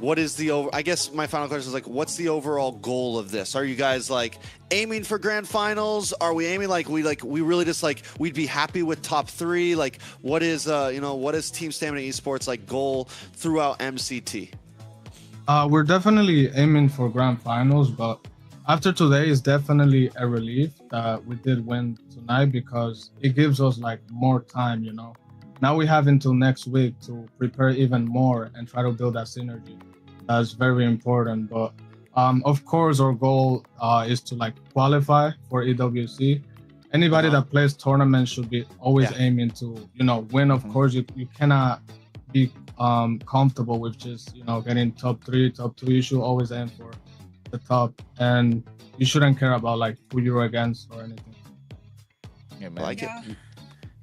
what is I guess my final question is like, what's the overall goal of this? Are you guys like aiming for grand finals? Are we aiming we really just like we'd be happy with top 3? Like, what is you know, what is Team Stamina Esports like goal throughout MCT? We're definitely aiming for grand finals, but after today is definitely a relief that we did win tonight because it gives us like more time, you know. Now we have until next week to prepare even more and try to build that synergy. That's very important. But of course, our goal is to like qualify for EWC. Anybody that plays tournaments should be always aiming to, you know, win. Of course, you cannot be comfortable with just, you know, getting top 3, top 2. You should always aim for the top, and you shouldn't care about like who you're against or anything. Yeah, man. Like it.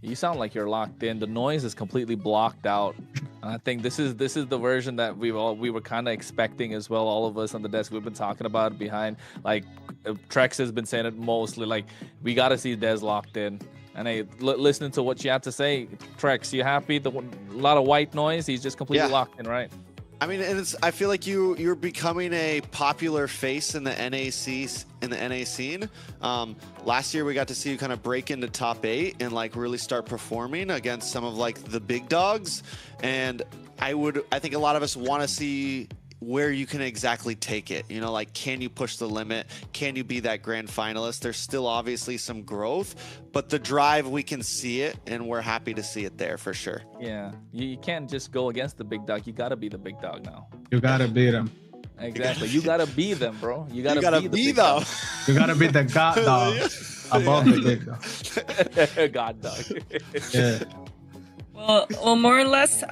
You sound like you're locked in. The noise is completely blocked out. And I think this is the version that we were kind of expecting as well. All of us on the desk, we've been talking about it behind. Like Trex has been saying it mostly. Like, we got to see Dez locked in. And hey, listening to what you had to say, Trex, you happy? A lot of white noise. He's just completely locked in, right? I mean, and I feel like you're becoming a popular face in the NA scene. Last year we got to see you kind of break into top 8 and like really start performing against some of like the big dogs. And I think a lot of us want to see where you can exactly take it. You know, like, can you push the limit? Can you be that grand finalist? There's still obviously some growth, but the drive, we can see it, and we're happy to see it there for sure. Yeah, you can't just go against the big dog. You got to be the big dog now. You gotta beat them. Exactly. You got to be them, bro. You got to be them. You gotta beat the god dog above the big dog. God dog. Yeah. Well, more or less,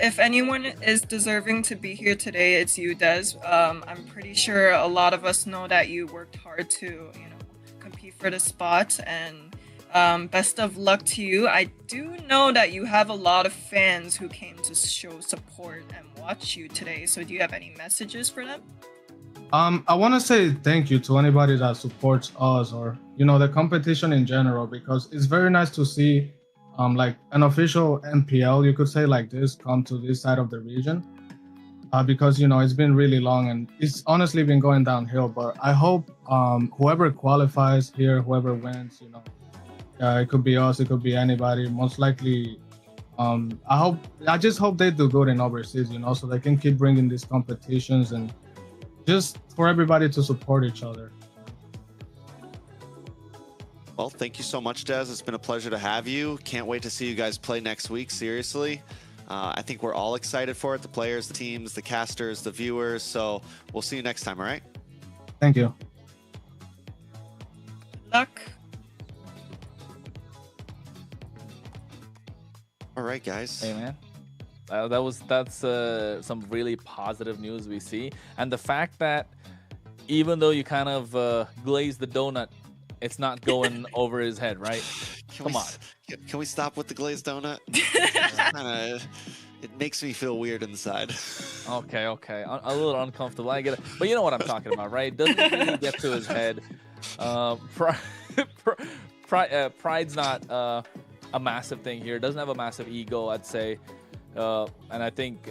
if anyone is deserving to be here today, it's you, Des. I'm pretty sure a lot of us know that you worked hard to, compete for the spot, and best of luck to you. I do know that you have a lot of fans who came to show support and watch you today. So do you have any messages for them? I want to say thank you to anybody that supports us, or the competition in general, because it's very nice to see like an official MPL, you could say, like this come to this side of the region, because it's been really long and it's honestly been going downhill. But I hope whoever qualifies here, whoever wins, it could be us, it could be anybody. Most likely, I just hope they do good in overseas, so they can keep bringing these competitions and just for everybody to support each other. Well, thank you so much, Des. It's been a pleasure to have you. Can't wait to see you guys play next week, seriously. I think we're all excited for it, the players, the teams, the casters, the viewers. So we'll see you next time, all right? Thank you. Good luck. All right, guys. Hey, man. That's some really positive news we see. And the fact that even though you kind of glazed the donut, it's not going over his head, right? Come on. Can we stop with the glazed donut? It makes me feel weird inside. Okay. A little uncomfortable. I get it. But you know what I'm talking about, right? It doesn't really get to his head. Pride's not a massive thing here. Doesn't have a massive ego, I'd say. And I think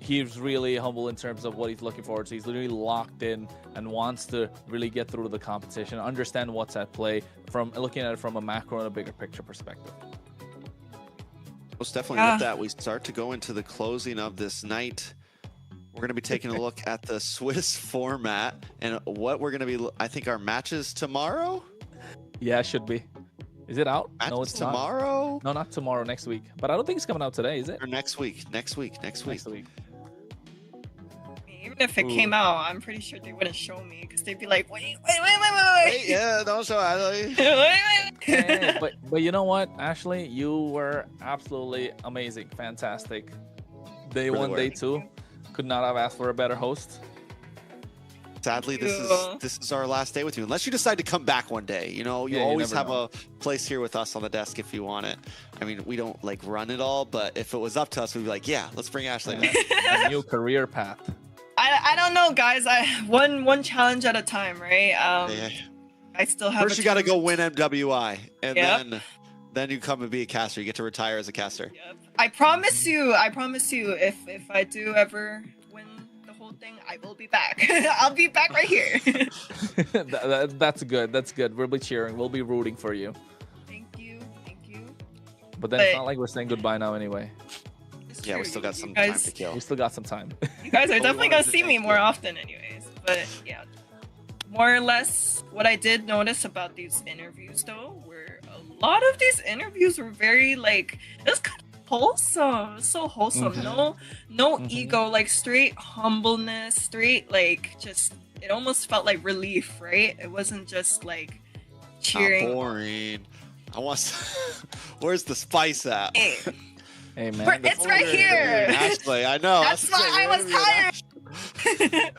he's really humble in terms of what he's looking forward to. He's literally locked in and wants to really get through to the competition, understand what's at play, from looking at it from a macro and a bigger picture perspective. Most definitely. With that, we start to go into the closing of this night. We're going to be taking a look at the Swiss format and what we're going to be, I think, our matches tomorrow. Yeah, it should be. Is it out? Matches no, it's tomorrow. Not. No, not tomorrow. Next week. But I don't think it's coming out today, is it? Or next week. Next week. Even if it came out, I'm pretty sure they wouldn't show me because they'd be like, wait. Yeah, don't show Ashley. Hey, but you know what, Ashley? You were absolutely amazing. Fantastic. Day Really one, were. day two. Could not have asked for a better host. Sadly, this is our last day with you. Unless you decide to come back one day. You always have a place here with us on the desk if you want it. I mean, we don't like run it all, but if it was up to us, we'd be like, yeah, let's bring Ashley back. A new career path. I don't know, guys. One challenge at a time, right? I still have. First, you got to go win MWI, and Yep. then you come and be a caster. You get to retire as a caster. Yep. I promise you. If I do ever win the whole thing, I will be back. I'll be back right here. That's good. That's good. We'll be cheering. We'll be rooting for you. Thank you. But then it's not like we're saying goodbye now anyway. Yeah, we still got some time to kill. We still got some time. You guys are definitely gonna see me more often, anyways. But yeah, more or less, what I did notice about these interviews, though, were a lot of these interviews were very it was kind of wholesome. It was so wholesome. Mm-hmm. No ego, straight humbleness, straight just. It almost felt like relief, right? It wasn't just cheering. Not boring. Where's the spice at? Hey man, it's right here. Ashley, I know. That's why I was tired.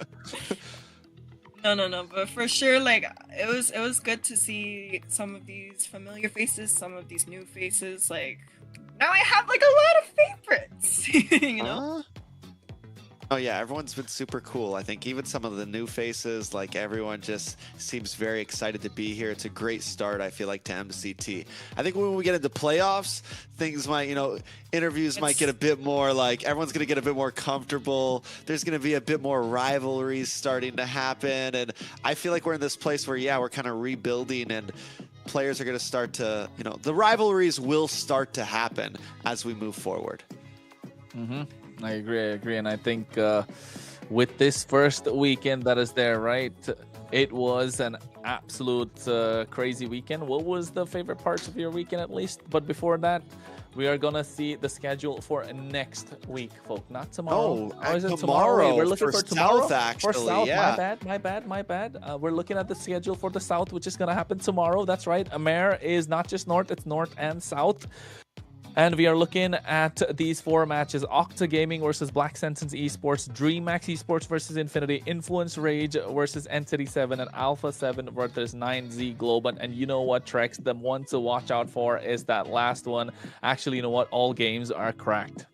No. But for sure, it was good to see some of these familiar faces, some of these new faces. Now I have a lot of favorites. Oh yeah, everyone's been super cool. I think even some of the new faces, everyone just seems very excited to be here. It's a great start, I feel like, to MCT. I think when we get into playoffs, things might, interviews might get a bit more everyone's going to get a bit more comfortable. There's going to be a bit more rivalries starting to happen. And I feel like we're in this place where, we're kind of rebuilding and players are going to start to, the rivalries will start to happen as we move forward. Mm-hmm. I agree, and I think with this first weekend that is there, right? It was an absolute crazy weekend. What was the favorite parts of your weekend, at least? But before that, we are gonna see the schedule for next week, folks. Not tomorrow. Oh, is it tomorrow? We're looking for tomorrow. South, actually. For South, yeah. my bad. We're looking at the schedule for the South, which is gonna happen tomorrow. That's right. AMER is not just North; it's North and South. And we are looking at these 4 matches: Octa Gaming versus Black Sentence Esports, DreamMax Esports versus Infinity, Influence Rage versus Entity 7, and Alpha 7 versus 9Z Global. And you know what, Trex? The one to watch out for is that last one. Actually, you know what? All games are cracked.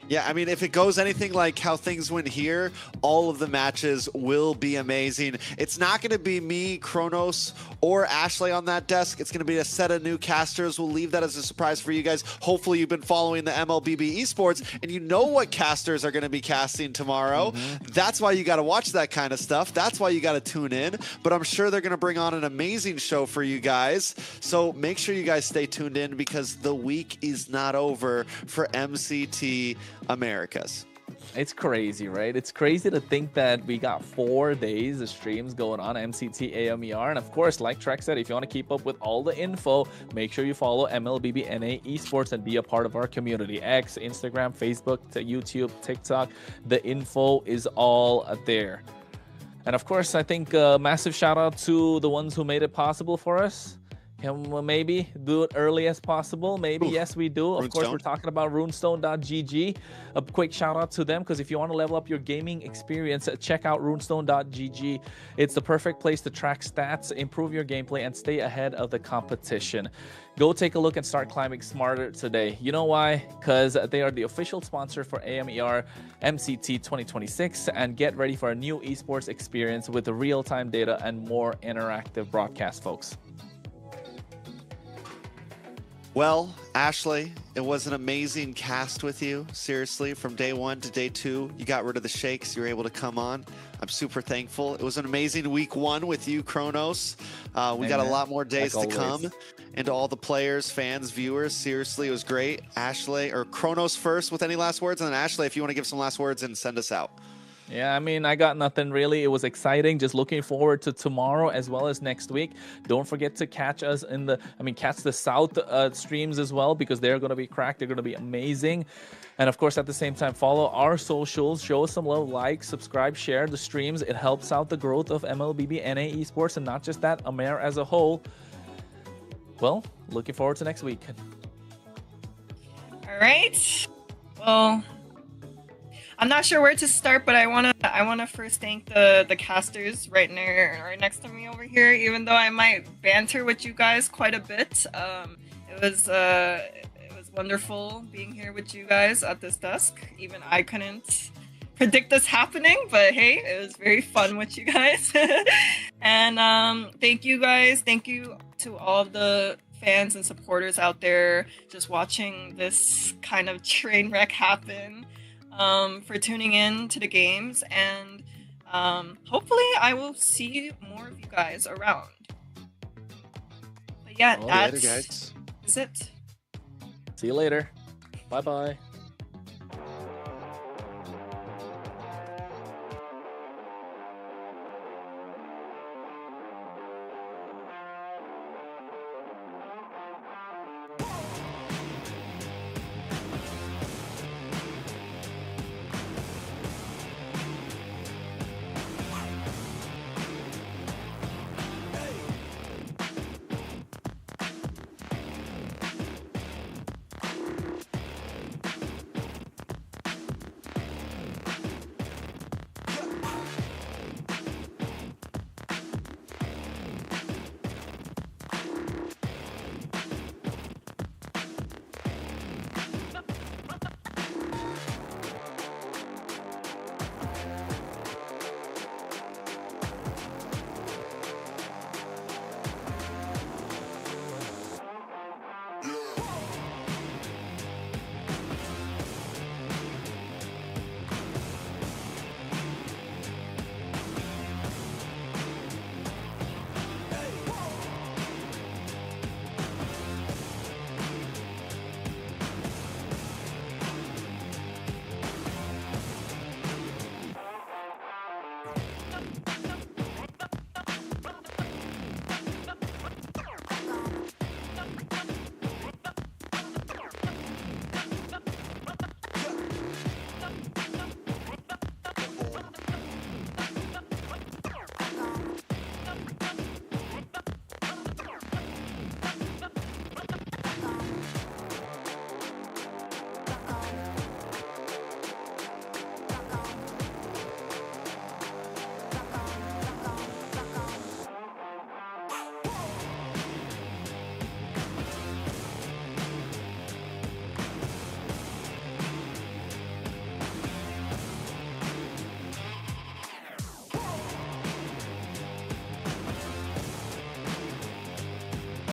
Yeah, I mean, if it goes anything like how things went here, all of the matches will be amazing. It's not going to be me, Kronos, or Ashley on that desk. It's going to be a set of new casters. We'll leave that as a surprise for you guys. Hopefully you've been following the MLBB Esports, and you know what casters are going to be casting tomorrow. That's why you got to watch that kind of stuff. That's why you got to tune in. But I'm sure they're going to bring on an amazing show for you guys. So make sure you guys stay tuned in, because the week is not over for MCT Americas. It's crazy, right? It's crazy to think that we got 4 days of streams going on MCT AMER. And of course, like Trek said, if you want to keep up with all the info, make sure you follow MLBB Esports and be a part of our community. X, Instagram, Facebook, YouTube, TikTok. The info is all there. And of course, I think a massive shout out to the ones who made it possible for us. Can we maybe do it early as possible? Maybe. Ooh. Yes, we do. Of course, we're talking about runestone.gg. A quick shout out to them, because if you want to level up your gaming experience, check out runestone.gg. It's the perfect place to track stats, improve your gameplay, and stay ahead of the competition. Go take a look and start climbing smarter today. You know why? Because they are the official sponsor for AMER MCT 2026, and get ready for a new esports experience with real-time data and more interactive broadcast, folks. Well, Ashley, it was an amazing cast with you. Seriously, from day 1 to day 2, you got rid of the shakes. You were able to come on. I'm super thankful. It was an amazing week 1 with you, Kronos. We got a lot more days to come. And to all the players, fans, viewers, seriously, it was great. Ashley, or Kronos first with any last words, and then Ashley, if you want to give some last words and send us out. Yeah, I mean, I got nothing really. It was exciting. Just looking forward to tomorrow as well as next week. Don't forget to catch us in the, catch the South streams as well, because they're going to be cracked. They're going to be amazing. And of course, at the same time, follow our socials, show us some love, like, subscribe, share the streams. It helps out the growth of MLBB Esports, and not just that, AMER as a whole. Well, looking forward to next week. All right. Well, I'm not sure where to start, but I wanna first thank the casters right next to me over here. Even though I might banter with you guys quite a bit, it was wonderful being here with you guys at this desk. Even I couldn't predict this happening, but hey, it was very fun with you guys. And thank you guys. Thank you to all of the fans and supporters out there just watching this kind of train wreck happen. For tuning in to the games, and hopefully I will see more of you guys around. But yeah, that's it. See you later. Bye-bye.